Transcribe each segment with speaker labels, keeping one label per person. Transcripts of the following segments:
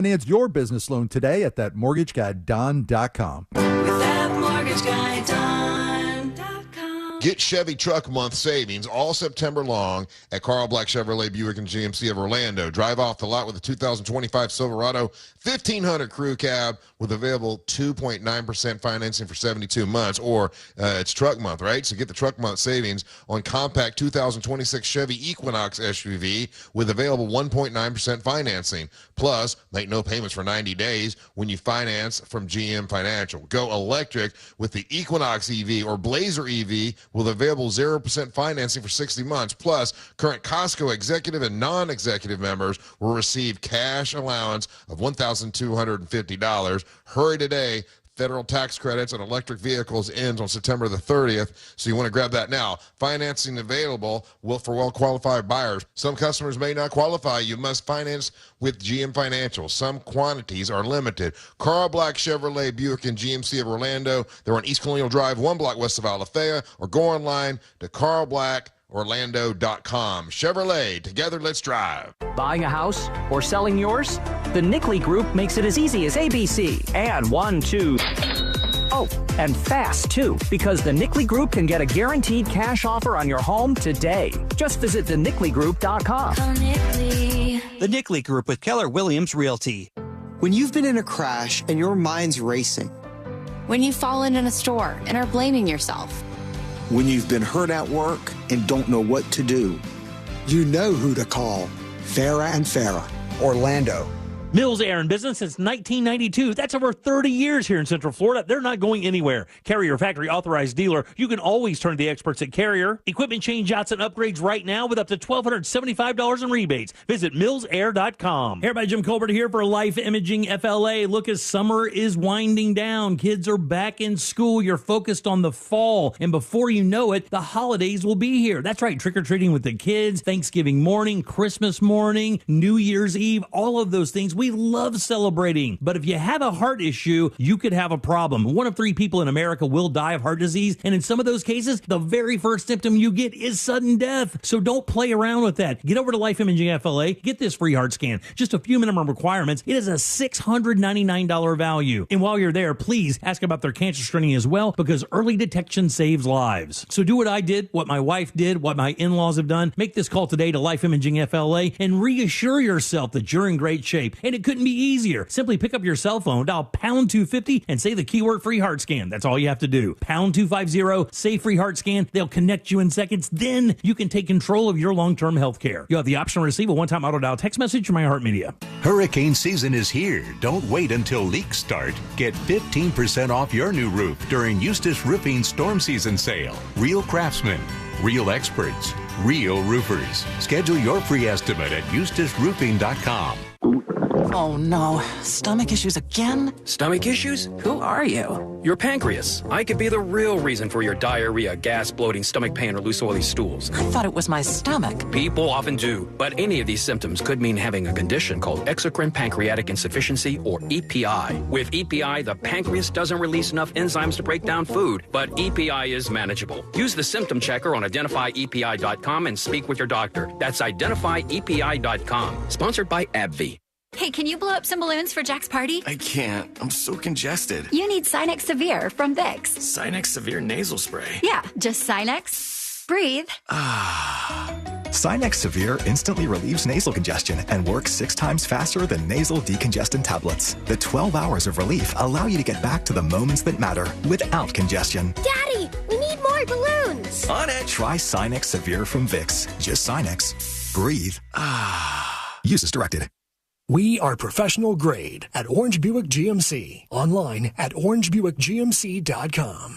Speaker 1: Finance your business loan today at thatmortgageguyDon.com.
Speaker 2: With thatmortgageguyDon.com.
Speaker 3: Get Chevy Truck Month savings all September long at Carl Black Chevrolet Buick and GMC of Orlando. Drive off the lot with a 2025 Silverado 1500 Crew Cab with available 2.9% financing for 72 months, or it's Truck Month, right? So get the Truck Month savings on compact 2026 Chevy Equinox SUV with available 1.9% financing. Plus, make no payments for 90 days when you finance from GM Financial. Go electric with the Equinox EV or Blazer EV with available 0% financing for 60 months. Plus, current Costco executive and non-executive members will receive cash allowance of $1,250. Hurry today. Federal tax credits on electric vehicles ends on September the 30th, so you want to grab that now. Financing available for well-qualified buyers. Some customers may not qualify. You must finance with GM Financial. Some quantities are limited. Carl Black Chevrolet Buick and GMC of Orlando. They're on East Colonial Drive, 1 block west of Alafaya, or go online to carlblackorlando.com. Chevrolet, together let's drive.
Speaker 4: Buying a house or selling yours? The Nickley Group makes it as easy as ABC. And 1, 2. Oh, and fast, too, because the Nickley Group can get a guaranteed cash offer on your home today. Just visit thenickley.com.
Speaker 5: The Nickley Group with Keller Williams Realty.
Speaker 6: When you've been in a crash and your mind's racing.
Speaker 7: When you've fallen in a store and are blaming yourself.
Speaker 6: When you've been hurt at work and don't know what to do. You know who to call. Farah and Farah, Orlando.
Speaker 8: Mills Air in business since 1992. That's over 30 years here in Central Florida. They're not going anywhere. Carrier factory authorized dealer. You can always turn to the experts at Carrier. Equipment changeouts and upgrades right now with up to $1,275 in rebates. Visit millsair.com. Everybody, Jim Colbert here for Life Imaging FLA. Look, as summer is winding down, kids are back in school. You're focused on the fall, and before you know it, the holidays will be here. That's right, trick-or-treating with the kids, Thanksgiving morning, Christmas morning, New Year's Eve, all of those things. We love celebrating, but if you have a heart issue, you could have a problem. 1 of 3 people in America will die of heart disease, and in some of those cases, the very first symptom you get is sudden death. So don't play around with that. Get over to Life Imaging FLA, get this free heart scan. Just a few minimum requirements. It is a $699 value. And while you're there, please ask about their cancer screening as well, because early detection saves lives. So do what I did, what my wife did, what my in-laws have done. Make this call today to Life Imaging FLA and reassure yourself that you're in great shape. And it couldn't be easier. Simply pick up your cell phone, dial pound 250 and say the keyword free heart scan. That's all you have to do. Pound 250, say free heart scan. They'll connect you in seconds. Then you can take control of your long-term health care. You have the option to receive a one-time auto dial text message from iHeartMedia.
Speaker 9: Hurricane season is here. Don't wait until leaks start. Get 15% off your new roof during Eustace Roofing Storm Season Sale. Real craftsmen, real experts, real roofers. Schedule your free estimate at eustaceroofing.com.
Speaker 10: Oh no, stomach issues again?
Speaker 11: Stomach issues?
Speaker 10: Who are you?
Speaker 11: Your pancreas. I could be the real reason for your diarrhea, gas, bloating, stomach pain, or loose oily stools.
Speaker 10: I thought it was my stomach.
Speaker 11: People often do, but any of these symptoms could mean having a condition called exocrine pancreatic insufficiency, or EPI. With EPI, the pancreas doesn't release enough enzymes to break down food, but EPI is manageable. Use the symptom checker on identifyepi.com and speak with your doctor. That's identifyepi.com. Sponsored by AbbVie.
Speaker 12: Hey, can you blow up some balloons for Jack's party?
Speaker 13: I can't. I'm so congested.
Speaker 12: You need Sinex Severe from Vicks.
Speaker 13: Sinex Severe nasal spray.
Speaker 12: Yeah, just Sinex. Breathe.
Speaker 14: Sinex Severe instantly relieves nasal congestion and works 6 times faster than nasal decongestant tablets. The 12 hours of relief allow you to get back to the moments that matter without congestion.
Speaker 15: Daddy, we need more balloons.
Speaker 13: On it.
Speaker 14: Try Sinex Severe from Vicks. Just Sinex. Breathe. Use as directed.
Speaker 16: We are professional grade at Orange Buick GMC. Online at orangebuickgmc.com.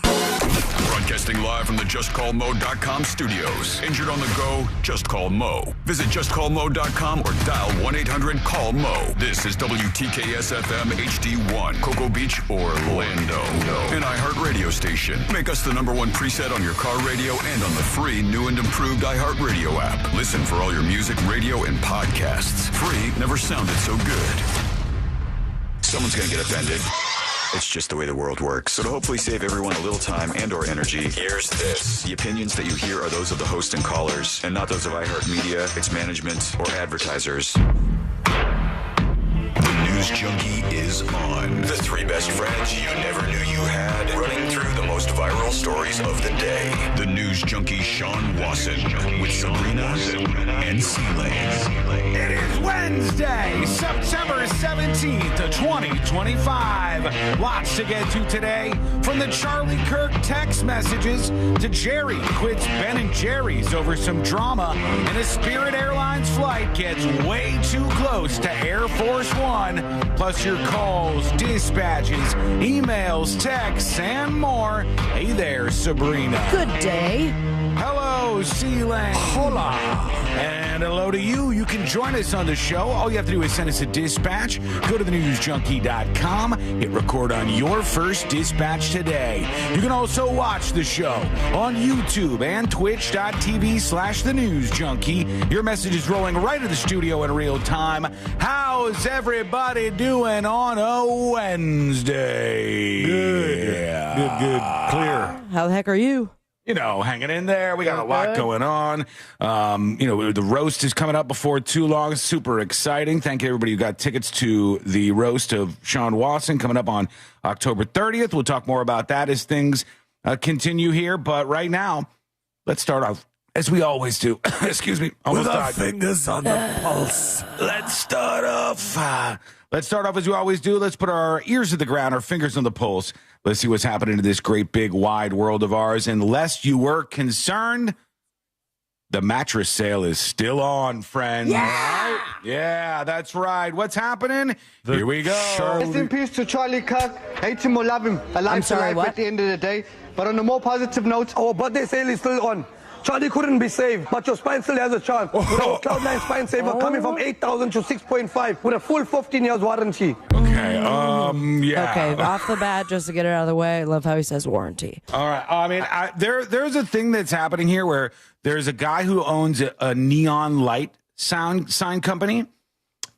Speaker 17: Broadcasting live from the JustCallMo.com studios. Injured on the go? Just call Mo. Visit JustCallMo.com or dial 1-800-CALL-MO. This is WTKS-FM HD1, Cocoa Beach, Orlando. An iHeartRadio station. Make us the #1 preset on your car radio and on the free new and improved iHeartRadio app. Listen for all your music, radio, and podcasts. Free never sounded so good.
Speaker 18: Someone's going to get offended. It's just the way the world works. So to hopefully save everyone a little time and or energy, here's this. The opinions that you hear are those of the host and callers, and not those of iHeartMedia, its management, or advertisers.
Speaker 17: The news News Junkie is on.
Speaker 18: The three best friends you never knew you had, running through the most viral stories of the day.
Speaker 17: The News Junkie Sean Wasson with Sabrina and C-Lane.
Speaker 2: It is Wednesday, September 17th, 2025. Lots to get to today. From the Charlie Kirk text messages to Jerry quits Ben & Jerry's over some drama, and a Spirit Airlines flight gets way too close to Air Force One. Plus your calls, dispatches, emails, texts, and more. Hey there, Sabrina.
Speaker 19: Good day.
Speaker 2: Hello, C-Lane. Hola. And hello to you. You can join us on the show. All you have to do is send us a dispatch. Go to thenewsjunkie.com. Hit record on your first dispatch today. You can also watch the show on YouTube and twitch.tv/thenewsjunkie. Your message is rolling right to the studio in real time. How's everybody doing on a Wednesday?
Speaker 19: Good. Clear. How the heck are you?
Speaker 2: You know, hanging in there. We got a lot going on. The roast is coming up before too long. Super exciting. Thank you, everybody who got tickets to the roast of Sean Wasson coming up on October 30th. We'll talk more about that as things continue here. But right now, let's start off as we always do. Excuse me.
Speaker 20: With our fingers on the pulse.
Speaker 2: Let's start off as we always do. Let's put our ears to the ground, our fingers on the pulse. Let's see what's happening in this great, big, wide world of ours. And lest you were concerned, the mattress sale is still on, friends. Yeah, that's right. What's happening? Here we go.
Speaker 21: Rest in peace to Charlie Kirk. Hate him or love him. Alive to life at the end of the day. But on a more positive note, our birthday sale is still on. Charlie couldn't be saved, but your spine still has a chance. With our Cloud9 Spine Saver coming from 8,000 to 6.5 with a full 15 years warranty.
Speaker 2: Okay, yeah.
Speaker 19: Okay, off the bat, just to get it out of the way, I love how he says warranty.
Speaker 2: All right. I mean, there's a thing that's happening here where there's a guy who owns a neon light sign company,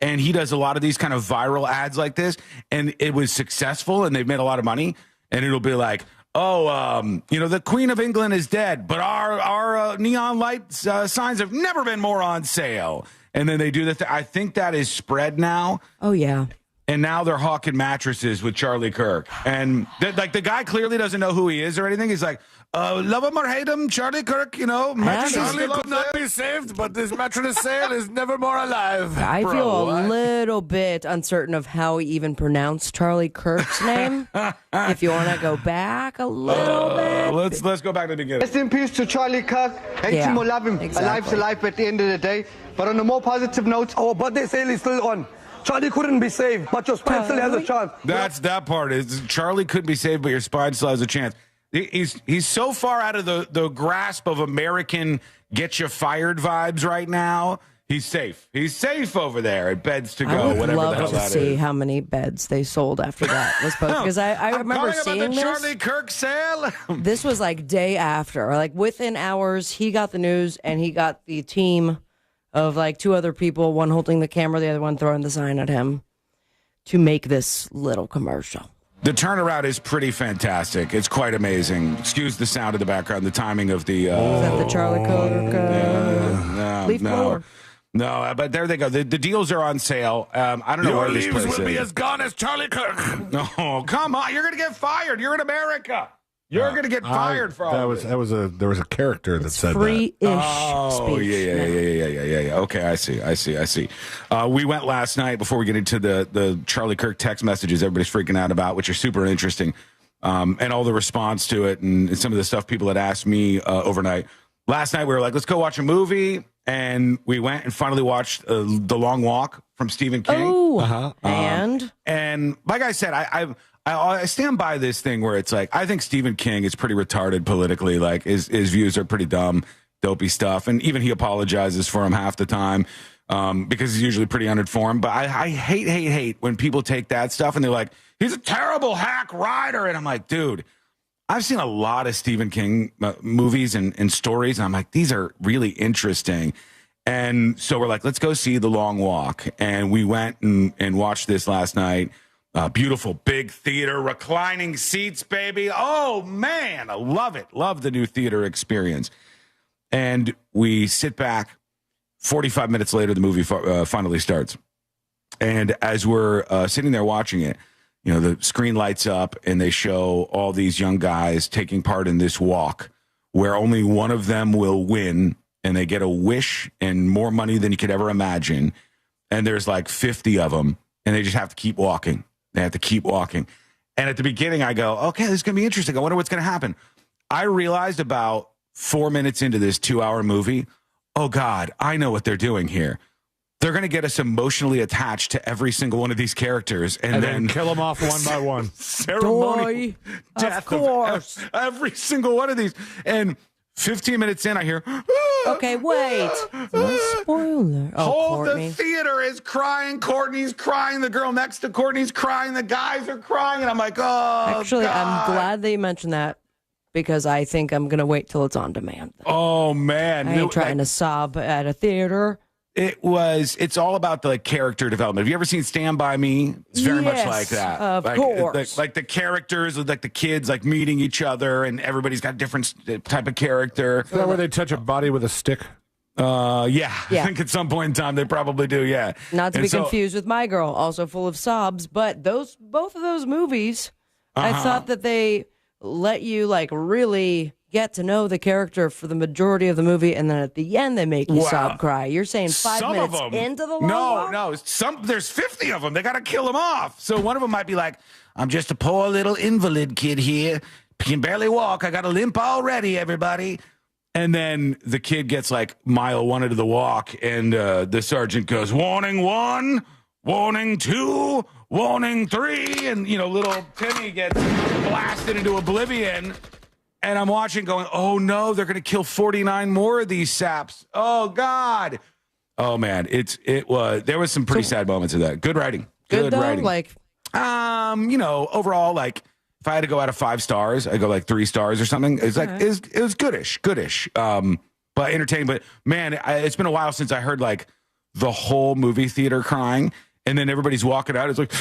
Speaker 2: and he does a lot of these kind of viral ads like this, and it was successful, and they've made a lot of money, and it'll be like, the Queen of England is dead, but our neon light signs have never been more on sale. And then they do the I think that is spread now.
Speaker 19: Oh, yeah.
Speaker 2: And now they're hawking mattresses with Charlie Kirk. And the guy clearly doesn't know who he is or anything. He's like, love him or hate him, Charlie Kirk,
Speaker 20: Charlie could not be saved, but this mattress sale is never more alive.
Speaker 19: I feel a little bit uncertain of how he even pronounced Charlie Kirk's name. If you want to go back a little bit.
Speaker 2: Let's go back to the beginning.
Speaker 21: Rest in peace to Charlie Kirk. Hate him or love him.
Speaker 19: Exactly.
Speaker 21: Alive to life at the end of the day. But on a more positive note, our birthday sale is still on. Charlie couldn't be saved, but your spine still has a chance.
Speaker 2: That's that part. Is Charlie couldn't be saved, but your spine still has a chance. He's so far out of the grasp of American get you fired vibes right now. He's safe. He's safe over there at Beds to Go.
Speaker 19: I would
Speaker 2: whatever
Speaker 19: love
Speaker 2: the hell
Speaker 19: to
Speaker 2: that
Speaker 19: see
Speaker 2: is.
Speaker 19: how many beds they sold after that was posted, because I remember seeing
Speaker 2: about the
Speaker 19: this.
Speaker 2: Charlie Kirk sale.
Speaker 19: This was like day after, or like within hours. He got the news, and he got the team of like two other people, one holding the camera, the other one throwing the sign at him, to make this little commercial.
Speaker 2: The turnaround is pretty fantastic. It's quite amazing. Excuse the sound in the background, the timing of the...
Speaker 19: Is that the Charlie Kirk leaf blower?
Speaker 2: No, but there they go. The deals are on sale. I don't know where this place is.
Speaker 20: Your leaves will be as gone as Charlie Kirk.
Speaker 2: No, come on. You're going to get fired. You're in America. You're going to get fired for all
Speaker 1: there was a character that said
Speaker 19: free-ish
Speaker 1: that.
Speaker 2: Oh,
Speaker 19: speech.
Speaker 2: Yeah. Okay, I see. We went last night before we get into the Charlie Kirk text messages everybody's freaking out about, which are super interesting, and all the response to it and some of the stuff people had asked me overnight. Last night we were like, let's go watch a movie, and we went and finally watched The Long Walk from Stephen King.
Speaker 19: Oh, and
Speaker 2: like I said, I stand by this thing where it's like, I think Stephen King is pretty retarded politically. Like his views are pretty dumb, dopey stuff. And even he apologizes for them half the time because he's usually pretty uninformed. But I hate when people take that stuff and they're like, he's a terrible hack writer. And I'm like, dude, I've seen a lot of Stephen King movies and stories. And I'm like, these are really interesting. And so we're like, let's go see The Long Walk. And we went and watched this last night. Beautiful big theater, reclining seats, baby. Oh, man, I love it. Love the new theater experience. And we sit back. 45 minutes later, the movie finally starts. And as we're sitting there watching it, you know, the screen lights up and they show all these young guys taking part in this walk where only one of them will win, and they get a wish and more money than you could ever imagine. And there's like 50 of them, and they just have to keep walking. They have to keep walking. And at the beginning, I go, okay, this is going to be interesting. I wonder what's going to happen. I realized about 4 minutes into this 2-hour movie, oh, God, I know what they're doing here. They're going to get us emotionally attached to every single one of these characters and then
Speaker 20: kill them off one by one.
Speaker 2: Ceremonial death of every single one of these. And 15 minutes in, I hear,
Speaker 19: okay, wait. Spoiler.
Speaker 2: The theater is crying. Courtney's crying. The girl next to Courtney's crying. The guys are crying. And I'm like, oh,
Speaker 19: Actually,
Speaker 2: God.
Speaker 19: I'm glad that you mentioned that because I think I'm going to wait till it's on demand.
Speaker 2: Oh, man.
Speaker 19: I ain't trying to sob at a theater.
Speaker 2: It's all about the character development. Have you ever seen Stand By Me? It's very much like that.
Speaker 19: Of course.
Speaker 2: Like the characters, like the kids, like meeting each other, and everybody's got a different type of character.
Speaker 20: Is that where they touch a body with a stick?
Speaker 2: Yeah. I think at some point in time they probably do, yeah.
Speaker 19: Not to be confused with My Girl, also full of sobs, but both of those movies, I thought that they let you really get to know the character for the majority of the movie, and then at the end they make you sob cry. You're saying 5 minutes into the long walk?
Speaker 2: No. There's 50 of them. They got to kill them off. So one of them might be like, I'm just a poor little invalid kid here. Can barely walk. I got a limp already, everybody. And then the kid gets like mile 1 into the walk, and the sergeant goes, warning 1, warning 2, warning 3. And, little Timmy gets blasted into oblivion. And I'm watching going, oh, no, they're going to kill 49 more of these saps. Oh, God. Oh, man. There was some pretty sad moments of that. Good writing. Good writing. Overall, if I had to go out of 5 stars, I'd go 3 stars or something. It's it was goodish. But entertaining. But, man, it's been a while since I heard, the whole movie theater crying. And then everybody's walking out. It's like...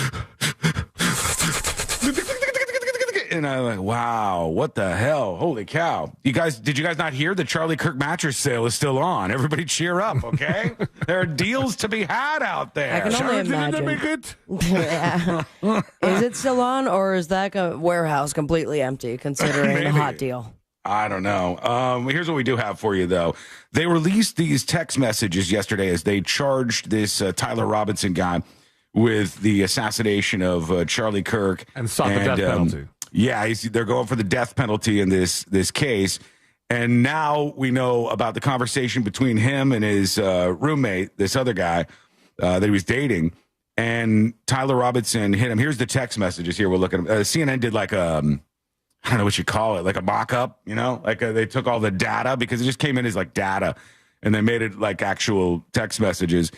Speaker 2: And I'm like, wow, what the hell? Holy cow. Did you guys not hear the Charlie Kirk mattress sale is still on? Everybody cheer up, okay? There are deals to be had out there.
Speaker 19: I can only imagine. Yeah. Is it still on, or is that warehouse completely empty, considering a hot deal?
Speaker 2: I don't know. Here's what we do have for you, though. They released these text messages yesterday as they charged this Tyler Robinson guy with the assassination of Charlie Kirk.
Speaker 20: And sought the death penalty.
Speaker 2: Yeah, they're going for the death penalty in this case. And now we know about the conversation between him and his roommate, this other guy that he was dating. And Tyler Robinson hit him. Here's the text messages here. We'll look at them. CNN did I don't know what you call it, like a mock-up, they took all the data because it just came in as data. And they made it actual text messages.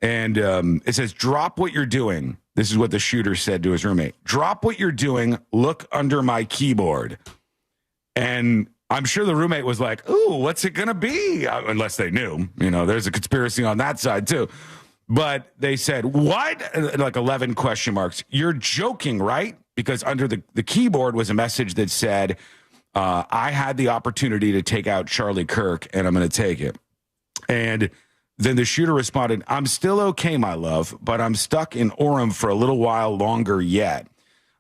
Speaker 2: And it says, drop what you're doing. This is what the shooter said to his roommate. Drop what you're doing. Look under my keyboard. And I'm sure the roommate was like, ooh, what's it going to be? Unless they knew. There's a conspiracy on that side, too. But they said, what? 11 question marks. You're joking, right? Because under the keyboard was a message that said, I had the opportunity to take out Charlie Kirk, and I'm going to take it. And then the shooter responded, I'm still okay, my love, but I'm stuck in Orem for a little while longer yet.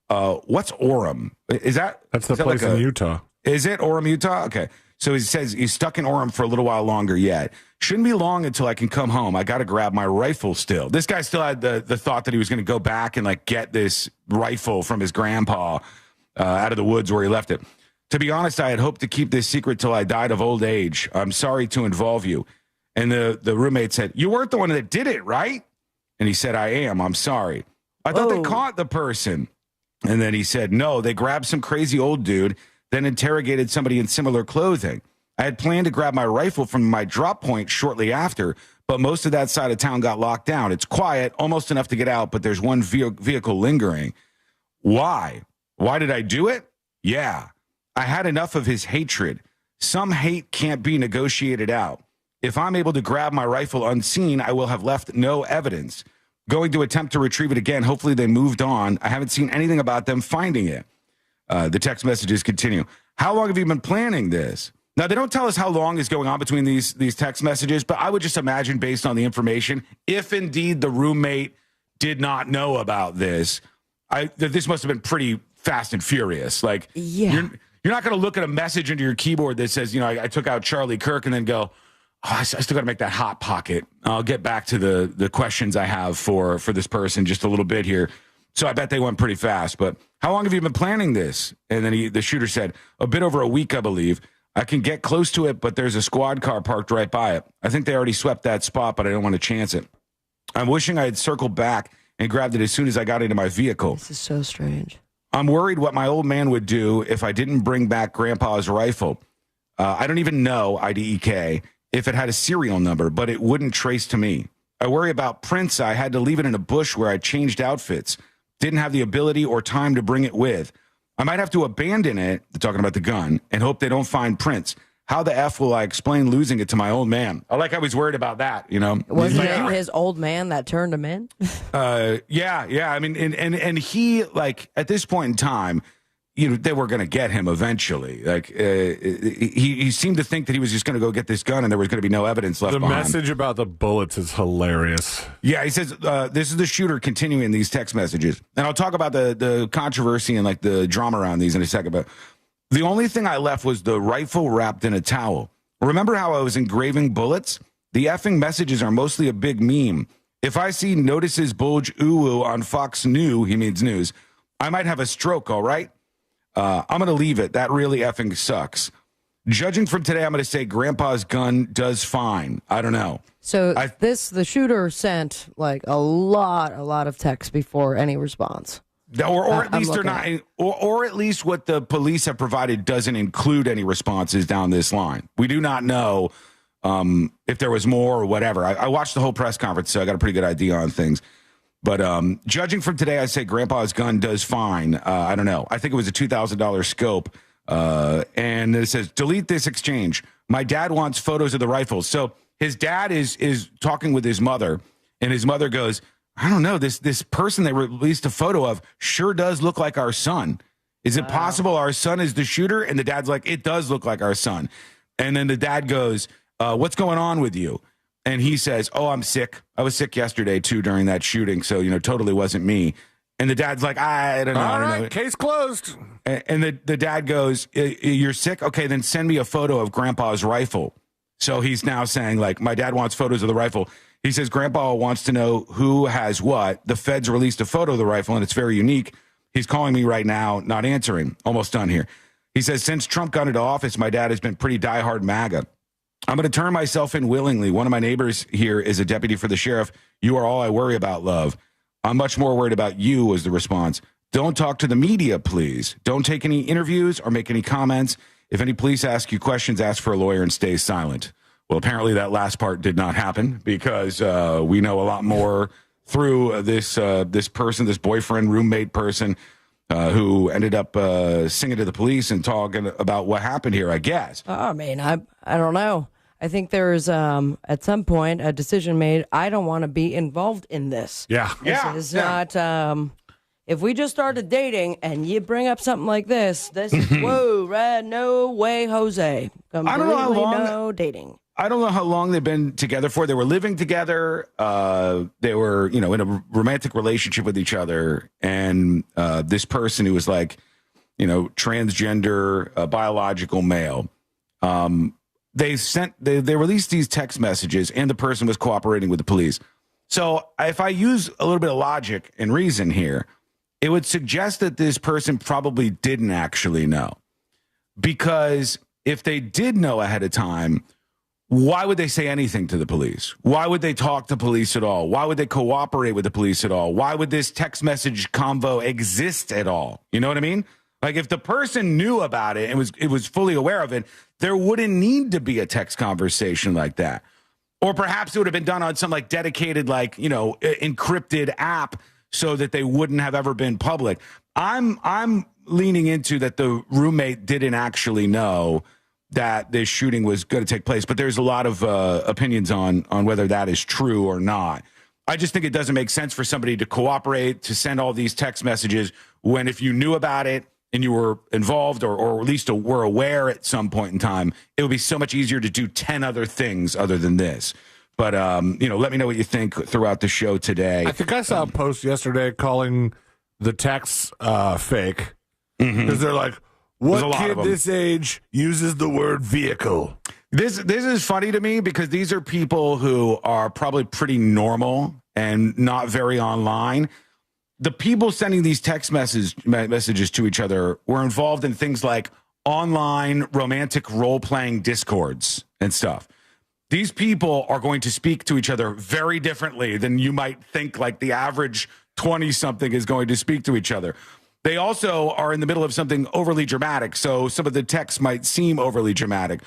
Speaker 2: What's Orem? That's
Speaker 20: the place in Utah.
Speaker 2: Is it Orem, Utah? Okay. So he says he's stuck in Orem for a little while longer yet. Shouldn't be long until I can come home. I got to grab my rifle still. This guy still had the thought that he was going to go back and get this rifle from his grandpa out of the woods where he left it. To be honest, I had hoped to keep this secret till I died of old age. I'm sorry to involve you. And the roommate said, you weren't the one that did it, right? And he said, I am. I'm sorry. I thought they caught the person. And then he said, no, they grabbed some crazy old dude, then interrogated somebody in similar clothing. I had planned to grab my rifle from my drop point shortly after, but most of that side of town got locked down. It's quiet, almost enough to get out, but there's one vehicle lingering. Why? Why did I do it? Yeah. I had enough of his hatred. Some hate can't be negotiated out. If I'm able to grab my rifle unseen, I will have left no evidence. Going to attempt to retrieve it again. Hopefully they moved on. I haven't seen anything about them finding it. The text messages continue. How long have you been planning this? Now, they don't tell us how long is going on between these text messages, but I would just imagine based on the information, if indeed the roommate did not know about this, this must have been pretty fast and furious. Like, you're not going to look at a message into your keyboard that says, I took out Charlie Kirk, and then go, I still got to make that hot pocket. I'll get back to the questions I have for this person just a little bit here. So I bet they went pretty fast. But how long have you been planning this? And then the shooter said, a bit over a week, I believe. I can get close to it, but there's a squad car parked right by it. I think they already swept that spot, but I don't want to chance it. I'm wishing I had circled back and grabbed it as soon as I got into my vehicle.
Speaker 19: This is so strange.
Speaker 2: I'm worried what my old man would do if I didn't bring back Grandpa's rifle. I don't even know, IDEK, if it had a serial number, but it wouldn't trace to me. I worry about prints. I had to leave it in a bush where I changed outfits. Didn't have the ability or time to bring it with. I might have to abandon it, talking about the gun, and hope they don't find prints. How the F will I explain losing it to my old man? I was worried about that,
Speaker 19: Wasn't it his old man that turned him in?
Speaker 2: Yeah. I mean, and he, at this point in time, they were going to get him eventually. He seemed to think that he was just going to go get this gun and there was going to be no evidence left behind.
Speaker 20: The message about the bullets is hilarious.
Speaker 2: Yeah, he says, this is the shooter continuing these text messages. And I'll talk about the controversy and the drama around these in a second. But the only thing I left was the rifle wrapped in a towel. Remember how I was engraving bullets? The effing messages are mostly a big meme. If I see notices bulge ooh on Fox News, he means news, I might have a stroke, all right? I'm going to leave it. That really effing sucks. Judging from today, I'm going to say Grandpa's gun does fine. I don't know.
Speaker 19: So the shooter sent a lot of texts before any response.
Speaker 2: Or at least they're not, or at least what the police have provided doesn't include any responses down this line. We do not know if there was more or whatever. I watched the whole press conference, so I got a pretty good idea on things. But judging from today, I say Grandpa's gun does fine. I don't know. I think it was a $2,000 scope. And it says, delete this exchange. My dad wants photos of the rifles. So his dad is talking with his mother, and his mother goes, I don't know, this person they released a photo of sure does look like our son. Is it possible our son is the shooter? And the dad's like, it does look like our son. And then the dad goes, what's going on with you? And he says, oh, I'm sick. I was sick yesterday, too, during that shooting. So, totally wasn't me. And the dad's like, I don't know.
Speaker 20: All right, case closed.
Speaker 2: And the dad goes, you're sick? Okay, then send me a photo of Grandpa's rifle. So he's now saying, my dad wants photos of the rifle. He says, Grandpa wants to know who has what. The feds released a photo of the rifle, and it's very unique. He's calling me right now, not answering. Almost done here. He says, since Trump got into office, my dad has been pretty diehard MAGA. I'm going to turn myself in willingly. One of my neighbors here is a deputy for the sheriff. You are all I worry about, love. I'm much more worried about you, was the response. Don't talk to the media, please. Don't take any interviews or make any comments. If any police ask you questions, ask for a lawyer and stay silent. Well, apparently that last part did not happen because we know a lot more through this person, this boyfriend, roommate person who ended up singing to the police and talking about what happened here, I guess.
Speaker 19: I mean, I don't know. I think there's at some point a decision made. I don't want to be involved in this.
Speaker 20: Yeah.
Speaker 19: This is not. If we just started dating and you bring up something like this is whoa, no way, Jose. Completely
Speaker 2: I don't know how long.
Speaker 19: No dating.
Speaker 2: I don't know how long they've been together for. They were living together. They were, in a romantic relationship with each other. And this person who was transgender, biological male. They released these text messages, and the person was cooperating with the police. So if I use a little bit of logic and reason here, it would suggest that this person probably didn't actually know. Because if they did know ahead of time, why would they say anything to the police? Why would they talk to police at all? Why would they cooperate with the police at all? Why would this text message convo exist at all? You know what I mean? If the person knew about it and was fully aware of it, there wouldn't need to be a text conversation like that. Or perhaps it would have been done on some dedicated, encrypted app so that they wouldn't have ever been public. I'm leaning into that the roommate didn't actually know that this shooting was going to take place, but there's a lot of opinions on whether that is true or not. I just think it doesn't make sense for somebody to cooperate, to send all these text messages when if you knew about it and you were involved or at least were aware at some point in time, it would be so much easier to do 10 other things other than this. But, let me know what you think throughout the show today.
Speaker 20: I think I saw a post yesterday calling the texts fake. Because they're like, what kid this age uses the word vehicle?
Speaker 2: This is funny to me because these are people who are probably pretty normal and not very online. The people sending these text messages to each other were involved in things like online romantic role-playing discords and stuff. These people are going to speak to each other very differently than you might think like the average 20-something is going to speak to each other. They also are in the middle of something overly dramatic, so some of the texts might seem overly dramatic.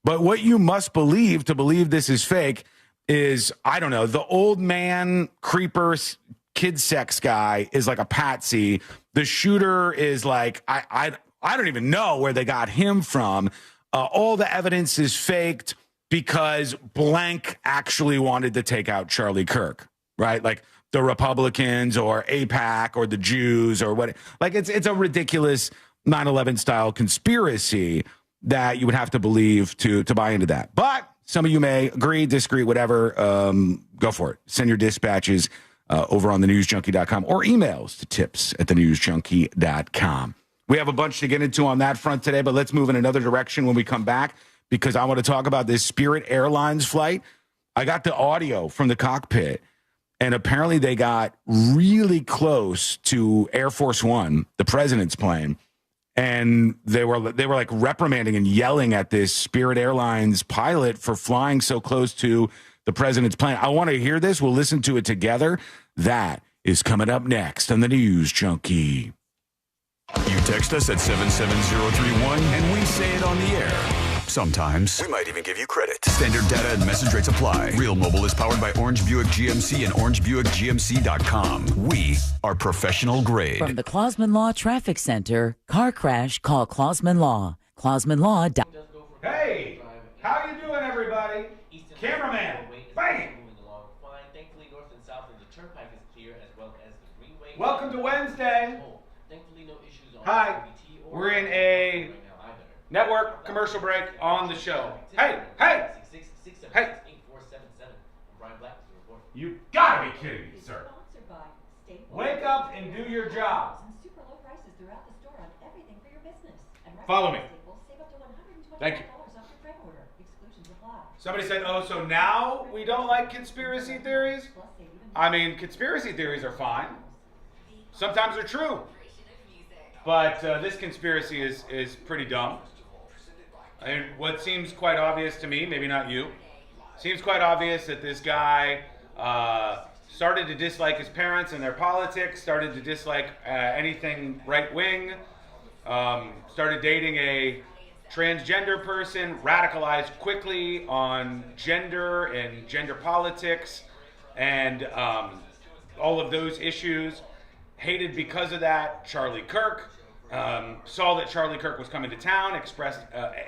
Speaker 2: But what you must believe to believe this is fake is, I don't know, the old man creeper kid sex guy is like a patsy. The shooter is like, I don't even know where they got him from. All the evidence is faked because blank actually wanted to take out Charlie Kirk, right? Like the Republicans or AIPAC or the Jews or what. Like it's a ridiculous 9/11 style conspiracy that you would have to believe to buy into that. But some of you may agree, disagree, whatever. Go for it. Send your dispatches over on thenewsjunkie.com or emails to tips@thenewsjunkie.com. We have a bunch to get into on that front today, but let's move in another direction when we come back because I want to talk about this Spirit Airlines flight. I got the audio from the cockpit, and apparently they got really close to Air Force One, the president's plane, and they were like reprimanding and yelling at this Spirit Airlines pilot for flying so close to the president's plane. I want to hear this. We'll listen to it together. That is coming up next on the News Junkie.
Speaker 17: You text us at 77031 and we say it on the air. Sometimes.
Speaker 18: We might even give you credit.
Speaker 17: Standard data and message rates apply. Real Mobile is powered by Orange Buick GMC and OrangeBuickGMC.com. We are professional grade.
Speaker 3: From the Clausman Law Traffic Center, car crash, call Clausman Law. ClausmanLaw.
Speaker 2: Hey, how you doing, everybody? Cameraman, bang! Welcome to Wednesday. Hi, we're in a network commercial break on the show. Hey! You gotta be kidding me, sir. Wake up and do your job. Follow me. Thank you. Somebody said, oh, so now we don't like conspiracy theories? I mean, conspiracy theories are fine. Sometimes they're true. But this conspiracy is pretty dumb. And what seems quite obvious to me, maybe not you, seems quite obvious that this guy started to dislike his parents and their politics, started to dislike anything right-wing, started dating a transgender person, radicalized quickly on gender and gender politics and all of those issues. Hated because of that Charlie Kirk. Saw that Charlie Kirk was coming to town, expressed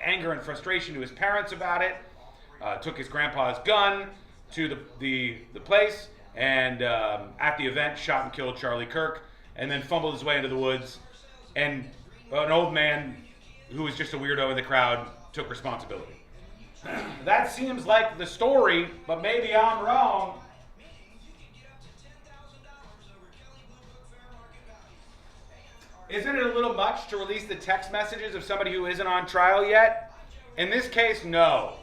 Speaker 2: anger and frustration to his parents about it, took his grandpa's gun to the place, and at the event shot and killed Charlie Kirk, and then fumbled his way into the woods, and an old man who was just a weirdo in the crowd took responsibility. That seems like the story, but maybe I'm wrong. Isn't it a little much to release the text messages of somebody who isn't on trial yet? In this case, no.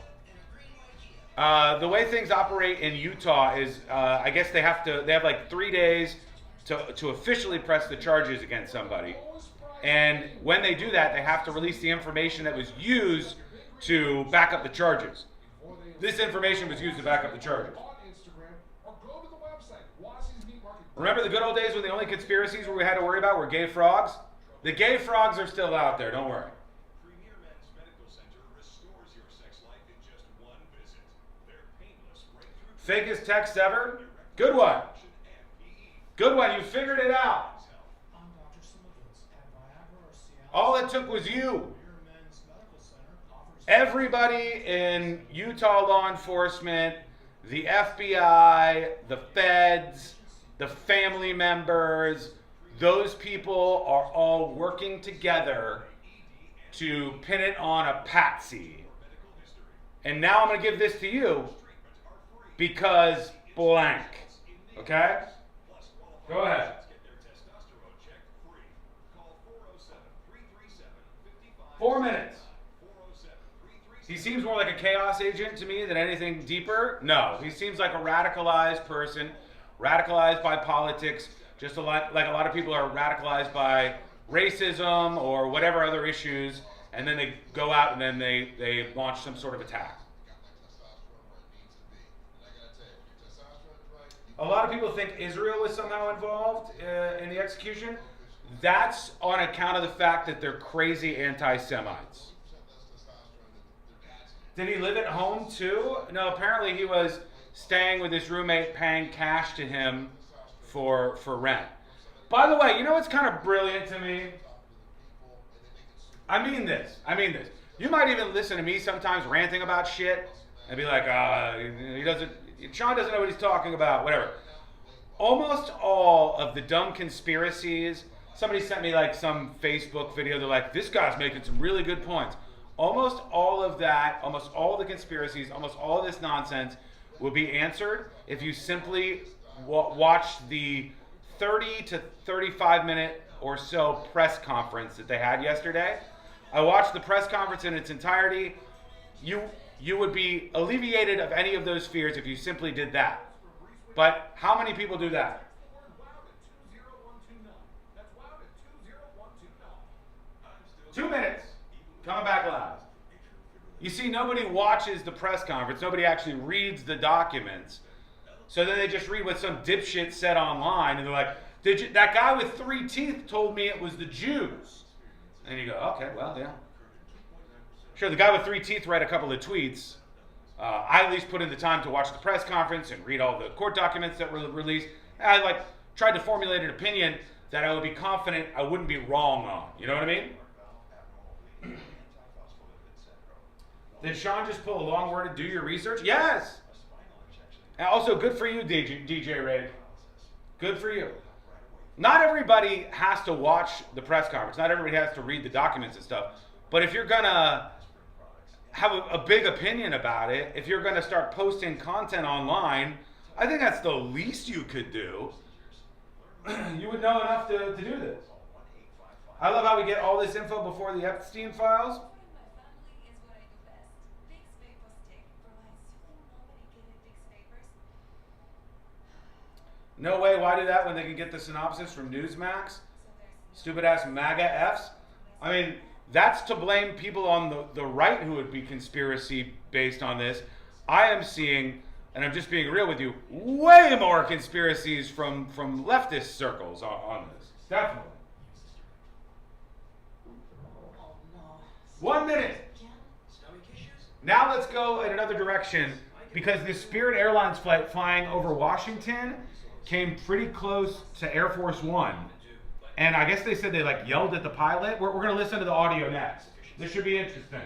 Speaker 2: The way things operate in Utah is, I guess they have like 3 days to officially press the charges against somebody. And when they do that, they have to release the information that was used to back up the charges. This information was used to back up the charges. Remember the good old days when the only conspiracies we had to worry about were gay frogs? The gay frogs are still out there, don't worry. Fakest text ever? Good one. Good one, you figured it out. All it took was you. Everybody in Utah law enforcement, the FBI, the feds, the family members, those people are all working together to pin it on a patsy. And now I'm going to give this to you. because blank. Okay? Go ahead. Four minutes. He seems more like a chaos agent to me than anything deeper. No, he seems like a radicalized person, radicalized by politics, just like a lot of people are radicalized by racism or whatever other issues, and then they go out and then they launch some sort of attack. A lot of people think Israel was somehow involved in the execution. That's on account of the fact that they're crazy anti-Semites. Did he live at home too? No, apparently he was staying with his roommate, paying cash to him for rent. By the way, you know what's kind of brilliant to me? I mean this. You might even listen to me sometimes ranting about shit and be like, Sean doesn't know what he's talking about, whatever. Almost all of the dumb conspiracies, somebody sent me like some Facebook video, they're like, this guy's making some really good points. Almost all of that, almost all the conspiracies, almost all of this nonsense will be answered if you simply watch the 30 to 35 minute or so press conference that they had yesterday. I watched the press conference in its entirety. You would be alleviated of any of those fears if you simply did that. But how many people do that? Two minutes. Coming back live. You see, nobody watches the press conference. Nobody actually reads the documents. So then they just read what some dipshit said online, and they're like, that guy with 3 teeth told me it was the Jews. And you go, okay, well, yeah. Sure, the guy with 3 teeth read a couple of tweets. I at least put in the time to watch the press conference and read all the court documents that were released. I tried to formulate an opinion that I would be confident I wouldn't be wrong on. You know what I mean? Did Sean just pull a long word to do your research? Yes! And also, good for you, DJ Ray. Good for you. Not everybody has to watch the press conference. Not everybody has to read the documents and stuff. But if you're going to have a big opinion about it, if you're going to start posting content online, I think that's the least you could do. You would know enough to do this. I love how we get all this info before the Epstein files. No way, why do that when they can get the synopsis from Newsmax? Stupid ass MAGA Fs. I mean, that's to blame people on the right who would be conspiracy based on this. I am seeing, and I'm just being real with you, way more conspiracies from leftist circles on this. Definitely. 1 minute. Now let's go in another direction, because this Spirit Airlines flight flying over Washington came pretty close to Air Force One. And I guess they said they yelled at the pilot. We're going to listen to the audio next. This should be interesting.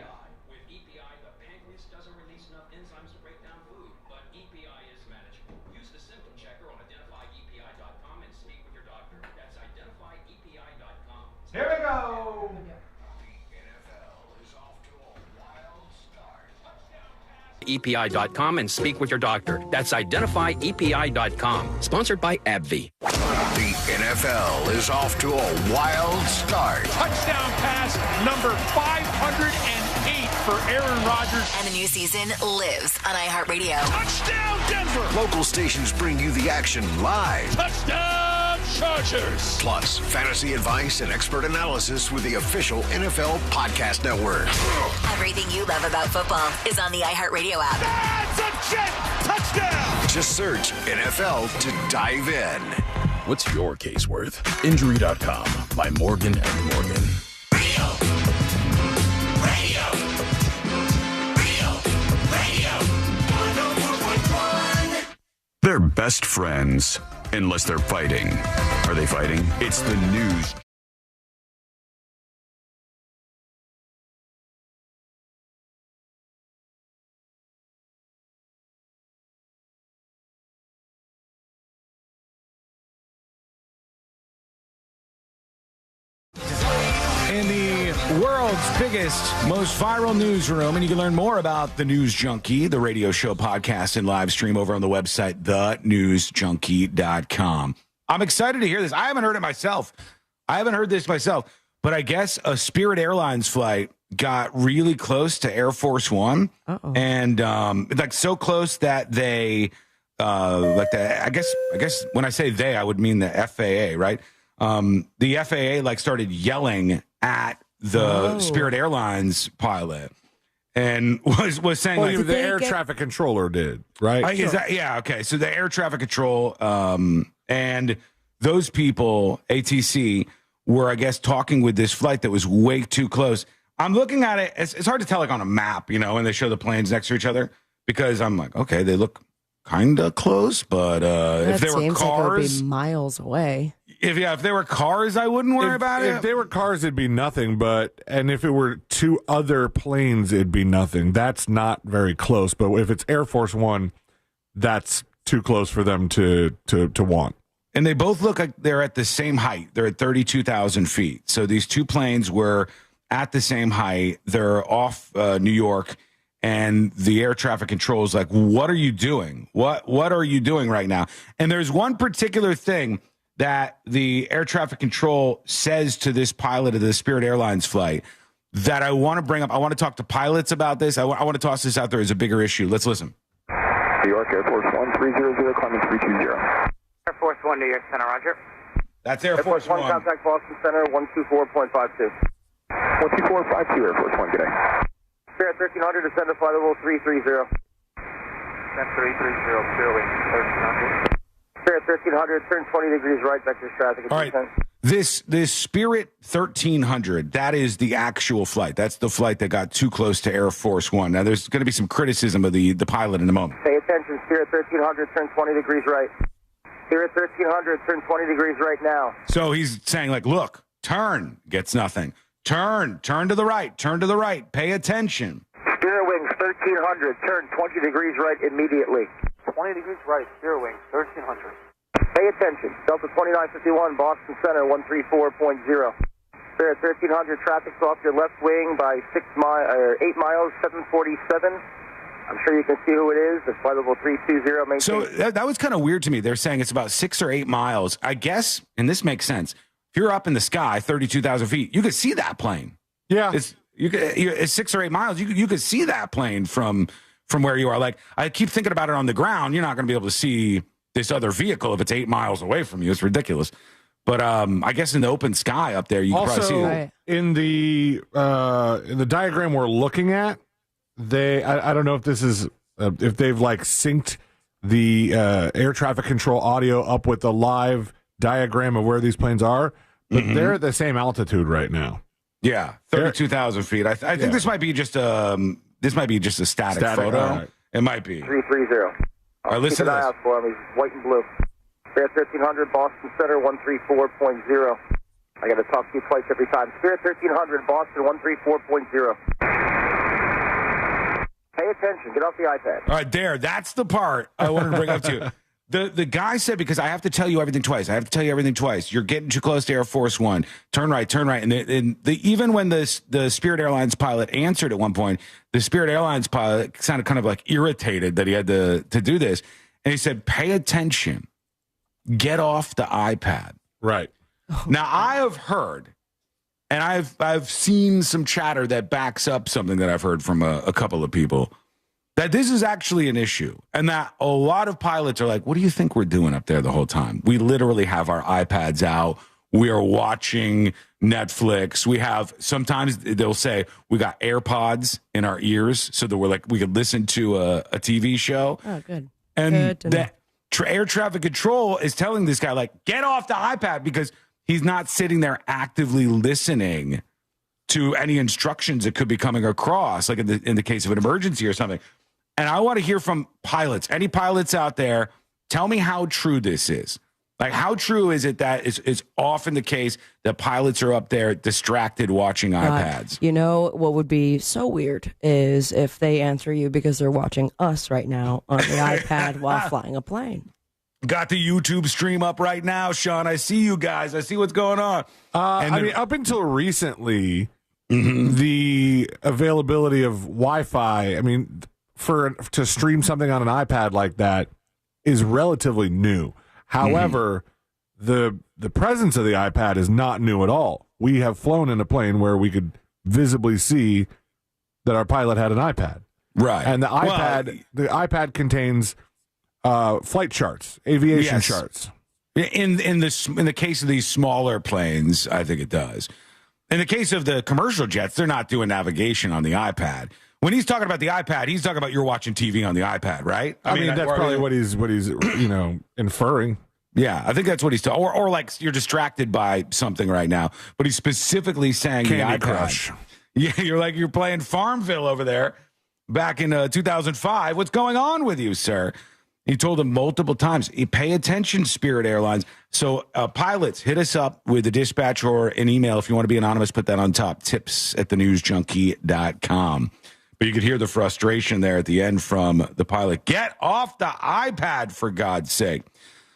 Speaker 11: With EPI, the pancreas doesn't release enough enzymes to break down food, but EPI is manageable. Use the symptom checker on identifyepi.com and speak with your doctor. That's identifyepi.com.
Speaker 2: Here we go.
Speaker 11: EPI.com and speak with your doctor. That's identifyepi.com. Sponsored by AbbVie.
Speaker 17: The NFL is off to a wild start.
Speaker 4: Touchdown pass number 508 for Aaron Rodgers.
Speaker 22: And the new season lives on iHeartRadio.
Speaker 4: Touchdown Denver!
Speaker 17: Local stations bring you the action live.
Speaker 4: Touchdown Chargers!
Speaker 17: Plus, fantasy advice and expert analysis with the official NFL Podcast Network.
Speaker 22: Everything you love about football is on the iHeartRadio app.
Speaker 4: That's a jet touchdown!
Speaker 17: Just search NFL to dive in.
Speaker 23: What's your case worth? Injury.com by Morgan & Morgan.
Speaker 17: They're best friends, unless they're fighting. Are they fighting? It's the news.
Speaker 20: In the
Speaker 2: World's biggest, most viral newsroom, and you can learn more about The News Junkie, the radio show podcast and live stream over on the website, thenewsjunkie.com. I'm excited to hear this. I haven't heard it myself. But I guess a Spirit Airlines flight got really close to Air Force One.
Speaker 19: Uh-oh.
Speaker 2: And like so close that they I guess when I say they, I would mean the FAA, right? The FAA like started yelling at the Spirit Airlines pilot and was saying like
Speaker 20: the air traffic controller did, right?
Speaker 2: Okay. So the air traffic control and those people, ATC, were, I guess, talking with this flight that was way too close. I'm looking at it. It's hard to tell, like on a map, when they show the planes next to each other, because I'm like, okay, they look kind of close, but if they were cars,
Speaker 19: like it would be miles away.
Speaker 2: If they were cars, I wouldn't worry about it.
Speaker 20: If they were cars, it'd be nothing. And if it were two other planes, it'd be nothing. That's not very close. But if it's Air Force One, that's too close for them to want.
Speaker 2: And they both look like they're at the same height. They're at 32,000 feet. So these two planes were at the same height. They're off New York. And the air traffic control is like, what are you doing? What are you doing right now? And there's one particular thing that the air traffic control says to this pilot of the Spirit Airlines flight that I want to bring up. I want to talk to pilots about this. I want to toss this out there as a bigger issue. Let's listen.
Speaker 5: New York Air Force 1300, climbing 320.
Speaker 6: Air Force 1, New York Center, roger.
Speaker 2: That's Air Force 1.
Speaker 5: Contact Boston Center, 124.52. 124.52, Air Force 1, good day. Spirit 1300, descend to flight level 330.
Speaker 6: Descend 330, clear wing, 1300.
Speaker 5: Spirit 1300, turn 20 degrees right, vector traffic.
Speaker 2: All right. This Spirit 1300, that is the actual flight. That's the flight that got too close to Air Force One. Now, there's going to be some criticism of the pilot in a moment.
Speaker 5: Pay attention, Spirit 1300, turn 20 degrees right. Spirit 1300, turn 20 degrees right now.
Speaker 2: So he's saying, like, look, turn, gets nothing. Turn to the right, pay attention.
Speaker 5: Spirit wings 1300, turn 20 degrees right immediately.
Speaker 6: 20 degrees right, Spirit wings, 1300.
Speaker 5: Pay attention, Delta 2951, Boston Center, 134.0. Spirit 1300, traffic's off your left wing by 8 miles, 747. I'm sure you can see who it is. It's flight level 320. Maintain.
Speaker 2: So that was kind of weird to me. They're saying it's about 6 or 8 miles. I guess, and this makes sense, if you're up in the sky, 32,000 feet, you could see that plane.
Speaker 20: Yeah.
Speaker 2: It's 6 or 8 miles. You could see that plane from where you are. Like, I keep thinking about it on the ground. You're not going to be able to see this other vehicle if it's 8 miles away from you. It's ridiculous. But I guess in the open sky up there, you can probably see it.
Speaker 20: In the diagram we're looking at, I don't know if this is if they've like synced the air traffic control audio up with the live diagram of where these planes are, but they're at the same altitude right now.
Speaker 2: Yeah, 32,000 feet. I think this might be just a static photo.
Speaker 20: Right.
Speaker 2: It might be
Speaker 5: 330.
Speaker 2: All right, listen to
Speaker 5: this. Keep an eye out for him. He's white and blue. Spirit 1300, Boston Center, 134.0. I got to talk to you twice every time. Spirit 1300, Boston, 134.0. Pay attention. Get off the iPad.
Speaker 2: All right, that's the part I wanted to bring up to you. The guy said, because I have to tell you everything twice. You're getting too close to Air Force One. Turn right. And even when the Spirit Airlines pilot answered at one point, the Spirit Airlines pilot sounded kind of like irritated that he had to do this. And he said, pay attention. Get off the iPad.
Speaker 20: Right.
Speaker 2: Now, I have heard, and I've seen some chatter that backs up something that I've heard from a couple of people, that this is actually an issue, and that a lot of pilots are like, what do you think we're doing up there the whole time? We literally have our iPads out. We are watching Netflix. Sometimes they'll say we got AirPods in our ears so that we could listen to a TV show.
Speaker 19: Oh, good.
Speaker 2: And that air traffic control is telling this guy, like, get off the iPad, because he's not sitting there actively listening to any instructions that could be coming across, like in the case of an emergency or something. And I want to hear from pilots. Any pilots out there, tell me how true this is. Like, how true is it that it's often the case that pilots are up there distracted watching iPads?
Speaker 19: You know, what would be so weird is if they answer you because they're watching us right now on the iPad while flying a plane.
Speaker 2: Got the YouTube stream up right now, Sean. I see you guys. I see what's going on.
Speaker 20: I mean, up until recently, the availability of Wi-Fi, I mean, to stream something on an iPad like that is relatively new. However, the presence of the iPad is not new at all. We have flown in a plane where we could visibly see that our pilot had an iPad.
Speaker 2: Right.
Speaker 20: And the iPad contains flight charts, aviation charts.
Speaker 2: In the case of these smaller planes, I think it does. In the case of the commercial jets, they're not doing navigation on the iPad. When he's talking about the iPad, he's talking about you're watching TV on the iPad, right?
Speaker 20: I mean that's probably what he's inferring.
Speaker 2: Yeah, I think that's what he's talking. Or like you're distracted by something right now, but he's specifically saying
Speaker 20: Candy
Speaker 2: the iPad.
Speaker 20: Crush.
Speaker 2: Yeah, you're playing Farmville over there back in 2005. What's going on with you, sir? He told him multiple times, pay attention, Spirit Airlines. So pilots, hit us up with a dispatch or an email if you want to be anonymous. Put that on top, tips@thenewsjunkie.com. But you could hear the frustration there at the end from the pilot. Get off the iPad, for God's sake.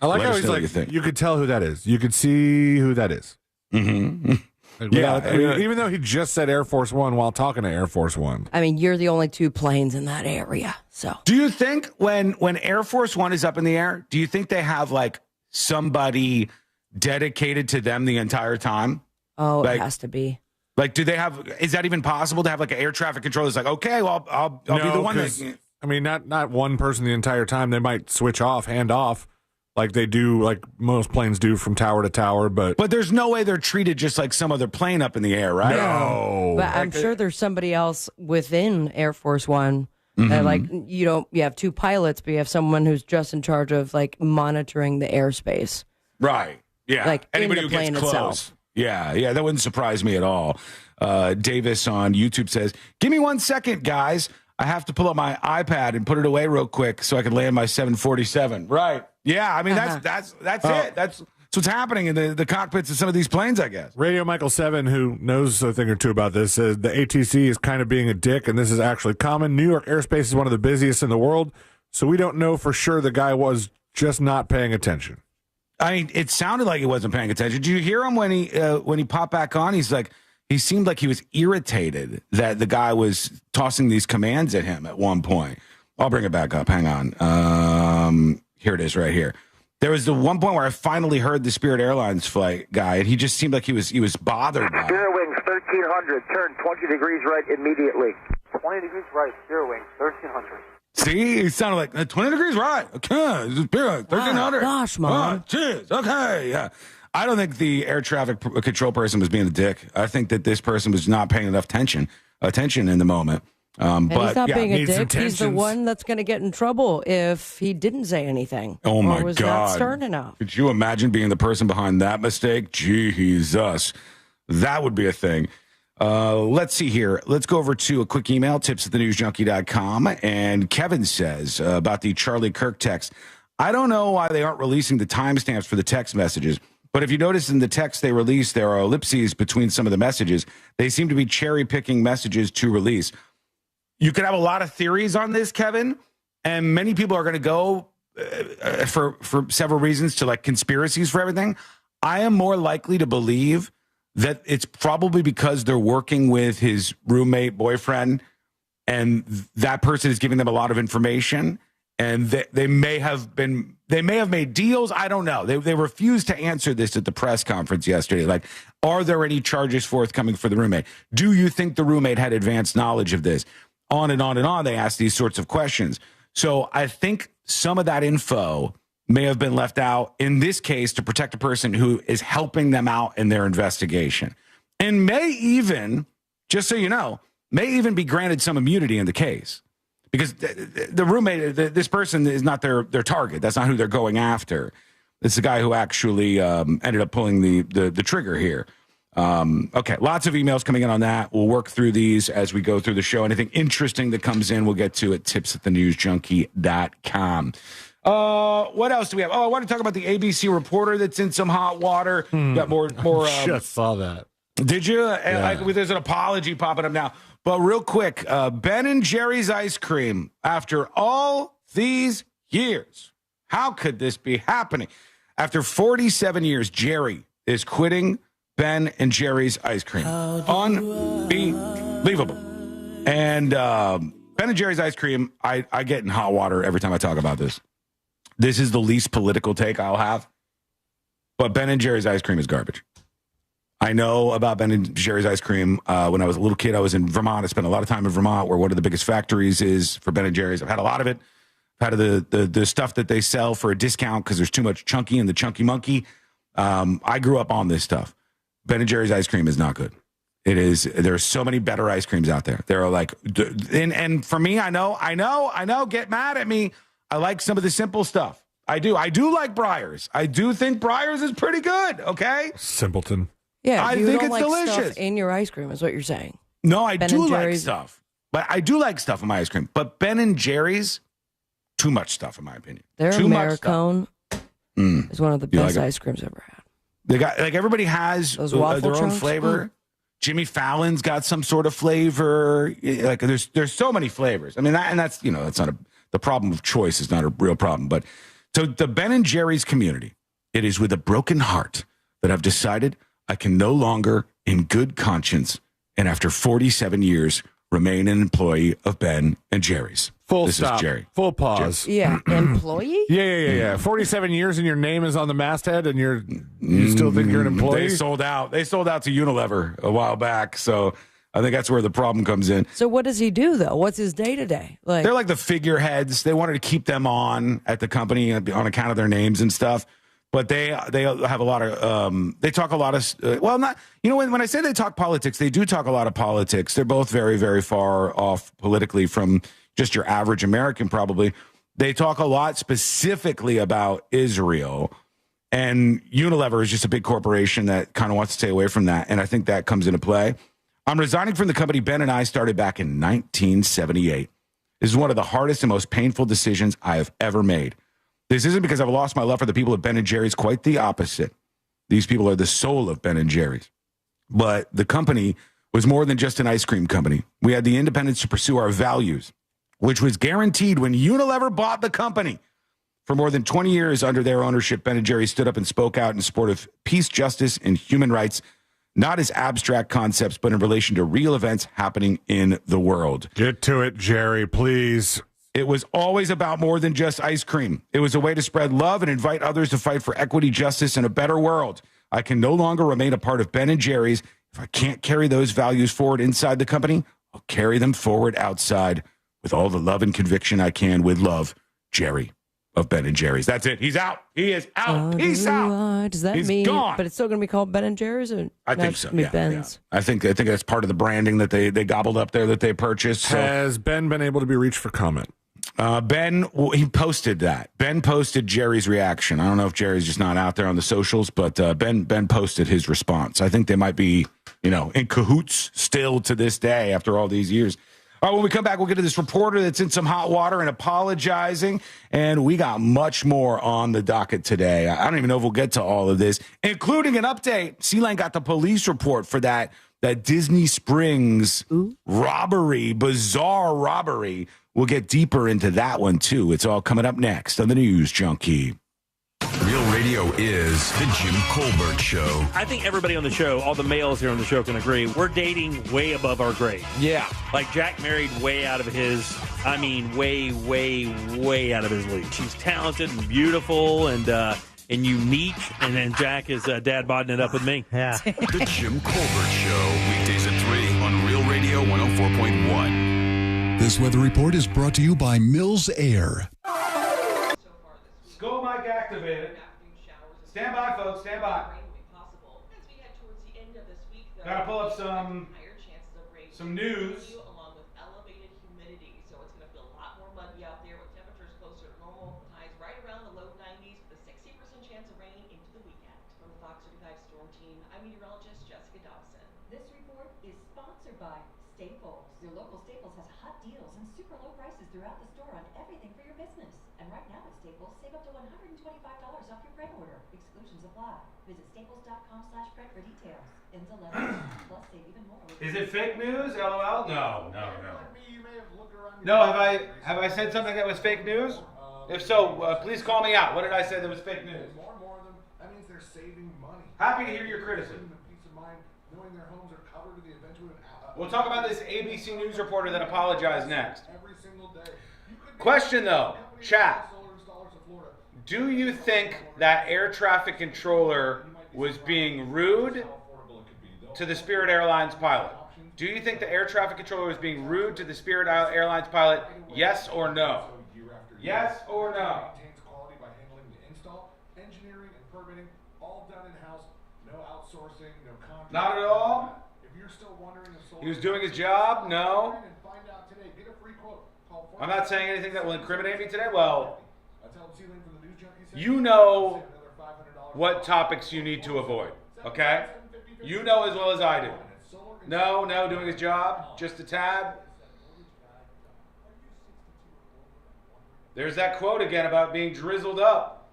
Speaker 20: I like how he's like, you could tell who that is. You could see who that is.
Speaker 2: Mm-hmm.
Speaker 20: Even though he just said Air Force One while talking to Air Force One.
Speaker 19: I mean, you're the only two planes in that area. So,
Speaker 2: do you think when Air Force One is up in the air, do you think they have like somebody dedicated to them the entire time?
Speaker 19: Oh, it has to be.
Speaker 2: Like, do they have? Is that even possible to have like an air traffic controller that's like, okay, well, I'll be the one that.
Speaker 20: I mean, not one person the entire time. They might switch off, hand off. Like they do, like most planes do from tower to tower, but
Speaker 2: there's no way they're treated just like some other plane up in the air, right?
Speaker 20: No,
Speaker 19: but I'm sure there's somebody else within Air Force One that, like, you have two pilots, but you have someone who's just in charge of like monitoring the airspace.
Speaker 2: Right. Yeah.
Speaker 19: Like
Speaker 2: anybody
Speaker 19: in the
Speaker 2: who gets
Speaker 19: plane
Speaker 2: close.
Speaker 19: itself.
Speaker 2: Yeah, that wouldn't surprise me at all. Davis on YouTube says, "Give me 1 second, guys. I have to pull up my iPad and put it away real quick so I can land my 747." Right. Yeah, I mean, that's it. That's what's happening in the cockpits of some of these planes, I guess.
Speaker 20: Radio Michael 7, who knows a thing or two about this, says the ATC is kind of being a dick, and this is actually common. New York airspace is one of the busiest in the world, so we don't know for sure the guy was just not paying attention.
Speaker 2: I mean, it sounded like he wasn't paying attention. Did you hear him when he popped back on? He's like, he seemed like he was irritated that the guy was tossing these commands at him at one point. I'll bring it back up. Hang on. Here it is right here. There was the one point where I finally heard the Spirit Airlines flight guy, and he just seemed like he was bothered by it.
Speaker 5: Steer wings 1300, turn 20 degrees right immediately.
Speaker 6: 20 degrees right, steer wings 1300.
Speaker 2: See, he sounded like 20 degrees right. Okay, 1300.
Speaker 19: Gosh, Mom.
Speaker 2: Cheers. Okay, yeah. I don't think the air traffic control person was being a dick. I think that this person was not paying enough attention in the moment.
Speaker 19: And
Speaker 2: but
Speaker 19: he's not being a dick.
Speaker 20: Intentions.
Speaker 19: He's the one that's going to get in trouble if he didn't say anything.
Speaker 2: Oh my
Speaker 19: or was
Speaker 2: God!
Speaker 19: Not stern enough.
Speaker 2: Could you imagine being the person behind that mistake? Jesus, that would be a thing. Let's see here. Let's go over to a quick email, tips@thenewsjunkie.com. And Kevin says about the Charlie Kirk text, I don't know why they aren't releasing the timestamps for the text messages, but if you notice in the text they release, there are ellipses between some of the messages. They seem to be cherry-picking messages to release. You could have a lot of theories on this, Kevin, and many people are going to go for several reasons to like conspiracies for everything. I am more likely to believe that it's probably because they're working with his roommate boyfriend, and that person is giving them a lot of information, and they may have made deals. I don't know. They refused to answer this at the press conference yesterday. Like, are there any charges forthcoming for the roommate? Do you think the roommate had advanced knowledge of this? On and on and on, they ask these sorts of questions. So I think some of that info may have been left out in this case to protect a person who is helping them out in their investigation, and may even, just so you know, may even be granted some immunity in the case because the roommate, this person is not their target. That's not who they're going after. It's the guy who actually ended up pulling the trigger here. Okay, lots of emails coming in on that. We'll work through these as we go through the show. Anything interesting that comes in, we'll get to at tips@thenewsjunkie.com. What else do we have? Oh, I want to talk about the ABC reporter that's in some hot water. Got more.
Speaker 20: Just saw that.
Speaker 2: Did you? Yeah. Like, there's an apology popping up now. But real quick, Ben and Jerry's ice cream. After all these years, how could this be happening? After 47 years, Jerry is quitting Ben and Jerry's ice cream. Unbelievable. And Ben and Jerry's ice cream, I get in hot water every time I talk about this. This is the least political take I'll have. But Ben and Jerry's ice cream is garbage. I know about Ben and Jerry's ice cream. When I was a little kid, I was in Vermont. I spent a lot of time in Vermont, where one of the biggest factories is for Ben and Jerry's. I've had a lot of it. I've had the stuff that they sell for a discount because there's too much chunky in the Chunky Monkey. I grew up on this stuff. Ben and Jerry's ice cream is not good. It is. There's so many better ice creams out there. There are like, and for me, I know. Get mad at me. I like some of the simple stuff. I do like Breyers. I do think Breyers is pretty good. Okay,
Speaker 20: simpleton.
Speaker 19: Yeah,
Speaker 2: I
Speaker 19: you
Speaker 2: think
Speaker 19: don't
Speaker 2: it's
Speaker 19: like
Speaker 2: delicious.
Speaker 19: Stuff in your ice cream is what you're saying.
Speaker 2: No, I
Speaker 19: Ben
Speaker 2: do
Speaker 19: and
Speaker 2: like
Speaker 19: Jerry's.
Speaker 2: stuff, but I do like stuff in my ice cream. But Ben and Jerry's, too much stuff in my opinion.
Speaker 19: Their
Speaker 2: too
Speaker 19: Americone is one of the best
Speaker 2: like
Speaker 19: ice creams I've ever had.
Speaker 2: They got like everybody has
Speaker 19: Those
Speaker 2: their
Speaker 19: waffle
Speaker 2: own
Speaker 19: chunks?
Speaker 2: flavor. Jimmy Fallon's got some sort of flavor. Like there's so many flavors. I mean, that's not the problem of choice is not a real problem. But so the Ben and Jerry's community, it is with a broken heart that I've decided I can no longer, in good conscience, and after 47 years, remain an employee of Ben and Jerry's. This
Speaker 20: Stop.
Speaker 2: is Jerry.
Speaker 20: Full pause.
Speaker 19: Yeah, employee?
Speaker 20: Yeah. 47 years and your name is on the masthead and you still think you're an employee?
Speaker 2: They sold out. They sold out to Unilever a while back. So I think that's where the problem comes in.
Speaker 19: So what does he do, though? What's his day-to-day? Like,
Speaker 2: they're like the figureheads. They wanted to keep them on at the company on account of their names and stuff. But they have a lot of they talk a lot of when I say they talk politics, they do talk a lot of politics. They're both very, very far off politically from just your average American probably. They talk a lot specifically about Israel, and Unilever is just a big corporation that kind of wants to stay away from that, and I think that comes into play. I'm resigning from the company Ben and I started back in 1978. This is one of the hardest and most painful decisions I have ever made. This isn't because I've lost my love for the people at Ben & Jerry's. Quite the opposite. These people are the soul of Ben & Jerry's. But the company was more than just an ice cream company. We had the independence to pursue our values, which was guaranteed when Unilever bought the company. For more than 20 years under their ownership, Ben & Jerry's stood up and spoke out in support of peace, justice, and human rights, not as abstract concepts, but in relation to real events happening in the world.
Speaker 20: Get to it, Jerry, please.
Speaker 2: It was always about more than just ice cream. It was a way to spread love and invite others to fight for equity, justice, and a better world. I can no longer remain a part of Ben & Jerry's. If I can't carry those values forward inside the company, I'll carry them forward outside with all the love and conviction I can. With love, Jerry of Ben & Jerry's. That's it. He's out. He is out. Peace out.
Speaker 19: Does that
Speaker 2: He's
Speaker 19: mean?
Speaker 2: gone.
Speaker 19: But it's still going to be called Ben & Jerry's, or
Speaker 2: I think
Speaker 19: it's
Speaker 2: so.
Speaker 19: gonna be
Speaker 2: Yeah,
Speaker 19: Ben's?
Speaker 2: yeah. I think that's part of the branding that they gobbled up there that they purchased. So.
Speaker 20: Has Ben been able to be reached for comment?
Speaker 2: Ben, he posted that. Ben posted Jerry's reaction. I don't know if Jerry's just not out there on the socials, but Ben posted his response. I think they might be, in cahoots still to this day after all these years. All right, when we come back, we'll get to this reporter that's in some hot water and apologizing, and we got much more on the docket today. I don't even know if we'll get to all of this, including an update. C-Lane got the police report for that Disney Springs robbery, bizarre robbery. We'll get deeper into that one, too. It's all coming up next on the News Junkie.
Speaker 17: Real Radio is the Jim Colbert Show.
Speaker 7: I think everybody on the show, all the males here on the show can agree, we're dating way above our grade.
Speaker 2: Yeah.
Speaker 7: Like Jack married way out of his, way, way, way out of his league. She's talented and beautiful and unique, and then Jack is dad bodding it up with me.
Speaker 8: Yeah.
Speaker 17: The Jim Colbert Show, weekdays at 3 on Real Radio 104.1.
Speaker 9: This weather report is brought to you by Mills Air.
Speaker 2: Skull mic activated. Stand by, folks. Stand by. Got to pull up some news.
Speaker 24: Along with elevated humidity, so it's going to feel a lot more muggy out there with temperatures closer to normal, highs right around the low 90s with a 60% chance of rain into the weekend. From the Fox 35 Storm Team, I'm meteorologist Jessica Dobson.
Speaker 25: This report is sponsored by Staples. Your local Staples has hot deals and super low prices throughout the store on everything for your business. And right now at Staples, save up to $125 off your print order. Exclusions apply. Visit staples.com/print for details. Ends 11. Plus save even more.
Speaker 2: Is it fake news? LOL? No. No, have I said something that was fake news? If so, please call me out. What did I say that was fake news?
Speaker 26: That means they're saving money.
Speaker 2: Happy to hear your criticism.
Speaker 26: Peace of
Speaker 2: We'll talk about this ABC News reporter that apologized next. Question though, chat. Do you think that air traffic controller was being rude to the Spirit Airlines pilot? Do you think the air traffic controller was being rude to the Spirit Airlines pilot? Yes or no? Yes or no? Not at all? He was doing his job? No? I'm not saying anything that will incriminate me today. Well, you know what topics you need to avoid, okay? You know as well as I do. No, doing his job, just a tad. There's that quote again about being drizzled up.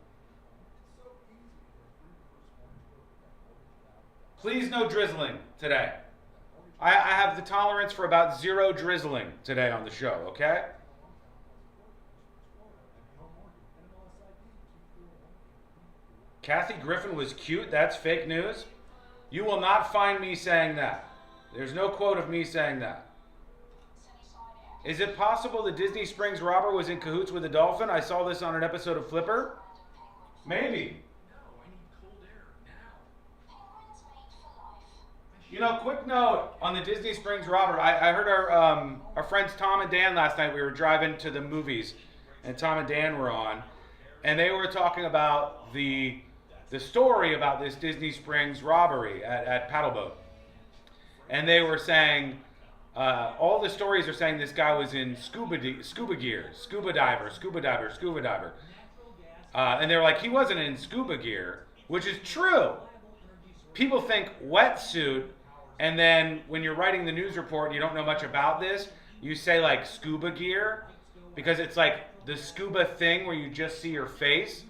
Speaker 2: Please no drizzling today. I have the tolerance for about 0 drizzling today on the show, okay? Kathy Griffin was cute. That's fake news. You will not find me saying that. There's no quote of me saying that. Is it possible the Disney Springs robber was in cahoots with a dolphin? I saw this on an episode of Flipper. Maybe. You know, quick note on the Disney Springs robber. I heard our friends Tom and Dan last night. We were driving to the movies, and Tom and Dan were on, and they were talking about the story about this Disney Springs robbery at Paddleboat. And they were saying, all the stories are saying this guy was in scuba gear, scuba diver. And they're like, he wasn't in scuba gear, which is true. People think wetsuit, and then when you're writing the news report and you don't know much about this, you say like scuba gear, because it's like the scuba thing where you just see your face.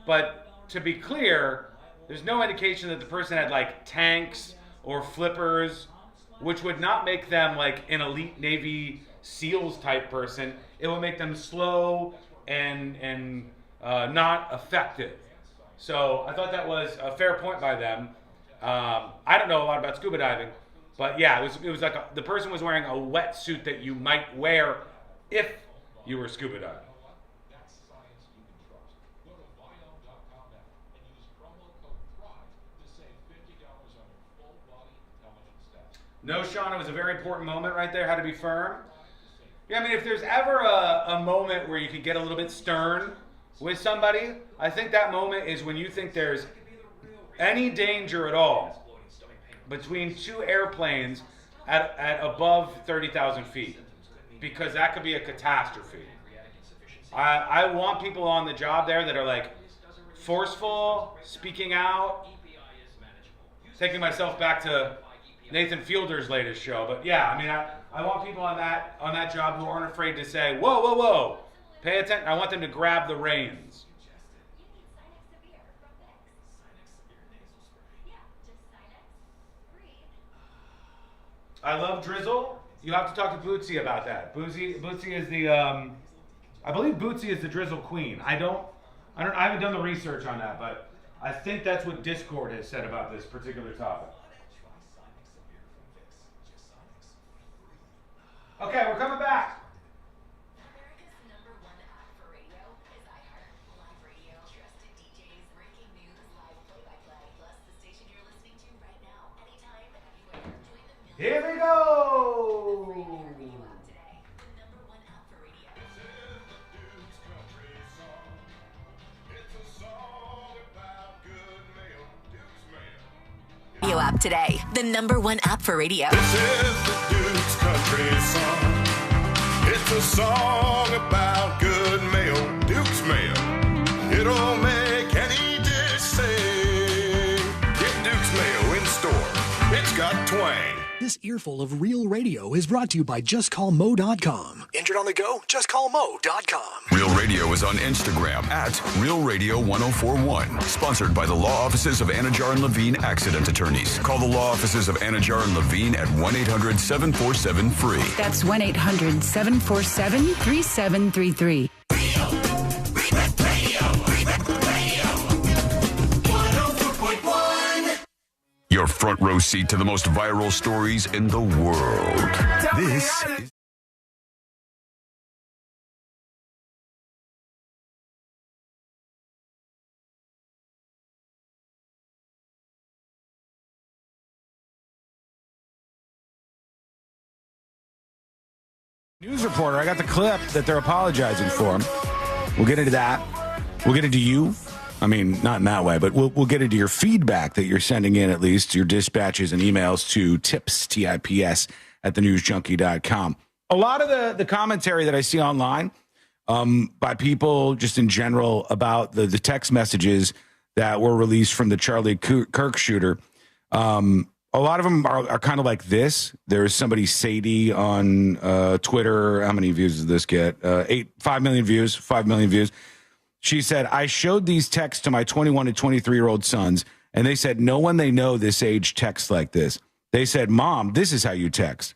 Speaker 2: But to be clear, there's no indication that the person had like tanks or flippers, which would not make them like an elite Navy SEALs type person. It would make them slow and not effective. So I thought that was a fair point by them. I don't know a lot about scuba diving, but yeah, it was like the person was wearing a wetsuit that you might wear if you were scuba diving. No, Sean, it was a very important moment right there. Had to be firm. Yeah, I mean, if there's ever a moment where you could get a little bit stern with somebody, I think that moment is when you think there's any danger at all between 2 airplanes at above 30,000 feet, because that could be a catastrophe. I want people on the job there that are like forceful, speaking out, taking myself back to Nathan Fielder's latest show. But yeah, I mean, I want people on that job who aren't afraid to say, whoa, pay attention. I want them to grab the reins. I love drizzle. You have to talk to Bootsy about that. Bootsy is the, I believe Bootsy is the drizzle queen. I haven't done the research on that, but I think that's what Discord has said about this particular topic. Okay, we're coming back. Here we go!
Speaker 22: Radio app today. The #1 app for radio.
Speaker 8: This is the Duke's Country Song. It's a song about good mail, Duke's mail. It'll make any dish sing. Get Duke's mail in store. It's got twang.
Speaker 16: This earful of real radio is brought to you by JustCallMo.com. Injured on the go? JustCallMo.com.
Speaker 17: Real Radio is on Instagram at RealRadio1041. Sponsored by the law offices of Anajar and Levine Accident Attorneys. Call the law offices of Anajar and Levine at 1-800-747-FREE.
Speaker 10: That's 1-800-747-3733.
Speaker 17: Your front row seat to the most viral stories in the world. This is
Speaker 2: News reporter, I got the clip that they're apologizing for. We'll get into that. We'll get into you. I mean, not in that way, but we'll get into your feedback that you're sending in, at least your dispatches and emails to tips, TIPS, at thenewsjunkie.com. A lot of the commentary that I see online by people just in general about the text messages that were released from the Charlie Kirk shooter, a lot of them are kind of like this. There's somebody, Sadie, on Twitter. How many views does this get? 5 million views. 5 million views. She said, I showed these texts to my 21 and 23-year-old sons, and they said, no one they know this age texts like this. They said, Mom, this is how you text.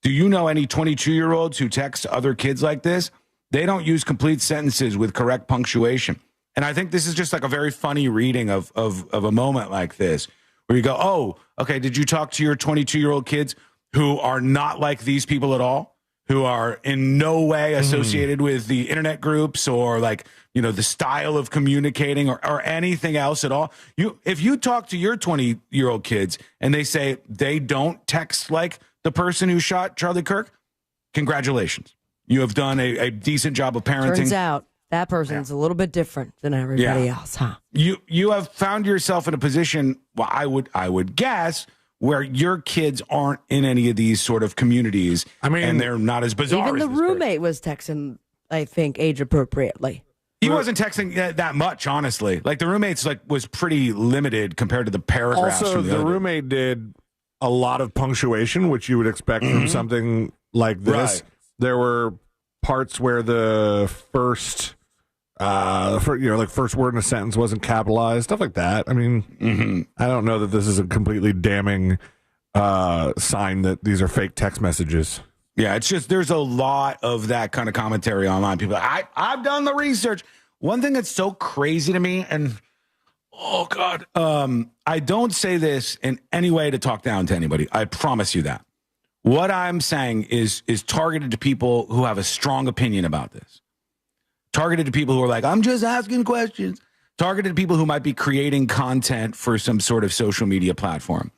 Speaker 2: Do you know any 22-year-olds who text other kids like this? They don't use complete sentences with correct punctuation. And I think this is just like a very funny reading of a moment like this, where you go, oh, okay, did you talk to your 22-year-old kids who are not like these people at all, who are in no way associated with the internet groups or like, the style of communicating or anything else at all? If you talk to your 20-year-old kids and they say they don't text like the person who shot Charlie Kirk, congratulations. You have done a decent job of parenting.
Speaker 19: Turns out that person's a little bit different than everybody else, huh?
Speaker 2: You have found yourself in a position, well, I would guess, where your kids aren't in any of these sort of communities. I mean, and they're not as bizarre.
Speaker 19: Even
Speaker 2: as
Speaker 19: the roommate was texting, I think, age appropriately.
Speaker 2: He wasn't texting that much, honestly. Like the roommate's was pretty limited compared to the paragraphs.
Speaker 20: Also, the roommate did a lot of punctuation, which you would expect from something like this.
Speaker 2: Right.
Speaker 20: There were parts where the first word in a sentence wasn't capitalized, stuff like that. I mean, I don't know that this is a completely damning sign that these are fake text messages.
Speaker 2: Yeah, it's just there's a lot of that kind of commentary online. People, I've done the research. One thing that's so crazy to me, and oh God, I don't say this in any way to talk down to anybody. I promise you that. What I'm saying is targeted to people who have a strong opinion about this. Targeted to people who are like, I'm just asking questions. Targeted to people who might be creating content for some sort of social media platform.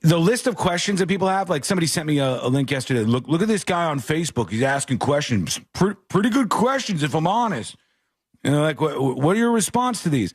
Speaker 2: The list of questions that people have, like somebody sent me a link yesterday. Look at this guy on Facebook. He's asking questions. Pretty good questions, if I'm honest. Like, what are your response to these?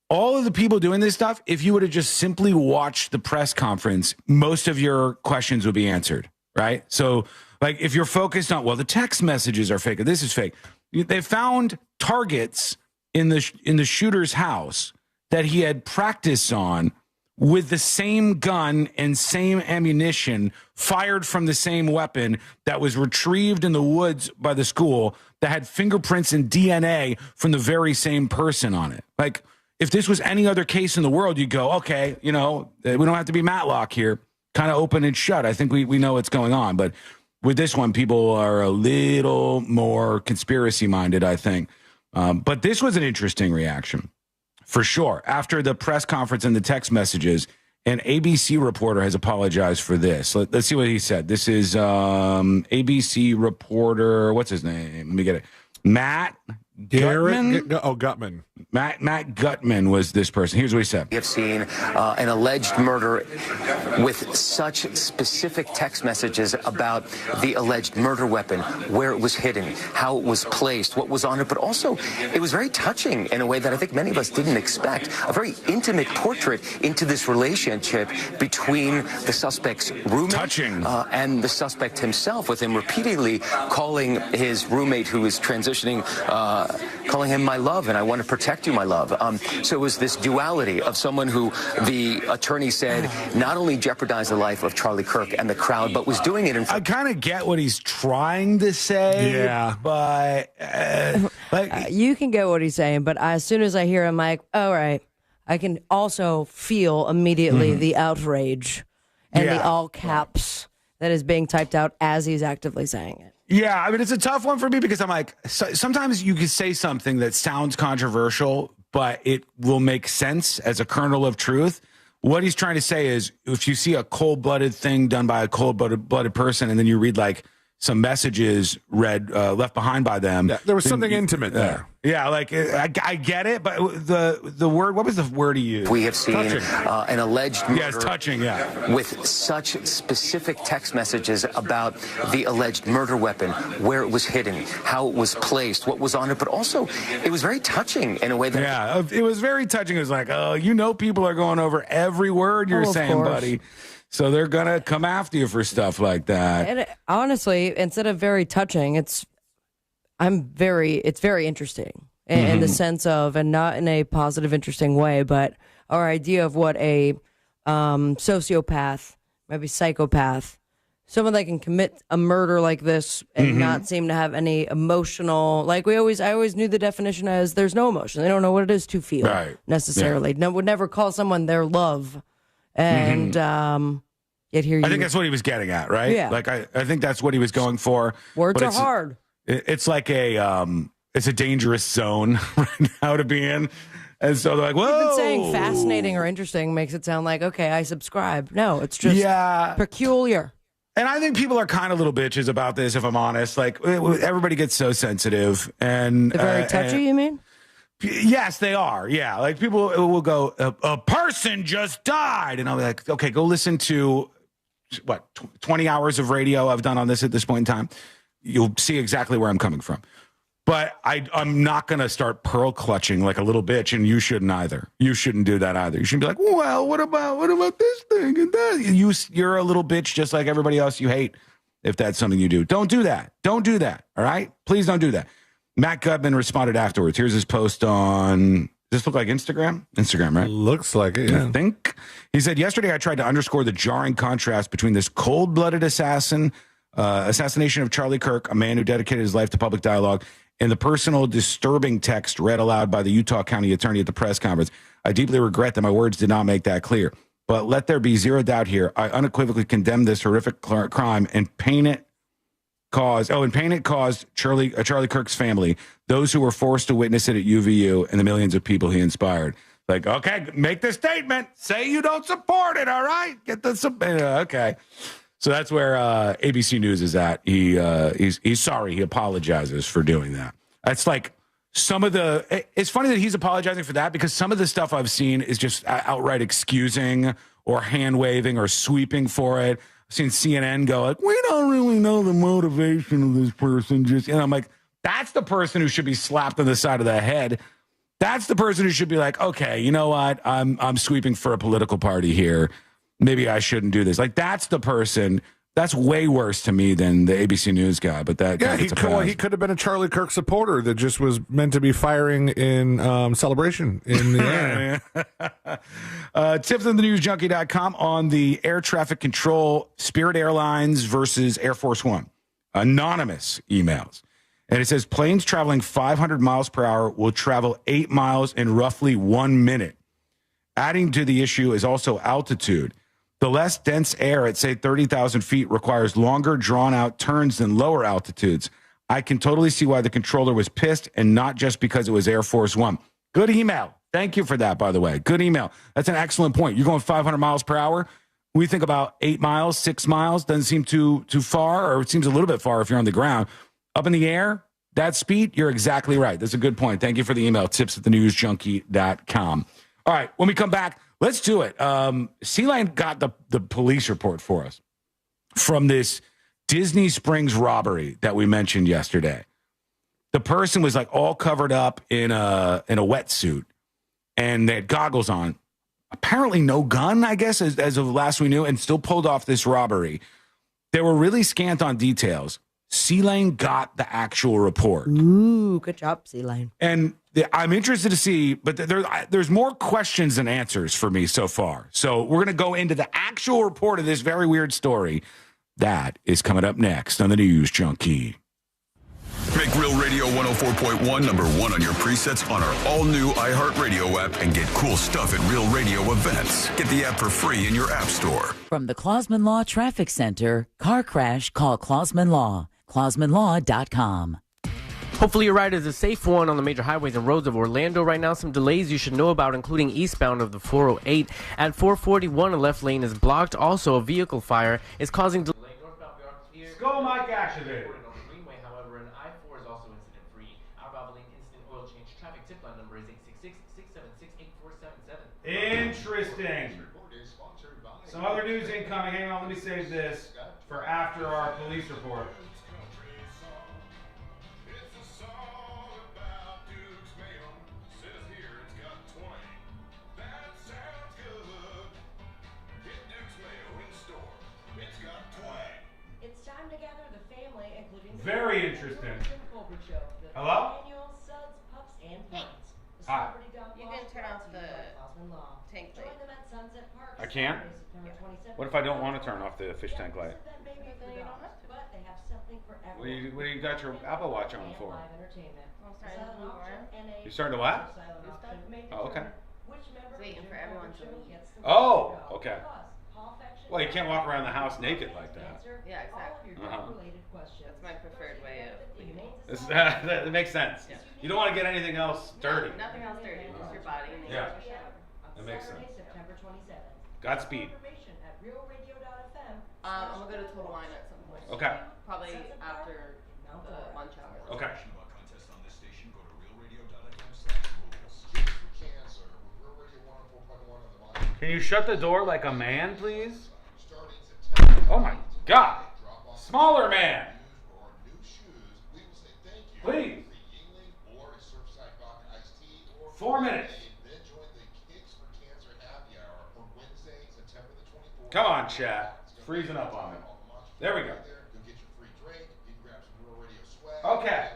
Speaker 2: All of the people doing this stuff, if you would have just simply watched the press conference, most of your questions would be answered, right? So, like, if you're focused on, well, the text messages are fake, or this is fake. They found targets in the shooter's house that he had practiced on with the same gun and same ammunition fired from the same weapon that was retrieved in the woods by the school that had fingerprints and DNA from the very same person on it. Like, if this was any other case in the world, you'd go, okay, we don't have to be Matlock here. Kind of open and shut. I think we know what's going on. But with this one, people are a little more conspiracy-minded, I think. But this was an interesting reaction. For sure. After the press conference and the text messages, an ABC reporter has apologized for this. Let's see what he said. This is ABC reporter. What's his name? Let me get it. Matt Gutman?
Speaker 20: Gutman.
Speaker 2: Matt Gutman was this person. Here's what he said.
Speaker 10: We have seen an alleged murder with such specific text messages about the alleged murder weapon, where it was hidden, how it was placed, what was on it, but also it was very touching in a way that I think many of us didn't expect. A very intimate portrait into this relationship between the suspect's roommate and the suspect himself, with him repeatedly calling his roommate who is transitioning, calling him my love, and I want to protect you, my love. So it was this duality of someone who the attorney said not only jeopardized the life of Charlie Kirk and the crowd, but was doing it in
Speaker 2: I kind of get what he's trying to say.
Speaker 20: Yeah.
Speaker 2: But
Speaker 19: you can get what he's saying, but as soon as I hear him, like, all right, I can also feel immediately the outrage and the all caps that is being typed out as he's actively saying it.
Speaker 2: Yeah, I mean, it's a tough one for me because I'm like, sometimes you can say something that sounds controversial, but it will make sense as a kernel of truth what he's trying to say is if you see a cold-blooded thing done by a cold-blooded person and then you read like some messages read left behind by them.
Speaker 20: Yeah, there was something intimate there.
Speaker 2: Yeah, like I get it, but the word, what was the word he used?
Speaker 10: We have seen an alleged murder
Speaker 2: it's touching,
Speaker 10: with such specific text messages about the alleged murder weapon, where it was hidden, how it was placed, what was on it, but also it was very touching in a way that...
Speaker 2: Yeah, it was very touching. It was like, oh, people are going over every word you're saying,
Speaker 19: course.
Speaker 2: buddy. So they're going to come after you for stuff like that.
Speaker 19: And honestly, instead of very touching, it's very interesting in the sense of, and not in a positive, interesting way, but our idea of what a sociopath, maybe psychopath, someone that can commit a murder like this and not seem to have any emotional, like I always knew the definition as there's no emotion. They don't know what it is to feel necessarily. No, would never call someone their love. And yet here you...
Speaker 2: I think that's what he was getting at, right?
Speaker 19: Yeah.
Speaker 2: Like I think that's what he was going for.
Speaker 19: Words are hard.
Speaker 2: It's like it's a dangerous zone right now to be in. And so they're like, whoa.
Speaker 19: Even saying fascinating or interesting makes it sound like, okay, I subscribe. No, it's just peculiar.
Speaker 2: And I think people are kind of little bitches about this, if I'm honest. Like, everybody gets so sensitive. And
Speaker 19: they're very touchy, you mean?
Speaker 2: Yes, they are. Yeah. Like, people will go, a person just died. And I'll be like, okay, go listen to, 20 hours of radio I've done on this at this point in time. You'll see exactly where I'm coming from. But I'm not going to start pearl clutching like a little bitch, and you shouldn't either. You shouldn't do that either. You shouldn't be like, well, what about this thing and that? You're a little bitch just like everybody else you hate if that's something you do. Don't do that. Don't do that, all right? Please don't do that. Matt Gutman responded afterwards. Here's his post on, does this look like Instagram? Instagram, right?
Speaker 20: Looks like it, yeah.
Speaker 2: I think. He said, yesterday I tried to underscore the jarring contrast between this cold-blooded assassination of Charlie Kirk, a man who dedicated his life to public dialogue, and the personal disturbing text read aloud by the Utah County attorney at the press conference. I deeply regret that my words did not make that clear. But let there be zero doubt here. I unequivocally condemn this horrific crime and pain it caused Charlie Kirk's family, those who were forced to witness it at UVU, and the millions of people he inspired. Like, okay, make the statement. Say you don't support it, all right? Get the okay. So that's where ABC News is at. He's sorry. He apologizes for doing that. That's like some of the... It's funny that he's apologizing for that because some of the stuff I've seen is just outright excusing or hand-waving or sweeping for it. I've seen CNN go like, we don't really know the motivation of this person. I'm like, that's the person who should be slapped on the side of the head. That's the person who should be like, okay, you know what? I'm sweeping for a political party here. Maybe I shouldn't do this. Like, that's the person. That's way worse to me than the ABC News guy. But that guy,
Speaker 20: he could have been a Charlie Kirk supporter that just was meant to be firing in celebration in the air.
Speaker 2: Tips on the newsjunkie.com on the air traffic control, Spirit Airlines versus Air Force One. Anonymous emails. And it says planes traveling 500 miles per hour will travel 8 miles in roughly 1 minute. Adding to the issue is also altitude. The less dense air at, say, 30,000 feet requires longer, drawn-out turns than lower altitudes. I can totally see why the controller was pissed, and not just because it was Air Force One. Good email. Thank you for that, by the way. Good email. That's an excellent point. You're going 500 miles per hour. We think about 8 miles, 6 miles. Doesn't seem too far, or it seems a little bit far if you're on the ground. Up in the air, that speed, you're exactly right. That's a good point. Thank you for the email, tips@thenewsjunkie.com. All right, when we come back, let's do it. C-Line got the police report for us from this Disney Springs robbery that we mentioned yesterday. The person was like all covered up in a wetsuit, and they had goggles on. Apparently no gun, I guess, as of last we knew, and still pulled off this robbery. They were really scant on details. C-Lane got the actual report.
Speaker 19: Ooh, good job, C-Lane.
Speaker 2: And I'm interested to see, but there's more questions than answers for me so far. So we're going to go into the actual report of this very weird story. That is coming up next on the News Junkie.
Speaker 17: Make Real Radio 104.1 number one on your presets on our all-new iHeartRadio app and get cool stuff at Real Radio events. Get the app for free in your app store.
Speaker 3: From the Clausman Law Traffic Center, car crash, call Clausman Law. ClausmanLaw.com.
Speaker 12: Hopefully your ride is a safe one on the major highways and roads of Orlando right now. Some delays you should know about, including eastbound of the 408. At 441, a left lane is blocked. Also, a vehicle fire is causing delay.
Speaker 2: Go, Mike, activated.
Speaker 12: However, an I-4 is also incident-free. Our Valvoline instant oil change traffic tip line number is 866-676-8477.
Speaker 2: Interesting. Some other news incoming. Hang on, let me save this for after our police report. Very interesting. Hello?
Speaker 13: Hey.
Speaker 2: Hi.
Speaker 13: You can turn off the tank light.
Speaker 2: I can? What if I don't want to turn off the fish tank light? What do you got your Apple Watch on for? You starting to what? Oh, okay.
Speaker 13: Waiting for everyone to leave.
Speaker 2: Oh, okay. Well, you can't walk around the house naked like that.
Speaker 13: Yeah, exactly.
Speaker 2: Uh-huh.
Speaker 13: That's my preferred way of leaving.
Speaker 2: That makes sense.
Speaker 13: Yeah.
Speaker 2: You don't want to get anything else dirty.
Speaker 13: No, nothing else dirty, just your body. And
Speaker 2: Yeah. That makes sense. Godspeed.
Speaker 13: I'm gonna go to Total Wine at some point.
Speaker 2: Okay.
Speaker 13: Probably after the lunch hour.
Speaker 2: Okay. Can you shut the door like a man, please? Oh my God. Smaller man. Please. 4 minutes. Come on, chat. It's freezing up on me. There we go. Okay.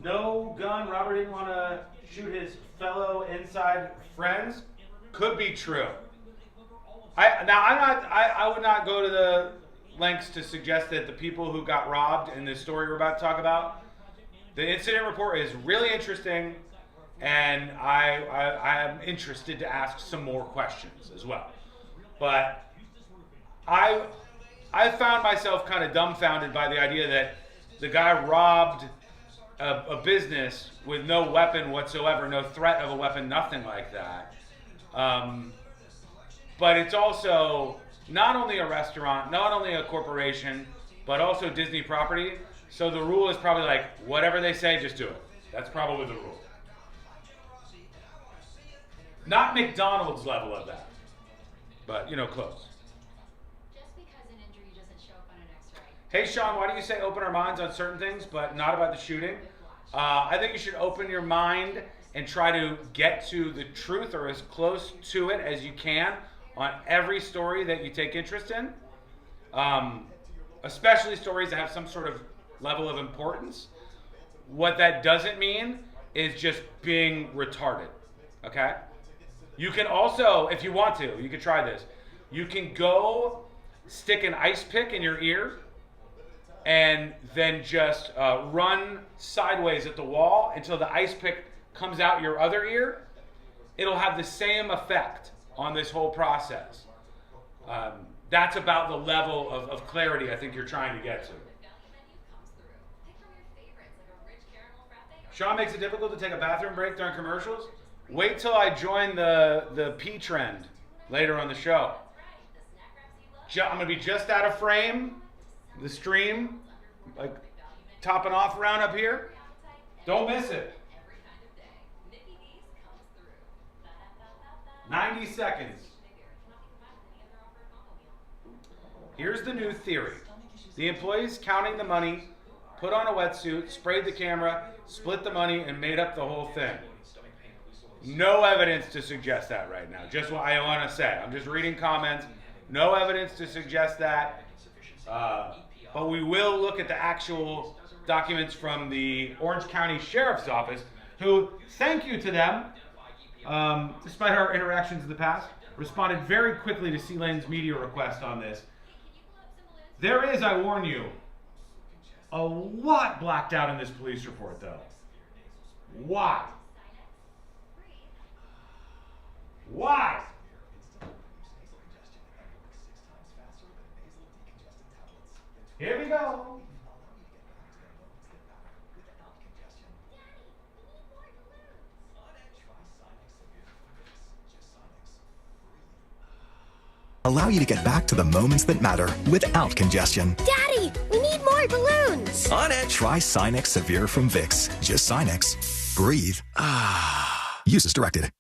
Speaker 2: No gun. Robert didn't want to shoot his fellow inside friends. Could be true. I would not go to the lengths to suggest that the people who got robbed in this story we're about to talk about. The incident report is really interesting, and I am interested to ask some more questions as well. But I found myself kind of dumbfounded by the idea that the guy robbed a business with no weapon whatsoever, no threat of a weapon, nothing like that. But it's also not only a restaurant, not only a corporation, but also Disney property. So the rule is probably like, whatever they say, just do it. That's probably the rule. Not McDonald's level of that, but, you know, close. Hey, Sean, why do you say open our minds on certain things, but not about the shooting? I think you should open your mind and try to get to the truth or as close to it as you can on every story that you take interest in, especially stories that have some sort of level of importance. What that doesn't mean is just being retarded, okay? You can also, if you want to, you can try this. You can go stick an ice pick in your ear and then just run sideways at the wall until the ice pick comes out your other ear. It'll have the same effect on this whole process. That's about the level of clarity I think you're trying to get to. Sean makes it difficult to take a bathroom break during commercials. Wait till I join the pee trend later on the show. I'm going to be just out of frame, the stream, like topping off around up here. Don't miss it. 90 seconds. Here's the new theory. The employees counting the money, put on a wetsuit, sprayed the camera, split the money, and made up the whole thing. No evidence to suggest that right now. Just what I want to say. I'm just reading comments. No evidence to suggest that. But we will look at the actual documents from the Orange County Sheriff's Office, who, thank you to them, despite our interactions in the past, responded very quickly to C-Lane's media request on this. There is, I warn you, a lot blacked out in this police report, though. Why? Why? Here we go.
Speaker 1: Allow you to get back to the moments that matter without congestion.
Speaker 14: Daddy, we need more balloons.
Speaker 1: On it. Try Sinex Severe from Vicks. Just Sinex. Breathe. Use as directed.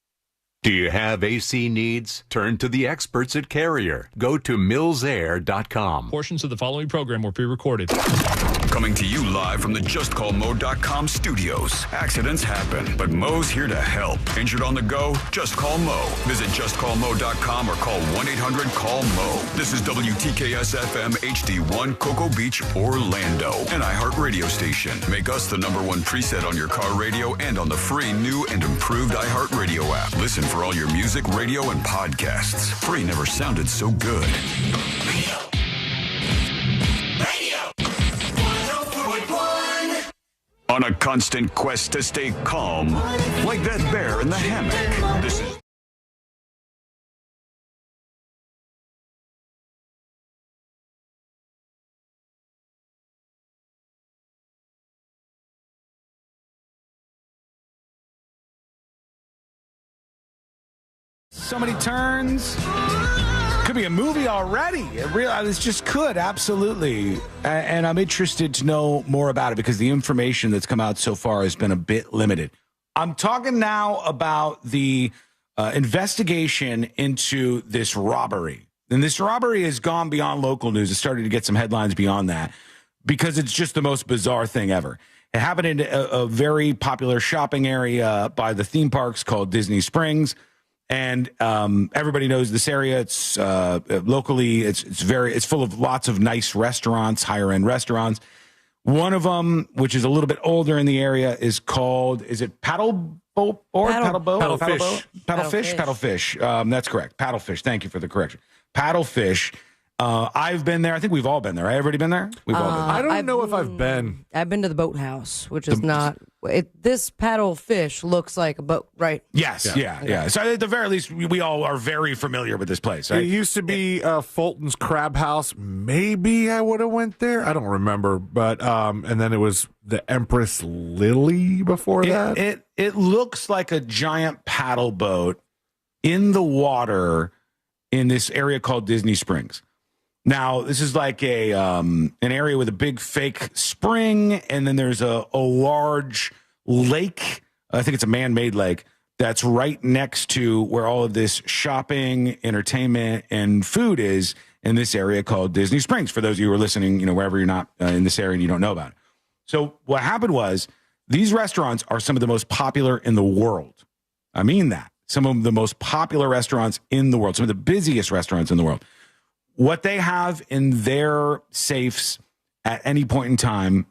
Speaker 15: Do you have AC needs? Turn to the experts at Carrier. Go to millsair.com.
Speaker 18: Portions of the following program were pre-recorded.
Speaker 17: Coming to you live from the JustCallMo.com studios. Accidents happen, but Mo's here to help. Injured on the go? Just call Mo. Visit JustCallMo.com or call 1-800-CALL-MO. This is WTKS-FM HD1 Cocoa Beach, Orlando. An iHeart radio station. Make us the #1 preset on your car radio and on the free new and improved iHeart radio app. Listen for all your music, radio, and podcasts. Free never sounded so good. On a constant quest to stay calm, like that bear in the hammock. This is
Speaker 2: So many turns. Could be a movie already. This just could, absolutely. And I'm interested to know more about it because the information that's come out so far has been a bit limited. I'm talking now about the investigation into this robbery. And this robbery has gone beyond local news. It started to get some headlines beyond that because it's just the most bizarre thing ever. It happened in a very popular shopping area by the theme parks called Disney Springs. And everybody knows this area. It's locally, it's full of lots of nice restaurants, higher end restaurants. One of them, which is a little bit older in the area, is called, is it Paddlefish. That's correct. Paddlefish. Thank you for the correction. Paddlefish. I've been there. I think we've all been there. Right? Everybody been there? We've all been there.
Speaker 20: I don't know if I've been.
Speaker 19: I've been to the boathouse, which is not. This paddle fish looks like a boat, right?
Speaker 2: Yes, yeah. So at the very least, we all are very familiar with this place. Right?
Speaker 20: It used to be Fulton's Crab House. Maybe I would have went there. I don't remember, but and then it was the Empress Lily before that.
Speaker 2: It looks like a giant paddle boat in the water in this area called Disney Springs. Now, this is like an area with a big fake spring, and then there's a large lake. I think it's a man-made lake that's right next to where all of this shopping, entertainment, and food is in this area called Disney Springs. For those of you who are listening, wherever you're not in this area and you don't know about it. So what happened was these restaurants are some of the most popular in the world. I mean that. Some of the most popular restaurants in the world, some of the busiest restaurants in the world. What they have in their safes at any point in time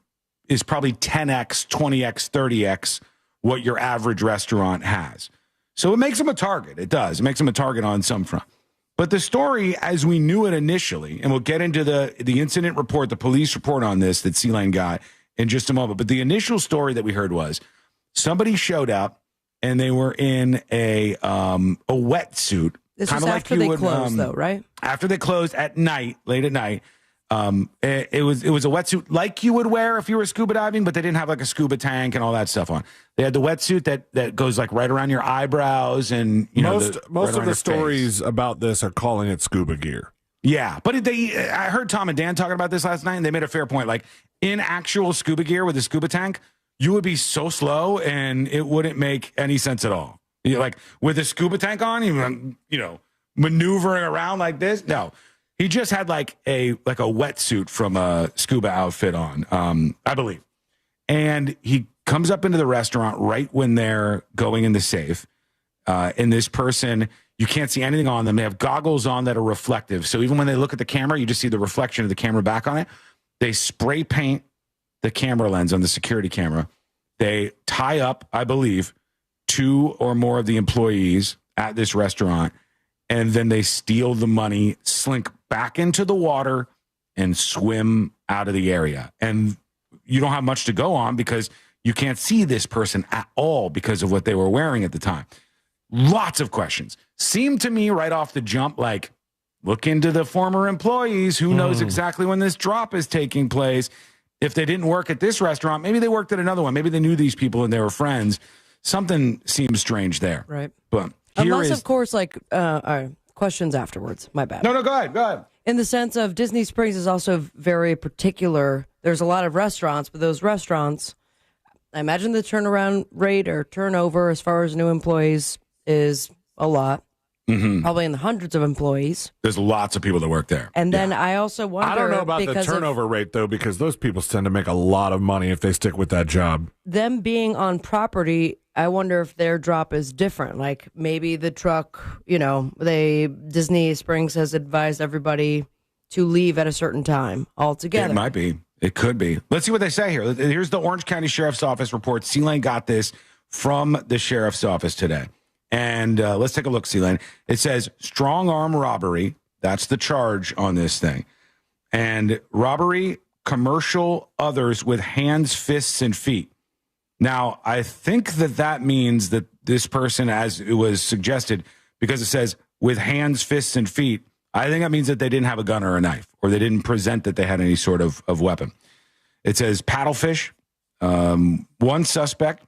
Speaker 2: is probably 10x, 20x, 30x what your average restaurant has. So it makes them a target. It does. It makes them a target on some front. But the story, as we knew it initially, and we'll get into the incident report, the police report on this that C-Lane got in just a moment. But the initial story that we heard was somebody showed up and they were in a wetsuit.
Speaker 19: This is after they closed, though, right?
Speaker 2: After they closed at night, late at night. It was a wetsuit like you would wear if you were scuba diving, but they didn't have like a scuba tank and all that stuff on. They had the wetsuit that goes like right around your eyebrows and
Speaker 20: most of the stories about this are calling it scuba gear.
Speaker 2: Yeah, but I heard Tom and Dan talking about this last night, and they made a fair point. Like in actual scuba gear with a scuba tank, you would be so slow, and it wouldn't make any sense at all. Like with a scuba tank on, maneuvering around like this. No, he just had like a wetsuit from a scuba outfit on, I believe. And he comes up into the restaurant right when they're going in the safe. And this person, you can't see anything on them. They have goggles on that are reflective. So even when they look at the camera, you just see the reflection of the camera back on it. They spray paint the camera lens on the security camera. They tie up, I believe, 2 or more of the employees at this restaurant, and then they steal the money, slink back into the water, and swim out of the area. And you don't have much to go on because you can't see this person at all because of what they were wearing at the time. Lots of questions. seemed to me right off the jump like, look into the former employees. Who knows exactly when this drop is taking place? If they didn't work at this restaurant, maybe they worked at another one. Maybe they knew these people and they were friends. Something seems strange there.
Speaker 19: Right.
Speaker 2: But
Speaker 19: unless, of course, like questions afterwards. My bad.
Speaker 2: No, go ahead.
Speaker 19: In the sense of Disney Springs is also very particular. There's a lot of restaurants, but those restaurants, I imagine the turnaround rate or turnover as far as new employees is a lot. Probably in the hundreds of employees.
Speaker 2: There's lots of people that work there.
Speaker 19: And then I also wonder.
Speaker 20: I don't know about the turnover rate, though, because those people tend to make a lot of money if they stick with that job.
Speaker 19: Them being on property, I wonder if their drop is different. Like maybe the truck, Disney Springs has advised everybody to leave at a certain time altogether.
Speaker 2: It might be. It could be. Let's see what they say here. Here's the Orange County Sheriff's Office report. C-Lane got this from the Sheriff's Office today. And let's take a look, C-Lane. It says strong arm robbery. That's the charge on this thing. And robbery, commercial others with hands, fists, and feet. Now, I think that means that this person, as it was suggested, because it says with hands, fists, and feet, I think that means that they didn't have a gun or a knife, or they didn't present that they had any sort of weapon. It says paddlefish, one suspect,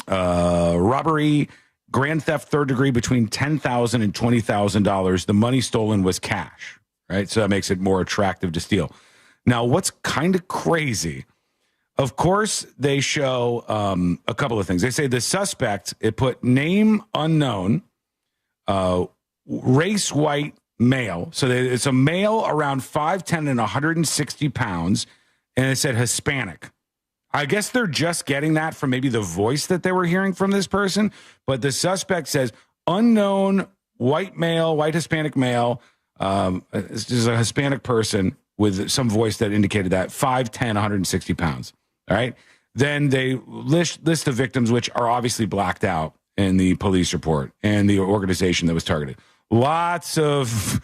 Speaker 2: robbery, grand theft, third degree, between $10,000 and $20,000. The money stolen was cash, right? So that makes it more attractive to steal. Now, what's kind of crazy, of course, they show a couple of things. They say the suspect, it put name unknown, race white male. So it's a male around 5'10" and 160 pounds, and it said Hispanic. I guess they're just getting that from maybe the voice that they were hearing from this person. But the suspect says unknown white male, white Hispanic male. This is a Hispanic person with some voice that indicated that 5'10", 160 pounds. All right. Then they list the victims, which are obviously blacked out in the police report and the organization that was targeted. Lots of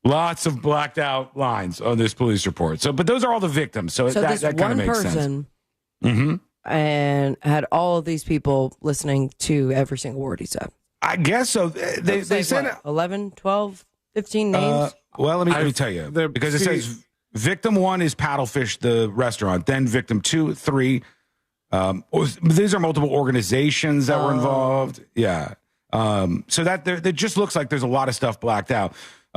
Speaker 2: blacked out lines on this police report. So, but those are all the victims. So that kind of makes sense.
Speaker 19: And had all of these people listening to every single word he said.
Speaker 2: I guess so. They said
Speaker 19: what, 11, 12, 15 names.
Speaker 2: Well, let me tell you, because it says victim 1 is Paddlefish, the restaurant. Then victim 2, 3. These are multiple organizations that were involved. Yeah. So that just looks like there's a lot of stuff blacked out.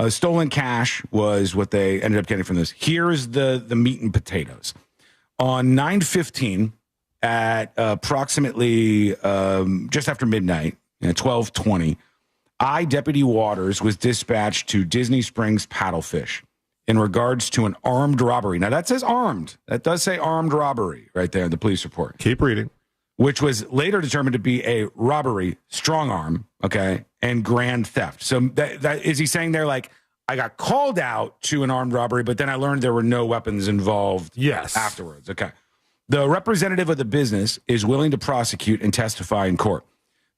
Speaker 2: Stolen cash was what they ended up getting from this. Here's the meat and potatoes. On 9/15 at approximately just after midnight, 12:20, Deputy Waters was dispatched to Disney Springs Paddlefish in regards to an armed robbery. Now, that says armed. That does say armed robbery right there in the police report.
Speaker 20: Keep reading.
Speaker 2: Which was later determined to be a robbery, strong arm, okay, and grand theft. So that is he saying there, like, I got called out to an armed robbery, but then I learned there were no weapons involved afterwards. Okay. The representative of the business is willing to prosecute and testify in court.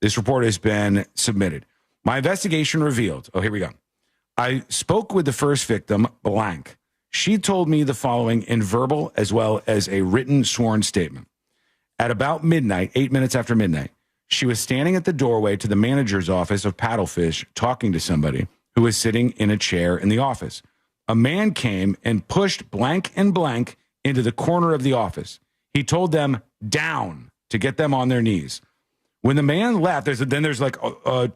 Speaker 2: This report has been submitted. My investigation revealed, here we go. I spoke with the first victim, blank. She told me the following in verbal as well as a written sworn statement. At about midnight, 8 minutes after midnight, she was standing at the doorway to the manager's office of Paddlefish talking to somebody who was sitting in a chair in the office. A man came and pushed blank and blank into the corner of the office. He told them down to get them on their knees. When the man left, there's like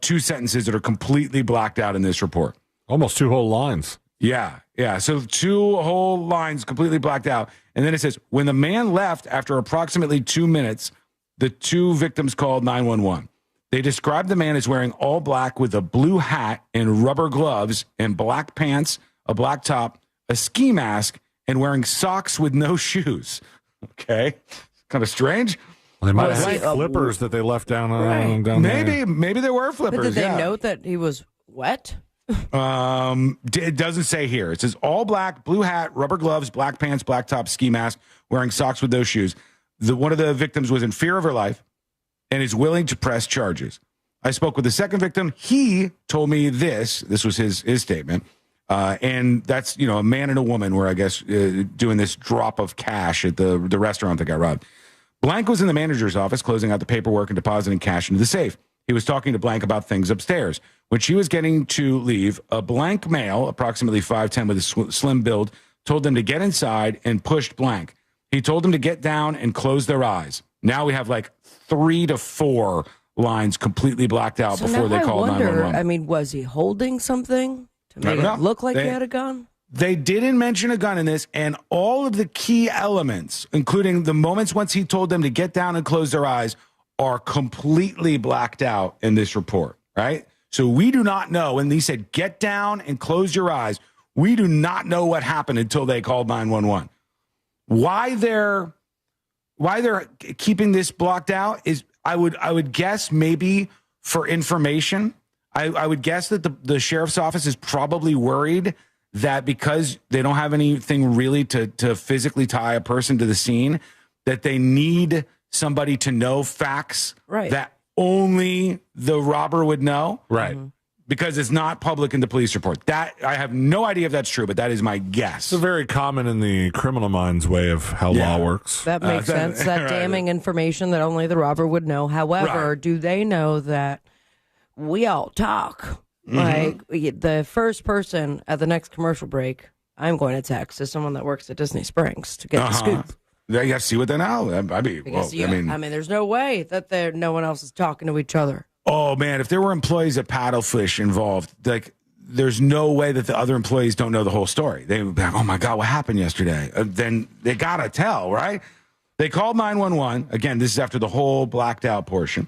Speaker 2: two sentences that are completely blacked out in this report.
Speaker 20: Almost 2 whole lines.
Speaker 2: Yeah. So 2 whole lines completely blacked out. And then it says, when the man left after approximately 2 minutes, the 2 victims called 911. They described the man as wearing all black with a blue hat and rubber gloves and black pants, a black top, a ski mask, and wearing socks with no shoes. Okay. Kind of strange.
Speaker 20: Well, they might have had flippers that they left down there.
Speaker 2: Maybe there were flippers.
Speaker 19: But did they note that he was wet?
Speaker 2: It doesn't say here. It says all black, blue hat, rubber gloves, black pants, black top, ski mask, wearing socks with those shoes. One of the victims was in fear of her life and is willing to press charges. I spoke with the second victim. He told me this was his statement. And that's, a man and a woman were, I guess, doing this drop of cash at the restaurant that got robbed. Blank was in the manager's office, closing out the paperwork and depositing cash into the safe. he was talking to blank about things upstairs. When she was getting to leave, a blank male, approximately 5'10", with a slim build, told them to get inside and pushed blank. He told them to get down and close their eyes. Now we have like 3 to 4 lines completely blacked out before they called 911.
Speaker 19: I mean, was he holding something to make it look like he had a gun?
Speaker 2: They didn't mention a gun in this, and all of the key elements, including the moments once he told them to get down and close their eyes, are completely blacked out in this report, right? So we do not know. And he said, get down and close your eyes. We do not know what happened until they called 911. Why they're keeping this blocked out is, I would guess maybe for information. I would guess that the sheriff's office is probably worried that because they don't have anything really to physically tie a person to the scene, that they need somebody to know facts that only the robber would know.
Speaker 20: Right.
Speaker 2: Because it's not public in the police report. That I have no idea if that's true, but that is my guess.
Speaker 20: It's very common in the criminal minds way of how law works.
Speaker 19: That makes sense. That damning information that only the robber would know. However, do they know that we all talk? Like the first person at the next commercial break, I'm going to text is someone that works at Disney Springs to get the scoop.
Speaker 2: They got to see what they know. I mean,
Speaker 19: there's no way that no one else is talking to each other.
Speaker 2: Oh man, if there were employees at Paddlefish involved, like there's no way that the other employees don't know the whole story. They would be like, "Oh my God, what happened yesterday?" Then they gotta tell, right? They called 911. Again, this is after the whole blacked out portion.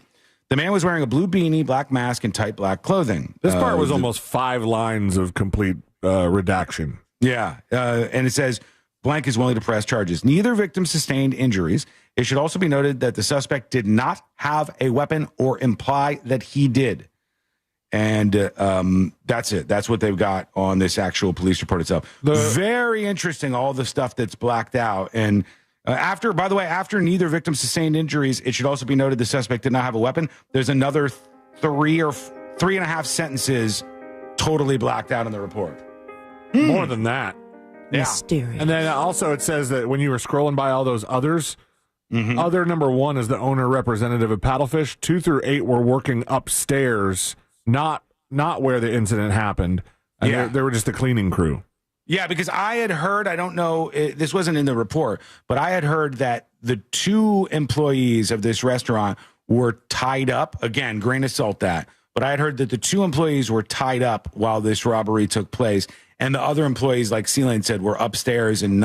Speaker 2: The man was wearing a blue beanie, black mask, and tight black clothing.
Speaker 20: This part was almost 5 lines of complete redaction.
Speaker 2: Yeah, and it says, blank is willing to press charges. Neither victim sustained injuries. It should also be noted that the suspect did not have a weapon or imply that he did. And that's it. That's what they've got on this actual police report itself. Very interesting, all the stuff that's blacked out. And after neither victim sustained injuries, it should also be noted the suspect did not have a weapon. There's another 3 or 3.5 sentences totally blacked out in the report.
Speaker 20: More than that.
Speaker 2: Yeah.
Speaker 19: Mysterious.
Speaker 20: And then also it says that when you were scrolling by all those others, other number 1 is the owner representative of Paddlefish. 2 through 8 were working upstairs, not where the incident happened. And they were just a cleaning crew.
Speaker 2: Yeah, because I had heard, I don't know, this wasn't in the report, but I had heard that the 2 employees of this restaurant were tied up. Again, grain of salt that. But I had heard that the 2 employees were tied up while this robbery took place. And the other employees, like C-Lane said, were upstairs and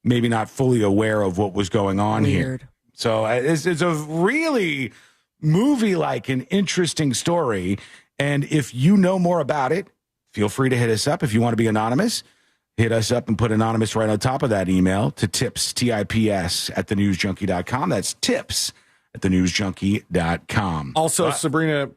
Speaker 2: maybe not fully aware of what was going on here. So it's a really movie-like and interesting story. And if you know more about it, feel free to hit us up. If you want to be anonymous, hit us up and put anonymous right on top of that email to tips, T-I-P-S, @thenewsjunkie.com. That's tips @thenewsjunkie.com.
Speaker 20: Also, Sabrina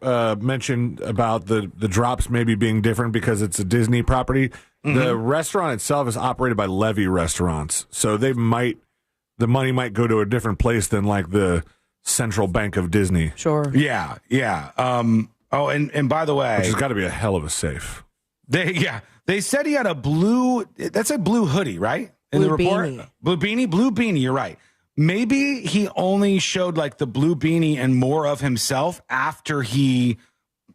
Speaker 20: mentioned about the drops maybe being different because it's a Disney property. The restaurant itself is operated by Levy Restaurants, so the money might go to a different place than like the Central Bank of Disney.
Speaker 19: Sure.
Speaker 2: Yeah. And by the way,
Speaker 20: which has got to be a hell of a safe.
Speaker 2: They said he had a blue hoodie, right? In the report.
Speaker 19: Beanie.
Speaker 2: Blue beanie, you're right. Maybe he only showed like the blue beanie and more of himself after he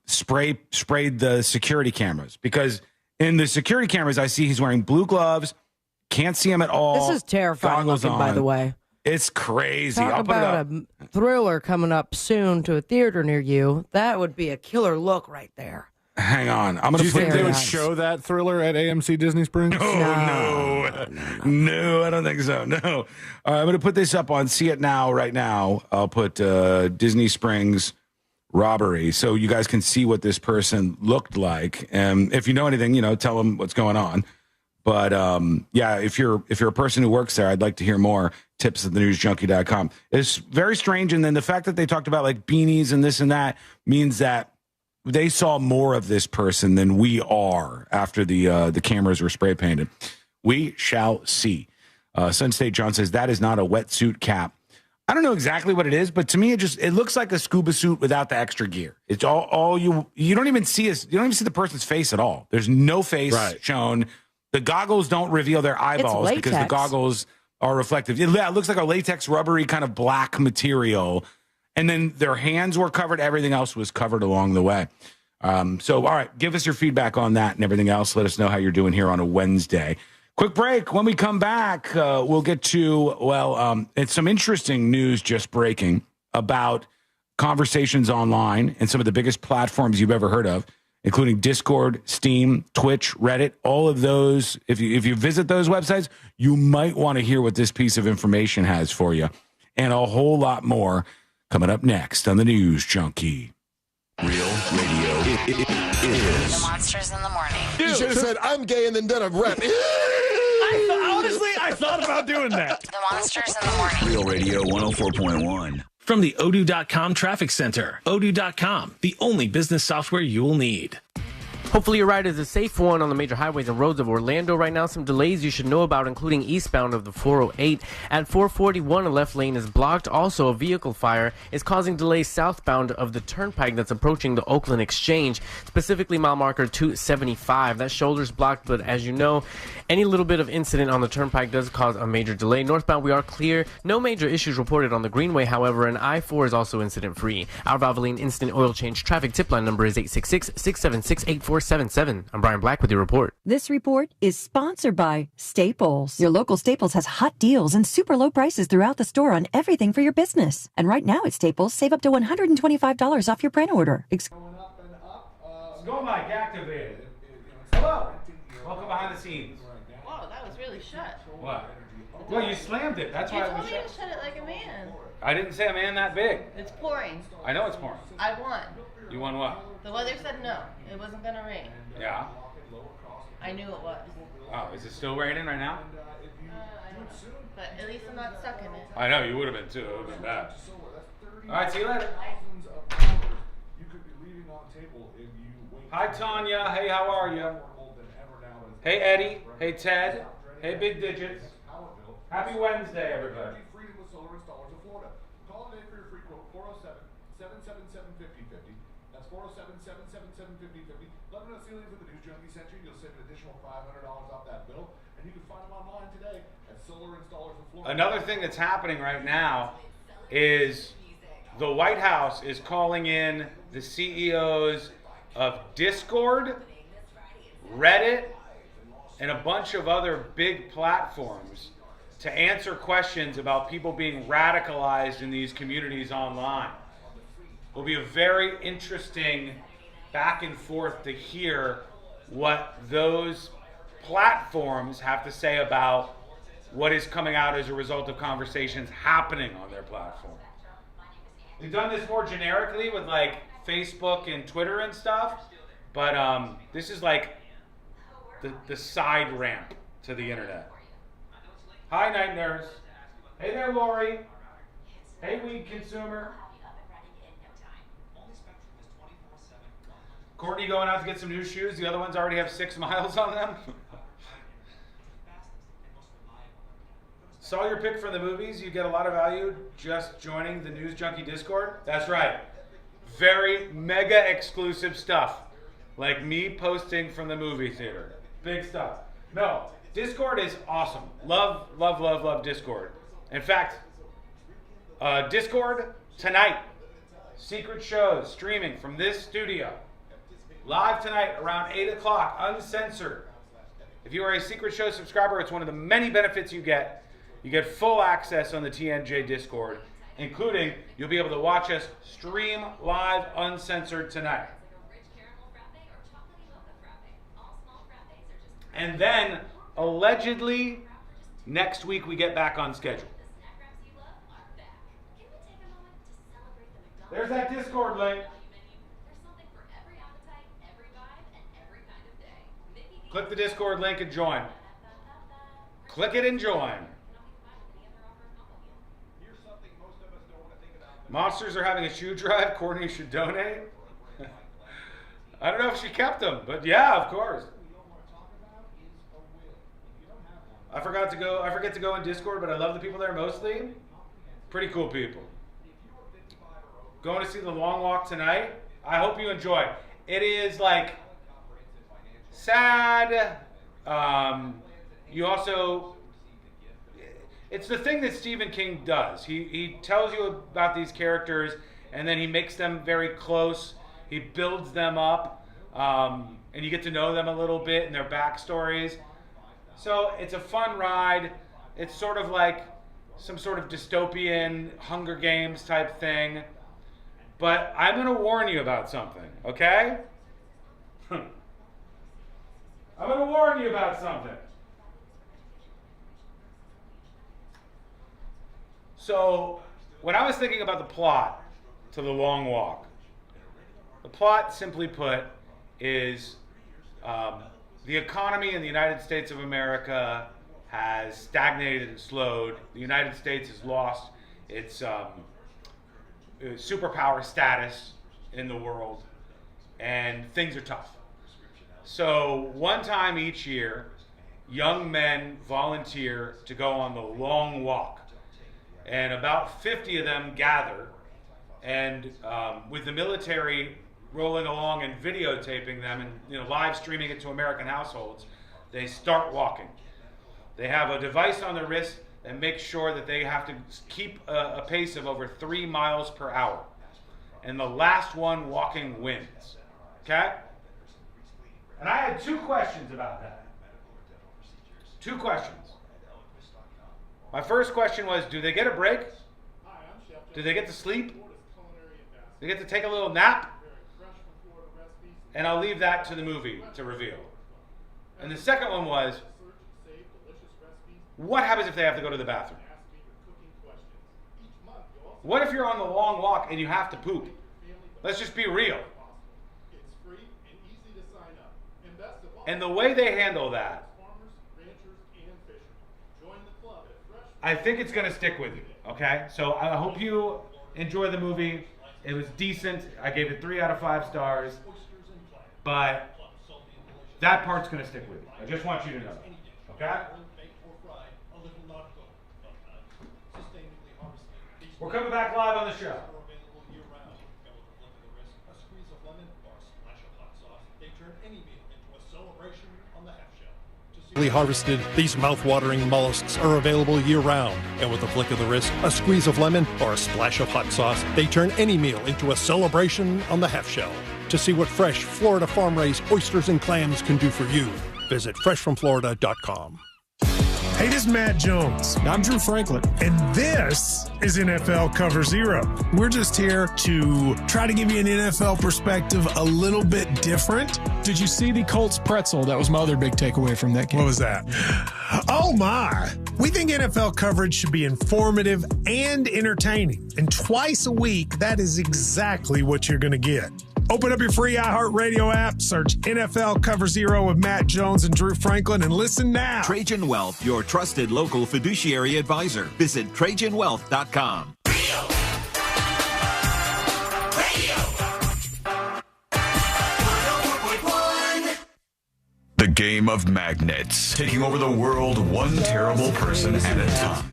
Speaker 2: sprayed the security cameras, because in the security cameras I see he's wearing blue gloves, can't see him at all.
Speaker 19: This is terrifying looking, by the way.
Speaker 2: It's crazy.
Speaker 19: Talk about a thriller coming up soon to a theater near you. That would be a killer look right there.
Speaker 2: Hang on. I'm going
Speaker 20: to. Do you think they would
Speaker 19: nice.
Speaker 20: show that Thriller at AMC Disney Springs?
Speaker 2: No, I don't think so. No. All right, I'm going to put this up on See It Now right now. I'll put Disney Springs robbery so you guys can see what this person looked like. And if you know anything, tell them what's going on. But if you're a person who works there, I'd like to hear more. Tips @thenewsjunkie.com. It's very strange. And then the fact that they talked about like beanies and this and that means that they saw more of this person than we are after the cameras were spray painted. We shall see. Sun State John says that is not a wetsuit cap. I don't know exactly what it is, but to me it looks like a scuba suit without the extra gear. It's all you don't even see the person's face at all. There's no face shown. The goggles don't reveal their eyeballs because the goggles are reflective. It looks like a latex rubbery kind of black material. And then their hands were covered. Everything else was covered along the way. So, all right, give us your feedback on that and everything else. Let us know how you're doing here on a Wednesday. Quick break. When we come back, we'll get to, it's some interesting news just breaking about conversations online and some of the biggest platforms you've ever heard of, including Discord, Steam, Twitch, Reddit, all of those. If you visit those websites, you might want to hear what this piece of information has for you, and a whole lot more coming up next on the News Junkie.
Speaker 17: Real radio is
Speaker 22: The Monsters in the Morning.
Speaker 4: You should have said, I'm gay, and then done a rep.
Speaker 7: Honestly, I thought about doing that.
Speaker 22: The Monsters in the Morning.
Speaker 17: Real Radio 104.1.
Speaker 5: From the Odoo.com Traffic Center. Odoo.com, the only business software you will need.
Speaker 12: Hopefully your ride is a safe one on the major highways and roads of Orlando. Right now, some delays you should know about, including eastbound of the 408. At 441, a left lane is blocked. Also, a vehicle fire is causing delays southbound of the turnpike that's approaching the Oakland Exchange, specifically mile marker 275. That shoulder's blocked, but as you know, any little bit of incident on the turnpike does cause a major delay. Northbound, we are clear. No major issues reported on the Greenway, however, and I-4 is also incident-free. Our Valvoline instant oil change traffic tip line number is 866-676-8477. I'm Brian Black with your report.
Speaker 25: This report is sponsored by Staples. Your local Staples has hot deals and super low prices throughout the store on everything for your business. And right now at Staples, save up to $125 off your print order.
Speaker 2: Go Mike, activated. Hello. Welcome behind the scenes.
Speaker 13: Whoa, that was really shut.
Speaker 2: What? Well, you slammed it. That's
Speaker 13: You
Speaker 2: why it
Speaker 13: told
Speaker 2: was
Speaker 13: me
Speaker 2: shut.
Speaker 13: to shut it like a man.
Speaker 2: I didn't say a man that big.
Speaker 13: It's pouring.
Speaker 2: I know it's pouring.
Speaker 13: I won.
Speaker 2: You won what?
Speaker 13: The weather said no. It wasn't gonna rain.
Speaker 2: Yeah.
Speaker 13: I knew it was.
Speaker 2: Oh, is it still raining right now?
Speaker 13: I don't know. But at least I'm not stuck in it.
Speaker 2: I know, you would have been too. It would have been bad. All right, see you later. Hi, Tanya. Hey, how are you? Hey, Eddie. Hey, Ted. Hey, Big Digits. Happy Wednesday, everybody.
Speaker 4: Call today for your free quote, 407-777-5050. That's 407-777-5050. Let them know Celia for the News Junkie sent you. You'll save an additional $500 off that bill. And you can find them online today at Solar Installers of Florida.
Speaker 2: Another thing that's happening right now is the White House is calling in the CEOs of Discord, Reddit, and a bunch of other big platforms to answer questions about people being radicalized in these communities online. It will be a very interesting back and forth to hear what those platforms have to say about what is coming out as a result of conversations happening on their platform. We've done this more generically with like Facebook and Twitter and stuff, but this is like the side ramp to the internet. Hi, Night Nurse. Hey there, Lori. Hey, weed consumer. Courtney going out to get some new shoes. The other ones already have 6 miles on them. Saw your pick from the movies. You get a lot of value just joining the News Junkie Discord. That's right. Very mega exclusive stuff. Like me posting from the movie theater. Big stuff. No, Discord is awesome. Love, love, love, love Discord. In fact, Discord tonight. Secret shows streaming from this studio. Live tonight around 8 o'clock, uncensored. If you are a Secret Show subscriber, it's one of the many benefits you get. You get full access on the TNJ Discord, including you'll be able to watch us stream live uncensored tonight. And then, allegedly, next week we get back on schedule. There's that Discord link. Click the Discord link and join. Click it and join. Monsters are having a shoe drive. Courtney should donate. I don't know if she kept them, but yeah, of course. I forget to go in Discord, but I love the people there mostly. Pretty cool people. Going to see The Long Walk tonight. I hope you enjoy. It is like it's it's the thing that Stephen King does. He tells you about these characters, and then he makes them very close. He builds them up, and you get to know them a little bit and their backstories. So it's a fun ride. It's sort of like some sort of dystopian Hunger Games type thing. But I'm going to warn you about something, okay? I'm going to warn you about something. So, when I was thinking about the plot to The Long Walk, the plot, simply put, is the economy in the United States of America has stagnated and slowed. The United States has lost its superpower status in the world, and things are tough. So one time each year, young men volunteer to go on the Long Walk, and about 50 of them gather, and with the military rolling along and videotaping them and live streaming it to American households, they start walking. They have a device on their wrist that makes sure that they have to keep a pace of over 3 miles per hour. And the last one walking wins. Okay? And I had 2 questions about that. 2 questions. My first question was, do they get a break? Do they get to sleep? Do they get to take a little nap? And I'll leave that to the movie to reveal. And the second one was, what happens if they have to go to the bathroom? What if you're on the long walk and you have to poop? Let's just be real. And the way they handle that, I think it's going to stick with you, okay? So I hope you enjoy the movie. It was decent. I gave it 3 out of 5 stars. But that part's going to stick with you. I just want you to know, okay? We're coming back live on the show.
Speaker 6: Harvested, these mouth-watering mollusks are available year-round, and with a flick of the wrist, a squeeze of lemon, or a splash of hot sauce, they turn any meal into a celebration on the half shell. To see what fresh Florida farm-raised oysters and clams can do for you, visit freshfromflorida.com.
Speaker 9: Hey, this is Matt Jones. I'm Drew Franklin. And this is NFL Cover Zero. We're just here to try to give you an NFL perspective a little bit different.
Speaker 11: Did you see the Colts pretzel? That was my other big takeaway from that game.
Speaker 9: What was that? Oh, my. We think NFL coverage should be informative and entertaining. And twice a week, that is exactly what you're going to get. Open up your free iHeartRadio app, search NFL Cover Zero with Matt Jones and Drew Franklin, and listen now.
Speaker 21: Trajan Wealth, your trusted local fiduciary advisor. Visit TrajanWealth.com.
Speaker 17: The game of magnets, taking over the world one terrible person at a time.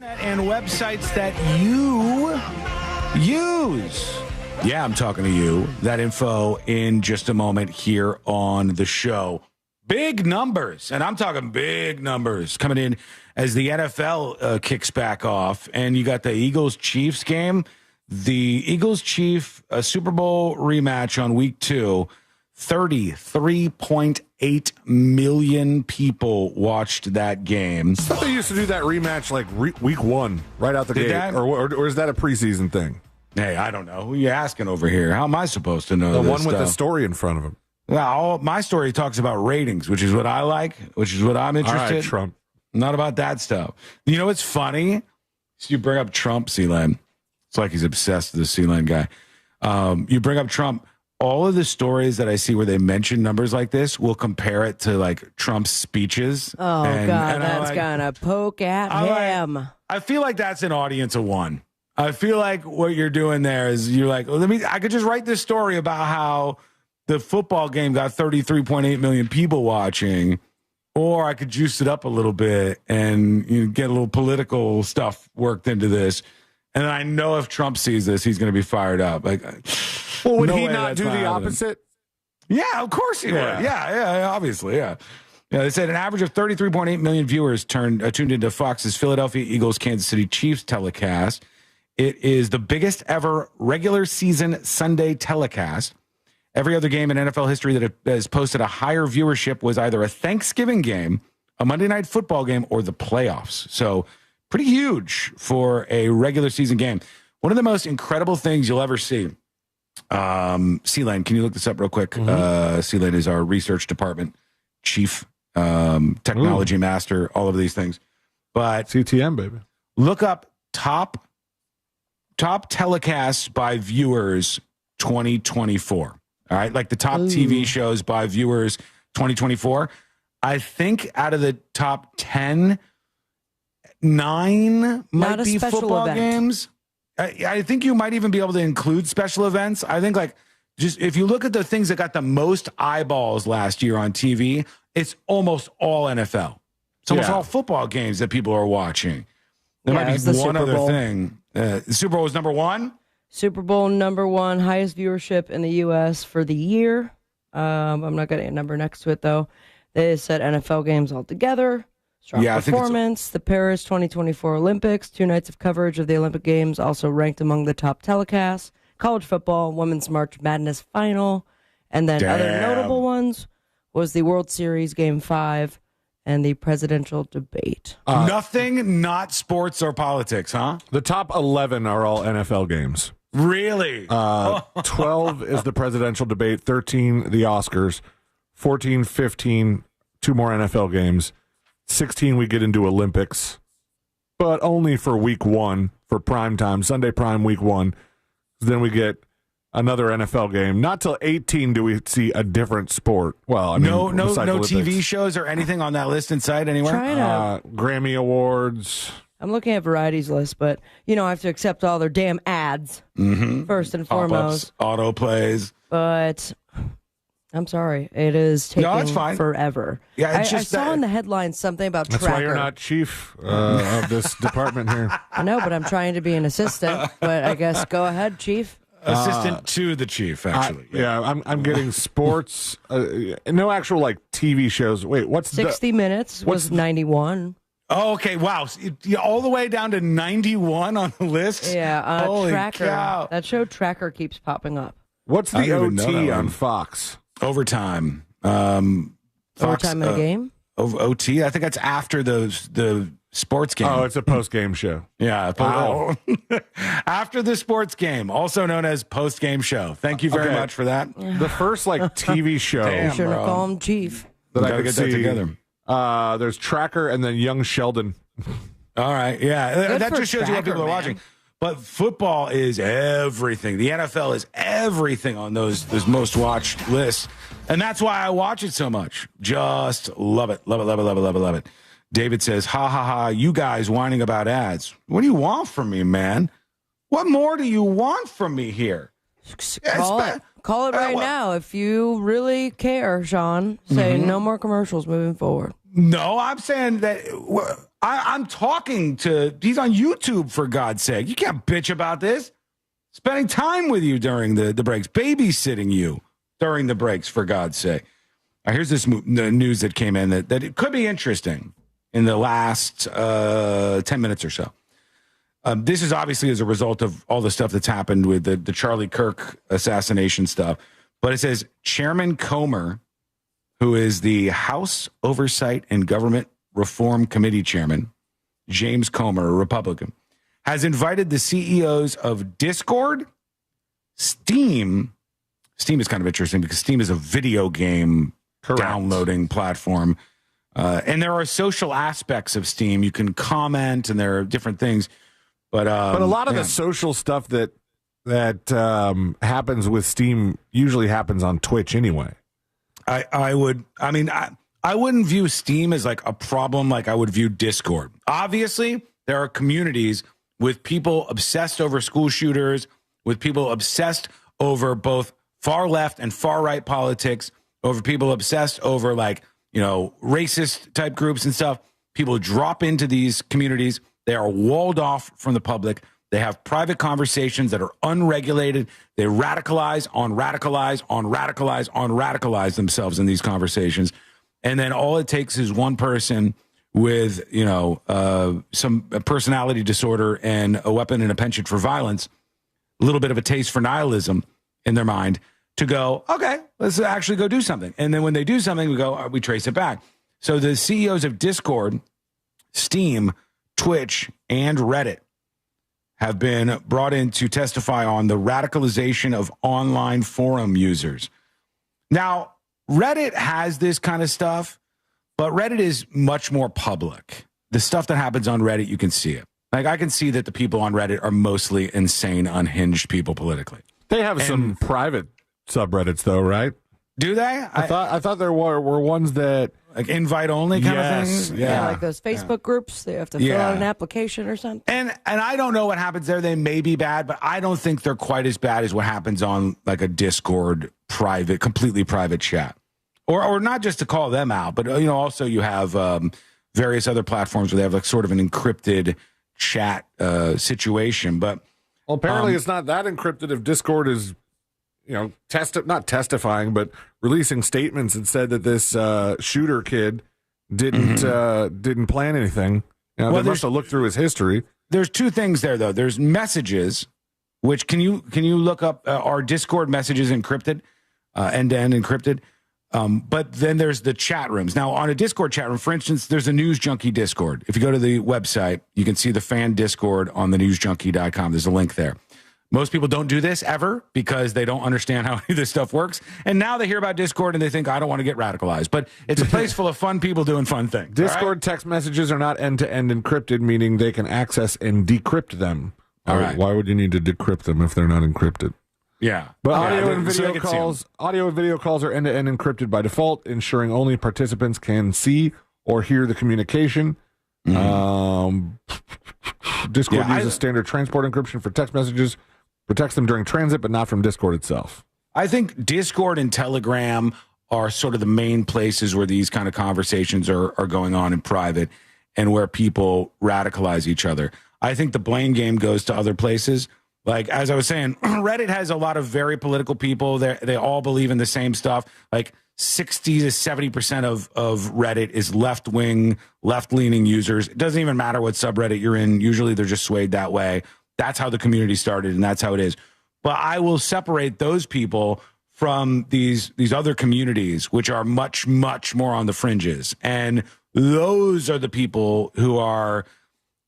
Speaker 2: And websites that you use. Yeah, I'm talking to you. That info in just a moment here on the show. Big numbers, and I'm talking big numbers coming in as the NFL kicks back off, and you got the Eagles-Chiefs game. The Eagles-Chief Super Bowl rematch on week 2. 33.8 million people watched that game.
Speaker 20: I thought they used to do that rematch like week 1, right out the gate. Or is that a preseason thing?
Speaker 2: Hey, I don't know. Who are you asking over here? How am I supposed to know
Speaker 20: the
Speaker 2: this
Speaker 20: one with
Speaker 2: stuff?
Speaker 20: the story in front of him.
Speaker 2: Well, my story talks about ratings, which is what I like, which is what I'm interested in.
Speaker 20: All right, Trump.
Speaker 2: Not about that stuff. You know what's funny? So you bring up Trump, C-Len. It's like he's obsessed with the C-Len guy. You bring up Trump. All of the stories that I see where they mention numbers like this will compare it to like Trump's speeches.
Speaker 19: Oh, God, that's gonna poke at him.
Speaker 2: I feel like that's an audience of one. I feel like what you're doing there is you're like, well, I could just write this story about how the football game got 33.8 million people watching, or I could juice it up a little bit and get a little political stuff worked into this. And I know if Trump sees this, he's going to be fired up. Like,
Speaker 20: well, would he not do the opposite?
Speaker 2: Yeah, of course he would. Yeah, obviously, yeah. They said an average of 33.8 million viewers tuned into Fox's Philadelphia Eagles Kansas City Chiefs telecast. It is the biggest ever regular season Sunday telecast. Every other game in NFL history that has posted a higher viewership was either a Thanksgiving game, a Monday Night Football game, or the playoffs. So pretty huge for a regular season game. One of the most incredible things you'll ever see. C-Lane, can you look this up real quick? C-Lane is our research department chief, technology master, all of these things. But
Speaker 20: CTM, baby.
Speaker 2: Look up top telecasts by viewers 2024. All right, like the top TV shows by viewers 2024. I think out of the top 10, 9 might be football games. I think you might even be able to include special events. I think like just if you look at the things that got the most eyeballs last year on TV, it's almost all NFL. It's almost all football games that people are watching. There might be one other thing. The Super Bowl was number one.
Speaker 19: Super Bowl number one, highest viewership in the U.S. for the year. I'm not getting a number next to it, though. They said NFL games altogether. Strong performance. The Paris 2024 Olympics. 2 nights of coverage of the Olympic Games also ranked among the top telecasts. College football, Women's March Madness final. And then other notable ones was the World Series Game 5 and the presidential debate.
Speaker 2: Nothing, not sports or politics, huh?
Speaker 20: The top 11 are all NFL games.
Speaker 2: Really?
Speaker 20: 12 is the presidential debate, 13 the Oscars, 14, 15, 2 more NFL games, 16 we get into Olympics, but only for week 1 for prime time, Sunday prime week 1. Then we get another NFL game. Not till 18 do we see a different sport. Well, I mean,
Speaker 2: no TV shows or anything on that list in sight anywhere?
Speaker 20: Grammy Awards.
Speaker 19: I'm looking at Variety's list, but, I have to accept all their damn ads first and foremost.
Speaker 2: Auto plays.
Speaker 19: But I'm sorry. It is taking forever.
Speaker 2: Yeah,
Speaker 19: I saw in the headlines something about
Speaker 20: That's
Speaker 19: tracker.
Speaker 20: Why you're not chief of this department here.
Speaker 19: I know, but I'm trying to be an assistant. But I guess go ahead, chief.
Speaker 2: Assistant to the chief, actually.
Speaker 20: I'm getting sports. No actual TV shows. Wait, what's
Speaker 19: 60 Minutes was 91.
Speaker 2: Oh, okay. Wow. All the way down to 91 on the list?
Speaker 19: Yeah.
Speaker 2: Holy
Speaker 19: Tracker.
Speaker 2: cow.
Speaker 19: That show Tracker keeps popping up.
Speaker 20: What's the OT on Fox?
Speaker 2: Overtime.
Speaker 19: Overtime in a game?
Speaker 2: OT? I think that's after the sports game.
Speaker 20: Oh, it's a post-game show.
Speaker 2: Yeah.
Speaker 20: Wow.
Speaker 2: After the sports game, also known as post-game show. Thank you very much for that.
Speaker 20: The first TV show.
Speaker 19: You should have called him chief.
Speaker 20: That I could
Speaker 2: get
Speaker 20: see.
Speaker 2: that together.
Speaker 20: There's Tracker and then Young Sheldon.
Speaker 2: All right. Yeah.
Speaker 19: Good
Speaker 2: that
Speaker 19: for
Speaker 2: just shows you what people are
Speaker 19: Tracker,
Speaker 2: watching. But football is everything. The NFL is everything on those most watched lists. And that's why I watch it so much. Just love it. Love it, love it, love it, love it, love it. David says, ha, ha, ha, you guys whining about ads. What do you want from me, man? What more do you want from me here?
Speaker 19: Call it right now. If you really care, Sean, say no more commercials moving forward.
Speaker 2: No, I'm saying that I'm talking to, he's on YouTube, for God's sake. You can't bitch about this. Spending time with you during the breaks, babysitting you during the breaks, for God's sake. Here's this news that came in that it could be interesting in the last 10 minutes or so. This is obviously as a result of all the stuff that's happened with the Charlie Kirk assassination stuff. But it says Chairman Comer, who is the House Oversight and Government Reform Committee Chairman, James Comer, a Republican, has invited the CEOs of Discord, Steam. Steam is kind of interesting because Steam is a video game downloading platform. And there are social aspects of Steam. You can comment and there are different things. But
Speaker 20: a lot of the social stuff that happens with Steam usually happens on Twitch anyway.
Speaker 2: I wouldn't view Steam as like a problem like I would view Discord. Obviously, there are communities with people obsessed over school shooters, with people obsessed over both far left and far right politics, over people obsessed over like racist type groups and stuff. People drop into these communities. They are walled off from the public. They have private conversations that are unregulated. They radicalize themselves in these conversations. And then all it takes is one person with, some personality disorder and a weapon and a penchant for violence, a little bit of a taste for nihilism in their mind to go, okay, let's actually go do something. And then when they do something, we trace it back. So the CEOs of Discord, Steam, Twitch, and Reddit have been brought in to testify on the radicalization of online forum users. Now, Reddit has this kind of stuff, but Reddit is much more public. The stuff that happens on Reddit, you can see it. Like, I can see that the people on Reddit are mostly insane, unhinged people politically.
Speaker 20: They have some private subreddits, though, right?
Speaker 2: Do they?
Speaker 20: I thought there were ones that
Speaker 2: like invite only kind of thing.
Speaker 19: Yeah, like those Facebook groups. They have to fill out an application or something.
Speaker 2: And I don't know what happens there. They may be bad, but I don't think they're quite as bad as what happens on like a Discord completely private chat. Or not just to call them out, but also you have various other platforms where they have like sort of an encrypted chat situation. But
Speaker 20: apparently it's not that encrypted if Discord is not testifying, but releasing statements that said that this shooter kid didn't plan anything. They must have looked through his history.
Speaker 2: There's two things there, though. There's messages, which can you look up? Are Discord messages encrypted, end-to-end encrypted? But then there's the chat rooms. Now, on a Discord chat room, for instance, there's a News Junkie Discord. If you go to the website, you can see the fan Discord on the newsjunkie.com. There's a link there. Most people don't do this ever because they don't understand how any of this stuff works. And now they hear about Discord and they think, I don't want to get radicalized. But it's a place full of fun people doing fun things.
Speaker 20: Discord text messages are not end-to-end encrypted, meaning they can access and decrypt them.
Speaker 2: All right.
Speaker 20: Why would you need to decrypt them if they're not encrypted?
Speaker 2: Yeah.
Speaker 20: But audio and video calls are end-to-end encrypted by default, ensuring only participants can see or hear the communication. Discord uses standard transport encryption for text messages, protects them during transit, but not from Discord itself.
Speaker 2: I think Discord and Telegram are sort of the main places where these kind of conversations are going on in private and where people radicalize each other. I think the blame game goes to other places. Like, as I was saying, Reddit has a lot of very political people. They all believe in the same stuff. Like 60 to 70% of Reddit is left-wing, left-leaning users. It doesn't even matter what subreddit you're in. Usually they're just swayed that way. That's how the community started, and that's how it is. But I will separate those people from these other communities, which are much, much more on the fringes. And those are the people who are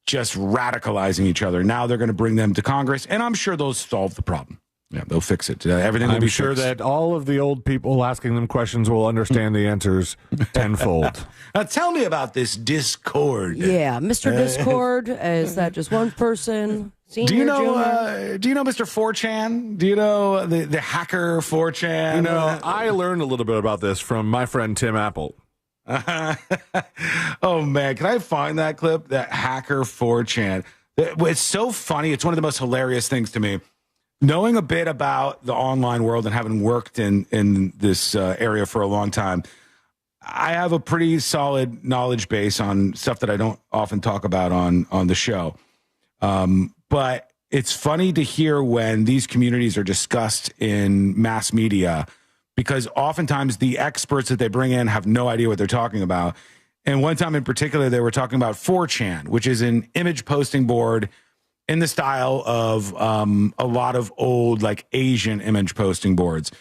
Speaker 2: just radicalizing each other. Now they're going to bring them to Congress, and I'm sure they'll solve the problem. Yeah, they'll fix it. Everything will be
Speaker 20: sure
Speaker 2: fixed.
Speaker 20: that all of the old people asking them questions will understand the answers tenfold.
Speaker 2: Now tell me about this Discord.
Speaker 19: Yeah, Mr. Discord, is that just one person? Senior,
Speaker 2: do you know Mr. 4chan? Do you know the hacker 4chan?
Speaker 20: I learned a little bit about this from my friend Tim Apple.
Speaker 2: Oh man, can I find that clip? That hacker 4chan. It's so funny. It's one of the most hilarious things to me. Knowing a bit about the online world and having worked in this area for a long time, I have a pretty solid knowledge base on stuff that I don't often talk about on the show. But it's funny to hear when these communities are discussed in mass media, because oftentimes the experts that they bring in have no idea what they're talking about. And one time in particular, they were talking about 4chan, which is an image posting board in the style of a lot of old, like, Asian image posting boards.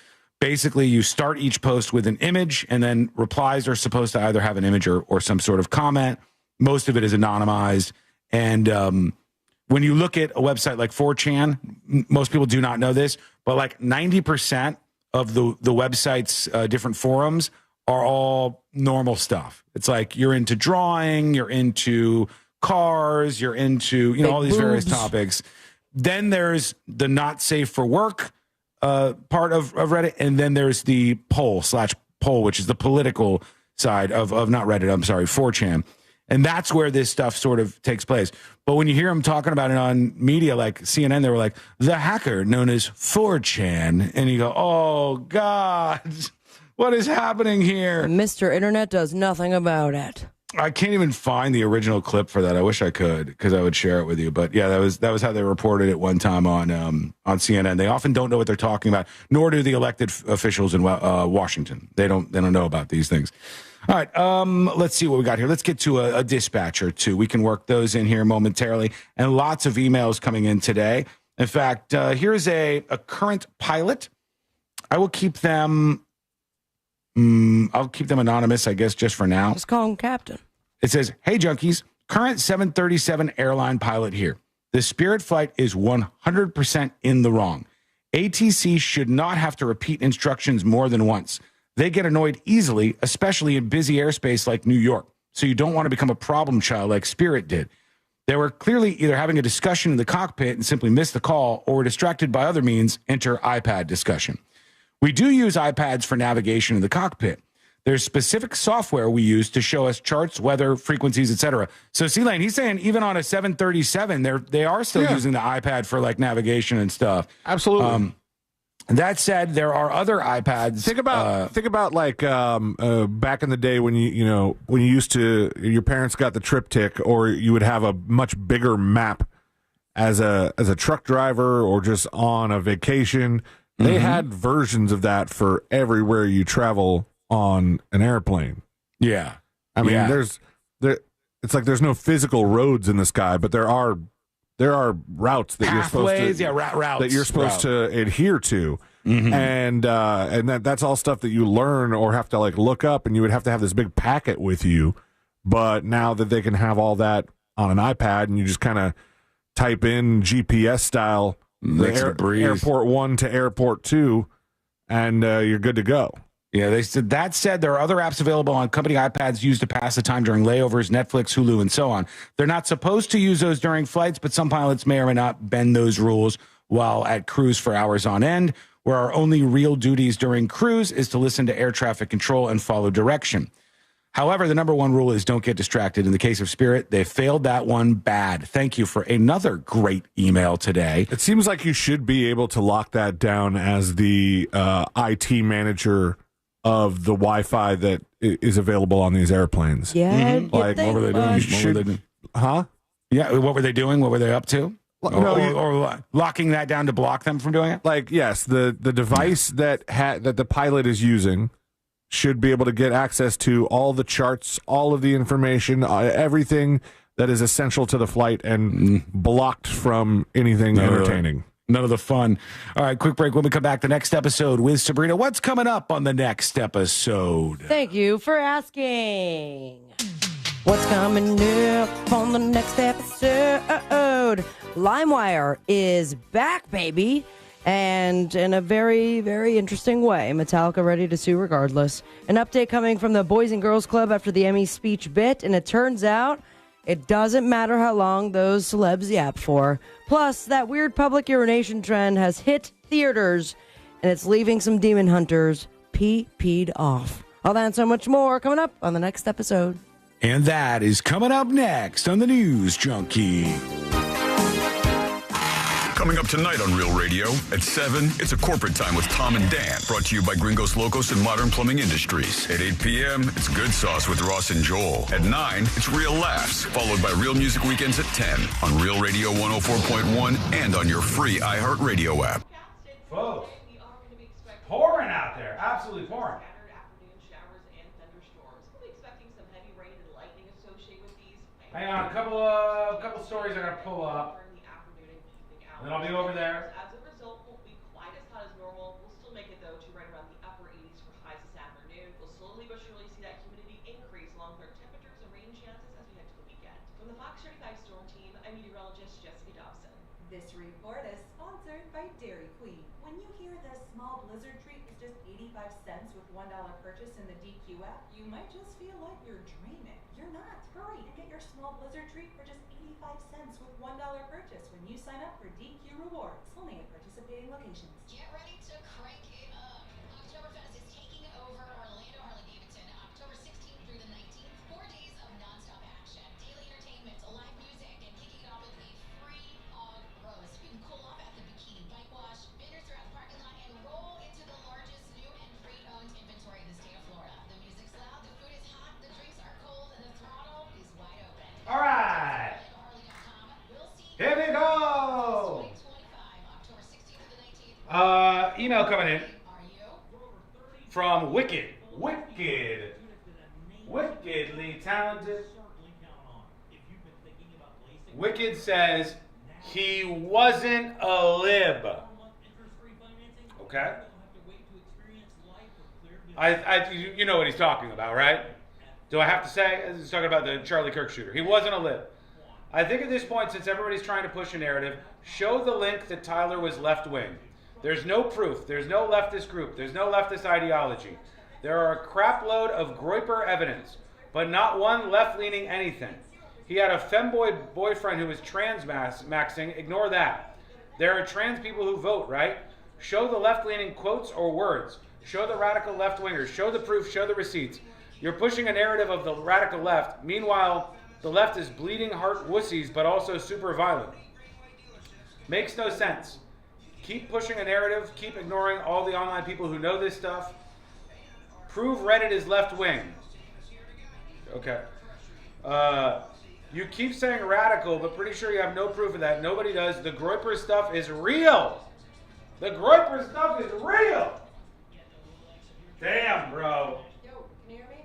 Speaker 2: Basically, you start each post with an image, and then replies are supposed to either have an image or some sort of comment. Most of it is anonymized. And when you look at a website like 4chan, most people do not know this, but like 90% of the website's different forums are all normal stuff. It's like you're into drawing, you're into cars, you're into all these various topics. Then there's the not safe for work part of Reddit, and then there's the poll, which is the political side of not Reddit, I'm sorry, 4chan. And that's where this stuff sort of takes place. But when you hear them talking about it on media like CNN, they were like, the hacker known as 4chan. And you go, oh, God, What is hhappening here?
Speaker 19: Mr. Internet does nothing about it.
Speaker 2: I can't even find the original clip for that. I wish I could because I would share it with you. But yeah, that was how they reported it one time on CNN. They often don't know what they're talking about, nor do the elected officials in Washington. They don't know about these things. All right, let's see what we got here. Let's get to a dispatch or two. We can work those in here momentarily, and lots of emails coming in today. In fact, here's a current pilot. I will keep them. I'll keep them anonymous, I guess, just for now.
Speaker 19: Just call him Captain.
Speaker 2: It says, "Hey, junkies, current 737 airline pilot here. The Spirit flight is 100% in the wrong. ATC should not have to repeat instructions more than once. They get annoyed easily, especially in busy airspace like New York. So you don't want to become a problem child like Spirit did. They were clearly either having a discussion in the cockpit and simply missed the call, or were distracted by other means, enter iPad discussion. We do use iPads for navigation in the cockpit. There's specific software we use to show us charts, weather, frequencies, etc." So, C-Lane, he's saying even on a 737, they are still using the iPad for like navigation and stuff.
Speaker 20: Absolutely.
Speaker 2: That said, there are other iPads.
Speaker 20: Think about like back in the day when you used to, your parents got the triptych, or you would have a much bigger map as a truck driver or just on a vacation. They had versions of that for everywhere you travel on an airplane.
Speaker 2: Yeah.
Speaker 20: I mean, it's like there's no physical roads in the sky, but there are routes that
Speaker 2: Pathways,
Speaker 20: you're supposed to adhere to. And that's all stuff that you learn or have to like look up, and you would have to have this big packet with you. But now that they can have all that on an iPad, and you just kind of type in GPS style, airport 1 to airport 2, and you're good to go.
Speaker 2: Yeah, they said that said, there are other apps available on company iPads used to pass the time during layovers, Netflix, Hulu, and so on. They're not supposed to use those during flights, but some pilots may or may not bend those rules while at cruise for hours on end, where our only real duties during cruise is to listen to air traffic control and follow direction. However, the number one rule is don't get distracted. In the case of Spirit, they failed that one bad. Thank you for another great email today.
Speaker 20: It seems like you should be able to lock that down as the IT manager of the Wi-Fi that is available on these airplanes.
Speaker 19: Yeah.
Speaker 20: Like,
Speaker 2: what were they doing?
Speaker 20: Huh?
Speaker 2: Yeah, what were they doing? What were they up to? Or locking that down to block them from doing it?
Speaker 20: Like, yes, the device that the pilot is using should be able to get access to all the charts, all of the information, everything that is essential to the flight, and blocked from anything entertaining.
Speaker 2: None of the fun. All right, quick break. When we come back, the next episode with Sabrina. What's coming up on the next episode?
Speaker 19: Thank you for asking. What's coming up on the next episode? LimeWire is back, baby. And in a very, very interesting way. Metallica ready to sue regardless. An update coming from the Boys and Girls Club after the Emmy speech bit. And it turns out it doesn't matter how long those celebs yap for. Plus, that weird public urination trend has hit theaters. And it's leaving some demon hunters peed off. All that and so much more coming up on the next episode.
Speaker 2: And that is coming up next on the News Junkie.
Speaker 17: Coming up tonight on Real Radio at 7, it's a corporate time with Tom and Dan, brought to you by Gringos Locos and Modern Plumbing Industries. At 8 p.m., it's Good Sauce with Ross and Joel. At 9, it's Real Laughs, followed by Real Music Weekends at 10 on Real Radio 104.1 and on your free iHeartRadio app.
Speaker 2: Folks, pouring out there. Absolutely pouring. Hang on, a couple stories I gotta pull up. And then I'll be over there.
Speaker 8: As a result, won't be quite as hot as normal. We'll still make it, though, to right around the upper 80s for highs this afternoon. We'll slowly but surely see that humidity increase along with our temperatures and rain chances as we head to the weekend. From the Fox 35 Storm Team, I'm meteorologist Jessica Dobson.
Speaker 25: This report is sponsored by Dairy Queen. When you hear the small blizzard treat is just 85 cents with $1 purchase in the DQ app, you might just feel like you're dreaming. You're not. Hurry and get your small blizzard treat for just 85 cents with $1 purchase when you sign up for DQ Rewards. Only at participating locations.
Speaker 10: Get ready to crank it up. Oktoberfest is taking over Orlando Harley-Davidson October 16th through the 19th. 4 days of nonstop action, daily entertainment, live music, and kicking it off with a free hog roast. You can cool off at the Bikini Bike Wash, vendors throughout the parking lot, and roll into the largest new and pre-owned inventory of the
Speaker 2: email coming in from Wickedly talented. Wicked says he wasn't a lib. Okay? You know what he's talking about, right? Do I have to say? He's talking about the Charlie Kirk shooter. He wasn't a lib. I think at this point, since everybody's trying to push a narrative, show the link that Tyler was left-wing. There's no proof. There's no leftist group. There's no leftist ideology. There are a crap load of Groyper evidence, but not one left-leaning anything. He had a femboy boyfriend who was trans-maxing. Ignore that. There are trans people who vote, right? Show the left-leaning quotes or words. Show the radical left-wingers. Show the proof. Show the receipts. You're pushing a narrative of the radical left. Meanwhile, the left is bleeding heart wussies, but also super violent. Makes no sense. Keep pushing a narrative. Keep ignoring all the online people who know this stuff. Prove Reddit is left-wing. Okay. You keep saying radical, but pretty sure you have no proof of that. Nobody does. The Groyper stuff is real. The Groyper stuff is real. Damn, bro.
Speaker 19: Yo, can you hear me?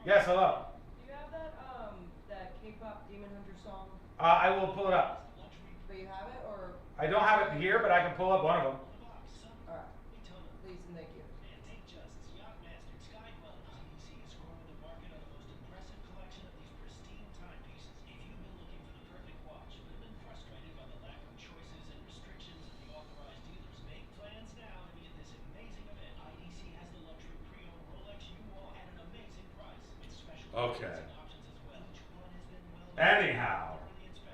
Speaker 2: Yes, hello.
Speaker 19: Do you have that K-pop Demon Hunter song?
Speaker 2: I will pull it up.
Speaker 19: But you have it, or?
Speaker 2: I don't have it here, but I can pull up one of them.
Speaker 19: All right. Please and thank you.
Speaker 2: Okay. Anyhow.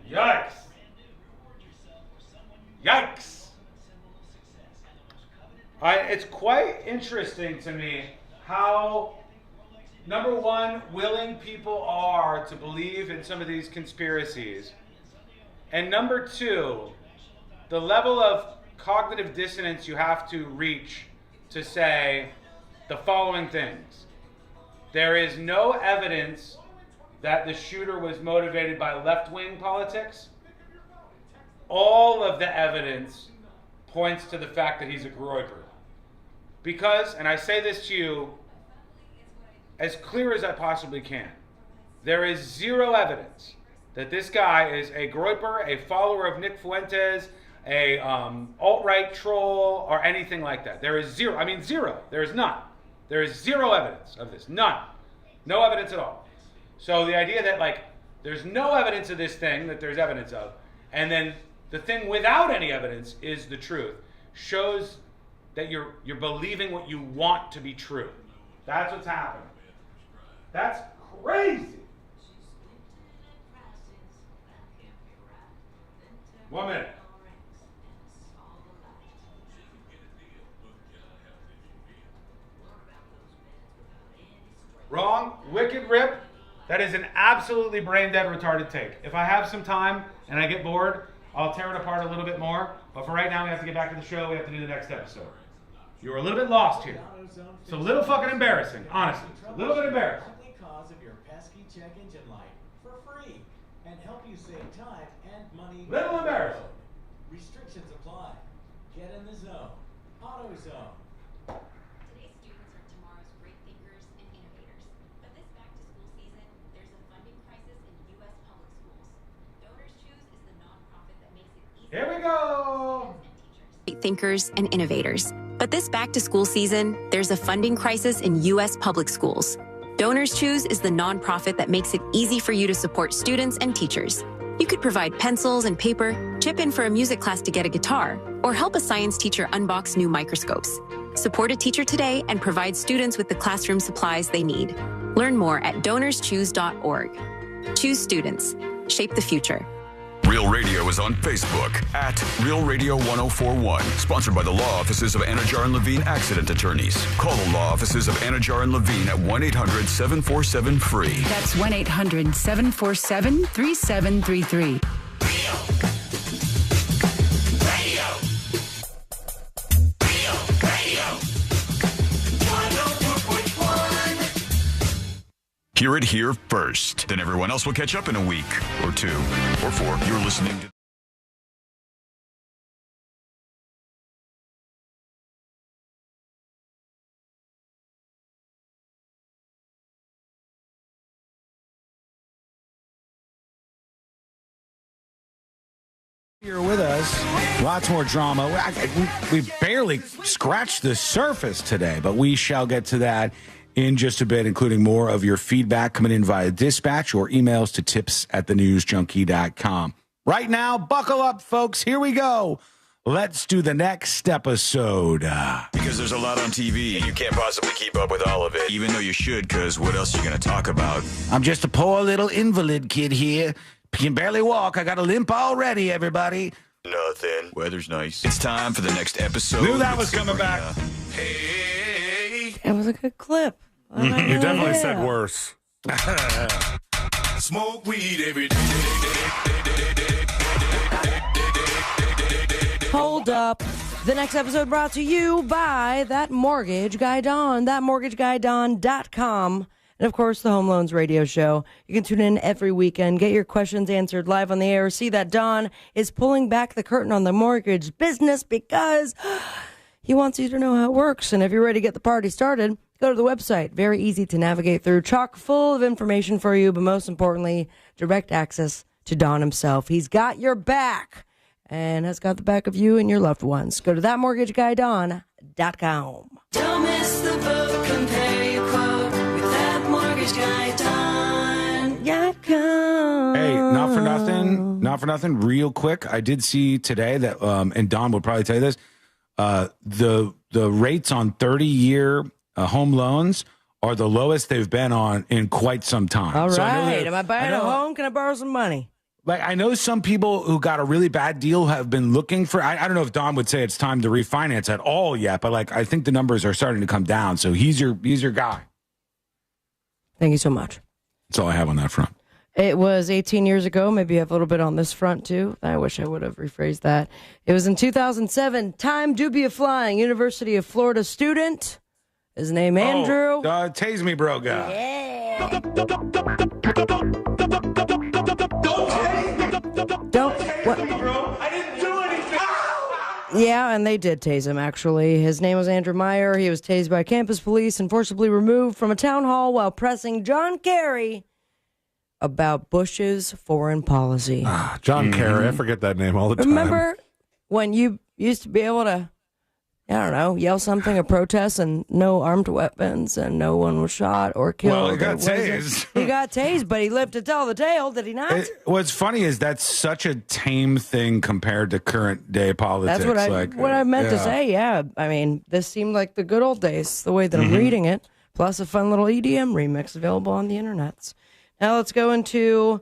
Speaker 2: Yikes. Yikes. It's quite interesting to me how, number one, willing people are to believe in some of these conspiracies. And number two, the level of cognitive dissonance you have to reach to say the following things. There is no evidence that the shooter was motivated by left-wing politics. All of the evidence points to the fact that he's a Groyper. Because, and I say this to you as clear as I possibly can, there is zero evidence that this guy is a Groyper, a follower of Nick Fuentes, a alt-right troll, or anything like that. There is zero. I mean, zero. There is none. There is zero evidence of this. None. No evidence at all. So the idea that, like, there's no evidence of this thing that there's evidence of, and then the thing without any evidence is the truth, shows that you're believing what you want to be true. That's what's happening. That's crazy. 1 minute. Wrong. Wicked rip. That is an absolutely brain dead retarded take. If I have some time and I get bored, I'll tear it apart a little bit more. But for right now, we have to get back to the show. We have to do the next episode. You were a little bit lost here. It's a little fucking embarrassing, honestly. A little bit embarrassing.
Speaker 3: Cause of your pesky check engine light for free and help you save time and money.
Speaker 2: Little embarrassing.
Speaker 3: Restrictions apply. Get in the zone. AutoZone.
Speaker 10: Today's students are tomorrow's great thinkers and innovators. But this back-to-school season, there's a funding crisis in U.S. public schools. Donors Choose is the nonprofit that makes it easy.
Speaker 2: Here we go.
Speaker 14: Thinkers and innovators. But this back-to-school season, there's a funding crisis in U.S. public schools. Donors Choose is the nonprofit that makes it easy for you to support students and teachers. You could provide pencils and paper, chip in for a music class to get a guitar, or help a science teacher unbox new microscopes. Support a teacher today and provide students with the classroom supplies they need. Learn more at donorschoose.org. Choose students. Shape the future.
Speaker 17: Real Radio is on Facebook at Real Radio 1041. Sponsored by the law offices of Anajar and Levine Accident Attorneys. Call the law offices of Anajar and Levine at 1-800-747-FREE.
Speaker 16: That's 1-800-747-3733.
Speaker 17: Hear it here first. Then everyone else will catch up in a week or 2 or 4. You're listening to
Speaker 2: Here with us, lots more drama. We barely scratched the surface today, but we shall get to that in just a bit, including more of your feedback coming in via dispatch or emails to tips@thenewsjunkie.com. Right now, buckle up, folks. Here we go. Let's do the next episode.
Speaker 17: Because there's a lot on TV, and you can't possibly keep up with all of it, even though you should, because what else are you going to talk about?
Speaker 2: I'm just a poor little invalid kid here. Can barely walk. I got a limp already, everybody.
Speaker 17: Nothing. Weather's nice. It's time for the next episode.
Speaker 2: Knew that was coming back.
Speaker 17: Hey.
Speaker 19: It was a good clip.
Speaker 20: You definitely said worse.
Speaker 17: Smoke weed every day.
Speaker 19: Hold up. The next episode brought to you by That Mortgage Guy Don, thatmortgageguyDon.com. And, of course, the Home Loans Radio Show. You can tune in every weekend, get your questions answered live on the air. See that Don is pulling back the curtain on the mortgage business because he wants you to know how it works. And if you're ready to get the party started, go to the website. Very easy to navigate through, chock full of information for you, but most importantly, direct access to Don himself. He's got your back and has got the back of you and your loved ones. Go to thatmortgageguyDon.com.
Speaker 1: Don't miss the boat, compare your quote with That Mortgage Guy Don.
Speaker 2: Hey, not for nothing, real quick. I did see today that, and Don would probably tell you this, the rates on 30-year home loans are the lowest they've been on in quite some time.
Speaker 19: All
Speaker 2: So
Speaker 19: right. Am I buying a home? Can I borrow some money?
Speaker 2: Like, I know some people who got a really bad deal have been looking for, I don't know if Don would say it's time to refinance at all yet, but like, I think the numbers are starting to come down. So he's your guy.
Speaker 19: Thank you so much.
Speaker 2: That's all I have on that front.
Speaker 19: It was 18 years ago. Maybe you have a little bit on this front, too. I wish I would have rephrased that. It was in 2007. Time Dubia Flying, University of Florida student. His name, Andrew.
Speaker 2: Tase me, bro, guy.
Speaker 19: Yeah. What?
Speaker 1: Bro, I didn't do anything.
Speaker 19: Yeah, and they did tase him, actually. His name was Andrew Meyer. He was tased by campus police and forcibly removed from a town hall while pressing John Kerry about Bush's foreign policy.
Speaker 20: John Kerry, I forget that name all the time.
Speaker 19: Remember when you used to be able to, I don't know, yell something or protest and no armed weapons and no one was shot or killed?
Speaker 2: Well, he got tased.
Speaker 19: He got tased, but he lived to tell the tale, did he not?
Speaker 2: What's funny is that's such a tame thing compared to current day politics.
Speaker 19: That's what I meant to say, yeah. I mean, this seemed like the good old days, the way that I'm reading it, plus a fun little EDM remix available on the internets. Now let's go into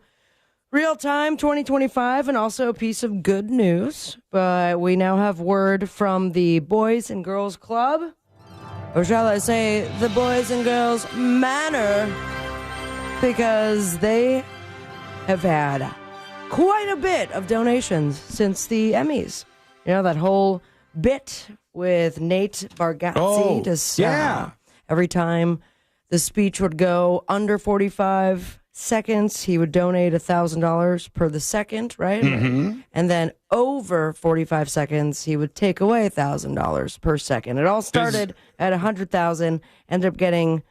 Speaker 19: real time 2025 and also a piece of good news. But we now have word from the Boys and Girls Club, or shall I say the Boys and Girls Manor, because they have had quite a bit of donations since the Emmys. You know, that whole bit with Nate Bargatze every time the speech would go under 45 seconds, he would donate $1,000 per the second, right?
Speaker 2: Mm-hmm.
Speaker 19: And then over 45 seconds, he would take away $1,000 per second. It all started at 100,000, ended up getting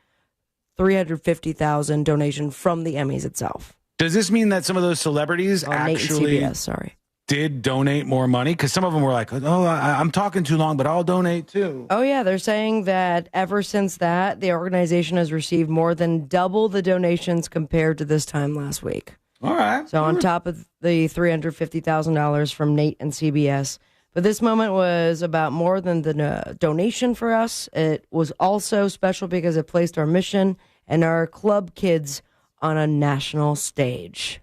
Speaker 19: 350,000 donation from the Emmys itself.
Speaker 2: Does this mean that some of those celebrities actually
Speaker 19: Nate and CBS,
Speaker 2: did donate more money? Because some of them were like, oh, I'm talking too long, but I'll donate too.
Speaker 19: Oh, yeah. They're saying that ever since that, the organization has received more than double the donations compared to this time last week.
Speaker 2: All right.
Speaker 19: So on top of the $350,000 from Nate and CBS. But this moment was about more than the donation for us. It was also special because it placed our mission and our club kids on a national stage.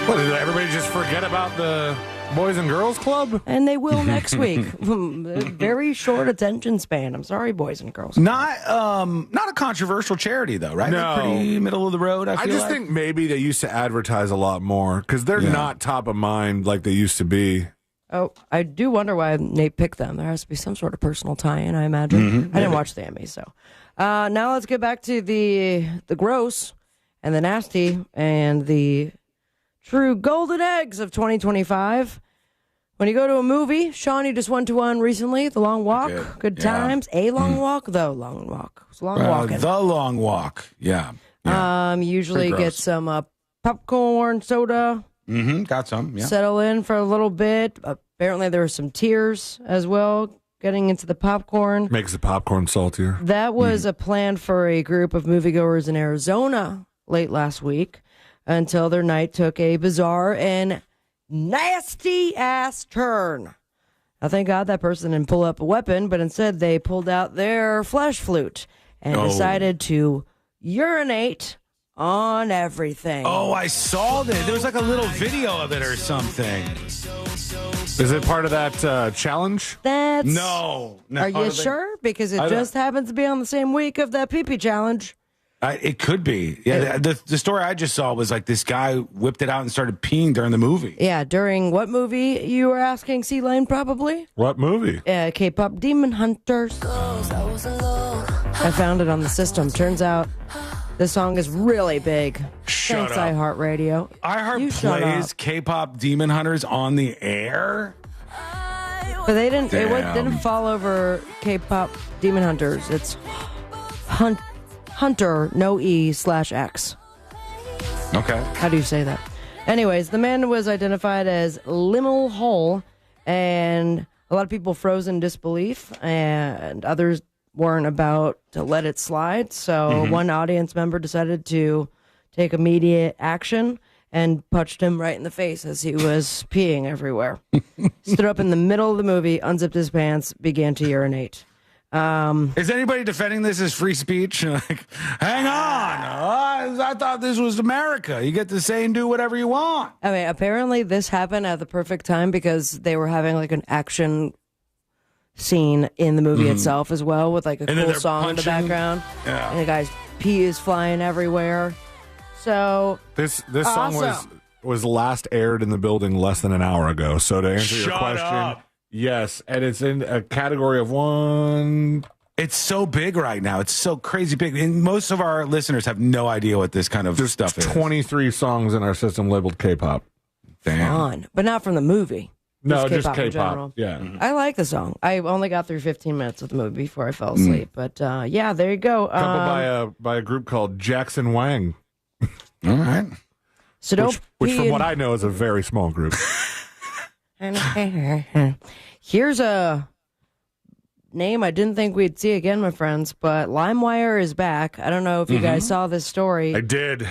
Speaker 20: What, did everybody just forget about the Boys and Girls Club?
Speaker 19: And they will next week. Very short attention span. I'm sorry, Boys and Girls.
Speaker 2: Not a controversial charity, though, right?
Speaker 20: No.
Speaker 2: They're pretty middle of the road, I
Speaker 20: just think maybe they used to advertise a lot more because they're not top of mind like they used to be.
Speaker 19: Oh, I do wonder why Nate picked them. There has to be some sort of personal tie-in, I imagine. I didn't watch the Emmys, so. Now let's get back to the gross and the nasty and the true golden eggs of 2025. When you go to a movie, Sean, you just went to one recently, The Long Walk. Good times. A long walk, though. Long walk. It was long walking.
Speaker 2: The Long Walk. Yeah.
Speaker 19: You usually get some popcorn, soda,
Speaker 2: Got some. Yeah.
Speaker 19: Settle in for a little bit. Apparently, there were some tears as well getting into the popcorn.
Speaker 20: Makes the popcorn saltier.
Speaker 19: That was a plan for a group of moviegoers in Arizona late last week until their night took a bizarre and nasty-ass turn. Now, thank God that person didn't pull up a weapon, but instead they pulled out their flesh flute and decided to urinate on everything.
Speaker 2: Oh, I saw that. There was like a little video of it or something.
Speaker 20: Is it part of that challenge?
Speaker 19: That's...
Speaker 2: No.
Speaker 19: Are you sure? Because it just happens to be on the same week of that pee-pee challenge.
Speaker 2: It could be. Yeah, the story I just saw was like this guy whipped it out and started peeing during the movie.
Speaker 19: Yeah, during what movie you were asking, C-Lane, probably?
Speaker 20: What movie?
Speaker 19: K-pop Demon Hunters. I found it on the system. Turns out this song is really big.
Speaker 2: Shut
Speaker 19: Thanks,
Speaker 2: up.
Speaker 19: iHeartRadio.
Speaker 2: iHeart plays K-pop Demon Hunters on the air?
Speaker 19: But they didn't. It
Speaker 2: Damn.
Speaker 19: didn't fall over K-pop Demon Hunters. It's Hunter, no E/X.
Speaker 2: Okay.
Speaker 19: How do you say that? Anyways, the man was identified as Limmel Hole, and a lot of people froze in disbelief, and others weren't about to let it slide. So one audience member decided to take immediate action and punched him right in the face as he was peeing everywhere. Stood up in the middle of the movie, unzipped his pants, began to urinate.
Speaker 2: Is anybody defending this as free speech? Like, hang on. I thought this was America. You get to say and do whatever you want.
Speaker 19: I mean, apparently this happened at the perfect time because they were having like an action scene in the movie itself as well with like a
Speaker 2: And then
Speaker 19: cool
Speaker 2: they're
Speaker 19: song in the
Speaker 2: punching.
Speaker 19: background.
Speaker 2: Yeah.
Speaker 19: And the guy's pee is flying everywhere. So
Speaker 20: This song
Speaker 19: awesome.
Speaker 20: was last aired in the building less than an hour ago. So to answer your
Speaker 2: Shut
Speaker 20: question,
Speaker 2: up.
Speaker 20: yes, and it's in a category of one.
Speaker 2: It's so big right now. It's so crazy big. And most of our listeners have no idea what this kind of stuff is.
Speaker 20: 23 songs in our system labeled K-pop.
Speaker 2: Damn.
Speaker 19: fun, but not from the movie.
Speaker 20: No, just
Speaker 19: in general.
Speaker 20: K-pop. Yeah.
Speaker 19: I like the song. I only got through 15 minutes of the movie before I fell asleep. But yeah, there you go.
Speaker 20: Coupled by a group called Jackson Wang.
Speaker 2: All right.
Speaker 19: So don't
Speaker 20: Which
Speaker 19: pee
Speaker 20: from
Speaker 19: in-
Speaker 20: what I know is a very small group.
Speaker 19: Here's a name I didn't think we'd see again, my friends, but LimeWire is back. I don't know if you guys saw this story.
Speaker 20: I did.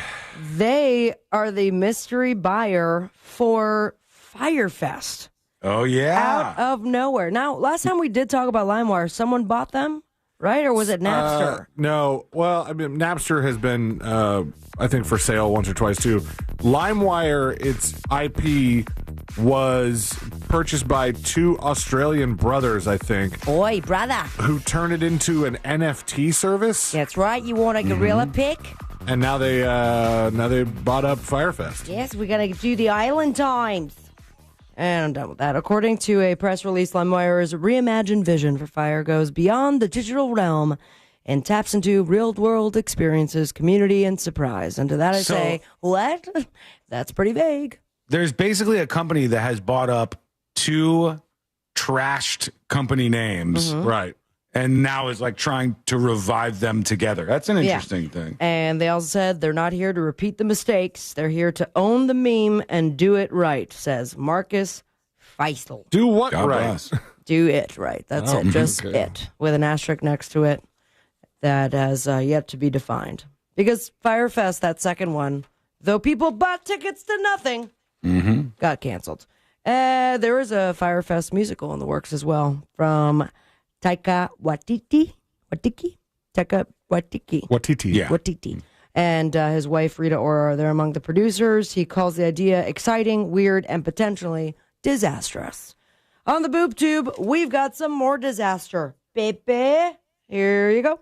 Speaker 19: They are the mystery buyer for Firefest.
Speaker 2: Oh, yeah.
Speaker 19: Out of nowhere. Now, last time we did talk about LimeWire, someone bought them, right? Or was it Napster?
Speaker 20: No. Well, I mean, Napster has been, I think, for sale once or twice, too. LimeWire, its IP was purchased by two Australian brothers, I think.
Speaker 19: Oi, brother.
Speaker 20: Who turned it into an NFT service.
Speaker 19: That's right. You want a gorilla pic?
Speaker 20: And now they bought up Firefest.
Speaker 19: Yes, we got to do the island times. And I'm done with that. According to a press release, LimeWire's reimagined vision for Fire goes beyond the digital realm and taps into real-world experiences, community, and surprise. And to that I say, what? That's pretty vague.
Speaker 2: There's basically a company that has bought up two trashed company names.
Speaker 20: Right.
Speaker 2: And now is like trying to revive them together. That's an interesting thing.
Speaker 19: And they also said they're not here to repeat the mistakes. They're here to own the meme and do it right, says Marcus Feistel.
Speaker 20: Do what
Speaker 2: God
Speaker 20: right?
Speaker 2: bless.
Speaker 19: Do it right. That's it. Just it. With an asterisk next to it that has yet to be defined. Because Firefest, that second one, though people bought tickets to nothing, got canceled. There is a Firefest musical in the works as well from Taika Waititi. Taika Waititi.
Speaker 20: Watiti.
Speaker 2: Yeah.
Speaker 19: Waititi. And his wife, Rita Ora, they're among the producers. He calls the idea exciting, weird, and potentially disastrous. On the boob tube, we've got some more disaster. Baby, here you go.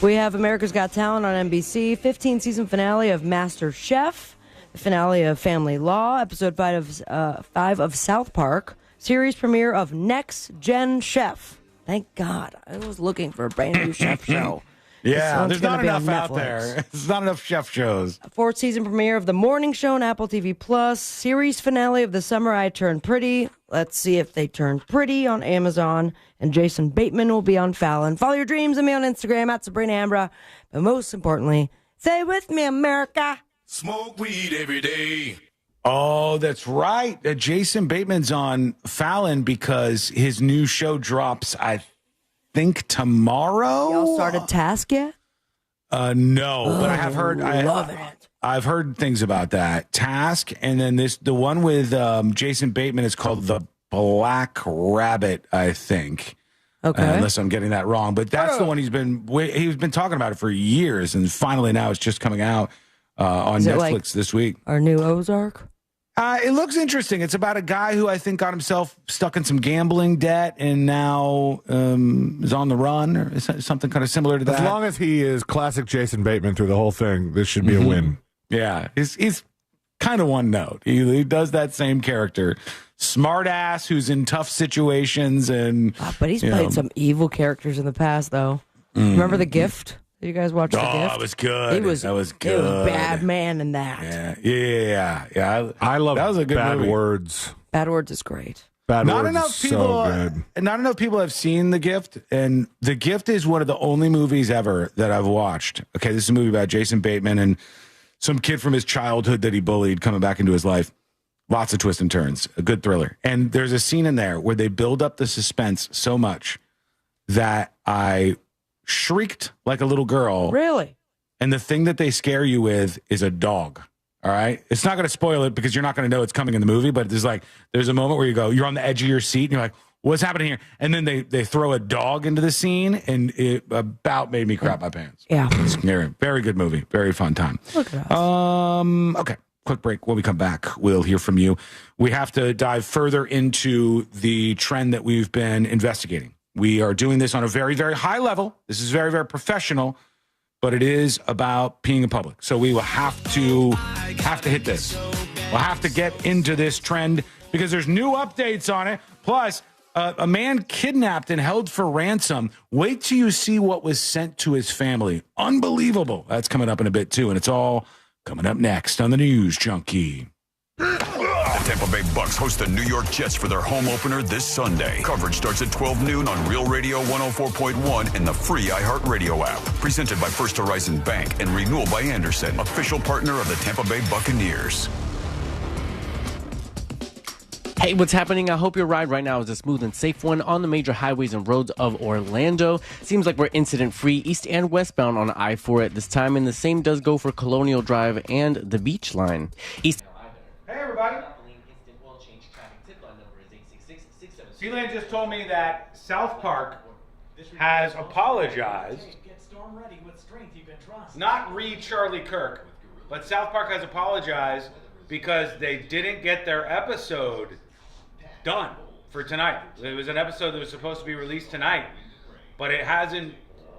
Speaker 19: We have America's Got Talent on NBC, 15th season finale of Master Chef, the finale of Family Law, episode 5 of South Park, series premiere of Next Gen Chef. Thank God. I was looking for a brand new chef show.
Speaker 2: Yeah,
Speaker 19: This
Speaker 2: there's
Speaker 19: one's
Speaker 2: not
Speaker 19: gonna be on
Speaker 2: enough out
Speaker 19: Netflix.
Speaker 2: there. There's not enough chef shows.
Speaker 19: Fourth season premiere of The Morning Show on Apple TV Plus. Series finale of The Summer I Turned Pretty. Let's see if they turn pretty on Amazon. And Jason Bateman will be on Fallon. Follow your dreams and me on Instagram at Sabrina Ambra. But most importantly, say with me, America.
Speaker 15: Smoke weed every day.
Speaker 2: Oh, that's right. Jason Bateman's on Fallon because his new show drops, I think, tomorrow.
Speaker 19: Y'all started Task yet?
Speaker 2: No, but I have heard.
Speaker 19: Loving it.
Speaker 2: I've heard things about that Task, and then the one with Jason Bateman is called The Black Rabbit, I think.
Speaker 19: Okay.
Speaker 2: Unless I'm getting that wrong, but that's the one he's been talking about it for years, and finally now it's just coming out on Netflix this week.
Speaker 19: Our new Ozark.
Speaker 2: It looks interesting. It's about a guy who I think got himself stuck in some gambling debt and now is on the run, or something kind of similar to that.
Speaker 20: As long as he is classic Jason Bateman through the whole thing, this should be a win.
Speaker 2: Yeah, he's kind of one note. He does that same character, smart ass who's in tough situations, and
Speaker 19: but he's played some evil characters in the past, though. Remember The Gift? You guys watched The Gift?
Speaker 2: Oh, it was good. That was good.
Speaker 19: He was bad man in that.
Speaker 2: Yeah.
Speaker 20: I love
Speaker 2: that was a good
Speaker 20: Bad
Speaker 2: movie.
Speaker 20: Words.
Speaker 19: Bad Words is great.
Speaker 20: Bad
Speaker 2: Not
Speaker 20: Words
Speaker 2: enough
Speaker 20: is
Speaker 2: people.
Speaker 20: so good.
Speaker 2: Not enough people have seen The Gift, and The Gift is one of the only movies ever that I've watched. Okay, this is a movie about Jason Bateman and some kid from his childhood that he bullied coming back into his life. Lots of twists and turns. A good thriller. And there's a scene in there where they build up the suspense so much that I shrieked like a little girl.
Speaker 19: Really?
Speaker 2: And the thing that they scare you with is a dog. All right. It's not going to spoil it because you're not going to know it's coming in the movie, but there's a moment where you're on the edge of your seat and you're like, what's happening here? And then they throw a dog into the scene, and it about made me crap my pants.
Speaker 19: Yeah.
Speaker 2: It's scary. Very good movie. Very fun time.
Speaker 19: Look at us.
Speaker 2: Okay. Quick break. When we come back, we'll hear from you. We have to dive further into the trend that we've been investigating. We are doing this on a very, very high level. This is very, very professional, but it is about peeing in public. So we will have to hit this. We'll have to get into this trend because there's new updates on it. Plus, a man kidnapped and held for ransom. Wait till you see what was sent to his family. Unbelievable. That's coming up in a bit, too, and it's all coming up next on the News Junkie.
Speaker 17: The Tampa Bay Bucks host the New York Jets for their home opener this Sunday. Coverage starts at 12 noon on Real Radio 104.1 and the free iHeartRadio app. Presented by First Horizon Bank and Renewal by Anderson, official partner of the Tampa Bay Buccaneers.
Speaker 12: Hey, what's happening? I hope your ride right now is a smooth and safe one on the major highways and roads of Orlando. Seems like we're incident-free east and westbound on I-4 at this time, and the same does go for Colonial Drive and the Beach Line. East.
Speaker 2: Hey, everybody. Sealand just told me that South Park has apologized.
Speaker 3: Get storm ready with strength you can trust.
Speaker 2: Not Charlie Kirk, but South Park has apologized because they didn't get their episode done for tonight. It was an episode that was supposed to be released tonight, but it hasn't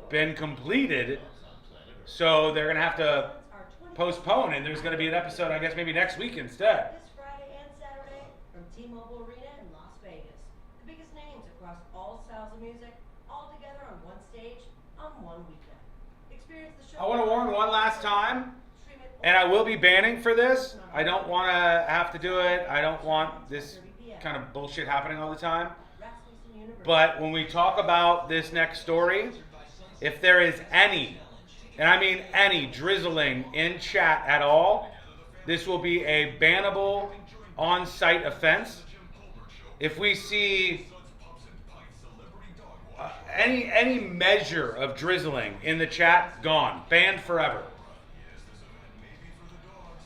Speaker 2: been completed, so they're going to have to postpone, and there's going to be an episode, I guess, maybe next week instead.
Speaker 10: This Friday and Saturday from T-Mobile Arena in Las Vegas. The biggest names across all styles of music, all together on one stage on one weekend. Experience the show.
Speaker 2: I want to warn one last time, and I will be banning for this. I don't want to have to do it. I don't want this kind of bullshit happening all the time. But when we talk about this next story, if there is any, and I mean any, drizzling in chat at all, this will be a bannable on-site offense. If we see any measure of drizzling in the chat, gone, banned forever.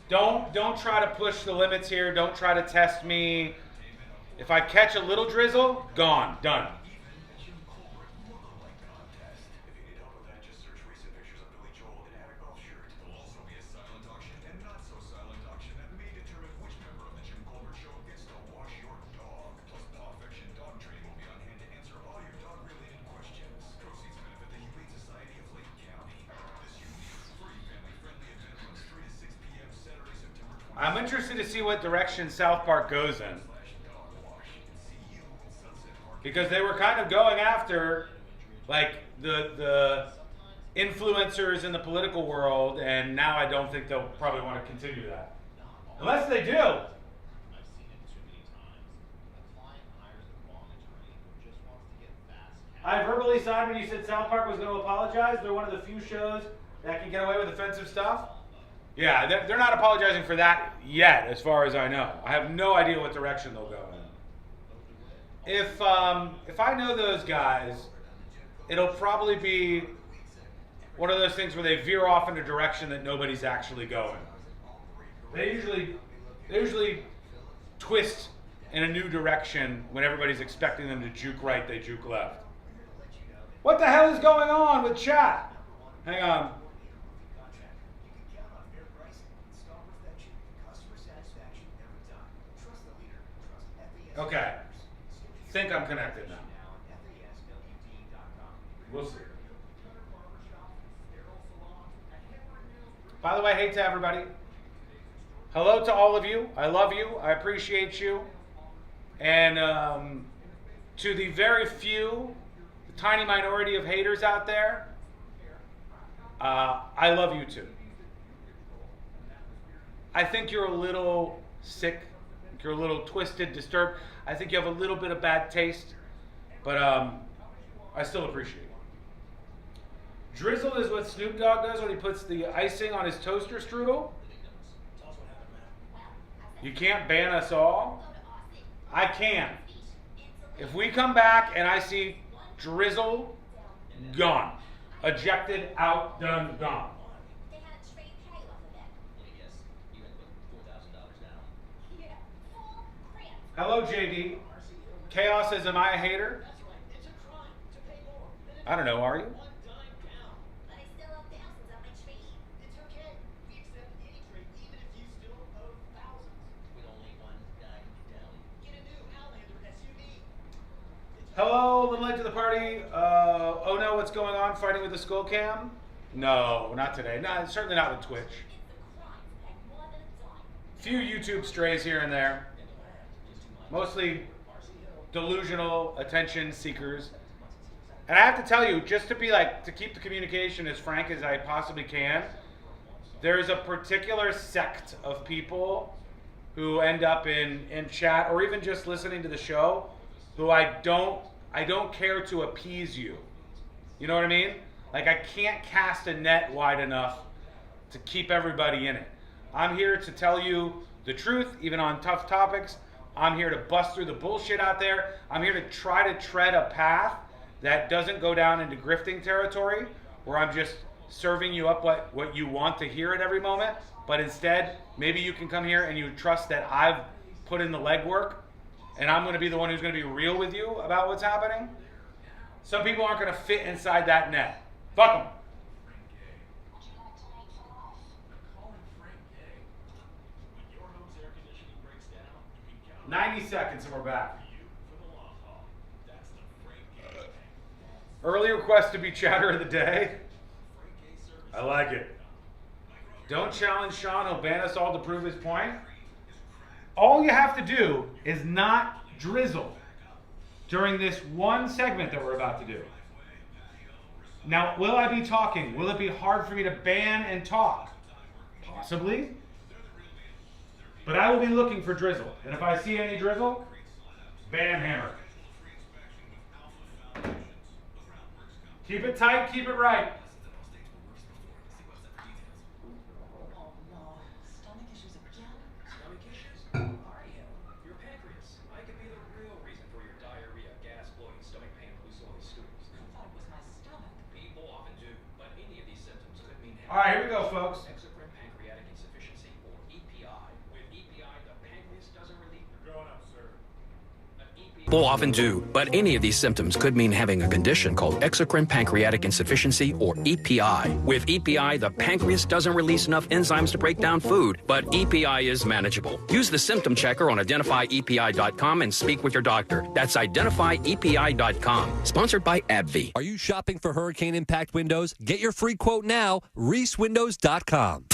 Speaker 2: Don't try to push the limits here. Don't try to test me. If I catch a little drizzle, gone, done. I'm interested to see what direction South Park goes in. Because they were kind of going after, like, the influencers in the political world, and now I don't think they'll probably want to continue that. Unless they do. I verbally signed when you said South Park was going to apologize. They're one of the few shows that can get away with offensive stuff. Yeah, they're not apologizing for that yet, as far as I know. I have no idea what direction they'll go in. If I know those guys, it'll probably be one of those things where they veer off in a direction that nobody's actually going. They usually twist in a new direction when everybody's expecting them to juke right, they juke left. What the hell is going on with chat? Hang on. Okay. Think I'm connected now. We'll see. By the way, hey to everybody. Hello to all of you. I love you. I appreciate you. And to the very few, the tiny minority of haters out there, I love you too. I think you're a little sick. You're a little twisted, disturbed. I think you have a little bit of bad taste, but I still appreciate it. Drizzle is what Snoop Dogg does when he puts the icing on his toaster strudel. You can't ban us all. I can. If we come back and I see Drizzle, gone. Ejected, out, done, gone. Hello, JD. Chaos says, am I a hater? I don't know, are you? Hello, little late to the party. Oh no, what's going on? Fighting with the skull cam? No, not today. No, certainly not with Twitch. Few YouTube strays here and there. Mostly delusional attention seekers. And I have to tell you, just to keep the communication as frank as I possibly can, there's a particular sect of people who end up in chat or even just listening to the show who I don't care to appease you. You know what I mean? Like, I can't cast a net wide enough to keep everybody in it. I'm here to tell you the truth, even on tough topics. I'm here to bust through the bullshit out there. I'm here to try to tread a path that doesn't go down into grifting territory, where I'm just serving you up what you want to hear at every moment. But instead, maybe you can come here and you trust that I've put in the legwork, and I'm going to be the one who's going to be real with you about what's happening. Some people aren't going to fit inside that net. Fuck them. 90 seconds and we're back. Early request to be chatter of the day. I like it. Don't challenge Sean, he'll ban us all to prove his point. All you have to do is not drizzle during this one segment that we're about to do. Now, will I be talking? Will it be hard for me to ban and talk? Possibly. But I will be looking for drizzle. And if I see any drizzle, ban hammer. Keep it tight, keep it right. All right, here we go, folks.
Speaker 7: Exocrine pancreatic insufficiency, or EPI. With EPI, the pancreas doesn't release. You're going up, sir.
Speaker 16: People often do, but any of these symptoms could mean having a condition called exocrine pancreatic insufficiency, or EPI. With EPI, the pancreas doesn't release enough enzymes to break down food, but EPI is manageable. Use the symptom checker on identifyepi.com and speak with your doctor. That's identifyepi.com. Sponsored by AbbVie.
Speaker 18: Are you shopping for hurricane impact windows? Get your free quote now, reesewindows.com.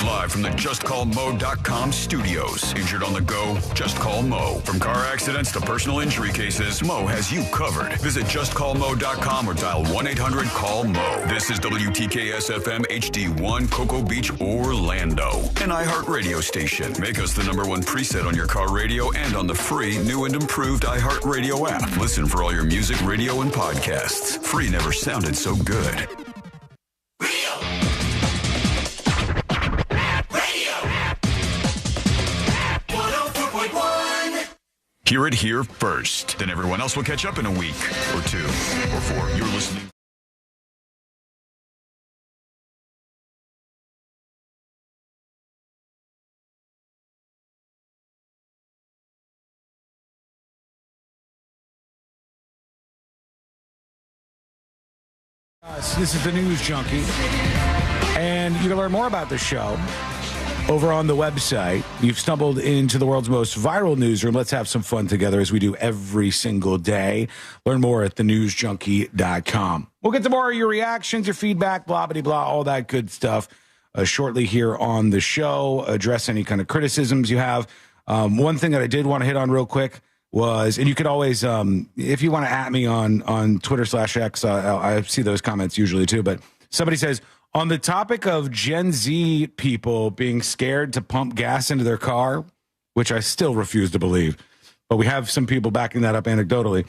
Speaker 17: Live from the JustCallMo.com studios. Injured on the go? Just call Mo. From car accidents to personal injury cases, Mo has you covered. Visit JustCallMo.com or dial 1-800-CALL-MO. This is WTKS-FM HD1, Cocoa Beach, Orlando. An iHeartRadio station. Make us the #1 preset on your car radio and on the free, new and improved iHeartRadio app. Listen for all your music, radio, and podcasts. Free never sounded so good. Hear it here first. Then everyone else will catch up in a week or 2 or 4. You're listening.
Speaker 2: This is the News Junkie, and you can learn more about the show over on the website. You've stumbled into the world's most viral newsroom. Let's have some fun together as we do every single day. Learn more at thenewsjunkie.com. We'll get to more of your reactions, your feedback, blah, blah, blah, all that good stuff shortly here on the show. Address any kind of criticisms you have. One thing that I did want to hit on real quick was, and you could always, if you want to at me on Twitter/X, I see those comments usually too, but somebody says, on the topic of Gen Z people being scared to pump gas into their car, which I still refuse to believe, but we have some people backing that up anecdotally.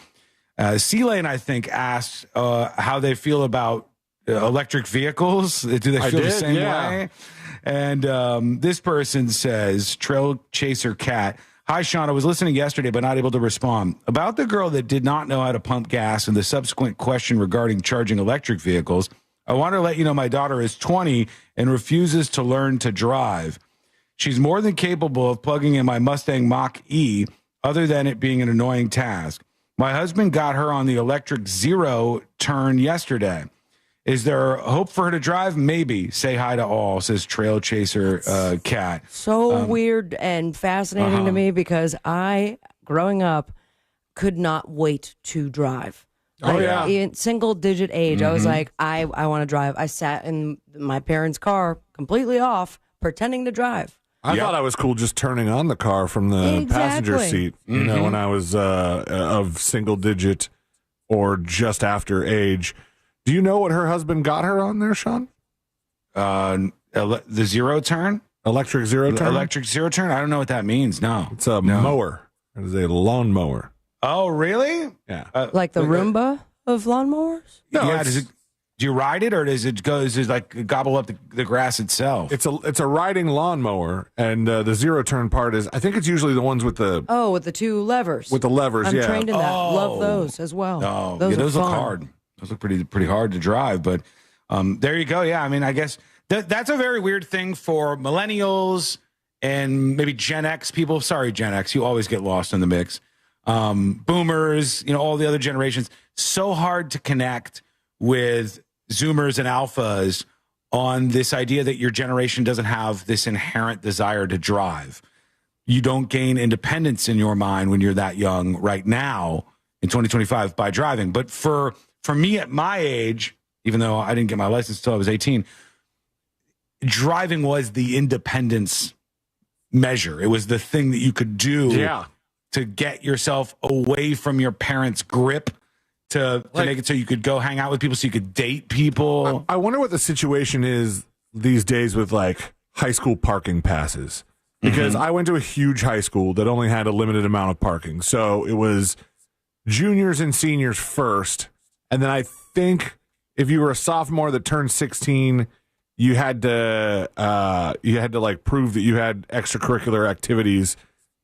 Speaker 2: C-Lane, I think, asked how they feel about electric vehicles. Do they feel the same way? And this person says, Trail Chaser Cat, hi, Sean. I was listening yesterday, but not able to respond. About the girl that did not know how to pump gas and the subsequent question regarding charging electric vehicles, I want to let you know my daughter is 20 and refuses to learn to drive. She's more than capable of plugging in my Mustang Mach-E, other than it being an annoying task. My husband got her on the electric zero turn yesterday. Is there hope for her to drive? Maybe. Say hi to all, says Trail Chaser Cat.
Speaker 19: So weird and fascinating to me because I, growing up, could not wait to drive. In single digit age, I was like, I want to drive. I sat in my parents' car completely off, pretending to drive.
Speaker 20: I thought I was cool just turning on the car from the passenger seat, you know, when I was of single digit or just after age. Do you know what her husband got her on there, Sean?
Speaker 2: The zero turn?
Speaker 20: Electric zero turn?
Speaker 2: Electric zero turn? I don't know what that means. No.
Speaker 20: It's a mower. It is a lawn mower.
Speaker 2: Oh, really?
Speaker 20: Yeah.
Speaker 19: Like the Roomba of lawnmowers?
Speaker 2: No, yeah. Do you ride it, or does it like gobble up the grass itself?
Speaker 20: It's a riding lawnmower, and the zero turn part is, I think it's usually the ones with the
Speaker 19: with the two levers.
Speaker 20: With the levers,
Speaker 19: I'm trained in that. Love those as well.
Speaker 2: Oh,
Speaker 19: those
Speaker 2: look hard. Those look pretty hard to drive, but there you go. Yeah, I mean, I guess that's a very weird thing for millennials and maybe Gen X people. Sorry, Gen X, you always get lost in the mix. Boomers, you know, all the other generations. So hard to connect with Zoomers and Alphas on this idea that your generation doesn't have this inherent desire to drive. You don't gain independence in your mind when you're that young right now in 2025 by driving. But for me at my age, even though I didn't get my license until I was 18, driving was the independence measure. It was the thing that you could do to get yourself away from your parents' grip, to make it so you could go hang out with people, so you could date people.
Speaker 20: I wonder what the situation is these days with like high school parking passes. Because I went to a huge high school that only had a limited amount of parking. So it was juniors and seniors first. And then I think if you were a sophomore that turned 16, you had to like prove that you had extracurricular activities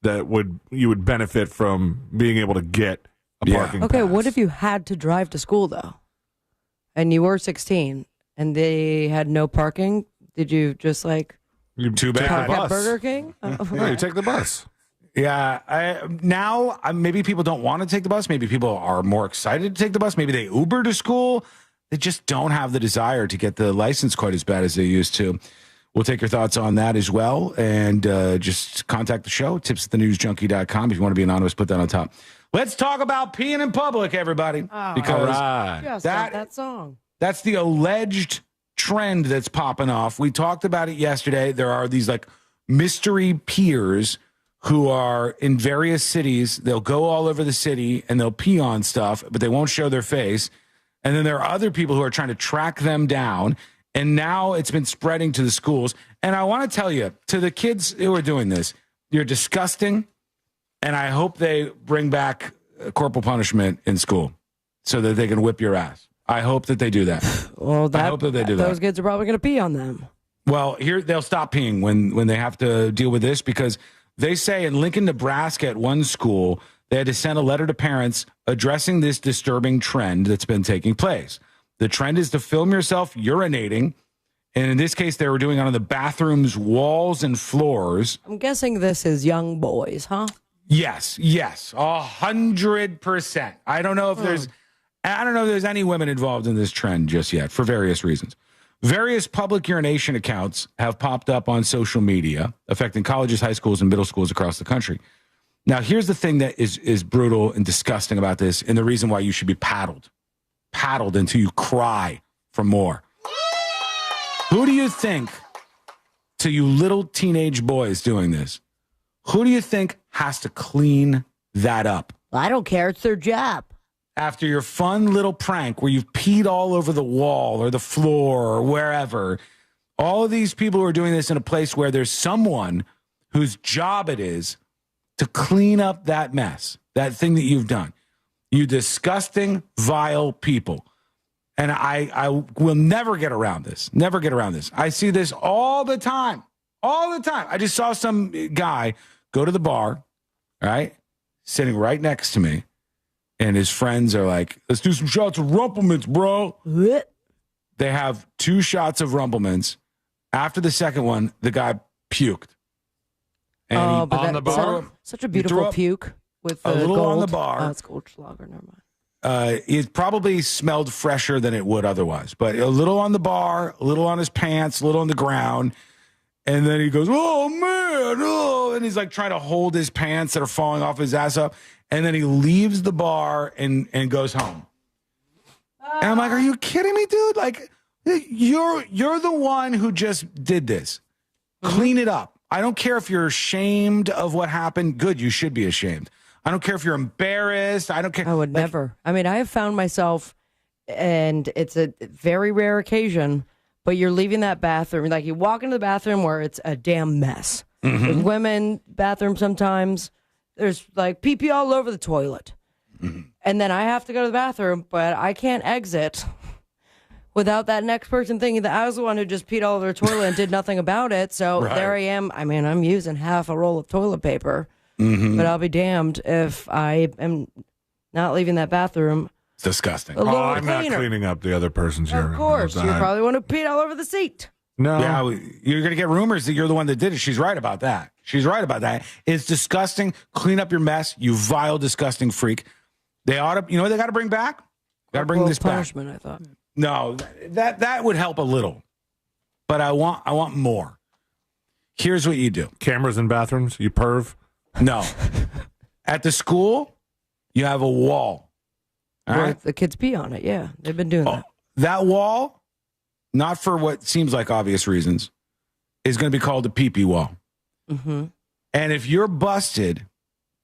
Speaker 20: that you would benefit from being able to get a parking pass.
Speaker 19: What if you had to drive to school though, and you were 16 and they had no parking? Did you just like
Speaker 20: too bad
Speaker 19: park
Speaker 20: the bus
Speaker 19: at Burger King?
Speaker 20: No, you take the bus.
Speaker 2: Yeah, now maybe people don't want to take the bus. Maybe people are more excited to take the bus. Maybe they Uber to school. They just don't have the desire to get the license quite as bad as they used to. We'll take your thoughts on that as well. And just contact the show, tips@thenewsjunkie.com. If you want to be anonymous, put that on top. Let's talk about peeing in public, everybody. Because
Speaker 19: just that song.
Speaker 2: That's the alleged trend that's popping off. We talked about it yesterday. There are these like mystery peers who are in various cities. They'll go all over the city and they'll pee on stuff, but they won't show their face. And then there are other people who are trying to track them down. And now it's been spreading to the schools. And I want to tell you, to the kids who are doing this, you're disgusting. And I hope they bring back corporal punishment in school so that they can whip your ass. I hope that they do that.
Speaker 19: Well,
Speaker 2: I hope that they do that.
Speaker 19: Those kids are probably going to pee on them.
Speaker 2: Well, here they'll stop peeing when they have to deal with this, because they say in Lincoln, Nebraska, at one school, They had to send a letter to parents addressing this disturbing trend that's been taking place. The trend is to film yourself urinating. And in this case, they were doing it on the bathroom's walls and floors.
Speaker 19: I'm guessing this is young boys, huh?
Speaker 2: Yes, 100%. I don't know if there's any women involved in this trend just yet for various reasons. Various public urination accounts have popped up on social media, affecting colleges, high schools, and middle schools across the country. Now, here's the thing that is brutal and disgusting about this, and the reason why you should be paddled until you cry for more. Who do you think, to you little teenage boys doing this, who do you think has to clean that up?
Speaker 19: I don't care. It's their job.
Speaker 2: After your fun little prank where you've peed all over the wall or the floor or wherever, all of these people who are doing this in a place where there's someone whose job it is to clean up that mess, that thing that you've done. You disgusting, vile people. And I will never get around this. Never get around this. I see this all the time. All the time. I just saw some guy go to the bar, right? Sitting right next to me. And his friends are like, let's do some shots of Rumplemans, bro. They have 2 shots of Rumplemans. After the second one, the guy puked. And
Speaker 19: on the bar? Such a beautiful puke with
Speaker 2: a little
Speaker 19: gold.
Speaker 2: on the bar.
Speaker 19: Oh, it's Goldschlager, never mind.
Speaker 2: It probably smelled fresher than it would otherwise, but a little on the bar, a little on his pants, a little on the ground. And then he goes, oh, man, oh. And he's like trying to hold his pants that are falling off his ass up. And then he leaves the bar and goes home. And I'm like, are you kidding me, dude? Like, you're the one who just did this. Clean it up. I don't care if you're ashamed of what happened. Good, you should be ashamed. I don't care if you're embarrassed. I don't care.
Speaker 19: I would never. I mean, I have found myself, and it's a very rare occasion, but you're leaving that bathroom. Like, you walk into the bathroom where it's a damn mess. With women bathrooms sometimes, there's like pee-pee all over the toilet. And then I have to go to the bathroom, but I can't exit without that next person thinking that I was the one who just peed all over their toilet and did nothing about it. So there I am. I mean, I'm using half a roll of toilet paper. But I'll be damned if I am not leaving that bathroom.
Speaker 2: It's disgusting.
Speaker 20: I'm not cleaning up the other person's urine.
Speaker 19: Of course. You probably want to pee all over the seat.
Speaker 20: No.
Speaker 2: Yeah, you're going to get rumors that you're the one that did it. She's right about that. It's disgusting. Clean up your mess, you vile, disgusting freak. They ought to, you know what they got to bring back? Got to bring this
Speaker 19: punishment,
Speaker 2: back.
Speaker 19: I thought.
Speaker 2: No, that would help a little. But I want more. Here's what you do.
Speaker 20: Cameras in bathrooms, you perv.
Speaker 2: No. At the school, you have a wall. All right?
Speaker 19: The kids pee on it, yeah. They've been doing that.
Speaker 2: That wall, not for what seems like obvious reasons, is going to be called a pee-pee wall. And if you're busted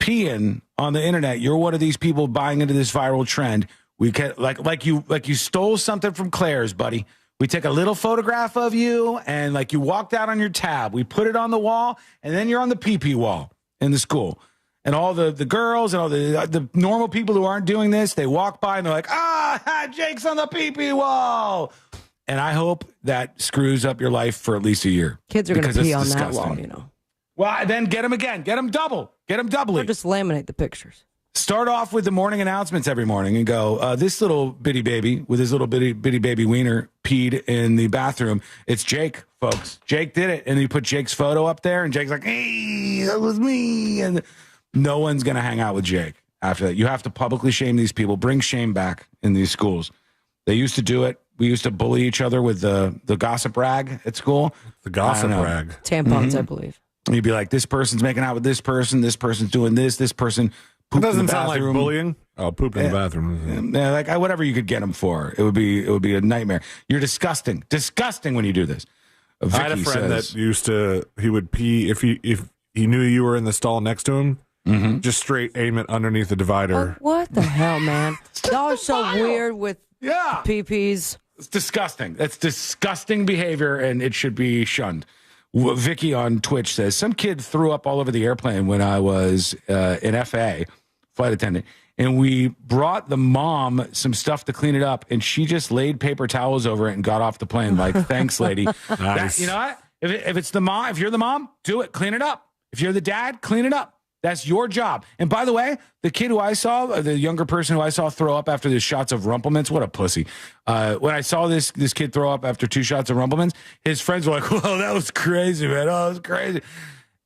Speaker 2: peeing on the internet, you're one of these people buying into this viral trend. We can like you stole something from Claire's, buddy. We take a little photograph of you and like you walked out on your tab. We put it on the wall, and then you're on the pee-pee wall in the school. And all the girls and all the normal people who aren't doing this, they walk by and they're like, Jake's on the pee-pee wall. And I hope that screws up your life for at least a year.
Speaker 19: Kids are going to pee on that wall, you know.
Speaker 2: Well, then get them again. Get them double. Get them doubly.
Speaker 19: Or just laminate the pictures.
Speaker 2: Start off with the morning announcements every morning and go, this little bitty baby with his little bitty baby wiener peed in the bathroom. It's Jake, folks. Jake did it. And you put Jake's photo up there, and Jake's like, hey, that was me. And no one's going to hang out with Jake after that. You have to publicly shame these people. Bring shame back in these schools. They used to do it. We used to bully each other with the gossip rag at school.
Speaker 20: The gossip rag.
Speaker 19: Tampons, I believe.
Speaker 2: And you'd be like, this person's making out with this person's doing this person pooped in the bathroom.
Speaker 20: Doesn't sound like bullying. Oh, pooped in the bathroom.
Speaker 2: Yeah, like whatever you could get them for. It would be a nightmare. You're disgusting. Disgusting when you do this.
Speaker 20: I had a friend that used to, he would pee if he knew you were in the stall next to him, just straight aim it underneath the divider.
Speaker 19: What the hell, man? Y'all are so weird with pee-pees.
Speaker 2: It's disgusting. That's disgusting behavior, and it should be shunned. Vicky on Twitch says, some kid threw up all over the airplane when I was in FA, flight attendant, and we brought the mom some stuff to clean it up, and she just laid paper towels over it and got off the plane. Like, thanks, lady.
Speaker 20: Nice.
Speaker 2: You know what? If it's the mom, if you're the mom, do it. Clean it up. If you're the dad, clean it up. That's your job. And by the way, the kid who I saw, the younger person who I saw throw up after the shots of Rumplemans, what a pussy. When I saw this kid throw up after 2 shots of Rumplemans, his friends were like, whoa, that was crazy, man. Oh, that was crazy.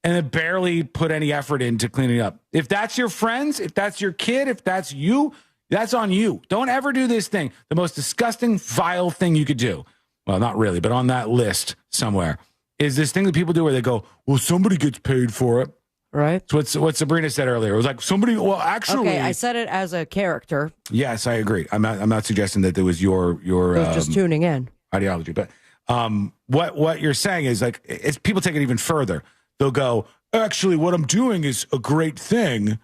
Speaker 2: And it barely put any effort into cleaning up. If that's your friends, if that's your kid, if that's you, that's on you. Don't ever do this thing. The most disgusting, vile thing you could do. Well, not really, but on that list somewhere is this thing that people do where they go, well, somebody gets paid for it.
Speaker 19: Right.
Speaker 2: So what Sabrina said earlier. It was like somebody, well, actually.
Speaker 19: Okay, I said it as a character.
Speaker 2: Yes, I agree. I'm not suggesting that there was your
Speaker 19: just tuning in.
Speaker 2: ideology. But what you're saying is like, it's people take it even further. They'll go, actually, what I'm doing is a great thing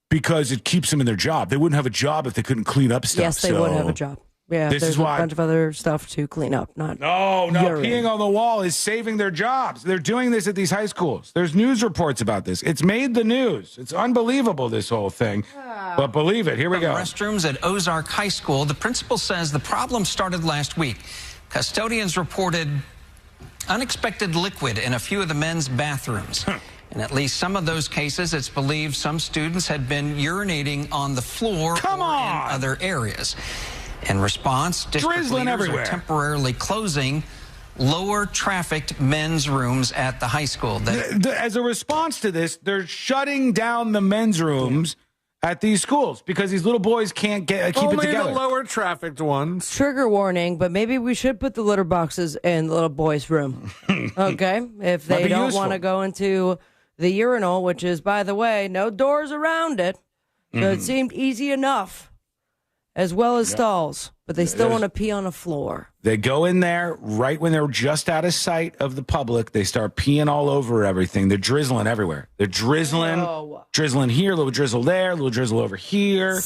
Speaker 2: because it keeps them in their job. They wouldn't have a job if they couldn't clean up stuff.
Speaker 19: Yes, they would have a job. Yeah,
Speaker 2: this
Speaker 19: there's
Speaker 2: is why
Speaker 19: a bunch of other stuff to clean up. Not
Speaker 2: no,
Speaker 19: urine.
Speaker 2: peeing on the wall is saving their jobs. They're doing this at these high schools. There's news reports about this. It's made the news. It's unbelievable, this whole thing. But believe it. Here we go.
Speaker 5: Restrooms at Ozark High School. The principal says the problem started last week. Custodians reported unexpected liquid in a few of the men's bathrooms. In at least some of those cases, it's believed some students had been urinating on the floor or in other areas. In response, district leaders are temporarily closing lower trafficked men's rooms at the high school.
Speaker 2: As a response to this, they're shutting down the men's rooms at these schools because these little boys can't keep it together.
Speaker 20: Only the lower trafficked ones.
Speaker 19: Trigger warning, but maybe we should put the litter boxes in the little boys' room. Okay? If they don't want to go into the urinal, which is, by the way, no doors around it. So it seemed easy enough. As well as stalls, but they still want to pee on a floor.
Speaker 2: They go in there right when they're just out of sight of the public. They start peeing all over everything. They're drizzling everywhere. They're drizzling here, a little drizzle there, a little drizzle over here.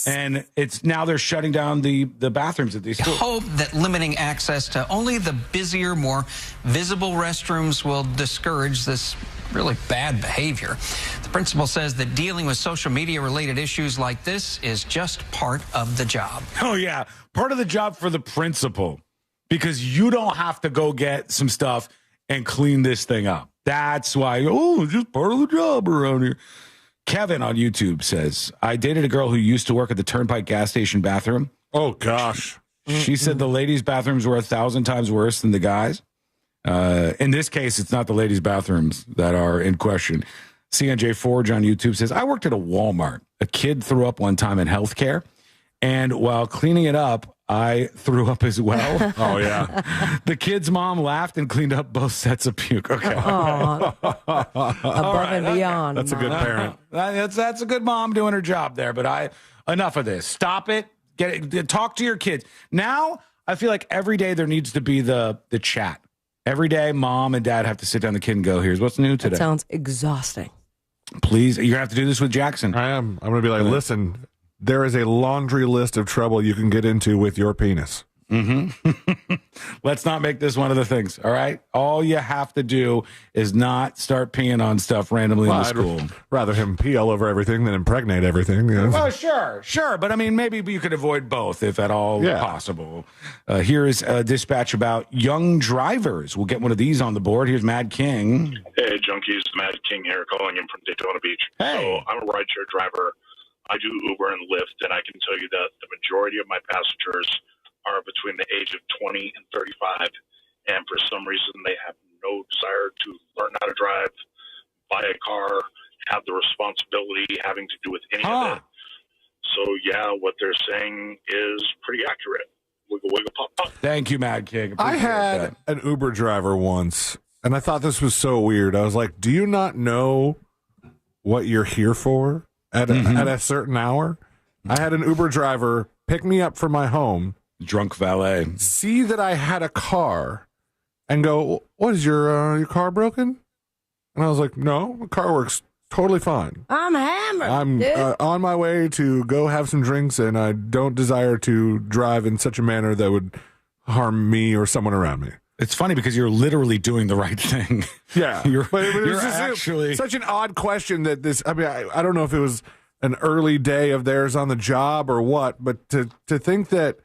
Speaker 2: And it's now they're shutting down the bathrooms at these schools.
Speaker 5: Hope that limiting access to only the busier, more visible restrooms will discourage this really bad behavior. The principal says that dealing with social media related issues like this is just part of the job.
Speaker 2: Oh, yeah. Part of the job for the principal, because you don't have to go get some stuff and clean this thing up. That's why, it's just part of the job around here. Kevin on YouTube says, I dated a girl who used to work at the Turnpike gas station bathroom.
Speaker 20: Oh, gosh.
Speaker 2: She said the ladies' bathrooms were 1,000 times worse than the guys. In this case, it's not the ladies' bathrooms that are in question. CNJ Forge on YouTube says, I worked at a Walmart. A kid threw up one time in healthcare, and while cleaning it up, I threw up as well.
Speaker 20: Oh, yeah.
Speaker 2: The kid's mom laughed and cleaned up both sets of puke. Okay.
Speaker 19: Above and beyond.
Speaker 20: That's a good parent.
Speaker 2: That's a good mom doing her job there, but enough of this. Stop it. Talk to your kids. Now, I feel like every day there needs to be the chat. Every day, mom and dad have to sit down the kid and go, here's what's new today.
Speaker 19: That sounds exhausting.
Speaker 2: Please, you're going to have to do this with Jackson.
Speaker 20: I am. I'm going to be like, listen, there is a laundry list of trouble you can get into with your penis.
Speaker 2: Mm-hmm. Let's not make this one of the things, all right? All you have to do is not start peeing on stuff randomly in the school.
Speaker 20: I'd rather him pee all over everything than impregnate everything. You know?
Speaker 2: Well, sure. But, I mean, maybe you could avoid both if at all possible. Here is a dispatch about young drivers. We'll get one of these on the board. Here's Mad King.
Speaker 13: Hey, junkies. Mad King here calling in from Daytona Beach.
Speaker 2: Hey.
Speaker 13: So I'm a rideshare driver. I do Uber and Lyft, and I can tell you that the majority of my passengers are between the age of 20 and 35, and for some reason they have no desire to learn how to drive, buy a car, have the responsibility having to do with any of it. So, yeah, what they're saying is pretty accurate. Wiggle, wiggle, pop, pop.
Speaker 2: Thank you, Mad King.
Speaker 20: I had an Uber driver once, and I thought this was so weird. I was like, do you not know what you're here for at a certain hour? I had an Uber driver pick me up from my home,
Speaker 2: drunk valet,
Speaker 20: see that I had a car, and go, what is your car broken? And I was like, no, the car works totally fine.
Speaker 19: I'm hammered.
Speaker 20: I'm on my way to go have some drinks, and I don't desire to drive in such a manner that would harm me or someone around me.
Speaker 2: It's funny because you're literally doing the right thing.
Speaker 20: Yeah.
Speaker 2: you're
Speaker 20: actually such an odd question that this, I mean, I don't know if it was an early day of theirs on the job or what, but to think that,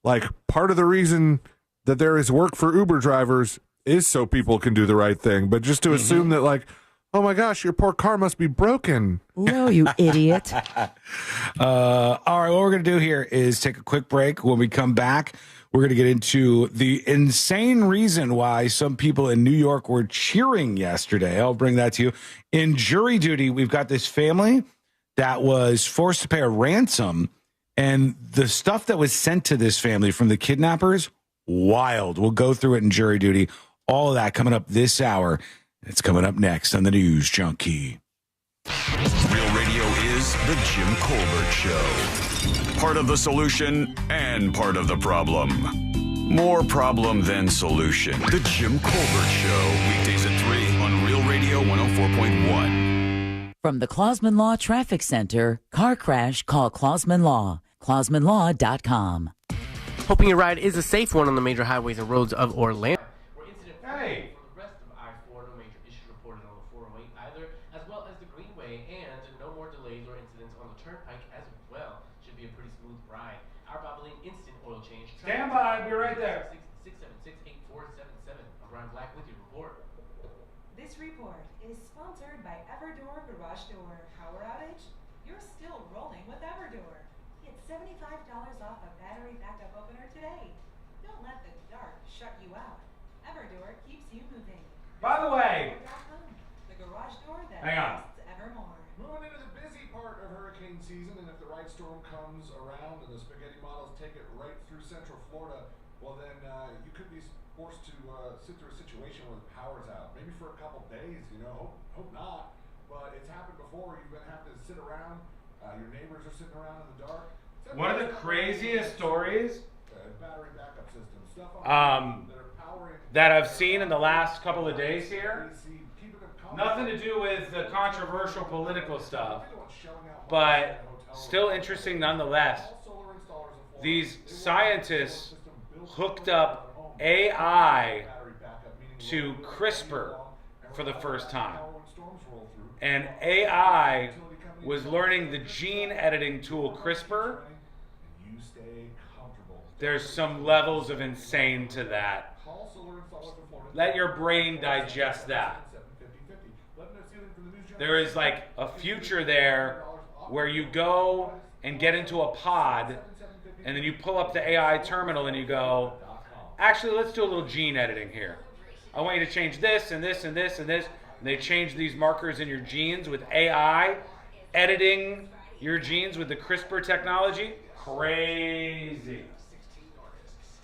Speaker 20: like, part of the reason that there is work for Uber drivers is so people can do the right thing. But just to assume that, like, Oh my gosh, your poor car must be broken.
Speaker 19: No, you idiot.
Speaker 2: All right, what we're going to do here is take a quick break. When we come back, we're going to get into the insane reason why some people in New York were cheering yesterday. I'll bring that to you. In jury duty, we've got this family that was forced to pay a ransom, and the stuff that was sent to this family from the kidnappers, wild. We'll go through it in jury duty. All of that coming up this hour. It's coming up next on the News Junkie.
Speaker 17: Real Radio is the Jim Colbert Show. Part of the solution and part of the problem. More problem than solution. The Jim Colbert Show. Weekdays at 3 on Real Radio 104.1.
Speaker 4: From the Clausman Law Traffic Center, car crash, call Clausman Law. ClausmanLaw.com.
Speaker 12: Hoping your ride is a safe one on the major highways and roads of Orlando.
Speaker 2: Hey.
Speaker 12: For the rest of I-4, no major issue reported on the 408 either, as well as the Greenway, and no more delays or incidents on the Turnpike as well. Should be a pretty smooth ride. Our Bobolink instant oil change.
Speaker 2: Stand by, be right there.
Speaker 12: 676-8477. I'm Brian Black with your report.
Speaker 6: This report is sponsored by Everdoor Garage Door. Power outage? You're still rolling with Everdoor. Get $75 off a battery backup opener today. Don't let the dark shut you out. Everdoor keeps you moving.
Speaker 2: By the way,
Speaker 6: The garage door that
Speaker 2: hang on.
Speaker 6: lasts evermore.
Speaker 22: Moving into the busy part of hurricane season, and if the right storm comes around and the spaghetti models take it right through central Florida, well then you could be forced to sit through a situation where the power's out. Maybe for a couple days, you know, hope not. But it's happened before. You're going to have to sit around. Your neighbors are sitting around in the dark.
Speaker 2: One of the craziest stories
Speaker 22: battery backup system, stuff on that are powering
Speaker 2: that I've seen in the last couple of days here, nothing to do with the controversial political stuff, but still interesting nonetheless. These scientists hooked up AI to CRISPR for the first time. And AI was learning the gene editing tool CRISPR. There's some levels of insane to that. Let your brain digest that. There is like a future there where you go and get into a pod and then you pull up the AI terminal and you go, actually, let's do a little gene editing here. I want you to change this and this and this and this. And they change these markers in your genes with AI, editing your genes with the CRISPR technology. Crazy.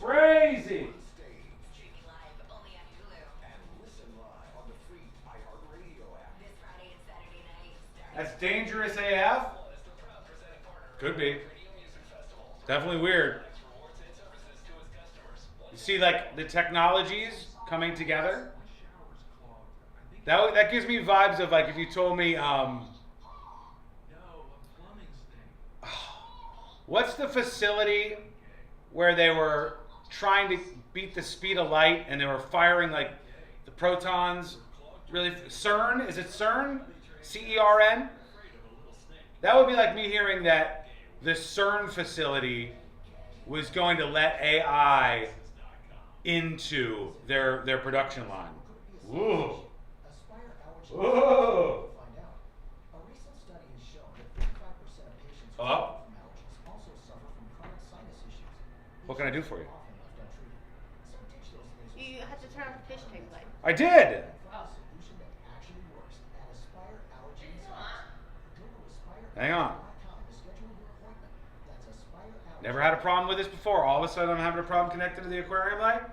Speaker 2: Crazy. That's dangerous AF? Could be. Definitely weird. You see, like, the technologies coming together? That gives me vibes of, like, if you told me, what's the facility where they were trying to beat the speed of light and they were firing, like, the protons? Really? CERN? Is it CERN? CERN? That would be like me hearing that the CERN facility was going to let AI into their production line. Ooh. Ooh. Hello? What can I do for you?
Speaker 23: You had to turn on the fish tank light.
Speaker 2: I did. Hang on. Never had a problem with this before. All of a sudden I'm having a problem connected to the aquarium light?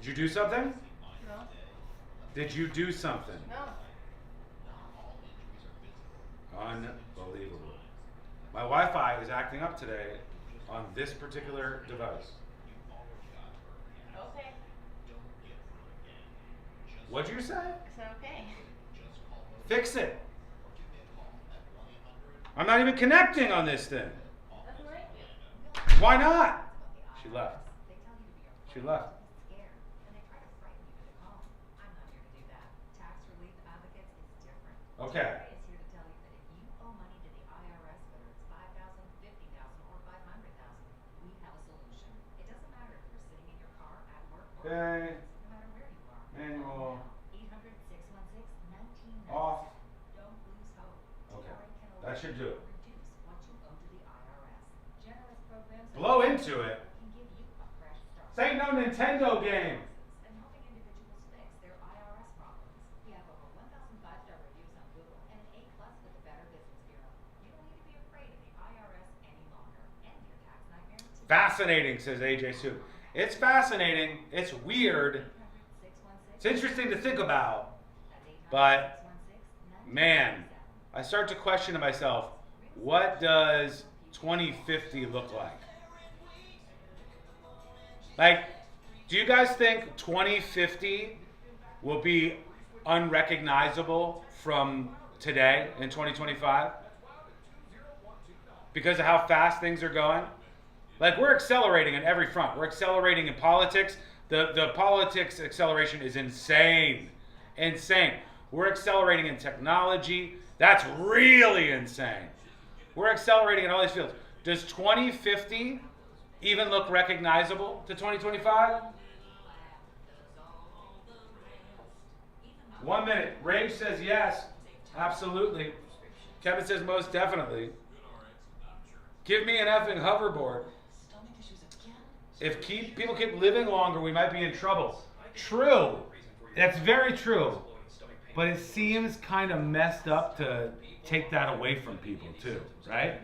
Speaker 2: Did you do something?
Speaker 23: No.
Speaker 2: Did you do something?
Speaker 23: No.
Speaker 2: Unbelievable. My Wi-Fi is acting up today on this particular device.
Speaker 23: Okay.
Speaker 2: What'd you say?
Speaker 23: I said okay.
Speaker 2: Fix it. I'm not even connecting on this thing.
Speaker 23: Doesn't like you.
Speaker 2: Why not? She left. She left. Okay. Okay. Manual. That should do it. Blow into it. This ain't no Nintendo game. Fascinating, says AJ Sue. It's fascinating. It's weird. It's interesting to think about. But, man, I start to question to myself, what does 2050 look like? Like, do you guys think 2050 will be unrecognizable from today in 2025? Because of how fast things are going? Like, we're accelerating on every front. We're accelerating in politics. The politics acceleration is insane. Insane. We're accelerating in technology. That's really insane. We're accelerating in all these fields. Does 2050 even look recognizable to 2025? 1 minute. Rage says yes. Absolutely. Kevin says most definitely. Give me an effing hoverboard. If people keep living longer, we might be in trouble. True. That's very true. But it seems kind of messed up to take that away from people too, right?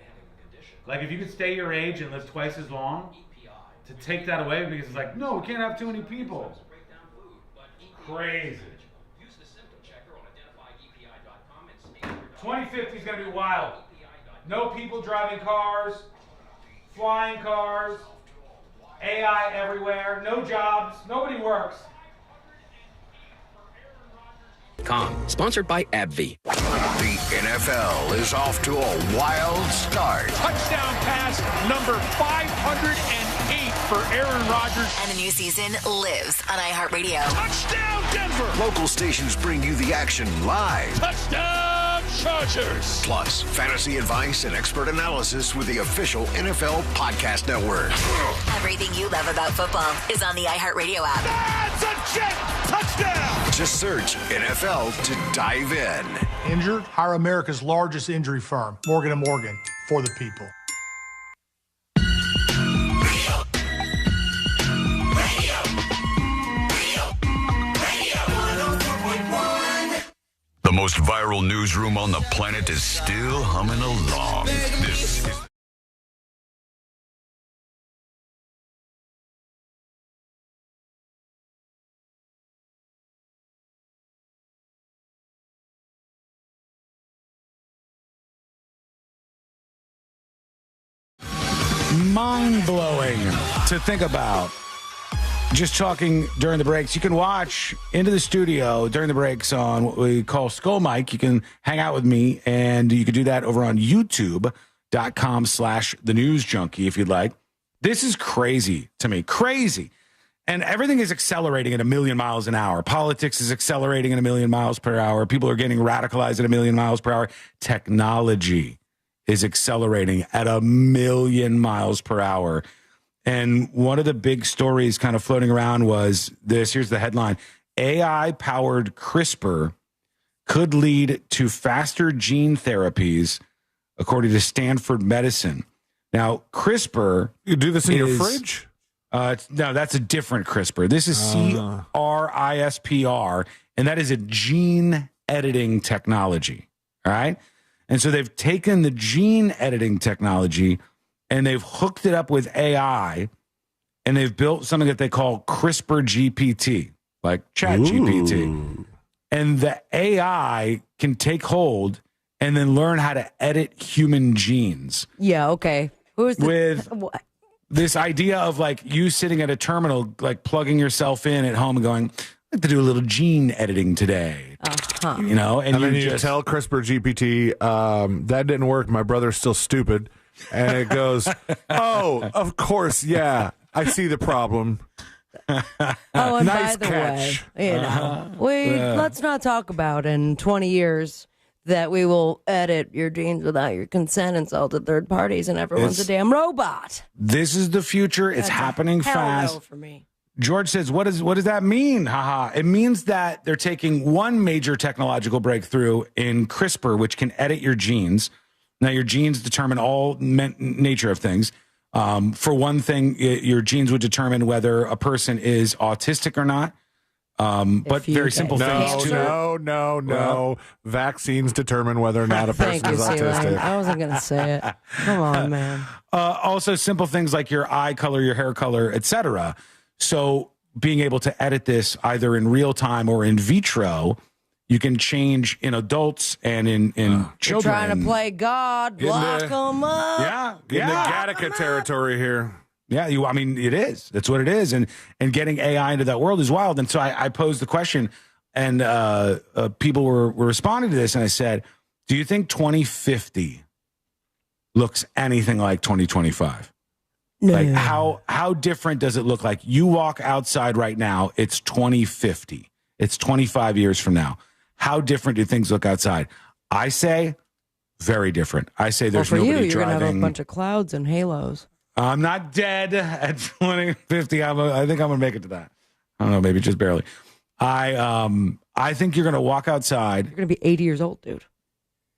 Speaker 2: Like if you could stay your age and live twice as long, to take that away because it's like, no, we can't have too many people. Crazy. 2050 is going to be wild. No people driving cars, flying cars, AI everywhere, no jobs, nobody works.
Speaker 16: Sponsored by AbbVie.
Speaker 15: The NFL is off to a wild start.
Speaker 8: Touchdown pass number 508 for Aaron Rodgers.
Speaker 10: And the new season lives on iHeartRadio.
Speaker 8: Touchdown Denver.
Speaker 15: Local stations bring you the action live.
Speaker 8: Touchdown Chargers.
Speaker 15: Plus, fantasy advice and expert analysis with the official NFL Podcast Network.
Speaker 10: Everything you love about football is on the iHeartRadio app.
Speaker 8: That's a jet touchdown.
Speaker 15: Just search NFL to dive in.
Speaker 9: Injured? Hire America's largest injury firm, Morgan & Morgan, for the people.
Speaker 17: The most viral newsroom on the planet is still humming along. This is
Speaker 2: mind-blowing to think about. Just talking during the breaks. You can watch into the studio during the breaks on what we call Skull Mike. You can hang out with me, and you can do that over on youtube.com/The News Junkie if you'd like. This is crazy to me. Crazy. And everything is accelerating at 1,000,000 miles an hour. Politics is accelerating at 1,000,000 miles per hour. People are getting radicalized at 1,000,000 miles per hour. Technology is accelerating at 1,000,000 miles per hour. And one of the big stories kind of floating around was this. Here's the headline. AI-powered CRISPR could lead to faster gene therapies, according to Stanford Medicine. Now, CRISPR...
Speaker 20: You do this in your fridge?
Speaker 2: No, that's a different CRISPR. This is CRISPR, and that is a gene editing technology. All right? And so they've taken the gene editing technology and they've hooked it up with AI, and they've built something that they call CRISPR GPT, like Chat GPT. And the AI can take hold and then learn how to edit human genes.
Speaker 19: Yeah, okay. Who's
Speaker 2: with this idea of like you sitting at a terminal, like plugging yourself in at home and going, I'd like to do a little gene editing today. You know,
Speaker 20: and then you tell CRISPR GPT, that didn't work. My brother's still stupid. And it goes, oh, of course, yeah, I see the problem.
Speaker 19: Oh, and
Speaker 20: nice
Speaker 19: by the
Speaker 20: catch.
Speaker 19: way, let's not talk about in 20 years that we will edit your genes without your consent and sell to third parties, and everyone's a damn robot.
Speaker 2: This is the future. It's happening fast.
Speaker 19: No for me.
Speaker 2: George says, what does that mean? Haha. It means that they're taking one major technological breakthrough in CRISPR, which can edit your genes. Now, your genes determine all nature of things. For one thing, your genes would determine whether a person is autistic or not. But very simple things, too.
Speaker 20: No. Vaccines determine whether or not a person is autistic.
Speaker 19: I wasn't going to say it. Come on, man.
Speaker 2: Also, simple things like your eye color, your hair color, etc. So being able to edit this either in real time or in vitro, you can change in adults and in children.
Speaker 19: You're trying to play God, lock them up.
Speaker 2: Yeah.
Speaker 20: In the Gattaca territory here.
Speaker 2: Yeah, it is. That's what it is. And getting AI into that world is wild. And so I posed the question, and people were responding to this, and I said, do you think 2050 looks anything like 2025?
Speaker 19: No.
Speaker 2: Like how different does it look like? You walk outside right now, it's 2050. It's 25 years from now. How different do things look outside? I say very different. I say there's
Speaker 19: for
Speaker 2: nobody
Speaker 19: you're
Speaker 2: driving.
Speaker 19: Gonna have a bunch of clouds and halos.
Speaker 2: I'm not dead at 2050. I think I'm gonna make it to that. I don't know, maybe just barely. I think you're gonna walk outside.
Speaker 19: You're gonna be 80 years old, dude.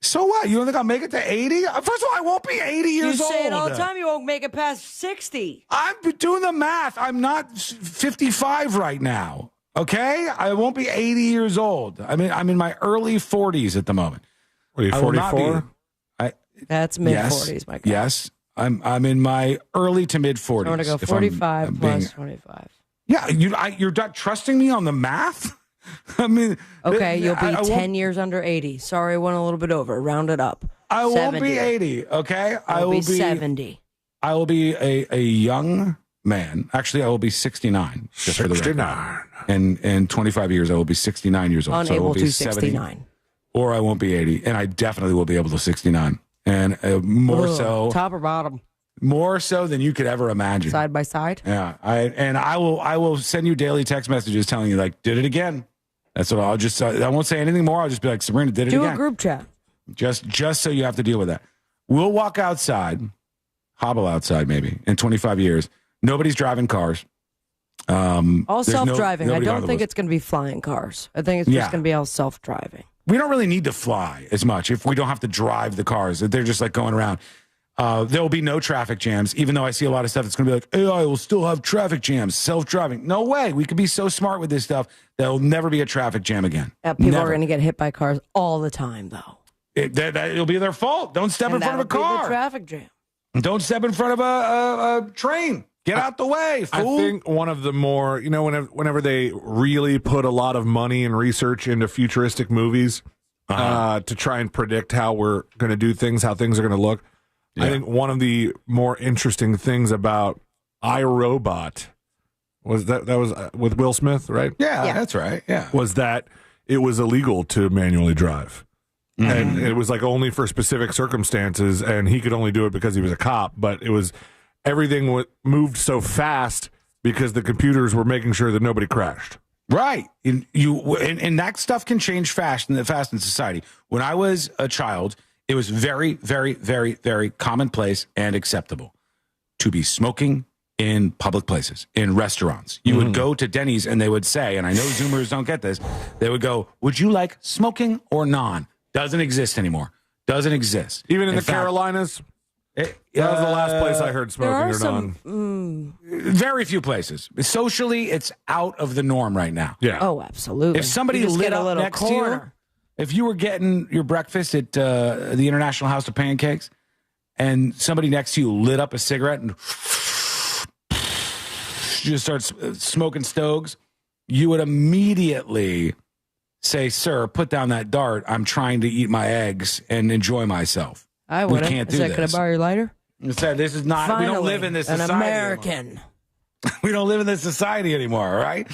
Speaker 2: So what? You don't think I'll make it to 80? First of all, I won't be 80 years old.
Speaker 19: You say it all the time. You won't make it past 60.
Speaker 2: I'm doing the math. I'm not 55 right now. Okay, I won't be 80 years old. I mean, I'm in my early 40s at the moment.
Speaker 20: What are you, 44?
Speaker 19: That's mid 40s, my God.
Speaker 2: Yes, I'm in my early to mid 40s.
Speaker 19: I want to go 45 plus 25.
Speaker 2: Yeah, you're not trusting me on the math. I mean,
Speaker 19: okay, you'll be 10 years under 80. Sorry, I went a little bit over. Round it up.
Speaker 2: I won't be 80. Okay,
Speaker 19: I will be 70.
Speaker 2: I will be a young man. Actually, I will be 69.
Speaker 20: 69.
Speaker 2: And in 25 years, I will be 69 years old.
Speaker 19: Unable
Speaker 2: so I will be
Speaker 19: to
Speaker 2: 69. Or I won't be 80. And I definitely will be able to 69. And more so.
Speaker 19: Top or bottom?
Speaker 2: More so than you could ever imagine.
Speaker 19: Side by side?
Speaker 2: Yeah. I will send you daily text messages telling you, like, did it again. That's what I'll just, I won't say anything more. I'll just be like, Sabrina did it again.
Speaker 19: Do a group chat.
Speaker 2: Just so you have to deal with that. We'll walk outside, hobble outside maybe, in 25 years. Nobody's driving cars.
Speaker 19: All self-driving. I don't think it's going to be flying cars. I think it's just going to be all self-driving.
Speaker 2: We don't really need to fly as much if we don't have to drive the cars. They're just like going around. There will be no traffic jams, even though I see a lot of stuff that's going to be like, AI will still have traffic jams, self-driving. No way. We could be so smart with this stuff that will never be a traffic jam again.
Speaker 19: People are going to get hit by cars all the time, though.
Speaker 2: It'll be their fault. Don't step in front of a car.
Speaker 19: The traffic jam.
Speaker 2: Don't step in front of a train. Get out the way, fool.
Speaker 20: I think one of the more, whenever they really put a lot of money and research into futuristic movies to try and predict how we're going to do things, how things are going to look, I think one of the more interesting things about iRobot was that was with Will Smith, right?
Speaker 2: Yeah, that's right. Yeah.
Speaker 20: Was that it was illegal to manually drive. Mm-hmm. And it was like only for specific circumstances, and he could only do it because he was a cop, but it was everything moved so fast because the computers were making sure that nobody crashed.
Speaker 2: Right. And that stuff can change fast in society. When I was a child, it was very, very, very, very commonplace and acceptable to be smoking in public places, in restaurants. You would go to Denny's and they would say, and I know Zoomers don't get this, they would go, would you like smoking or non? Doesn't exist anymore. Doesn't exist.
Speaker 20: Even in the Carolinas? That was the last place I heard smoking or non.
Speaker 2: Very few places. Socially, it's out of the norm right now.
Speaker 20: Yeah.
Speaker 19: Oh, absolutely.
Speaker 2: If somebody lit up next to you, if you were getting your breakfast at the International House of Pancakes and somebody next to you lit up a cigarette and just starts smoking stogies, you would immediately say, sir, put down that dart. I'm trying to eat my eggs and enjoy myself.
Speaker 19: I wouldn't.
Speaker 2: We can't do this.
Speaker 19: Can I borrow your lighter?
Speaker 2: This is not.
Speaker 19: Finally,
Speaker 2: we don't live in this society.
Speaker 19: An American.
Speaker 2: We don't live in this society anymore. All right.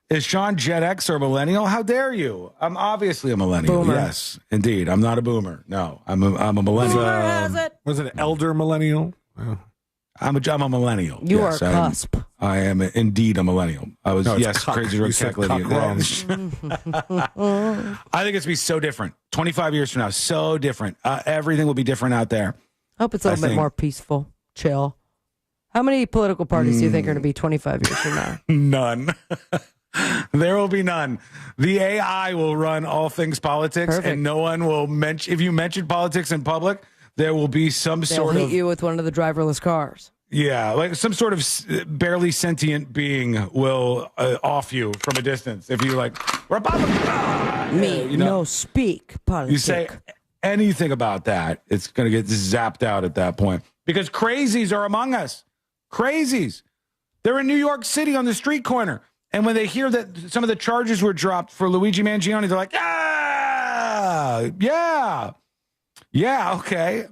Speaker 2: Is Sean Gen X or millennial? How dare you? I'm obviously a millennial.
Speaker 19: Boomer.
Speaker 2: Yes, indeed. I'm not a boomer. No, I'm a millennial.
Speaker 19: Boomer has it.
Speaker 20: Was it an elder millennial?
Speaker 2: I'm a millennial.
Speaker 19: You
Speaker 2: yes,
Speaker 19: are a cusp.
Speaker 2: I am indeed a millennial. I was crazy.
Speaker 20: You said cock wrong.
Speaker 2: I think it's be so different. 25 years from now, so different. Everything will be different out there.
Speaker 19: I hope it's a little bit more peaceful, chill. How many political parties do you think are going to be 25 years from now?
Speaker 2: None. There will be none. The AI will run all things politics, and no one will mention. If you mention politics in public, there will be some
Speaker 19: They'll
Speaker 2: sort
Speaker 19: hit
Speaker 2: of
Speaker 19: you with one of the driverless cars.
Speaker 2: yeah, like some sort of barely sentient being will off you from a distance if you like.
Speaker 19: Me, no speak politic.
Speaker 2: You say anything about that, it's going to get zapped out at that point because crazies are among us. Crazies. They're in New York City on the street corner. And when they hear that some of the charges were dropped for Luigi Mangione, they're like, yeah, okay.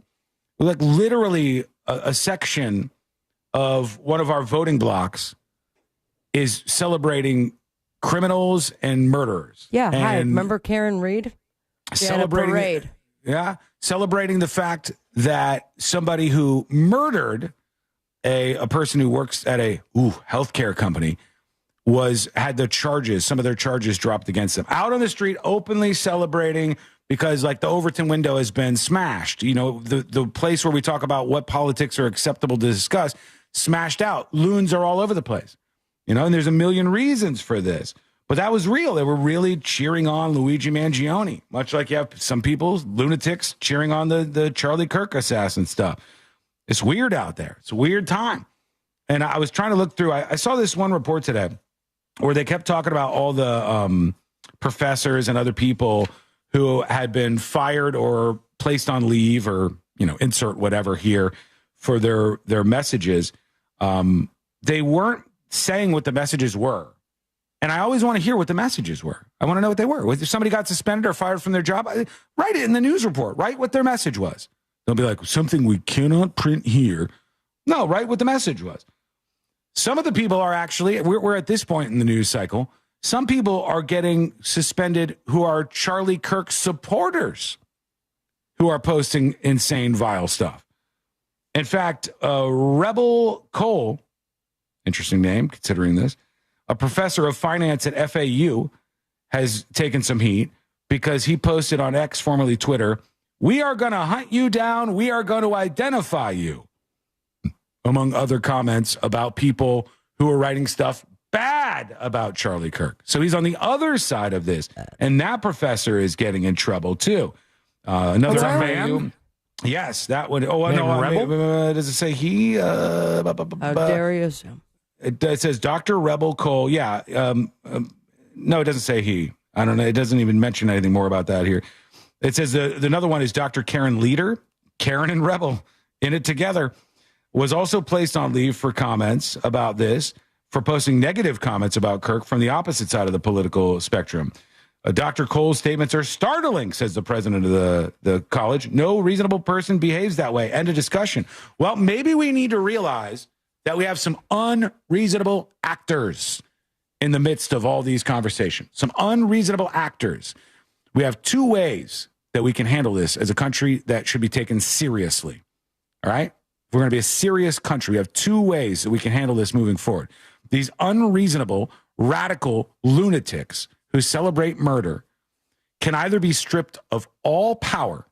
Speaker 2: Like literally a section of one of our voting blocks is celebrating criminals and murderers.
Speaker 19: Yeah,
Speaker 2: and
Speaker 19: hi. Remember Karen Reed? She had a parade.
Speaker 2: Celebrating the fact that somebody who murdered a person who works at a healthcare company had some of their charges dropped against them. Out on the street, openly celebrating because like the Overton window has been smashed. You know, the place where we talk about what politics are acceptable to discuss, smashed out. Loons are all over the place. You know, and there's a million reasons for this. But that was real. They were really cheering on Luigi Mangione, much like you have some people, lunatics, cheering on the Charlie Kirk assassin stuff. It's weird out there. It's a weird time. And I was trying to look through. I saw this one report today where they kept talking about all the professors and other people who had been fired or placed on leave or, insert whatever here for their messages. They weren't saying what the messages were. And I always want to hear what the messages were. I want to know what they were. If somebody got suspended or fired from their job, write it in the news report. Write what their message was. They'll be like, something we cannot print here. No, write what the message was. Some of the people are actually, we're at this point in the news cycle, some people are getting suspended who are Charlie Kirk supporters who are posting insane, vile stuff. In fact, Rebel Cole, interesting name considering this, a professor of finance at FAU, has taken some heat because he posted on X, formerly Twitter, "We are going to hunt you down. We are going to identify you," among other comments about people who are writing stuff bad about Charlie Kirk. So he's on the other side of this. And that professor is getting in trouble, too. Another man. Yes, that would. Oh, no.
Speaker 20: Rebel?
Speaker 2: Does it say he?
Speaker 19: How dare you assume?
Speaker 2: It says Dr. Rebel Cole. Yeah. No, it doesn't say he. I don't know. It doesn't even mention anything more about that here. It says another one is Dr. Karen Leader. Karen and Rebel in it together. Was also placed on leave for comments about this, for posting negative comments about Kirk from the opposite side of the political spectrum. Dr. Cole's statements are startling, says the president of the college. No reasonable person behaves that way. End of discussion. Well, maybe we need to realize that we have some unreasonable actors in the midst of all these conversations. Some unreasonable actors. We have two ways that we can handle this as a country that should be taken seriously. All right? If we're going to be a serious country, we have two ways that we can handle this moving forward. These unreasonable, radical lunatics who celebrate murder can either be stripped of all power,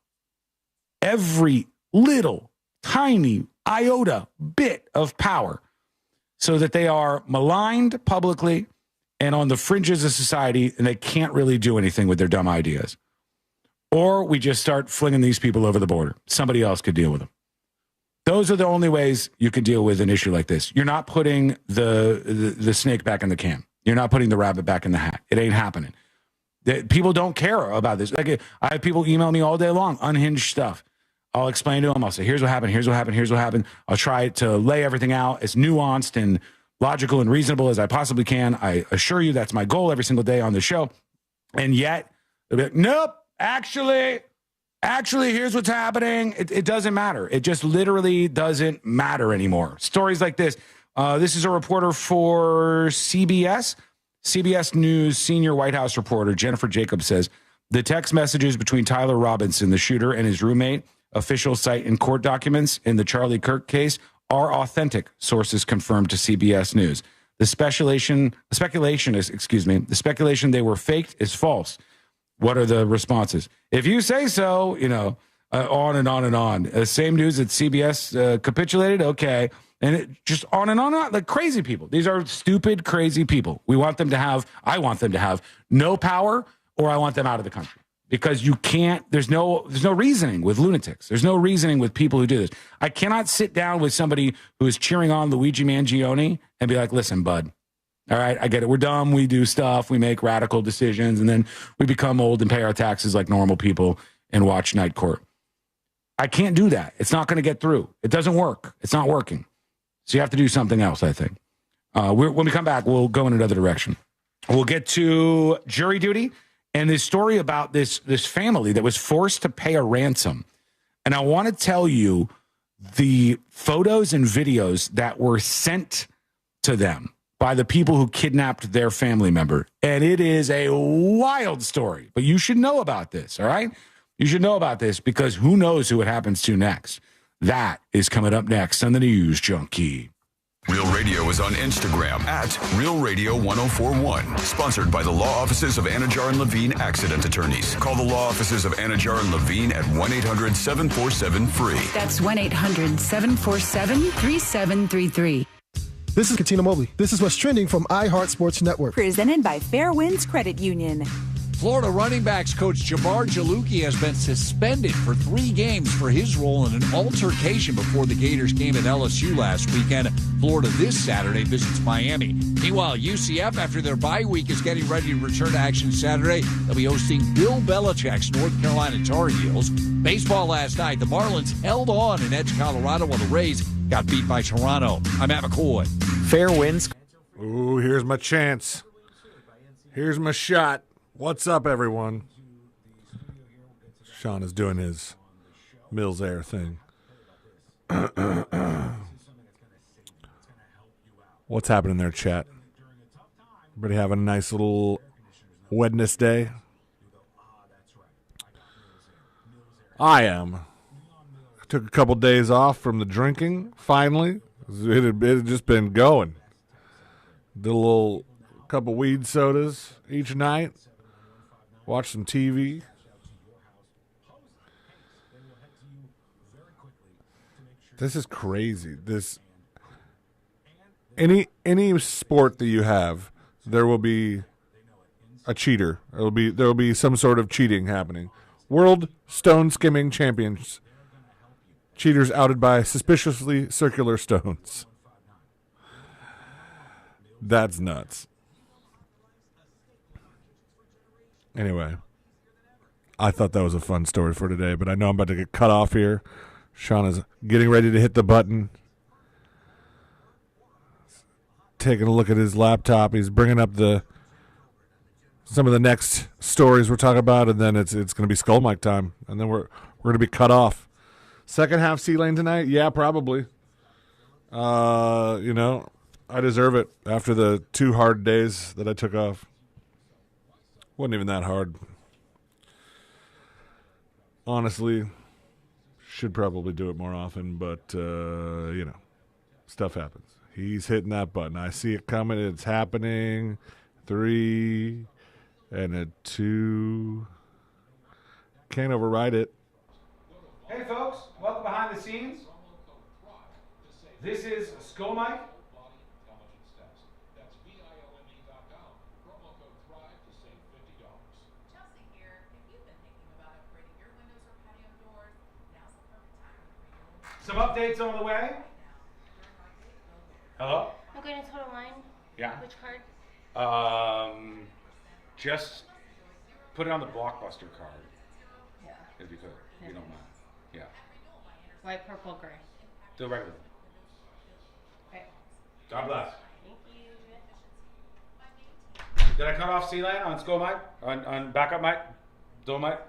Speaker 2: every little, tiny iota bit of power, so that they are maligned publicly and on the fringes of society, and they can't really do anything with their dumb ideas. Or we just start flinging these people over the border. Somebody else could deal with them. Those are the only ways you can deal with an issue like this. You're not putting the snake back in the can. You're not putting the rabbit back in the hat. It ain't happening. People don't care about this. Like, I have people email me all day long, unhinged stuff. I'll explain to them. I'll say, here's what happened, here's what happened, here's what happened. I'll try to lay everything out as nuanced and logical and reasonable as I possibly can. I assure you that's my goal every single day on the show. And yet, they'll be like, nope, actually, here's what's happening. It doesn't matter. It just literally doesn't matter anymore. Stories like this. This is a reporter for CBS. CBS News senior White House reporter Jennifer Jacobs says the text messages between Tyler Robinson, the shooter, and his roommate, officials cite in court documents in the Charlie Kirk case, are authentic, sources confirmed to CBS News. The speculation they were faked is false. What are the responses? If you say so, on and on and on. Same news that CBS capitulated. Okay. And it just on and on, like crazy people. These are stupid, crazy people. I want them to have no power, or I want them out of the country. because you can't. There's no reasoning with lunatics. There's no reasoning with people who do this. I cannot sit down with somebody who is cheering on Luigi Mangione and be like, listen, bud. All right, I get it. We're dumb. We do stuff. We make radical decisions, and then we become old and pay our taxes like normal people and watch Night Court. I can't do that. It's not going to get through. It doesn't work. It's not working. So you have to do something else, I think. When we come back, we'll go in another direction. We'll get to jury duty and this story about this family that was forced to pay a ransom. And I want to tell you the photos and videos that were sent to them by the people who kidnapped their family member. And it is a wild story. But you should know about this, all right? You should know about this because who knows who it happens to next. That is coming up next on the News Junkie.
Speaker 17: Real Radio is on Instagram at Real Radio 1041. Sponsored by the law offices of Anajar and Levine Accident Attorneys. Call the law offices of Anajar and Levine at 1-800-747-FREE.
Speaker 11: That's 1-800-747-3733.
Speaker 14: This is Katina Mobley. This is what's trending from iHeart Sports Network.
Speaker 11: Presented by Fairwinds Credit Union.
Speaker 21: Florida running backs coach Jamar Jaluki has been suspended for 3 games for his role in an altercation before the Gators game at LSU last weekend. Florida this Saturday visits Miami. Meanwhile, UCF, after their bye week, is getting ready to return to action Saturday. They'll be hosting Bill Belichick's North Carolina Tar Heels. Baseball last night, the Marlins held on in Edge, Colorado, while the Rays got beat by Toronto. I'm Matt McCoy.
Speaker 12: Fair winds.
Speaker 20: Ooh, here's my chance. Here's my shot. What's up, everyone? Sean is doing his Mills Air thing. What's happening there, chat? Everybody having a nice little Wednesday? I am. I took a couple days off from the drinking, finally. It had just been going. Did a little couple weed sodas each night. Watch some TV. This is crazy. Any sport that you have, there will be a cheater. There will be some sort of cheating happening. World Stone Skimming Champions. Cheaters outed by suspiciously circular stones. That's nuts. Anyway, I thought that was a fun story for today, but I know I'm about to get cut off here. Sean is getting ready to hit the button. Taking a look at his laptop. He's bringing up some of the next stories we're talking about, and then it's going to be Skull Mike time, and then we're going to be cut off. Second half C-Lane tonight? Yeah, probably. I deserve it after the 2 hard days that I took off. Wasn't even that hard. Honestly, should probably do it more often, but, stuff happens. He's hitting that button. I see it coming. It's happening. 3 and a 2. Can't override it.
Speaker 2: Hey, folks. Welcome behind the scenes. This is Skull Mike. Some updates on the way. Hello?
Speaker 23: I'm going to Total Line.
Speaker 2: Yeah.
Speaker 23: Which card?
Speaker 2: Just put it on the Blockbuster card.
Speaker 23: Yeah.
Speaker 2: If you could. If you don't mind. Yeah.
Speaker 23: White, purple, gray.
Speaker 2: Do regular.
Speaker 23: Okay.
Speaker 2: God bless.
Speaker 23: Thank you.
Speaker 2: Did I cut off C-Lane on Skull Mike? On backup Mike? Dual Mike?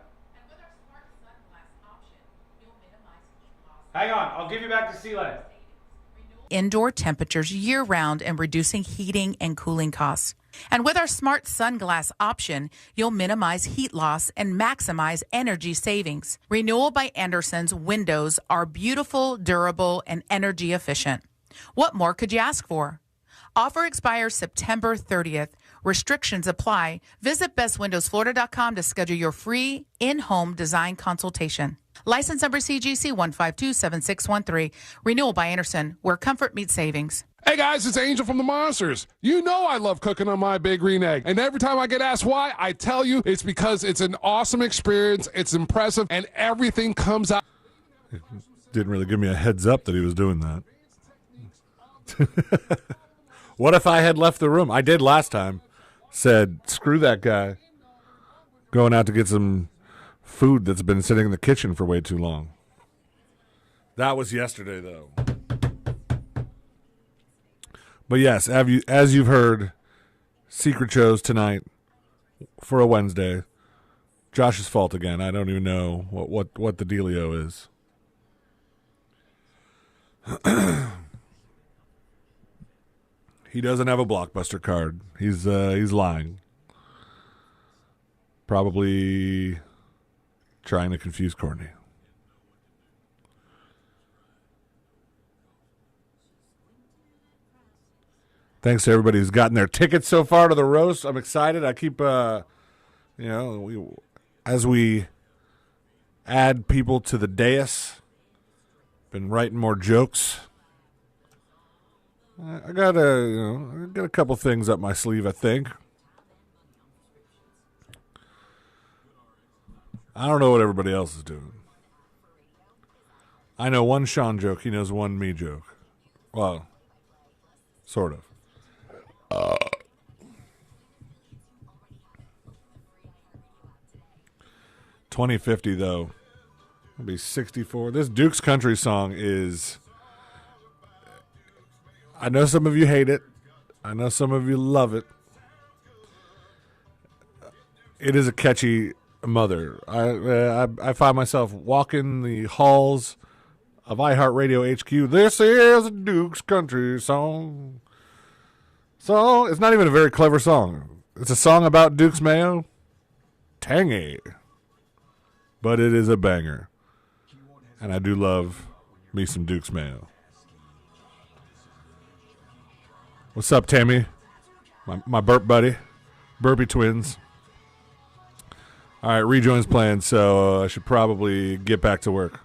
Speaker 2: Hang on. I'll give you back to C-Lane.
Speaker 24: Indoor temperatures year-round and reducing heating and cooling costs. And with our smart sunglass option, you'll minimize heat loss and maximize energy savings. Renewal by Anderson's windows are beautiful, durable, and energy efficient. What more could you ask for? Offer expires September 30th. Restrictions apply. Visit bestwindowsflorida.com to schedule your free in-home design consultation. License number CGC 1527613. Renewal by Anderson, where comfort meets savings.
Speaker 1: Hey guys, it's Angel from the Monsters. You know I love cooking on my Big Green Egg. And every time I get asked why, I tell you it's because it's an awesome experience, it's impressive, and everything comes out.
Speaker 20: Didn't really give me a heads up that he was doing that. What if I had left the room? I did last time. Said, screw that guy. Going out to get some food that's been sitting in the kitchen for way too long. That was yesterday, though. But yes, as you've heard, secret shows tonight for a Wednesday. Josh's fault again. I don't even know what the dealio is. He doesn't have a Blockbuster card. He's lying. Probably trying to confuse Courtney. Thanks to everybody who's gotten their tickets so far to the roast. I'm excited. I keep, as we add people to the dais, been writing more jokes. I got a couple things up my sleeve, I think. I don't know what everybody else is doing. I know one Sean joke. He knows one me joke. Well, sort of. 2050 though, it'll be 64. This Duke's Country song is. I know some of you hate it. I know some of you love it. It is a catchy mother. I find myself walking the halls of iHeartRadio HQ. This is a Duke's Country song. So it's not even a very clever song. It's a song about Duke's mayo. Tangy. But it is a banger. And I do love me some Duke's mayo. What's up, Tammy? My burp buddy. Burpee twins. All right, rejoin's playing, so I should probably get back to work.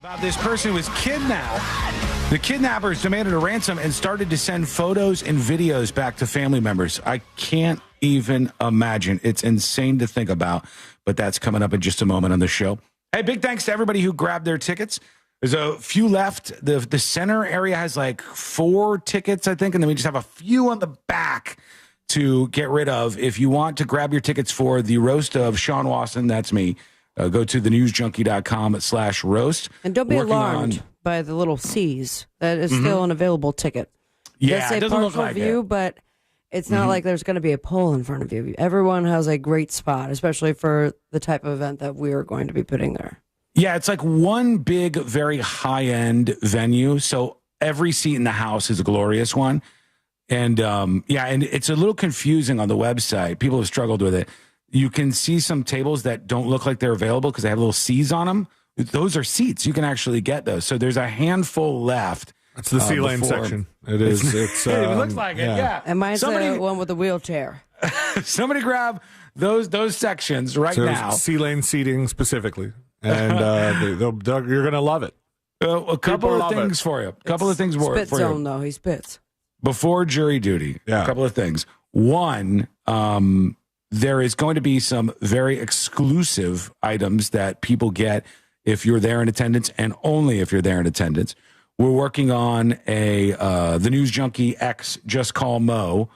Speaker 2: About this person who was kidnapped. The kidnappers demanded a ransom and started to send photos and videos back to family members. I can't even imagine. It's insane to think about, but that's coming up in just a moment on the show. Hey, big thanks to everybody who grabbed their tickets. There's a few left. The center area has like 4 tickets, I think, and then we just have a few on the back to get rid of. If you want to grab your tickets for the roast of Sean Wasson, that's me. Go to thenewsjunkie.com/roast.
Speaker 19: And don't be alarmed by the little C's. That is still an available ticket.
Speaker 2: Yeah,
Speaker 19: it doesn't look like view, but it's not like there's going to be a pole in front of you. Everyone has a great spot, especially for the type of event that we are going to be putting there.
Speaker 2: Yeah, it's like one big, very high-end venue. So every seat in the house is a glorious one. And, and it's a little confusing on the website. People have struggled with it. You can see some tables that don't look like they're available because they have little C's on them. Those are seats. You can actually get those. So there's a handful left.
Speaker 20: It's the C-lane section. It is. It's,
Speaker 2: it looks like it, yeah.
Speaker 19: And mine's the one with the wheelchair.
Speaker 2: Somebody grab those sections right now.
Speaker 20: C-lane seating specifically. And you're going to love it.
Speaker 2: A couple of things for you.
Speaker 19: Spit zone, though. He spits.
Speaker 2: Before jury duty, a couple of things. One, there is going to be some very exclusive items that people get if you're there in attendance, and only if you're there in attendance. We're working on the News Junkie X Just Call Mo,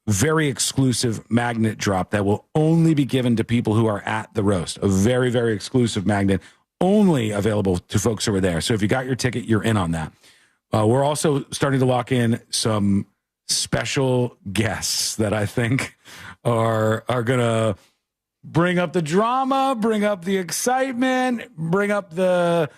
Speaker 2: very exclusive magnet drop that will only be given to people who are at the roast. A very, very exclusive magnet, only available to folks who are there. So if you got your ticket, you're in on that. We're also starting to lock in some special guests that I think are going to bring up the drama, bring up the excitement, bring up the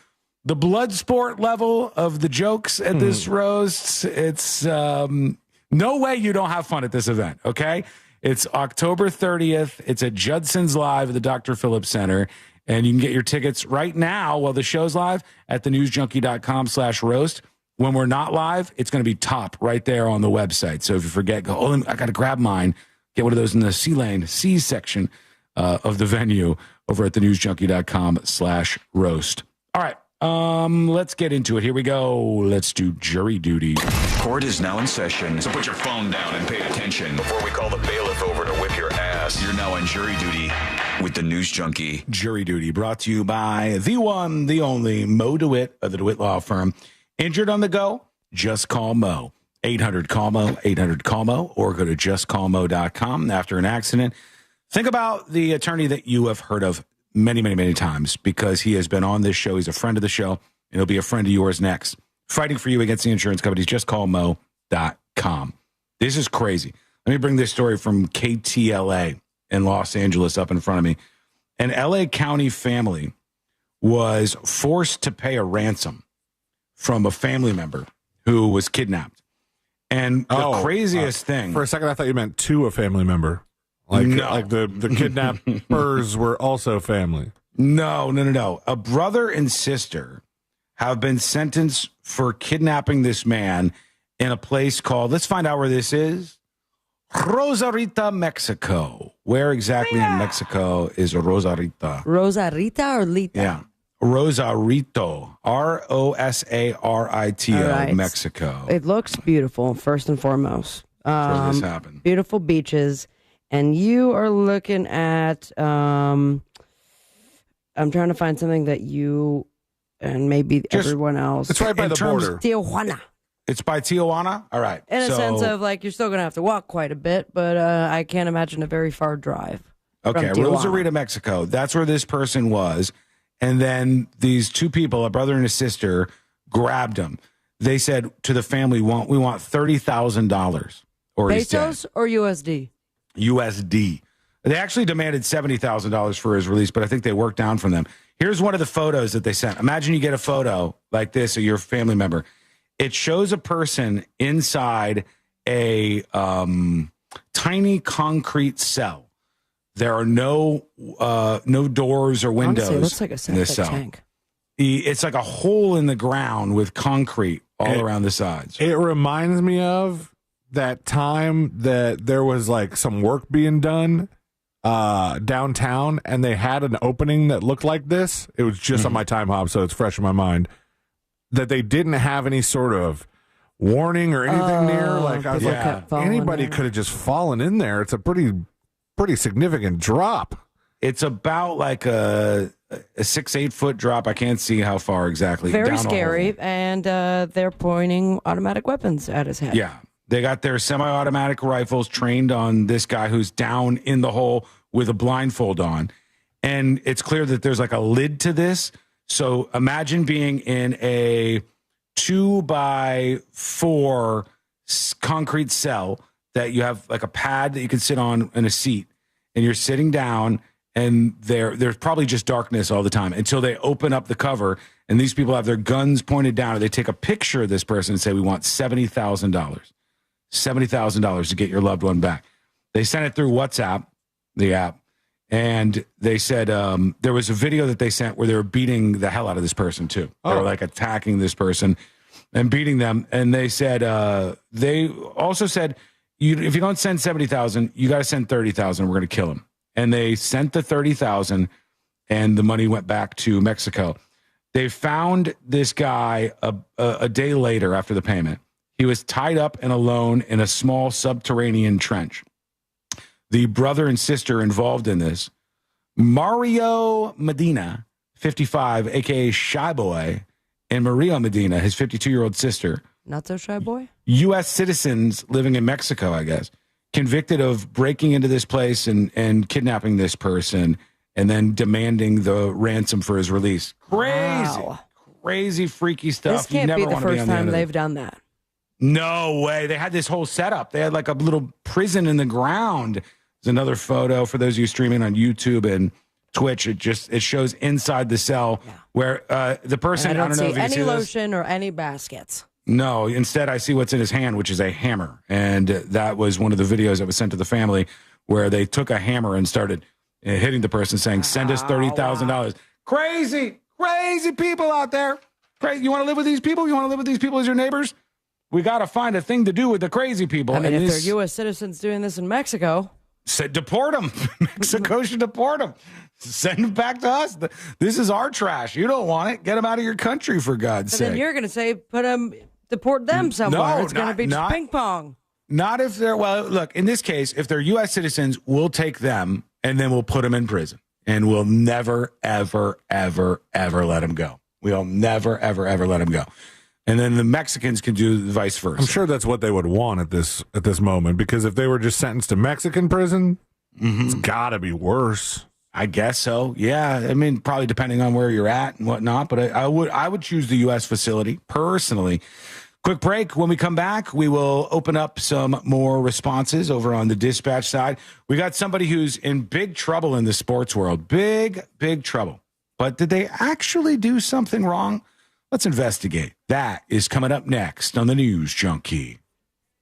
Speaker 2: blood sport level of the jokes at this roast. It's no way you don't have fun at this event, okay? It's October 30th. It's at Judson's Live at the Dr. Phillips Center. And you can get your tickets right now while the show's live at thenewsjunkie.com/roast. when we're not live, it's going to be top right there on the website. So if you forget, go, oh, I got to grab mine. Get one of those in the C section of the venue over at thenewsjunkie.com/roast. All right. Let's get into it. Here we go. Let's do jury duty.
Speaker 17: Court is now in session, so put your phone down and pay attention. Before we call the bailiff over to whip your ass, you're now on jury duty with the News Junkie.
Speaker 2: Jury duty brought to you by the one, the only Mo DeWitt of the DeWitt Law Firm. Injured on the go? Just call Mo. 800-CALL-MO, 800-CALL-MO, or go to justcallmo.com after an accident. Think about the attorney that you have heard of many, many, many times because he has been on this show. He's a friend of the show, and he'll be a friend of yours next. Fighting for you against the insurance companies, justcallmo.com. This is crazy. Let me bring this story from KTLA in Los Angeles up in front of me. An LA County family was forced to pay a ransom from a family member who was kidnapped. And the craziest thing...
Speaker 20: For a second, I thought you meant to a family member. Like the kidnappers were also family.
Speaker 2: No. A brother and sister have been sentenced for kidnapping this man in a place called, let's find out where this is, Rosarita, Mexico. Where exactly in Mexico is Rosarita?
Speaker 19: Rosarita or Lita?
Speaker 2: Yeah. Rosarito, Rosarito,
Speaker 19: right.
Speaker 2: Mexico.
Speaker 19: It looks beautiful, first and foremost.
Speaker 2: Where this happened.
Speaker 19: Beautiful beaches. And you are looking at, I'm trying to find something that you and maybe everyone else.
Speaker 20: It's right by the border.
Speaker 19: Tijuana.
Speaker 2: It's by Tijuana? All right.
Speaker 19: In a sense of like, you're still going to have to walk quite a bit, but I can't imagine a very far drive.
Speaker 2: Okay, Rosarita, Mexico. That's where this person was. And then these two people, a brother and a sister, grabbed him. They said to the family, we want $30,000 or he's dead.
Speaker 19: Pesos or USD?
Speaker 2: USD. They actually demanded $70,000 for his release, but I think they worked down from them. Here's one of the photos that they sent. Imagine you get a photo like this of your family member. It shows a person inside a tiny concrete cell. There are no doors or windows.
Speaker 19: Honestly, it looks like a septic tank.
Speaker 2: It's like a hole in the ground with concrete all around the sides.
Speaker 20: It reminds me of that time that there was like some work being done downtown, and they had an opening that looked like this. It was just on my time hop, so it's fresh in my mind. That they didn't have any sort of warning or anything near. Like I was like, anybody could have just fallen in there. It's a pretty significant drop.
Speaker 2: It's about like a 6-8 foot drop. I can't see how far exactly.
Speaker 19: Very scary, and they're pointing automatic weapons at his head.
Speaker 2: Yeah, they got their semi-automatic rifles trained on this guy who's down in the hole with a blindfold on, and it's clear that there's like a lid to this. So imagine being in a 2x4 concrete cell that you have like a pad that you can sit on in a seat, and you're sitting down, and there's probably just darkness all the time until they open up the cover, and these people have their guns pointed down, and they take a picture of this person and say, we want $70,000. $70,000 to get your loved one back. They sent it through WhatsApp, the app, and they said there was a video that they sent where they were beating the hell out of this person too. They were like attacking this person and beating them. And they said, they also said, if you don't send 70,000, you got to send 30,000. We're going to kill him. And they sent the 30,000, and the money went back to Mexico. They found this guy a day later after the payment. He was tied up and alone in a small subterranean trench. The brother and sister involved in this, Mario Medina, 55, a.k.a. Shy Boy, and Maria Medina, his 52-year-old sister.
Speaker 19: Not so shy boy?
Speaker 2: U.S. citizens living in Mexico, I guess, convicted of breaking into this place and kidnapping this person and then demanding the ransom for his release. Crazy, crazy, freaky stuff.
Speaker 19: This can't be the first time they've done that.
Speaker 2: No way. They had this whole setup. They had like a little prison in the ground. There's another photo for those of you streaming on YouTube and Twitch. It shows inside the cell where the person,
Speaker 19: And I don't
Speaker 2: know
Speaker 19: see
Speaker 2: if you
Speaker 19: any
Speaker 2: see this.
Speaker 19: lotion or any baskets.
Speaker 2: No, instead I see what's in his hand, which is a hammer. And that was one of the videos that was sent to the family where they took a hammer and started hitting the person saying, send us $30,000. Crazy, crazy people out there. Great. You want to live with these people? You want to live with these people as your neighbors? We got to find a thing to do with the crazy people.
Speaker 19: I mean, if they're U.S. citizens doing this in Mexico,
Speaker 2: deport them. Mexico should deport them. Send them back to us. This is our trash. You don't want it. Get them out of your country, for God's sake.
Speaker 19: And then you're going to say, deport them somewhere.
Speaker 2: No,
Speaker 19: it's going to be just ping pong.
Speaker 2: Not if they're, well, look, in this case, if they're U.S. citizens, we'll take them and then we'll put them in prison. And we'll never, ever, ever, ever let them go. We'll never, ever, ever let them go. And then the Mexicans can do the vice versa.
Speaker 20: I'm sure that's what they would want at this moment, because if they were just sentenced to Mexican prison, it's got to be worse.
Speaker 2: I guess so. Yeah. I mean, probably depending on where you're at and whatnot, but I would choose the U.S. facility personally. Quick break. When we come back, we will open up some more responses over on the dispatch side. We got somebody who's in big trouble in the sports world. Big, big trouble. But did they actually do something wrong? Let's investigate. That is coming up next on the News Junkie.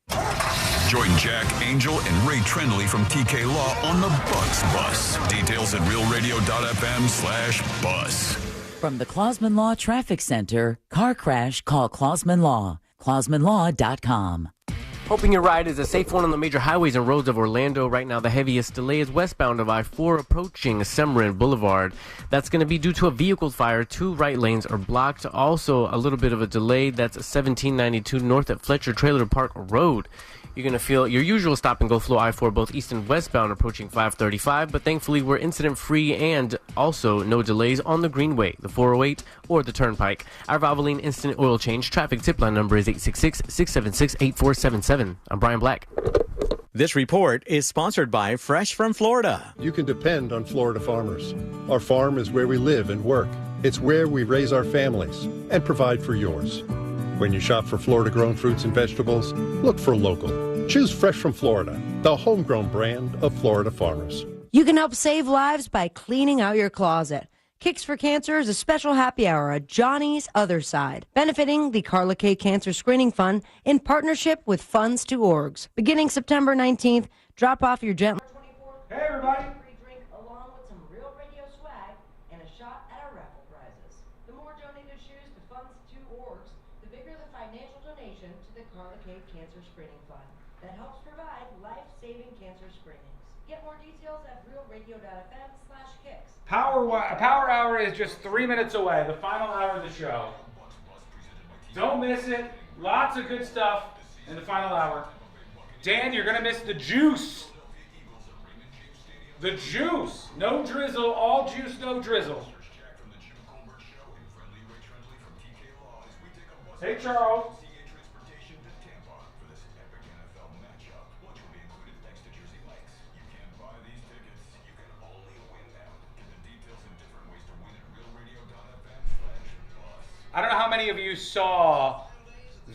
Speaker 17: Join Jack Angel and Ray Trendley from TK Law on the Bucks Bus. Details at realradio.fm/bus.
Speaker 4: From the Clausman Law Traffic Center, car crash, call Clausman Law. ClausmanLaw.com.
Speaker 12: Hoping your ride is a safe one on the major highways and roads of Orlando. Right now, the heaviest delay is westbound of I-4 approaching Semorin Boulevard. That's going to be due to a vehicle fire. 2 right lanes are blocked. Also, a little bit of a delay. That's 1792 north at Fletcher Trailer Park Road. You're going to feel your usual stop-and-go flow I-4 both east and westbound approaching 535, but thankfully we're incident-free and also no delays on the Greenway, the 408, or the Turnpike. Our Valvoline Instant Oil Change traffic tip line number is 866-676-8477. I'm Brian Black.
Speaker 3: This report is sponsored by Fresh from Florida.
Speaker 5: You can depend on Florida farmers. Our farm is where we live and work. It's where we raise our families and provide for yours. When you shop for Florida-grown fruits and vegetables, look for local. Choose Fresh from Florida, the homegrown brand of Florida farmers.
Speaker 19: You can help save lives by cleaning out your closet. Kicks for Cancer is a special happy hour at Johnny's Other Side, benefiting the Carla K. Cancer Screening Fund in partnership with Funds to Orgs. Beginning September 19th, drop off your gentle...
Speaker 7: Hey, everybody!
Speaker 19: Free drink along with some Real Radio swag and a shot at our raffle prizes. The more donated shoes to Funds to Orgs, the bigger the financial donation to the Carla K. Cancer Screening Fund that helps provide life-saving cancer screenings. Get more details at realradio.fm/kicks.
Speaker 7: Power Hour is just 3 minutes away, the final hour of the show. Don't miss it. Lots of good stuff in the final hour. Dan, you're going to miss the juice. The juice. No drizzle, all juice, no drizzle. Hey, Charles. I don't know how many of you saw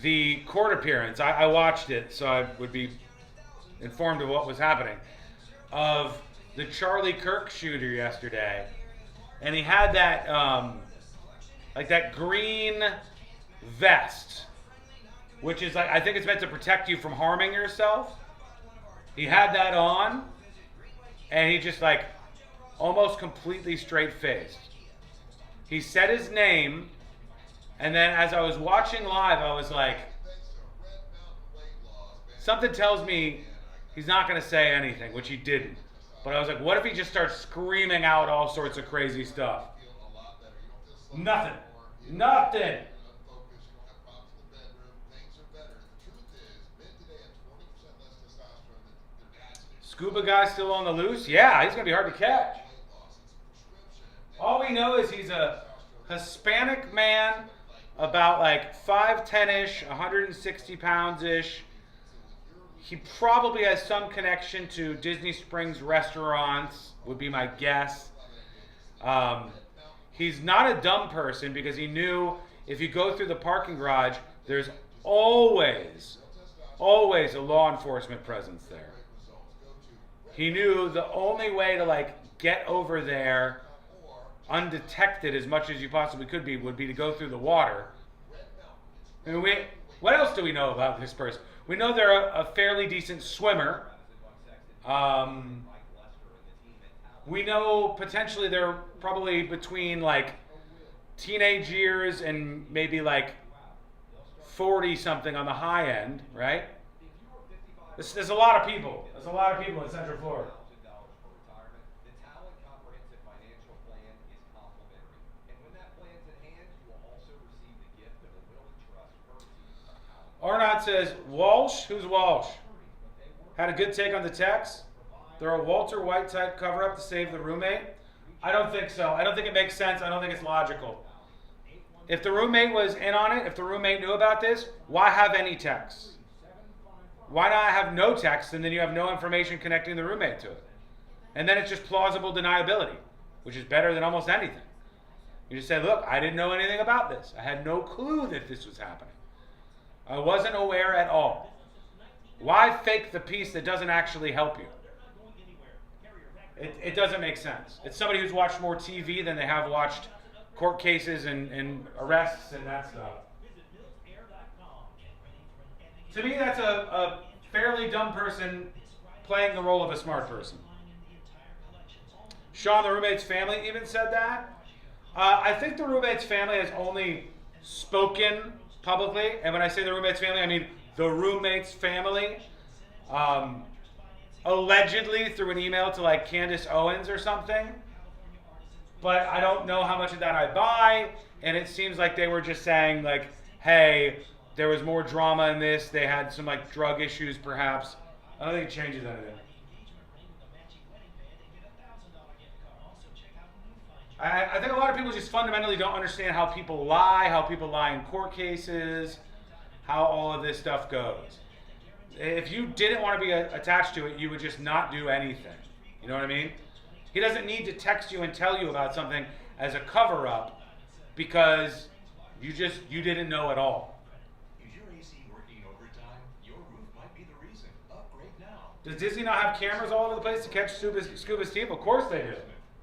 Speaker 7: the court appearance. I watched it, so I would be informed of what was happening. Of the Charlie Kirk shooter yesterday. And he had that, like that green vest, which is like, I think it's meant to protect you from harming yourself. He had that on, and he just like almost completely straight-faced. He said his name, and then as I was watching live, I was like, something tells me he's not going to say anything, which he didn't. But I was like, what if he just starts screaming out all sorts of crazy stuff? Nothing. Nothing. Scuba guy still on the loose? Yeah, he's going to be hard to catch. All we know is he's a Hispanic man, about like 5'10-ish, 160 pounds-ish. He probably has some connection to Disney Springs restaurants, would be my guess. He's not a dumb person because he knew if you go through the parking garage, there's always a law enforcement presence there. He knew the only way to like get over there undetected as much as you possibly could be would be to go through the water. I mean, what else do we know about this person? We know they're a fairly decent swimmer. We know potentially they're probably between like teenage years and maybe like 40 something on the high end, right? There's a lot of people. There's a lot of people in Central Florida. Arnott says, Walsh? Who's Walsh? Had a good take on the text. They're a Walter White type cover up to save the roommate. I don't think so. I don't think it makes sense. I don't think it's logical. If the roommate was in on it, if the roommate knew about this, why have any texts? Why not have no text and then you have no information connecting the roommate to it? And then it's just plausible deniability, which is better than almost anything. You just say, look, I didn't know anything about this. I had no clue that this was happening. I wasn't aware at all. Why fake the piece that doesn't actually help you? It doesn't make sense. It's somebody who's watched more TV than they have watched court cases and arrests and that stuff. To me, that's a fairly dumb person playing the role of a smart person. Sean, the roommate's family, even said that. I think the roommate's family has only spoken publicly, and when I say the roommate's family, I mean the roommate's family. Allegedly through an email to like Candace Owens or something. But I don't know how much of that I buy, and it seems like they were just saying like, hey, there was more drama in this, they had some like drug issues perhaps. I don't think it changes anything. I think a lot of people just fundamentally don't understand how people lie in court cases, how all of this stuff goes. If you didn't want to be attached to it, you would just not do anything. You know what I mean? He doesn't need to text you and tell you about something as a cover-up because you didn't know at all.
Speaker 8: Is your AC working overtime? Your roof might be the reason. Upgrade now.
Speaker 7: Does Disney not have cameras all over the place to catch scuba Steve? Of course they do.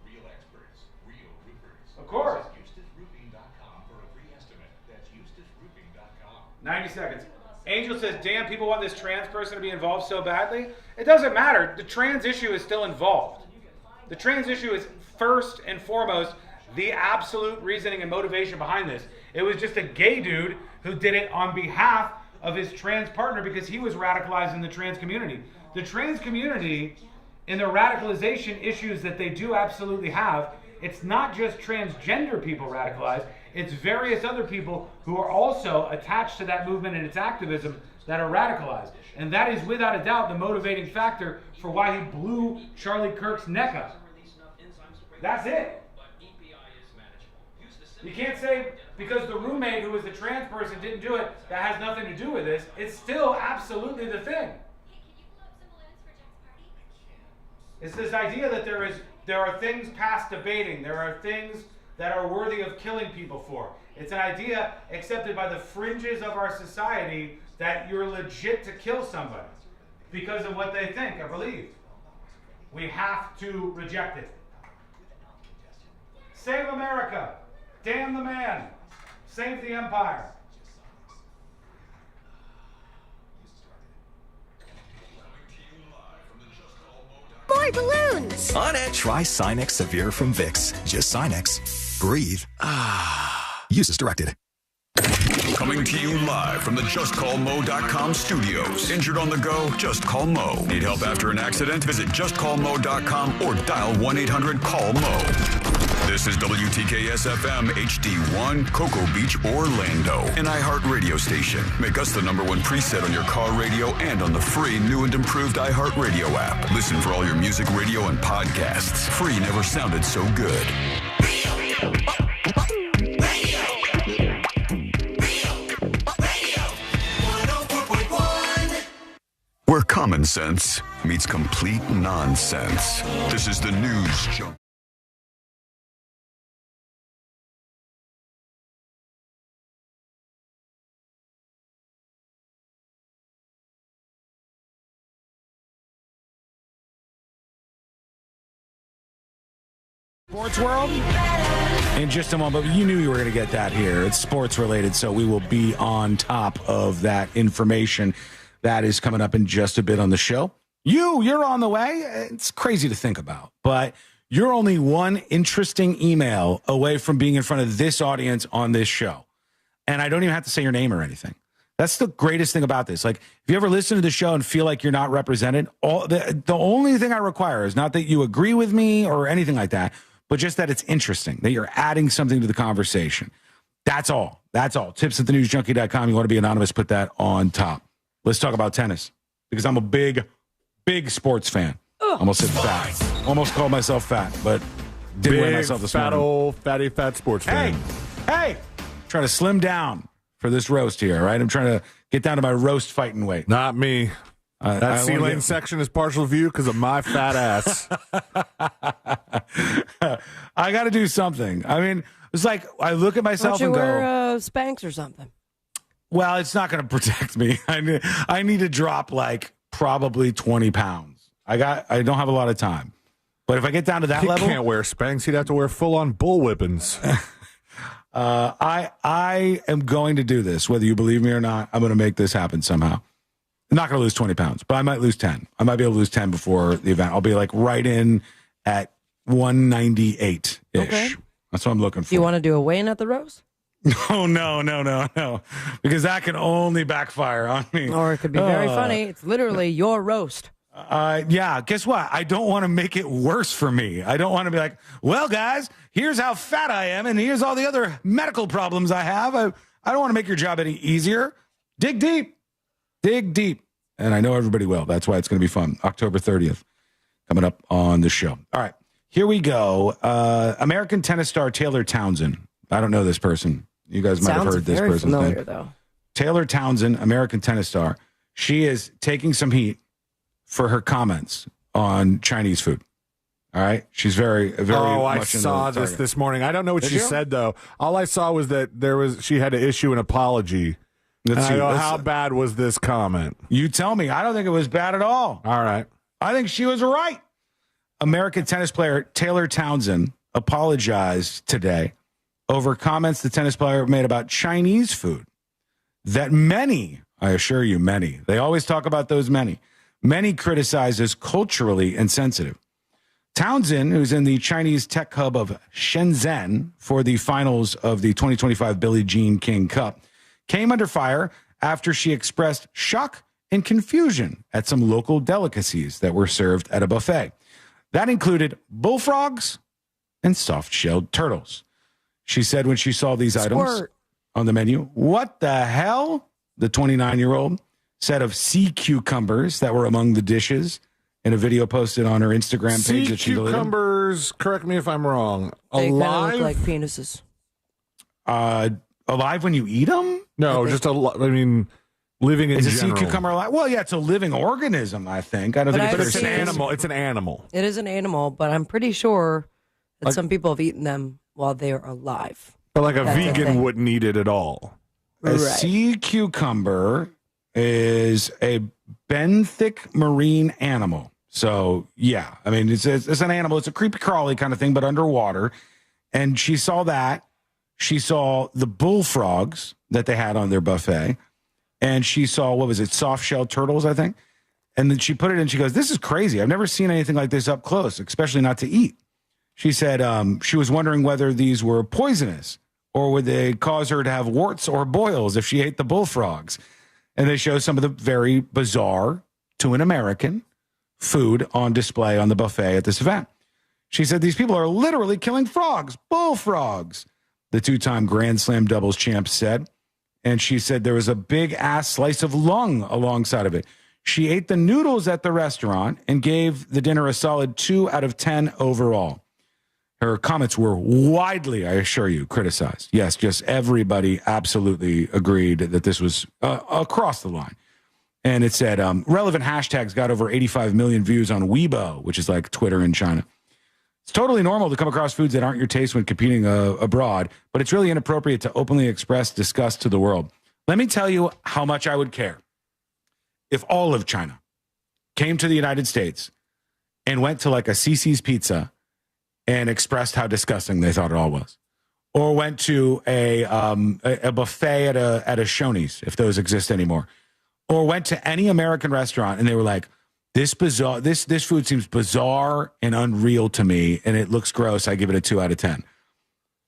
Speaker 8: Real experts, real roofers.
Speaker 7: Of course.
Speaker 8: EustaceRoofing.com for a free estimate. That's EustaceRoofing.com.
Speaker 7: 90 seconds. Angel says, damn, people want this trans person to be involved so badly. It doesn't matter. The trans issue is still involved. The trans issue is first and foremost the absolute reasoning and motivation behind this. It was just a gay dude who did it on behalf of his trans partner because he was radicalized in the trans community. The trans community, in the radicalization issues that they do absolutely have, it's not just transgender people radicalized, it's various other people who are also attached to that movement and its activism that are radicalized. And that is without a doubt the motivating factor for why he blew Charlie Kirk's neck up. That's it. You can't say because the roommate who was the trans person didn't do it, that has nothing to do with this. It's still absolutely the thing. It's this idea that there are things past debating. There are things that are worthy of killing people for. It's an idea accepted by the fringes of our society that you're legit to kill somebody because of what they think or believe. We have to reject it. Save America. Damn the man. Save the empire.
Speaker 6: More balloons!
Speaker 13: On it! Try Sinex Severe from Vicks. Just Sinex. Breathe. Use as directed.
Speaker 17: Coming to you live from the JustCallMo.com studios. Injured on the go? Just call Mo. Need help after an accident? Visit JustCallMo.com or dial 1-800-CALL-MO. This is WTKS-FM HD1, Cocoa Beach, Orlando. An iHeart radio station. Make us the #1 preset on your car radio and on the free new and improved iHeart radio app. Listen for all your music, radio, and podcasts. Free never sounded so good. Where common sense meets complete nonsense. This is the News Jump.
Speaker 2: Sports world in just a moment. But you knew you were going to get that here. It's sports related, so we will be on top of that information. That is coming up in just a bit on the show. You're on the way. It's crazy to think about, but You're only one interesting email away from being in front of this audience on this show. And I don't even have to say your name or anything. That's the greatest thing about this. Like, if you ever listen to the show and feel like you're not represented, the only thing I require is not that you agree with me or anything like that, but just that it's interesting, that you're adding something to the conversation. That's all. That's all. Tips at thenewsjunkie.com. You want to be anonymous, put that on top. Let's talk about tennis, because I'm a big sports fan. Almost said fat. Almost called myself fat, but didn't weigh myself this morning.
Speaker 20: Old fatty fat sports fan.
Speaker 2: Hey, trying to slim down for this roast here, right? I'm trying to get down to my roast fighting weight.
Speaker 20: Not me. That C-lane section is partial view because of my fat ass.
Speaker 2: I got to do something. I mean, it's like I look at myself and go,
Speaker 19: wear Spanx or something?
Speaker 2: Well, it's not going to protect me. I need to drop like probably 20 pounds. I don't have a lot of time. But if I get down to that level,
Speaker 20: he can't wear Spanx. He'd have to wear full-on bull whippings.
Speaker 2: I am going to do this, whether you believe me or not. I'm going to make this happen somehow. I'm not going to lose 20 pounds, but I might lose 10. I might be able to lose 10 before the event. I'll be like right in at 198-ish.
Speaker 19: Okay.
Speaker 2: That's what I'm looking for.
Speaker 19: Do you want to do a weigh-in at the roast?
Speaker 2: No. Because that can only backfire on me.
Speaker 19: Or it could be very funny. It's literally your roast.
Speaker 2: Yeah, guess what? I don't want to make it worse for me. I don't want to be like, well, guys, here's how fat I am, and here's all the other medical problems I have. I don't want to make your job any easier. Dig deep. And I know everybody will. That's why it's going to be fun. October 30th, coming up on the show. All right, here we go. American tennis star Taylor Townsend. I don't know this person. You guys might have heard this person's
Speaker 19: familiar,
Speaker 2: name.
Speaker 19: Though.
Speaker 2: Taylor Townsend, American tennis star. She is taking some heat for her comments on Chinese food. All right. She's very
Speaker 20: I saw this morning. I don't know what she said, though. All I saw was that she had to issue an apology. How bad was this comment?
Speaker 2: You tell me. I don't think it was bad at all.
Speaker 20: All right.
Speaker 2: I think she was right. American tennis player Taylor Townsend apologized today over comments the tennis player made about Chinese food that many, I assure you, many, they always talk about those many criticize as culturally insensitive. Townsend, who's in the Chinese tech hub of Shenzhen for the finals of the 2025 Billie Jean King Cup, came under fire after she expressed shock and confusion at some local delicacies that were served at a buffet. That included bullfrogs and soft-shelled turtles. She said when she saw these items on the menu, "What the hell?" The 29-year-old said of sea cucumbers that were among the dishes in a video posted on her Instagram page that she deleted.
Speaker 20: Sea cucumbers, correct me if I'm wrong,
Speaker 19: they alive? Look like penises.
Speaker 2: Alive when you eat them?
Speaker 20: No, living in
Speaker 2: Is
Speaker 20: general.
Speaker 2: a sea cucumber alive? Well, yeah, it's a living organism, I think. I don't think
Speaker 20: it's an animal. It's an animal.
Speaker 19: It is an animal, but I'm pretty sure that some people have eaten them while they're alive.
Speaker 20: But like a vegan wouldn't eat it at all.
Speaker 2: A sea cucumber is a benthic marine animal. So, yeah, I mean, it's an animal. It's a creepy crawly kind of thing, but underwater. And she saw that. She saw the bullfrogs that they had on their buffet. And she saw, soft-shelled turtles, I think. And then she put it in. She goes, "This is crazy. I've never seen anything like this up close, especially not to eat." She said she was wondering whether these were poisonous or would they cause her to have warts or boils if she ate the bullfrogs. And they show some of the very bizarre, to an American, food on display on the buffet at this event. She said these people are literally killing frogs, bullfrogs, the two-time Grand Slam doubles champ said. And she said there was a big-ass slice of lung alongside of it. She ate the noodles at the restaurant and gave the dinner a solid 2 out of 10 overall. Her comments were widely, I assure you, criticized. Yes, just everybody absolutely agreed that this was across the line. And it said, relevant hashtags got over 85 million views on Weibo, which is like Twitter in China. It's totally normal to come across foods that aren't your taste when competing abroad, but it's really inappropriate to openly express disgust to the world. Let me tell you how much I would care if all of China came to the United States and went to like a CC's Pizza and expressed how disgusting they thought it all was, or went to a buffet at a Shoney's, if those exist anymore, or went to any American restaurant and they were like, This food seems bizarre and unreal to me, and it looks gross. I give it a 2 out of 10.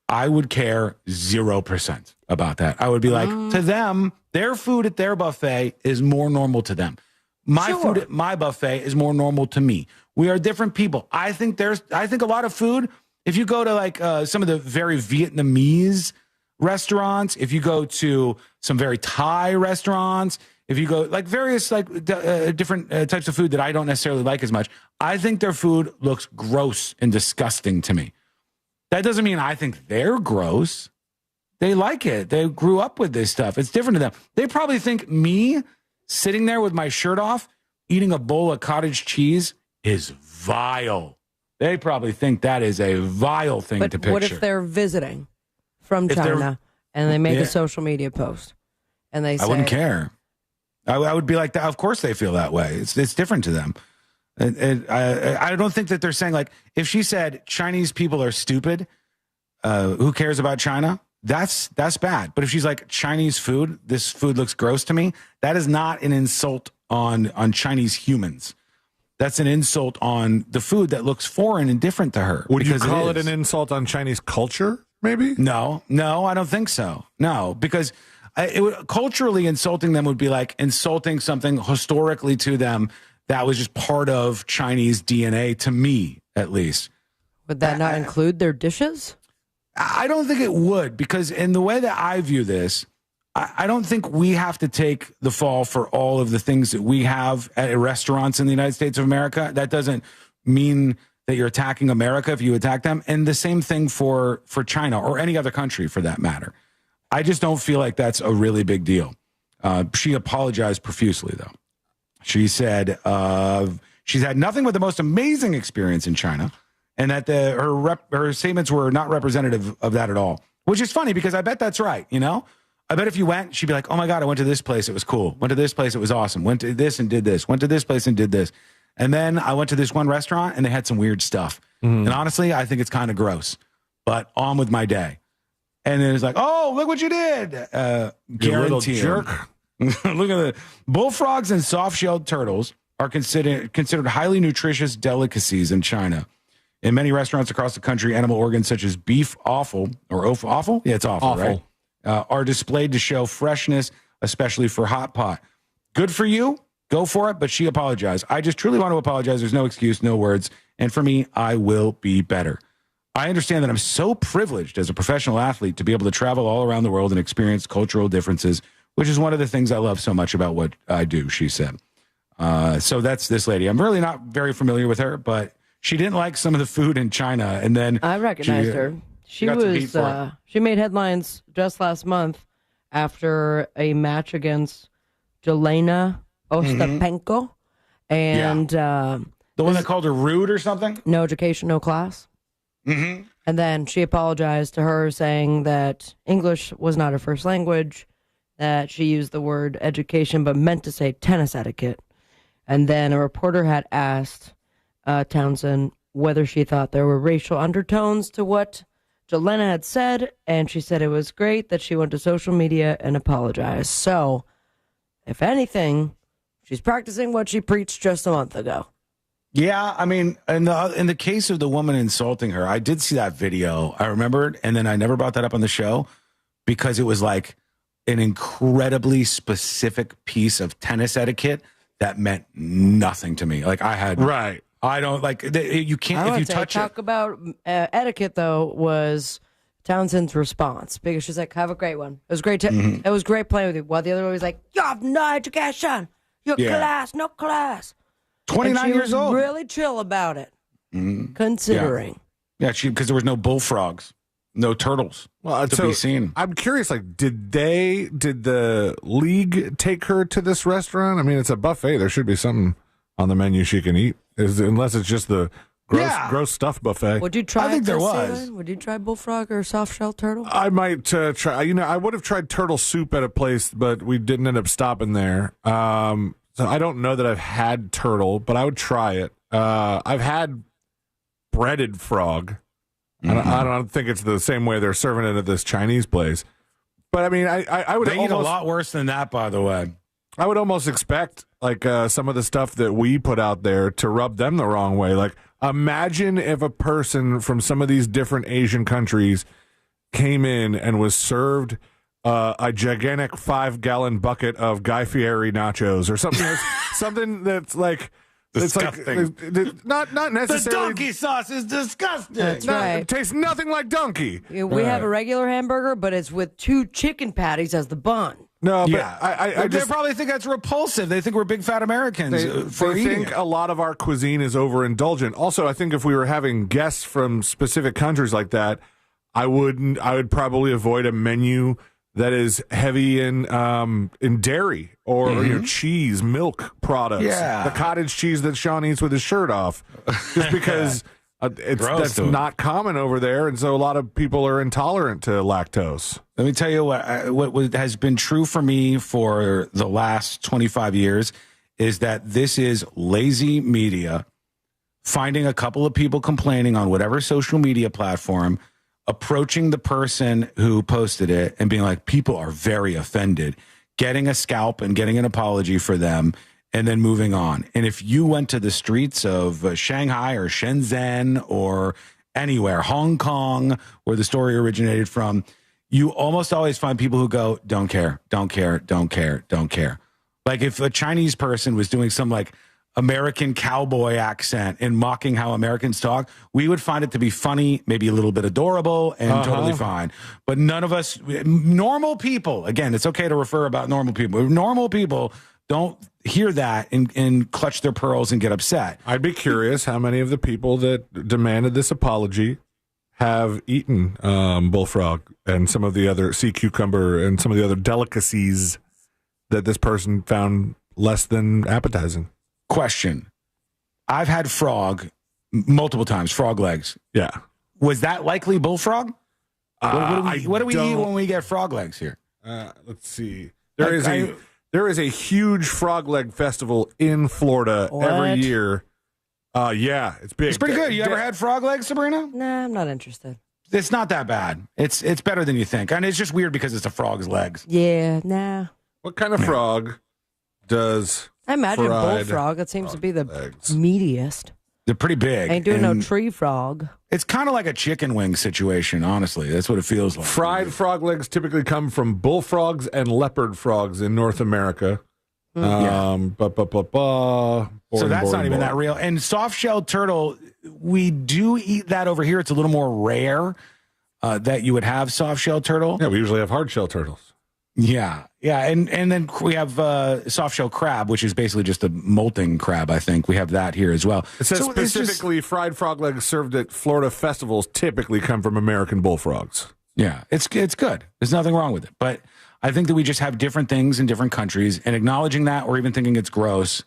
Speaker 2: I would care 0% about that. I would be like, to them, their food at their buffet is more normal to them. My food at my buffet is more normal to me. We are different people. I think a lot of food, if you go to like some of the very Vietnamese restaurants, if you go to some very Thai restaurants, if you go like various like different types of food that I don't necessarily like as much, I think their food looks gross and disgusting to me. That doesn't mean I think they're gross. They like it. They grew up with this stuff. It's different to them. They probably think me sitting there with my shirt off, eating a bowl of cottage cheese is vile. They probably think that is a vile thing to picture.
Speaker 19: What if they're visiting from China and they make a social media post and they say...
Speaker 2: I wouldn't care. I would be like that. Of course they feel that way. It's different to them. I don't think that they're saying like, if she said Chinese people are stupid, who cares about China? That's bad. But if she's like, Chinese food, this food looks gross to me, that is not an insult on Chinese humans. That's an insult on the food that looks foreign and different to her.
Speaker 20: Would you call it an insult on Chinese culture, maybe?
Speaker 2: No, I don't think so. No, because culturally insulting them would be like insulting something historically to them that was just part of Chinese DNA, to me, at least.
Speaker 19: Would that not include their dishes?
Speaker 2: I don't think it would, because in the way that I view this, I don't think we have to take the fall for all of the things that we have at restaurants in the United States of America. That doesn't mean that you're attacking America if you attack them. And the same thing for China or any other country for that matter. I just don't feel like that's a really big deal. She apologized profusely, though. She said she's had nothing but the most amazing experience in China, and that her statements were not representative of that at all, which is funny because I bet that's right, you know? I bet if you went, she'd be like, oh my God, I went to this place, it was cool. Went to this place, it was awesome. Went to this and did this. Went to this place and did this. And then I went to this one restaurant and they had some weird stuff. And honestly, I think it's kind of gross, but on with my day. And then it's like, oh, look what you did.
Speaker 20: You little jerk.
Speaker 2: Look at the bullfrogs and soft-shelled turtles are considered highly nutritious delicacies in China. In many restaurants across the country, animal organs such as beef offal, or offal? Yeah, it's offal, right? Are displayed to show freshness, especially for hot pot. Good for you. Go for it. But she apologized. I just truly want to apologize. There's no excuse, no words. And for me, I will be better. I understand that I'm so privileged as a professional athlete to be able to travel all around the world and experience cultural differences, which is one of the things I love so much about what I do, she said. So that's this lady. I'm really not very familiar with her, but she didn't like some of the food in China. And then
Speaker 19: I recognized her. She made headlines just last month after a match against Jelena Ostapenko. And
Speaker 2: the one that called her rude or something?
Speaker 19: No education, no class. And then she apologized to her, saying that English was not her first language, that she used the word education but meant to say tennis etiquette. And then a reporter had asked Townsend whether she thought there were racial undertones to what Jelena had said, and she said it was great that she went to social media and apologized. So, if anything, she's practicing what she preached just a month ago.
Speaker 2: Yeah, I mean, in the case of the woman insulting her, I did see that video. I remembered, and then I never brought that up on the show because it was like an incredibly specific piece of tennis etiquette that meant nothing to me. Like I don't like you can't if you touch
Speaker 19: talk about etiquette though was Townsend's response because she's like, "Have a great one. It was great. It was great playing with you." While the other one was like, "You have no education. Your class, no class."
Speaker 2: 29 years old.
Speaker 19: Really chill about it, considering.
Speaker 2: Yeah, because there was no bullfrogs, no turtles to be seen.
Speaker 20: I'm curious, like, did the league take her to this restaurant? I mean, it's a buffet. There should be something on the menu she can eat, unless it's just the gross stuff buffet.
Speaker 19: Would you try?
Speaker 2: I think there was.
Speaker 19: Would you try bullfrog or soft shell turtle?
Speaker 20: I might try. I would have tried turtle soup at a place, but we didn't end up stopping there. So I don't know that I've had turtle, but I would try it. I've had breaded frog. I don't think it's the same way they're serving it at this Chinese place. But I mean, I would.
Speaker 2: They eat a lot worse than that, by the way.
Speaker 20: I would almost expect like some of the stuff that we put out there to rub them the wrong way. Like, imagine if a person from some of these different Asian countries came in and was served a gigantic 5-gallon bucket of Guy Fieri nachos or something. Something that's like.
Speaker 2: Disgusting.
Speaker 20: It's like not necessarily.
Speaker 2: The donkey sauce is disgusting.
Speaker 19: That's right.
Speaker 20: It tastes nothing like donkey.
Speaker 19: We have a regular hamburger, but it's with 2 chicken patties as the bun.
Speaker 20: No, but
Speaker 2: yeah.
Speaker 20: I
Speaker 2: they
Speaker 20: just
Speaker 2: probably think that's repulsive. They think we're big fat Americans for
Speaker 20: they
Speaker 2: eating
Speaker 20: think
Speaker 2: it.
Speaker 20: a lot of our cuisine is overindulgent. Also, I think if we were having guests from specific countries like that, I would probably avoid a menu that is heavy in dairy or cheese, milk products.
Speaker 2: Yeah.
Speaker 20: The cottage cheese that Sean eats with his shirt off, just because that's not common over there, and so a lot of people are intolerant to lactose.
Speaker 2: Let me tell you what has been true for me for the last 25 years is that this is lazy media finding a couple of people complaining on whatever social media platform, approaching the person who posted it and being like, people are very offended, getting a scalp and getting an apology for them, and then moving on. And if you went to the streets of Shanghai or Shenzhen or anywhere, Hong Kong, where the story originated from, you almost always find people who go, don't care, don't care, don't care, don't care. Like if a Chinese person was doing some like American cowboy accent and mocking how Americans talk, we would find it to be funny, maybe a little bit adorable, and totally fine. But none of us, normal people, again, it's okay to refer about normal people. Normal people don't hear that and clutch their pearls and get upset.
Speaker 20: I'd be curious how many of the people that demanded this apology have eaten bullfrog and some of the other sea cucumber and some of the other delicacies that this person found less than appetizing.
Speaker 2: Question. I've had frog multiple times, frog legs.
Speaker 20: Yeah.
Speaker 2: Was that likely bullfrog? What do we eat when we get frog legs here?
Speaker 20: Let's see. There is a huge frog leg festival in Florida every year. Yeah, it's big.
Speaker 2: It's pretty good. You ever had frog legs, Sabrina?
Speaker 19: Nah, I'm not interested.
Speaker 2: It's not that bad. It's better than you think. And it's just weird because it's a frog's legs.
Speaker 19: Yeah, nah.
Speaker 20: What kind of frog does
Speaker 19: I imagine
Speaker 20: fried
Speaker 19: bullfrog. It seems to be the
Speaker 20: legs?
Speaker 19: meatiest.
Speaker 2: They're pretty big.
Speaker 19: Ain't doing no tree frog.
Speaker 2: It's kind of like a chicken wing situation, honestly. That's what it feels like.
Speaker 20: Fried frog legs typically come from bullfrogs and leopard frogs in North America.
Speaker 2: So that's not even that real. And soft-shelled turtle, we do eat that over here. It's a little more rare that you would have soft-shelled turtle.
Speaker 20: Yeah, we usually have hard-shell turtles.
Speaker 2: Yeah. And then we have soft-shell crab, which is basically just a molting crab, I think. We have that here as well.
Speaker 20: It says specifically fried frog legs served at Florida festivals typically come from American bullfrogs.
Speaker 2: Yeah, it's good. There's nothing wrong with it. But I think that we just have different things in different countries, and acknowledging that or even thinking it's gross,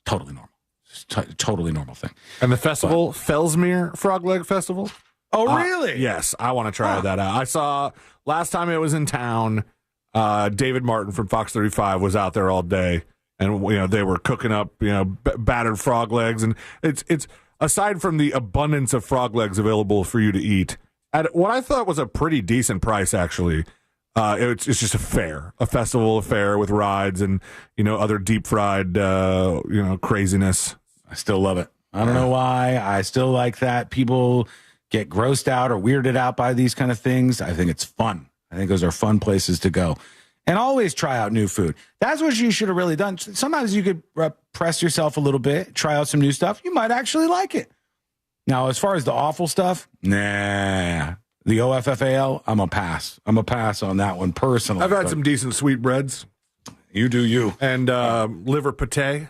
Speaker 2: totally normal. It's totally normal thing.
Speaker 20: And the festival, Fellsmere Frog Leg Festival?
Speaker 2: Oh, really?
Speaker 20: Yes, I want to try that out. I saw, last time it was in town, David Martin from Fox 35 was out there all day, and they were cooking up battered frog legs, and it's aside from the abundance of frog legs available for you to eat at what I thought was a pretty decent price, actually. It's just a festival affair with rides and other deep fried craziness.
Speaker 2: I still love it. I don't know why. I still like that. People get grossed out or weirded out by these kind of things. I think it's fun. I think those are fun places to go. And always try out new food. That's what you should have really done. Sometimes you could press yourself a little bit, try out some new stuff. You might actually like it. Now, as far as the awful stuff, nah. The OFFAL, I'm a pass. I'm a pass on that one personally.
Speaker 20: I've had some decent sweetbreads.
Speaker 2: You do you.
Speaker 20: And liver pate.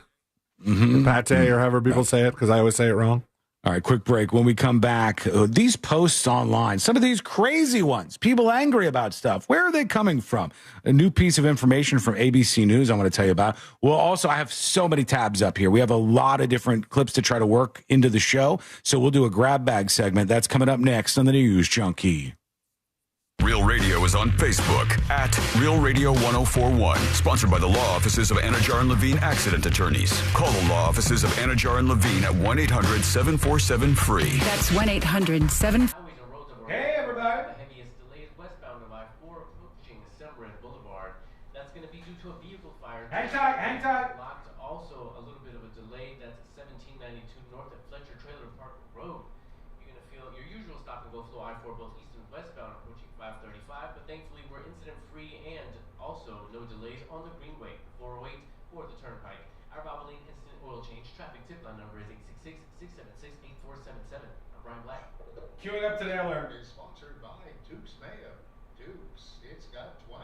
Speaker 20: Pate, or however people say it, because I always say it wrong.
Speaker 2: All right, quick break. When we come back, these posts online, some of these crazy ones, people angry about stuff, where are they coming from? A new piece of information from ABC News I want to tell you about. Well, also, I have so many tabs up here. We have a lot of different clips to try to work into the show, so we'll do a grab bag segment. That's coming up next on the News Junkie.
Speaker 17: Real Radio is on Facebook at Real Radio 1041. Sponsored by the law offices of Anajar and Levine Accident Attorneys. Call the law offices of Anajar and Levine at 1-800-747-FREE.
Speaker 11: That's 1-800-7...
Speaker 7: Hey, everybody.
Speaker 12: The heaviest delays westbound of I-4 approaching Sunbridge Boulevard. That's going to be due to a vehicle fire.
Speaker 7: Hang tight, hang tight.
Speaker 12: Locked. Also, a little bit of a delay. That's 1792 north at Fletcher Trailer Park Road. You're going to feel your usual stop and go flow I-4 both east and westbound approaching 535, but thankfully we're incident free and also no delays on the Greenway, 408, or the Turnpike. Our Valvoline instant oil change traffic tip line number is 866-676-8477. I'm Brian Black.
Speaker 7: Queuing up today, alert.
Speaker 10: Is sponsored by Duke's Mayo. Duke's, it's got twang.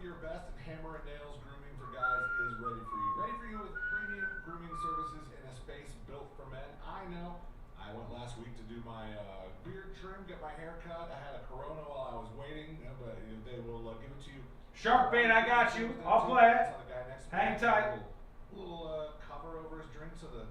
Speaker 20: Your best, and Hammer and Nails Grooming for Guys is ready for you. Ready for you with premium grooming services in a space built for men. I know. I went last week to do my beard trim, get my hair cut. I had a Corona while I was waiting, but they will give it to you.
Speaker 7: Shark bait, I got you. I'll play it. Hang tight.
Speaker 20: Little cover over his drink so the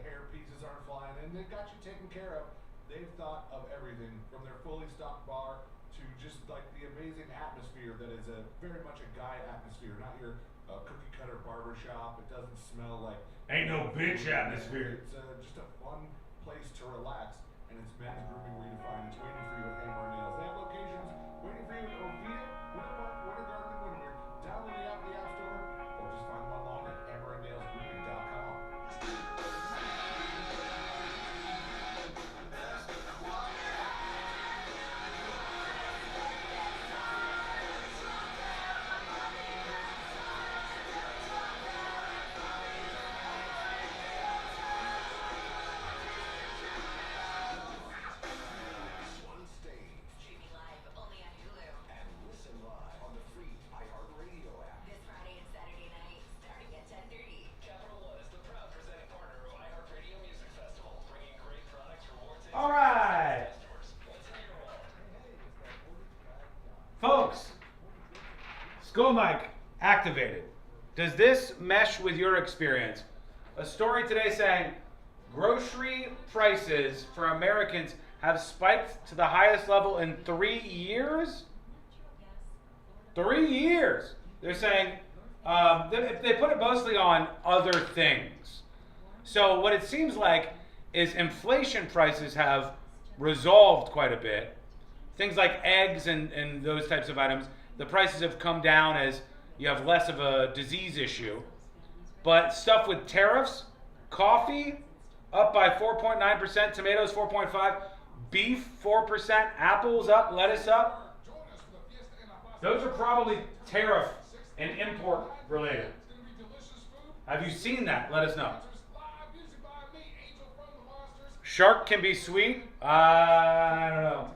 Speaker 20: hair pieces aren't flying in. They got you taken care of. They've thought of everything from their fully stocked bar to just like the amazing atmosphere that is very much a guy atmosphere, not your cookie cutter barber shop. It doesn't smell like
Speaker 7: ain't no bitch atmosphere.
Speaker 20: It's just a fun place to relax, and it's men's grooming redefined. It's waiting for you at Hammer and Nails. They have locations waiting for you in Oviedo, Winter Park, Winter Garden, and Windermere. Download the app in the App Store, or just find them online at hammerandnailsgrooming.com.
Speaker 7: All right. Folks, School Mic activated. Does this mesh with your experience? A story today saying grocery prices for Americans have spiked to the highest level in 3 years? 3 years. They're saying they put it mostly on other things. So what it seems like is inflation prices have resolved quite a bit. Things like eggs and those types of items, the prices have come down as you have less of a disease issue. But stuff with tariffs, coffee up by 4.9%, tomatoes 4.5%, beef 4%, apples up, lettuce up. Those are probably tariff and import related. Have you seen that? Let us know. Shark can be sweet? I don't know.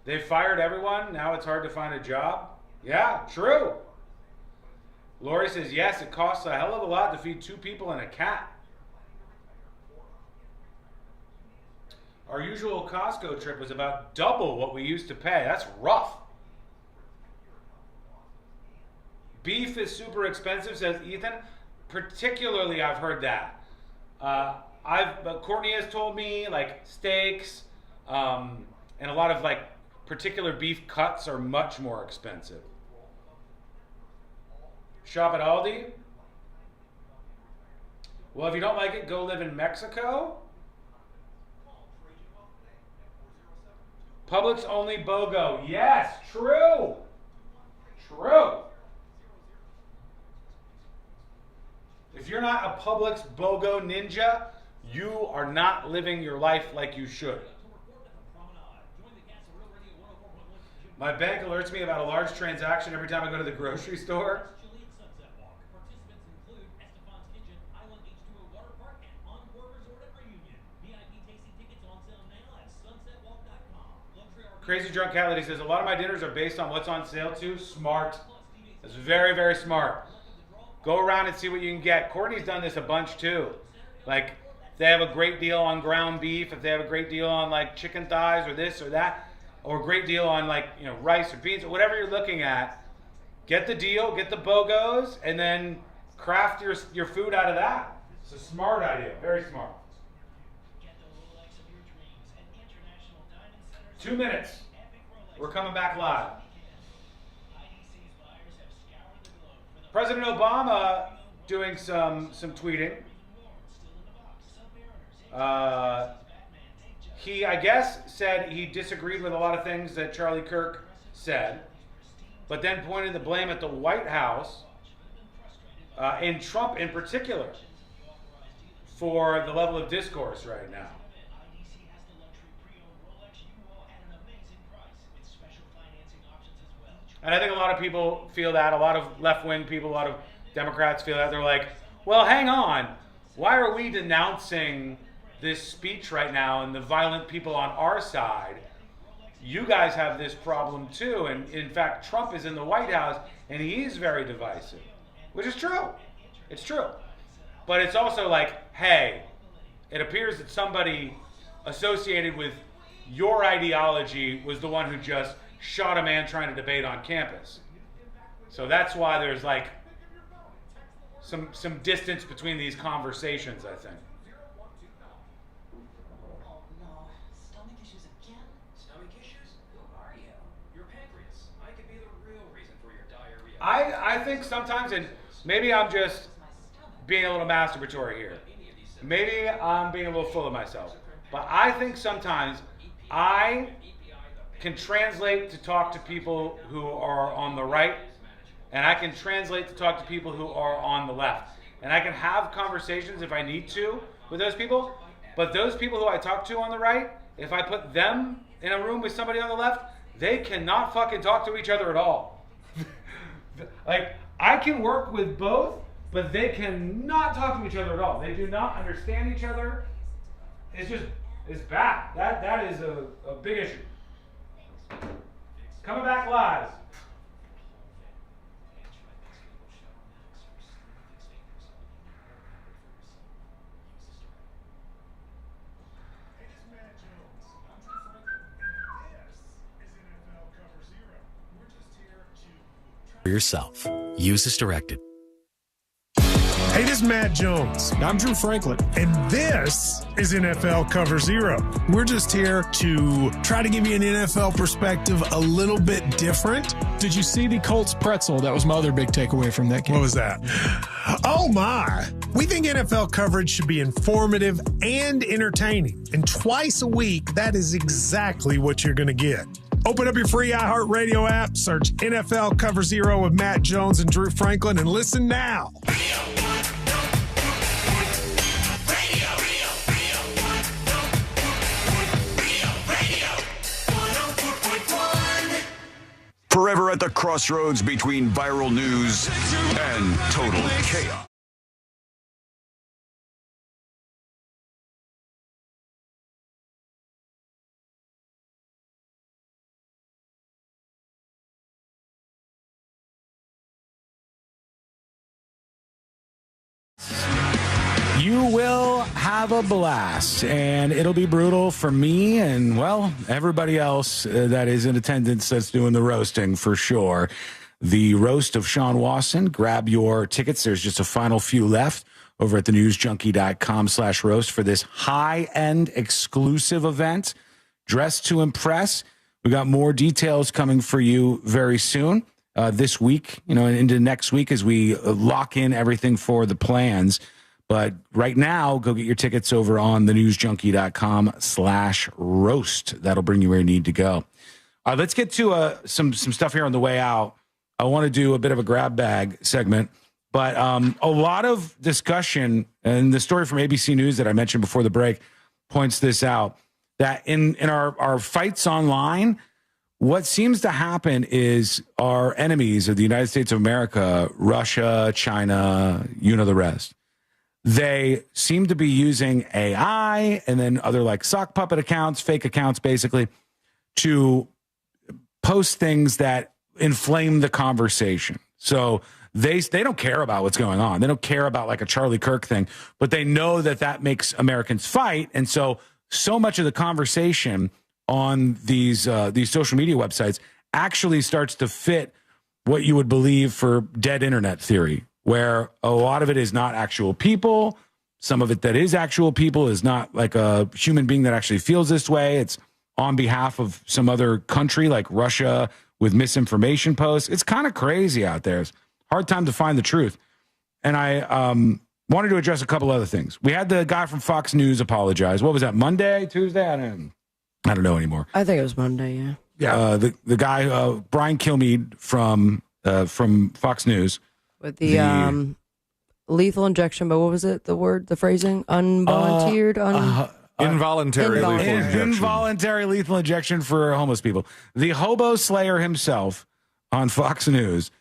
Speaker 7: They fired everyone. Now it's hard to find a job. Yeah, true. Lori says, yes, it costs a hell of a lot to feed 2 people and a cat. Our usual Costco trip was about double what we used to pay. That's rough. Beef is super expensive, says Ethan. Particularly, I've heard that. Courtney has told me, like, steaks and a lot of, like, particular beef cuts are much more expensive. Shop at Aldi? Well, if you don't like it, go live in Mexico. Publix only BOGO. Yes, true. True. If you're not a Publix BOGO ninja, you are not living your life like you should. My bank alerts me about a large transaction every time I go to the grocery store. Crazy Drunk Cat Lady says, a lot of my dinners are based on what's on sale too. Smart. That's very, very smart. Go around and see what you can get. Courtney's done this a bunch too. Like, if they have a great deal on ground beef, if they have a great deal on like chicken thighs or this or that, or a great deal on like, you know, rice or beans or whatever you're looking at, get the deal, get the BOGOs, and then craft your food out of that. It's a smart idea, very smart. 2 minutes. We're coming back live. President Obama doing some tweeting. He, I guess, said he disagreed with a lot of things that Charlie Kirk said, but then pointed the blame at the White House and Trump in particular for the level of discourse right now. And I think a lot of people feel that, a lot of left-wing people, a lot of Democrats feel that. They're like, well, hang on. Why are we denouncing this speech right now and the violent people on our side? You guys have this problem too. And in fact, Trump is in the White House and he's very divisive, which is true. It's true. But it's also like, hey, it appears that somebody associated with your ideology was the one who just shot a man trying to debate on campus. So that's why there's like some distance between these conversations, I think.
Speaker 8: Oh no, stomach issues again? Stomach issues? Who are you? Your pancreas. I could be the real reason for your diarrhea.
Speaker 7: I think sometimes, and maybe I'm just being a little masturbatory here. Maybe I'm being a little full of myself. But I think sometimes I can translate to talk to people who are on the right, and I can translate to talk to people who are on the left. And I can have conversations if I need to with those people, but those people who I talk to on the right, if I put them in a room with somebody on the left, they cannot fucking talk to each other at all. Like, I can work with both, but they cannot talk to each other at all. They do not understand each other. It's bad. That is a big issue. Coming back live.
Speaker 15: For yourself. Use as directed.
Speaker 16: Hey, this is Matt Jones. I'm Drew Franklin. And this is NFL Cover Zero. We're just here to try to give you an NFL perspective a little bit different.
Speaker 18: Did you see the Colts pretzel? That was my other big takeaway from that game.
Speaker 16: What was that? Oh, my. We think NFL coverage should be informative and entertaining. And twice a week, that is exactly what you're going to get. Open up your free iHeartRadio app, search NFL Cover Zero with Matt Jones and Drew Franklin, and listen now.
Speaker 17: Forever at the crossroads between viral news and total chaos.
Speaker 2: You will have a blast, and it'll be brutal for me and, well, everybody else that is in attendance that's doing the roasting for sure. The roast of Sean Wasson. Grab your tickets. There's just a final few left over at thenewsjunkie.com/roast for this high-end exclusive event. Dress to impress. We got more details coming for you very soon this week, and into next week as we lock in everything for the plans. But right now, go get your tickets over on thenewsjunkie.com/roast. That'll bring you where you need to go. Let's get to some stuff here on the way out. I want to do a bit of a grab bag segment, but a lot of discussion, and the story from ABC News that I mentioned before the break points this out, that in our fights online, what seems to happen is our enemies of the United States of America, Russia, China, the rest, they seem to be using AI and then other like sock puppet accounts, fake accounts, basically, to post things that inflame the conversation. So they don't care about what's going on. They don't care about like a Charlie Kirk thing, but they know that makes Americans fight. And so much of the conversation on these social media websites actually starts to fit what you would believe for dead internet theory, where a lot of it is not actual people. Some of it that is actual people is not like a human being that actually feels this way. It's on behalf of some other country like Russia with misinformation posts. It's kind of crazy out there. It's a hard time to find the truth. And I wanted to address a couple other things. We had the guy from Fox News apologize. What was that, Monday, Tuesday? I don't know anymore.
Speaker 19: I think it was Monday, yeah.
Speaker 2: Yeah, the guy, Brian Kilmeade from Fox News.
Speaker 19: With the lethal injection, but what was it, the phrasing? Involuntary
Speaker 20: lethal injection.
Speaker 2: Involuntary lethal injection for homeless people. The hobo slayer himself on Fox News.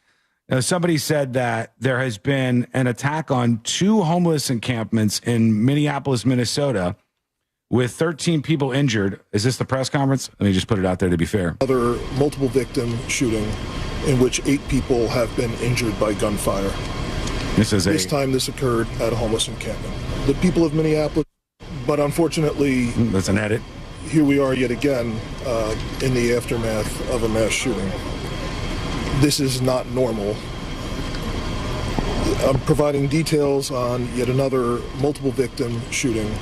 Speaker 2: Somebody said that there has been an attack on 2 homeless encampments in Minneapolis, Minnesota, with 13 people injured. Is this the press conference? Let me just put it out there to be fair.
Speaker 9: Another multiple victim shooting in which 8 people have been injured by gunfire. This time this occurred at a homeless encampment. The people of Minneapolis, but unfortunately...
Speaker 2: That's an edit.
Speaker 9: Here we are yet again in the aftermath of a mass shooting. This is not normal. I'm providing details on yet another multiple victim shooting.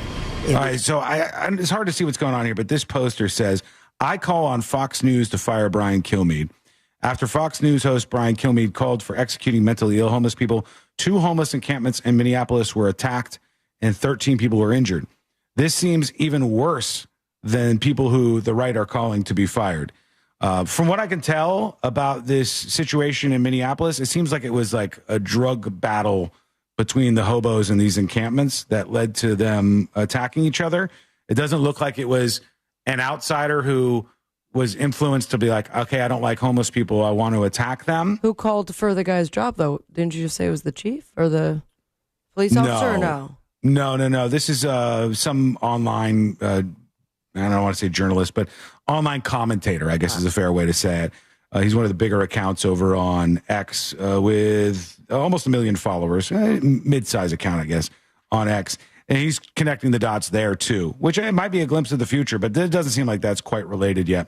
Speaker 2: All right, so it's hard to see what's going on here, but this poster says, I call on Fox News to fire Brian Kilmeade. After Fox News host Brian Kilmeade called for executing mentally ill homeless people, 2 homeless encampments in Minneapolis were attacked and 13 people were injured. This seems even worse than people who the right are calling to be fired. From what I can tell about this situation in Minneapolis, it seems like it was like a drug battle between the hobos and these encampments that led to them attacking each other. It doesn't look like it was an outsider who was influenced to be like, okay, I don't like homeless people, I want to attack them.
Speaker 19: Who called for the guy's job, though? Didn't you just say it was the chief or the police officer? No.
Speaker 2: No. This is some online, I don't want to say journalist, but online commentator, I guess is a fair way to say it. He's one of the bigger accounts over on X with almost 1 million followers, mid-size account, I guess, on X. And he's connecting the dots there, too, which it might be a glimpse of the future, but it doesn't seem like that's quite related yet.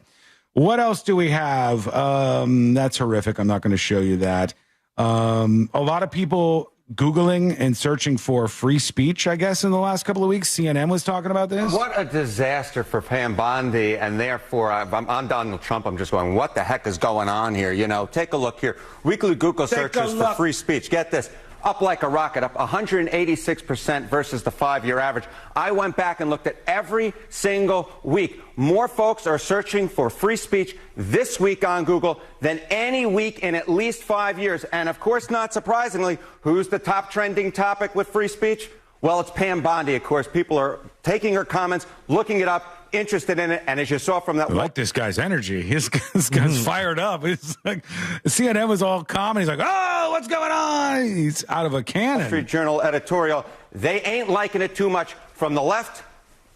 Speaker 2: What else do we have? That's horrific. I'm not going to show you that. A lot of people Googling and searching for free speech, I guess, in the last couple of weeks. CNN was talking about this.
Speaker 14: What a disaster for Pam Bondi, and therefore, I'm Donald Trump. I'm just going, what the heck is going on here? You know, take a look here. Weekly Google searches for free speech. Get this. Up like a rocket, up 186% versus the 5-year average. I went back and looked at every single week. More folks are searching for free speech this week on Google than any week in at least 5 years. And of course, not surprisingly, who's the top trending topic with free speech? Well, it's Pam Bondi, of course. People are taking her comments, looking it up, interested in it, and as you saw from that...
Speaker 2: I like this guy's energy. This guy's fired up. It's like CNN was all calm, and he's like, oh, what's going on? He's out of a cannon.
Speaker 14: Wall Street Journal editorial, they ain't liking it too much from the left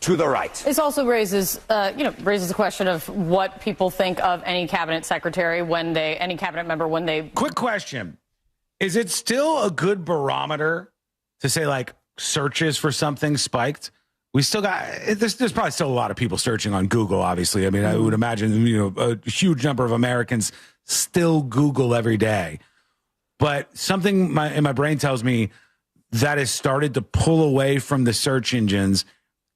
Speaker 14: to the right.
Speaker 21: This also raises the question of what people think of any cabinet secretary any cabinet member when they...
Speaker 2: Quick question. Is it still a good barometer to say, like, searches for something spiked? We still got, there's probably still a lot of people searching on Google, obviously. I mean, I would imagine, a huge number of Americans still Google every day. But something in my brain tells me that has started to pull away from the search engines.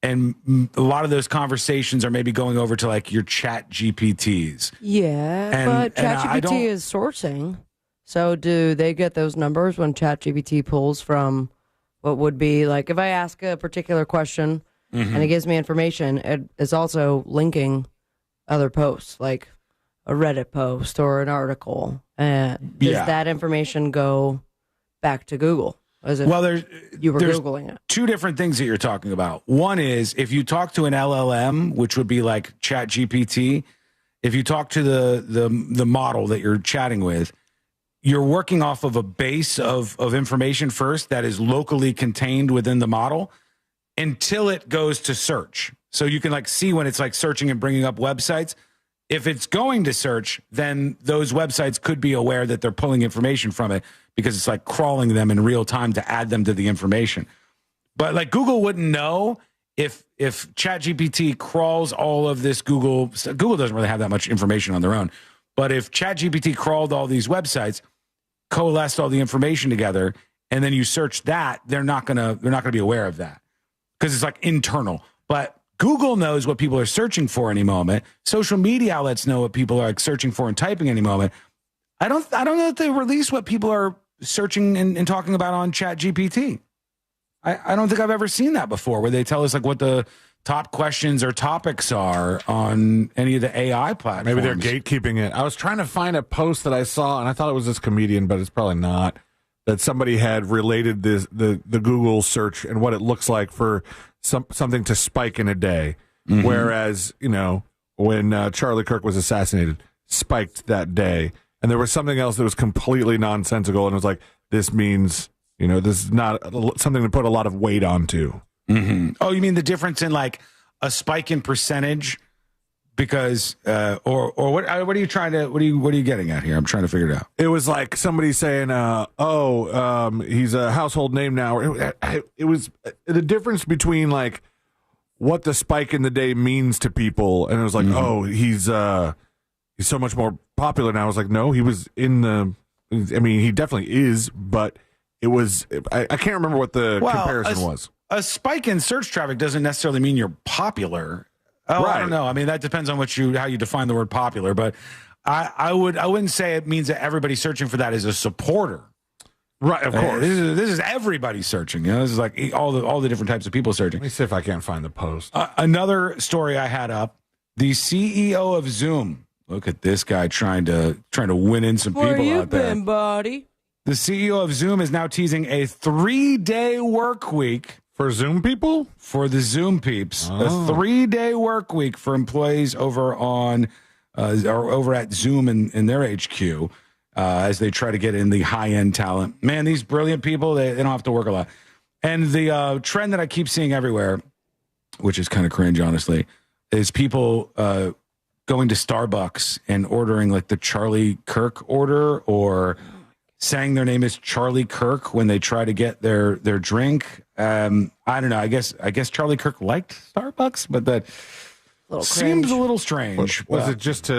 Speaker 2: And a lot of those conversations are maybe going over to like your chat GPTs.
Speaker 19: Yeah, but ChatGPT is sourcing. So do they get those numbers when ChatGPT pulls from what would be like if I ask a particular question and it gives me information, it is also linking other posts like a Reddit post or an article. Does that information go back to Google?
Speaker 2: There's
Speaker 19: Googling it.
Speaker 2: 2 different things that you're talking about. One is if you talk to an LLM, which would be like ChatGPT, if you talk to the model that you're chatting with, you're working off of a base of information first that is locally contained within the model until it goes to search. So you can like see when it's like searching and bringing up websites. If it's going to search, then those websites could be aware that they're pulling information from it because it's like crawling them in real time to add them to the information. But like Google wouldn't know if ChatGPT crawls all of this Google doesn't really have that much information on their own. But if ChatGPT crawled all these websites, coalesced all the information together, and then you search that, they're not gonna be aware of that because it's like internal. But Google knows what people are searching for any moment. Social media outlets know what people are like searching for and typing any moment. I don't know if they release what people are searching and talking about on ChatGPT. I don't think I've ever seen that before, where they tell us like what the top questions or topics are on any of the AI platforms.
Speaker 20: Maybe they're gatekeeping it. I was trying to find a post that I saw, and I thought it was this comedian, but it's probably not. That somebody had related the Google search and what it looks like for something to spike in a day, whereas when Charlie Kirk was assassinated, spiked that day, and there was something else that was completely nonsensical, and it was like, this means this is not something to put a lot of weight onto.
Speaker 2: Oh, you mean the difference in like a spike in percentage? Because or what are you trying to what are you getting at here? I'm trying to figure it out.
Speaker 20: It was like somebody saying, he's a household name now. It was the difference between like what the spike in the day means to people, and it was like, he's so much more popular now. I was like, no, he was in the. I mean, he definitely is, but it was. I can't remember what the comparison was.
Speaker 2: A spike in search traffic doesn't necessarily mean you're popular. Oh, right. I don't know. I mean, that depends on how you define the word popular, but I wouldn't say it means that everybody searching for that is a supporter.
Speaker 20: Right, of course.
Speaker 2: This is everybody searching. This is like all the different types of people searching.
Speaker 20: Let me see if I can't find the post.
Speaker 2: Another story I had up: the CEO of Zoom. Look at this guy trying to win in some people out there.
Speaker 19: Where you been, buddy?
Speaker 2: The CEO of Zoom is now teasing a 3-day work week.
Speaker 20: For Zoom people?
Speaker 2: For the Zoom peeps. A 3-day work week for employees over at Zoom in their HQ as they try to get in the high-end talent. Man, these brilliant people, they don't have to work a lot. And the trend that I keep seeing everywhere, which is kind of cringe, honestly, is people going to Starbucks and ordering like the Charlie Kirk order or saying their name is Charlie Kirk when they try to get their drink. I don't know. I guess Charlie Kirk liked Starbucks, but that seems a little strange.
Speaker 20: Was it just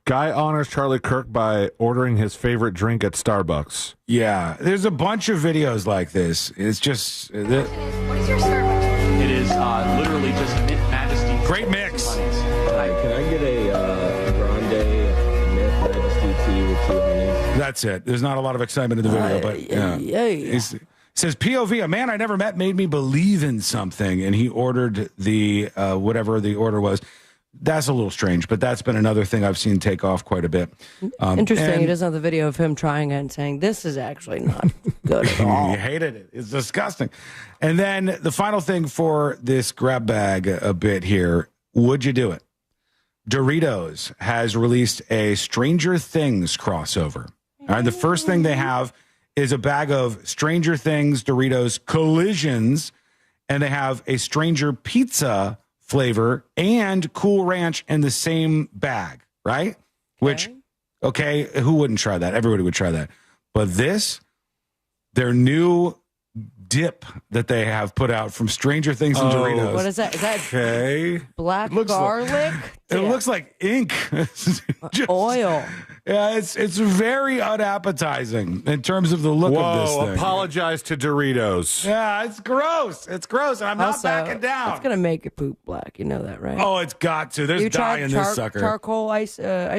Speaker 20: guy honors Charlie Kirk by ordering his favorite drink at Starbucks?
Speaker 2: Yeah, there's a bunch of videos like this. It's just
Speaker 6: What is your Starbucks?
Speaker 1: It is literally just Mint Majesty.
Speaker 2: Great mix.
Speaker 22: Hi, can I get a grande Mint Majesty tea with 2 honeys?
Speaker 2: That's it. There's not a lot of excitement in the video, but yeah. It says POV, a man I never met made me believe in something, and he ordered the whatever the order was. That's a little strange, but that's been another thing I've seen take off quite a bit.
Speaker 19: Interesting. He doesn't have the video of him trying it and saying, this is actually not good at all.
Speaker 2: He hated it. It's disgusting. And then the final thing for this grab bag a bit here, would you do it? Doritos has released a Stranger Things crossover. All right, the first thing they have is a bag of Stranger Things Doritos Collisions, and they have a Stranger Pizza flavor and Cool Ranch in the same bag, right? Which, okay, who wouldn't try that? Everybody would try that. But their new dip that they have put out from Stranger Things and Doritos.
Speaker 19: What is that? Is that black garlic?
Speaker 2: It looks like ink. Just,
Speaker 19: oil.
Speaker 2: Yeah, it's very unappetizing in terms of the look of this thing.
Speaker 20: Apologize to Doritos.
Speaker 2: Yeah, it's gross. It's gross, and I'm not backing down.
Speaker 19: It's going to make your poop black. You know that, right?
Speaker 2: Oh, it's got to. There's dye in this sucker.
Speaker 19: Charcoal ice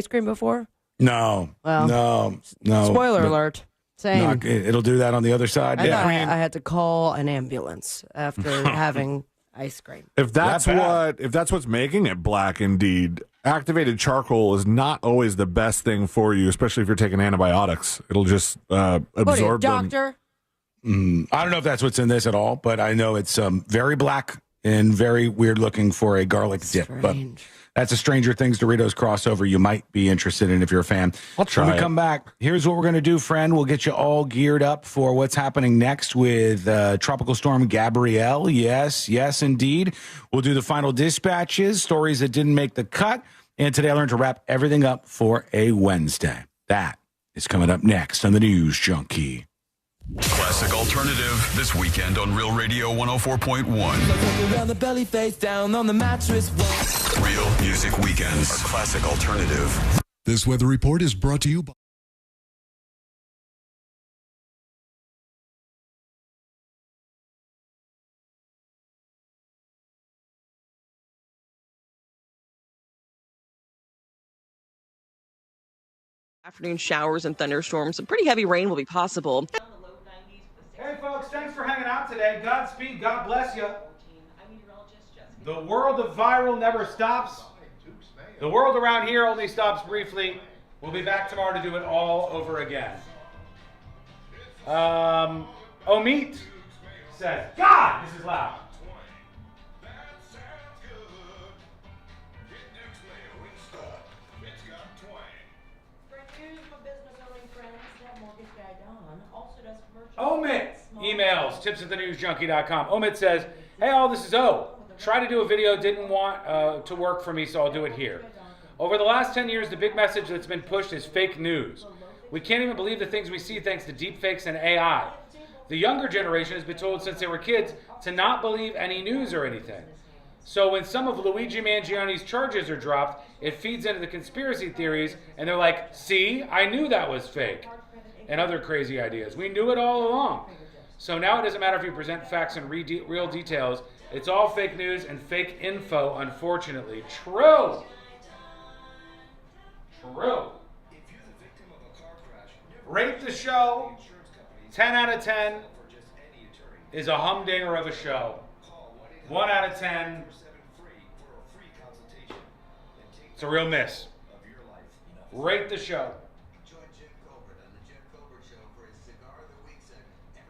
Speaker 19: cream before?
Speaker 2: No.
Speaker 19: Well,
Speaker 2: no.
Speaker 19: Spoiler alert. Same.
Speaker 2: It'll do that on the other side.
Speaker 19: I had to call an ambulance after having ice cream.
Speaker 20: If that's what's making it black, indeed, activated charcoal is not always the best thing for you, especially if you're taking antibiotics. It'll just absorb them.
Speaker 19: Doctor?
Speaker 2: I don't know if that's what's in this at all, but I know it's very black and very weird looking for a garlic dip. But that's a Stranger Things Doritos crossover you might be interested in if you're a fan.
Speaker 20: I'll try.
Speaker 2: When we come back, here's what we're going to do, friend. We'll get you all geared up for what's happening next with Tropical Storm Gabrielle. Yes, indeed. We'll do the final dispatches, stories that didn't make the cut. And today I learned to wrap everything up for a Wednesday. That is coming up next on the News Junkie.
Speaker 17: Classic Alternative this weekend on Real Radio 104.1.
Speaker 23: Around the belly face down on the mattress.
Speaker 17: Real Music Weekends. Classic Alternative.
Speaker 24: This weather report is brought to you by
Speaker 3: Afternoon showers and thunderstorms. Some pretty heavy rain will be possible.
Speaker 7: Hey, folks, thanks for hanging out today. Godspeed. God bless you. The world of viral never stops. The world around here only stops briefly. We'll be back tomorrow to do it all over again. Omit says, God, this is loud. Omit emails, tips@thenewsjunkie.com. Omit says, hey all, this is O. Tried to do a video, didn't want to work for me, so I'll do it here. Over the last 10 years, the big message that's been pushed is fake news. We can't even believe the things we see thanks to deepfakes and AI. The younger generation has been told since they were kids to not believe any news or anything. So when some of Luigi Mangioni's charges are dropped, it feeds into the conspiracy theories, and they're like, see, I knew that was fake. And other crazy ideas. We knew it all along. So now it doesn't matter if you present facts and real details. It's all fake news and fake info, unfortunately. True. True. Rate the show. 10 out of 10 is a humdinger of a show. 1 out of 10. It's a real miss. Rate the show.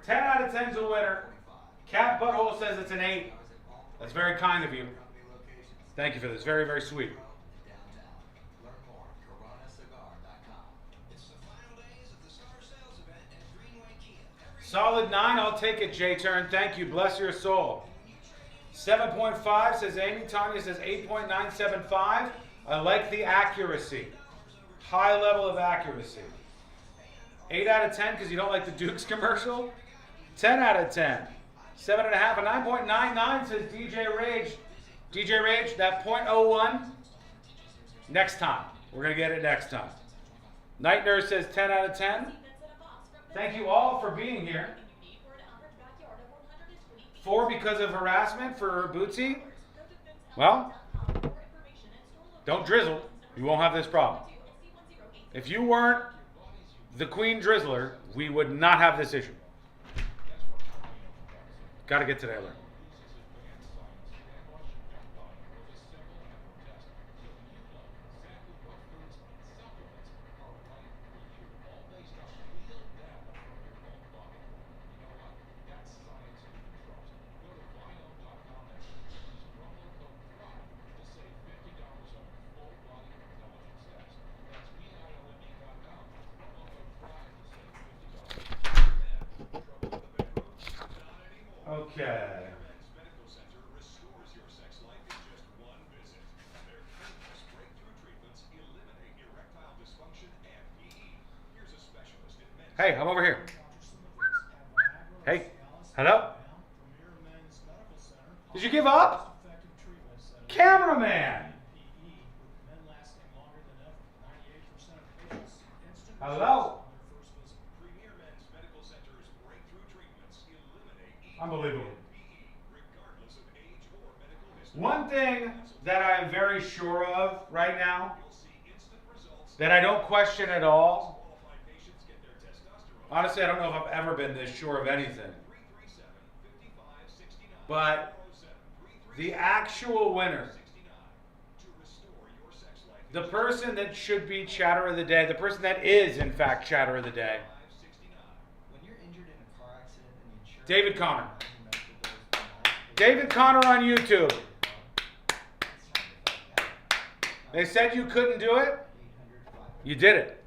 Speaker 7: 10 out of 10 is a winner. Cat Butthole says it's an 8. That's very kind of you. Thank you for this. Very, very sweet. Solid 9. I'll take it, J-Turn. Thank you. Bless your soul. 7.5 says Amy. Tanya says 8.975. I like the accuracy. High level of accuracy. 8 out of 10 because you don't like the Dukes commercial. 10 out of 10. 7.5. A 9.99 says DJ Rage. DJ Rage, that .01. Next time. We're going to get it next time. Night Nurse says 10 out of 10. Thank you all for being here. 4 because of harassment for Bootsy. Well, don't drizzle. You won't have this problem. If you weren't the Queen Drizzler, we would not have this issue. Got to get to the alert. Okay. Hey, I'm over here. Hey, hello? Did you give up? Cameraman! Hello? Unbelievable. One thing that I am very sure of right now, that I don't question at all, honestly, I don't know if I've ever been this sure of anything, but the actual winner, the person that should be chatter of the day, the person that is, in fact, chatter of the day, David Connor. David Connor on YouTube. They said you couldn't do it. You did it.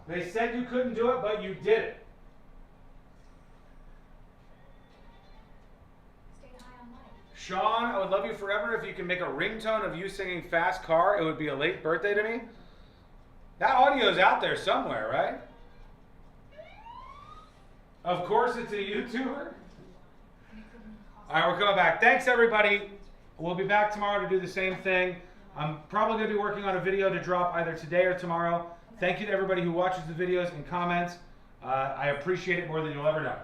Speaker 7: They said you couldn't do it, but you did it. Sean, I would love you forever. If you can make a ringtone of you singing Fast Car, it would be a late birthday to me. That audio's out there somewhere, right? Of course it's a YouTuber. All right, we're coming back. Thanks, everybody. We'll be back tomorrow to do the same thing. I'm probably going to be working on a video to drop either today or tomorrow. Thank you to everybody who watches the videos and comments. I appreciate it more than you'll ever know.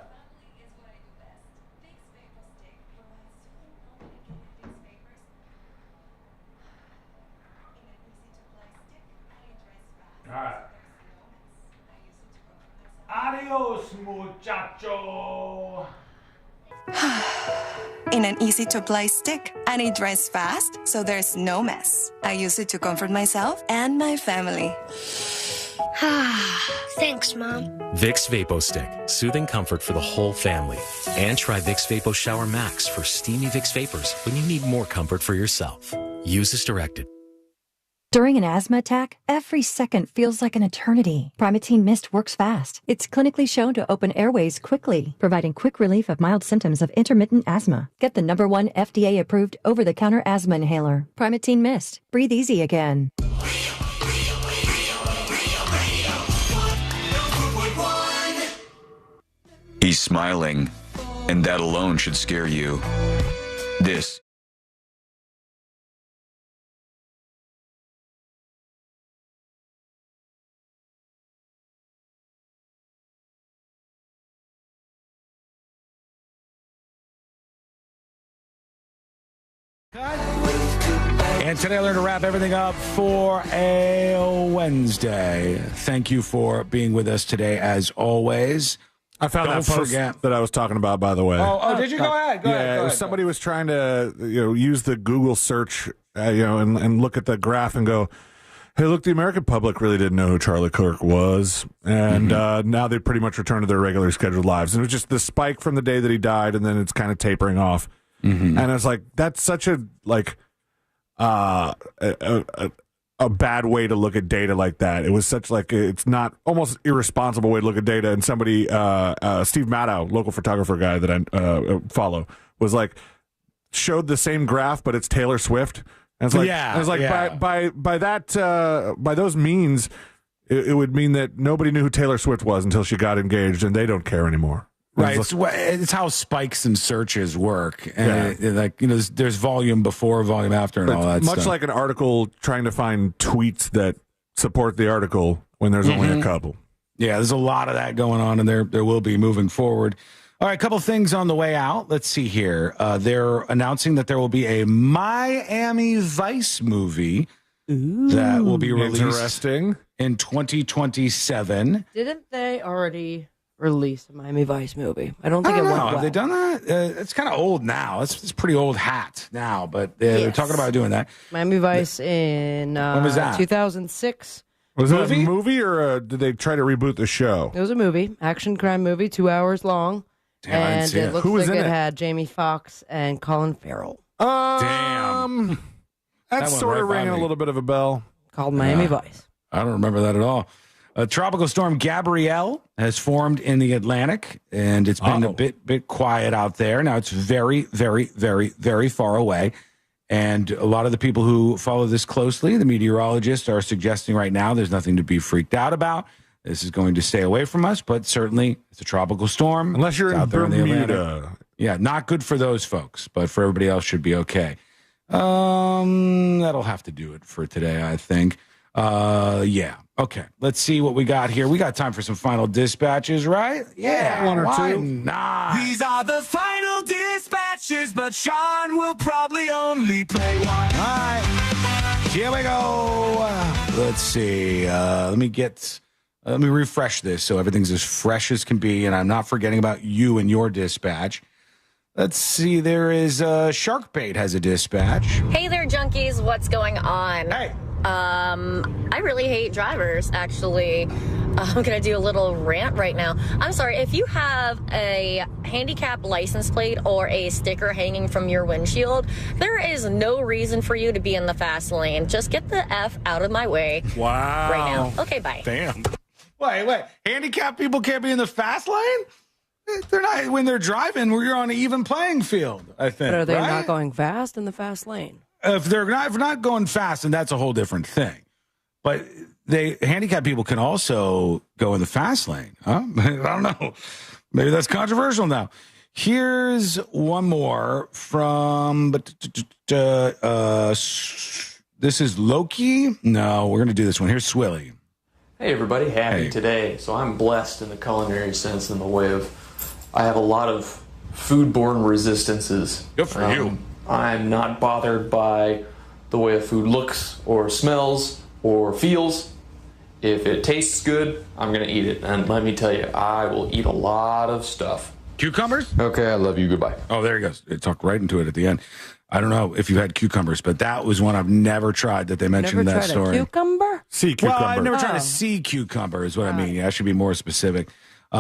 Speaker 7: All right. muchacho.
Speaker 4: In an easy-to-apply stick, and it dries fast, so there's no mess. I use it to comfort myself and my family.
Speaker 5: Thanks, Mom.
Speaker 15: Vicks VapoStick, soothing comfort for the whole family. And try Vicks Vapo Shower Max for steamy Vicks vapors when you need more comfort for yourself. Use as directed.
Speaker 13: During an asthma attack, every second feels like an eternity. Primatene Mist works fast. It's clinically shown to open airways quickly, providing quick relief of mild symptoms of intermittent asthma. Get the #1 FDA-approved over-the-counter asthma inhaler. Primatene Mist. Breathe easy again.
Speaker 24: He's smiling, and that alone should scare you. This
Speaker 2: And today I learned to wrap everything up for a Wednesday. Thank you for being with us today, as always.
Speaker 20: I found that post that I was talking about, by the way.
Speaker 2: Oh, did you? Go ahead. Go ahead.
Speaker 20: Somebody was trying to use the Google search, and look at the graph and go, hey, look, the American public really didn't know who Charlie Kirk was, and now they pretty much returned to their regularly scheduled lives. And it was just the spike from the day that he died, and then it's kind of tapering off. And it's like, that's such a a bad way to look at data like that. It was such it's not almost irresponsible way to look at data. And somebody, Steve Maddow, local photographer guy that I follow, was showed the same graph, but it's Taylor Swift. And it's by those means, it would mean that nobody knew who Taylor Swift was until she got engaged, and they don't care anymore.
Speaker 2: Right, it's how spikes and searches work, and there's volume before, volume after, and all that stuff.
Speaker 20: Much like an article trying to find tweets that support the article when there's only a couple.
Speaker 2: Yeah, there's a lot of that going on, and there will be moving forward. All right, a couple things on the way out. Let's see here. They're announcing that there will be a Miami Vice movie that will be released in 2027.
Speaker 19: Didn't they already release a Miami Vice movie? I don't think it went well.
Speaker 2: Have they done that? It's kind of old now. It's pretty old hat now, but they're talking about doing that.
Speaker 19: Miami Vice in
Speaker 2: when was that?
Speaker 19: 2006.
Speaker 20: Was it a movie, or did they try to reboot the show?
Speaker 19: It was a movie, action crime movie, 2 hours long. And it looks like it had Jamie Foxx and Colin Farrell.
Speaker 2: Damn.
Speaker 20: That's sort of ringing a little bit of a bell.
Speaker 19: Called Miami Vice.
Speaker 2: I don't remember that at all. A tropical storm Gabrielle has formed in the Atlantic, and it's been a bit quiet out there. Now it's very, very, very, very far away. And a lot of the people who follow this closely, the meteorologists, are suggesting right now there's nothing to be freaked out about. This is going to stay away from us, but certainly it's a tropical storm.
Speaker 20: Unless you're in Bermuda.
Speaker 2: Yeah, not good for those folks, but for everybody else should be okay. That'll have to do it for today, I think. Yeah. Okay. Let's see what we got here. We got time for some final dispatches, right? Yeah.
Speaker 20: One or two.
Speaker 2: Nah.
Speaker 23: These are the final dispatches, but Sean will probably only play one.
Speaker 2: All right. Here we go. Let's see. Let me refresh this so everything's as fresh as can be, and I'm not forgetting about you and your dispatch. Let's see. There is Sharkbait has a dispatch.
Speaker 25: Hey there, junkies. What's going on?
Speaker 2: Hey.
Speaker 25: I really hate drivers, actually. I'm going to do a little rant right now. I'm sorry. If you have a handicap license plate or a sticker hanging from your windshield, there is no reason for you to be in the fast lane. Just get the F out of my way.
Speaker 2: Wow.
Speaker 25: Right now. Okay, bye.
Speaker 2: Damn. Wait. Handicap people can't be in the fast lane? They're not. When they're driving, you're on an even playing field, I think.
Speaker 19: But are they not going fast in the fast lane?
Speaker 2: If they're not going fast, then that's a whole different thing. But handicapped people can also go in the fast lane. Huh? I don't know. Maybe that's controversial now. Here's one more from. This is Loki. No, we're gonna do this one. Here's Swilly.
Speaker 26: Hey everybody, happy today. So I'm blessed in the culinary sense in the way of I have a lot of foodborne resistances.
Speaker 2: Good for you.
Speaker 26: I'm not bothered by the way a food looks or smells or feels. If it tastes good, I'm going to eat it. And let me tell you, I will eat a lot of stuff.
Speaker 2: Cucumbers?
Speaker 26: Okay, I love you. Goodbye.
Speaker 2: Oh, there he goes. It talked right into it at the end. I don't know if you had cucumbers, but that was one I've never tried that they mentioned
Speaker 19: Never
Speaker 2: that
Speaker 19: tried
Speaker 2: story.
Speaker 19: a cucumber?
Speaker 20: Sea cucumber.
Speaker 2: Well, I've never tried a sea cucumber is what I mean. Yeah, I should be more specific.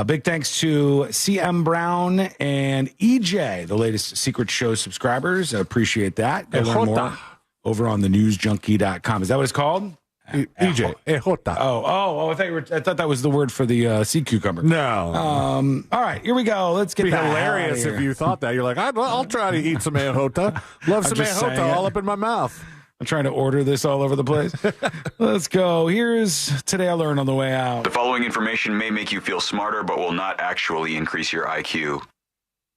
Speaker 2: Big thanks to CM Brown and EJ, the latest Secret Show subscribers. I appreciate that. Go learn more over on thenewsjunkie.com. Is that what it's called?
Speaker 20: EJ. Ejota.
Speaker 2: Oh, I thought that was the word for the sea cucumber.
Speaker 20: No.
Speaker 2: All right, here we go. Let's get
Speaker 20: It'd be
Speaker 2: the hell
Speaker 20: hilarious
Speaker 2: out of
Speaker 20: if
Speaker 2: here.
Speaker 20: you thought that. You're like, I'll try to eat some ejota. Love some
Speaker 2: just
Speaker 20: ejota
Speaker 2: saying it.
Speaker 20: all up in my mouth.
Speaker 2: I'm trying to order this all over the place. Let's go. Here's Today I Learned on the way out.
Speaker 24: The following information may make you feel smarter, but will not actually increase your IQ.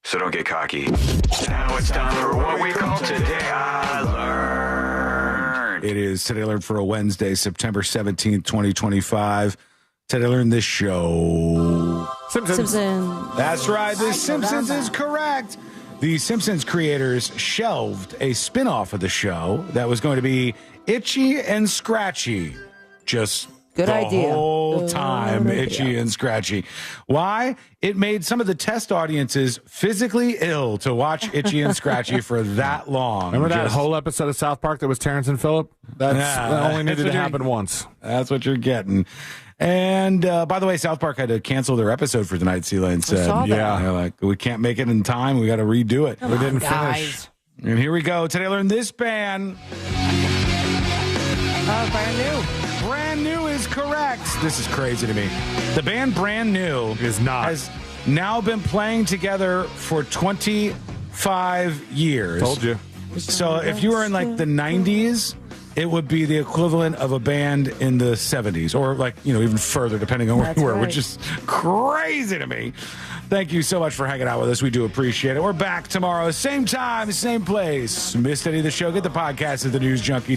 Speaker 24: So don't get cocky. Now it's time for what we call Today I Learned.
Speaker 2: It is Today I Learned for a Wednesday, September 17th, 2025. Today I Learned this show.
Speaker 19: Simpsons.
Speaker 2: That's right. The Simpsons is correct. The Simpsons creators shelved a spin-off of the show that was going to be Itchy and Scratchy. Just
Speaker 19: Good
Speaker 2: the
Speaker 19: idea.
Speaker 2: whole
Speaker 19: Good
Speaker 2: time,
Speaker 19: idea.
Speaker 2: Itchy and Scratchy. Why? It made some of the test audiences physically ill to watch Itchy and Scratchy for that long.
Speaker 20: Remember that whole episode of South Park that was Terrence and Phillip? That only needed to happen once.
Speaker 2: That's what you're getting. And by the way, South Park had to cancel their episode for tonight. C-Lane said,
Speaker 19: saw that.
Speaker 2: "Yeah, they're like we can't make it in time. We got to redo it.
Speaker 19: Come
Speaker 2: we
Speaker 19: on,
Speaker 2: didn't
Speaker 19: guys.
Speaker 2: finish." And here we go. Today I learned this band. Brand New is correct. This is crazy to me. The band Brand New
Speaker 20: is not.
Speaker 2: Has now been playing together for 25 years.
Speaker 20: Told you.
Speaker 2: So if you were in like the 90s, it would be the equivalent of a band in the 70s or like, even further depending on where you were, which is crazy to me. Thank you so much for hanging out with us. We do appreciate it. We're back tomorrow, same time, same place. Missed any of the show? Get the podcast at thenewsjunkie.com.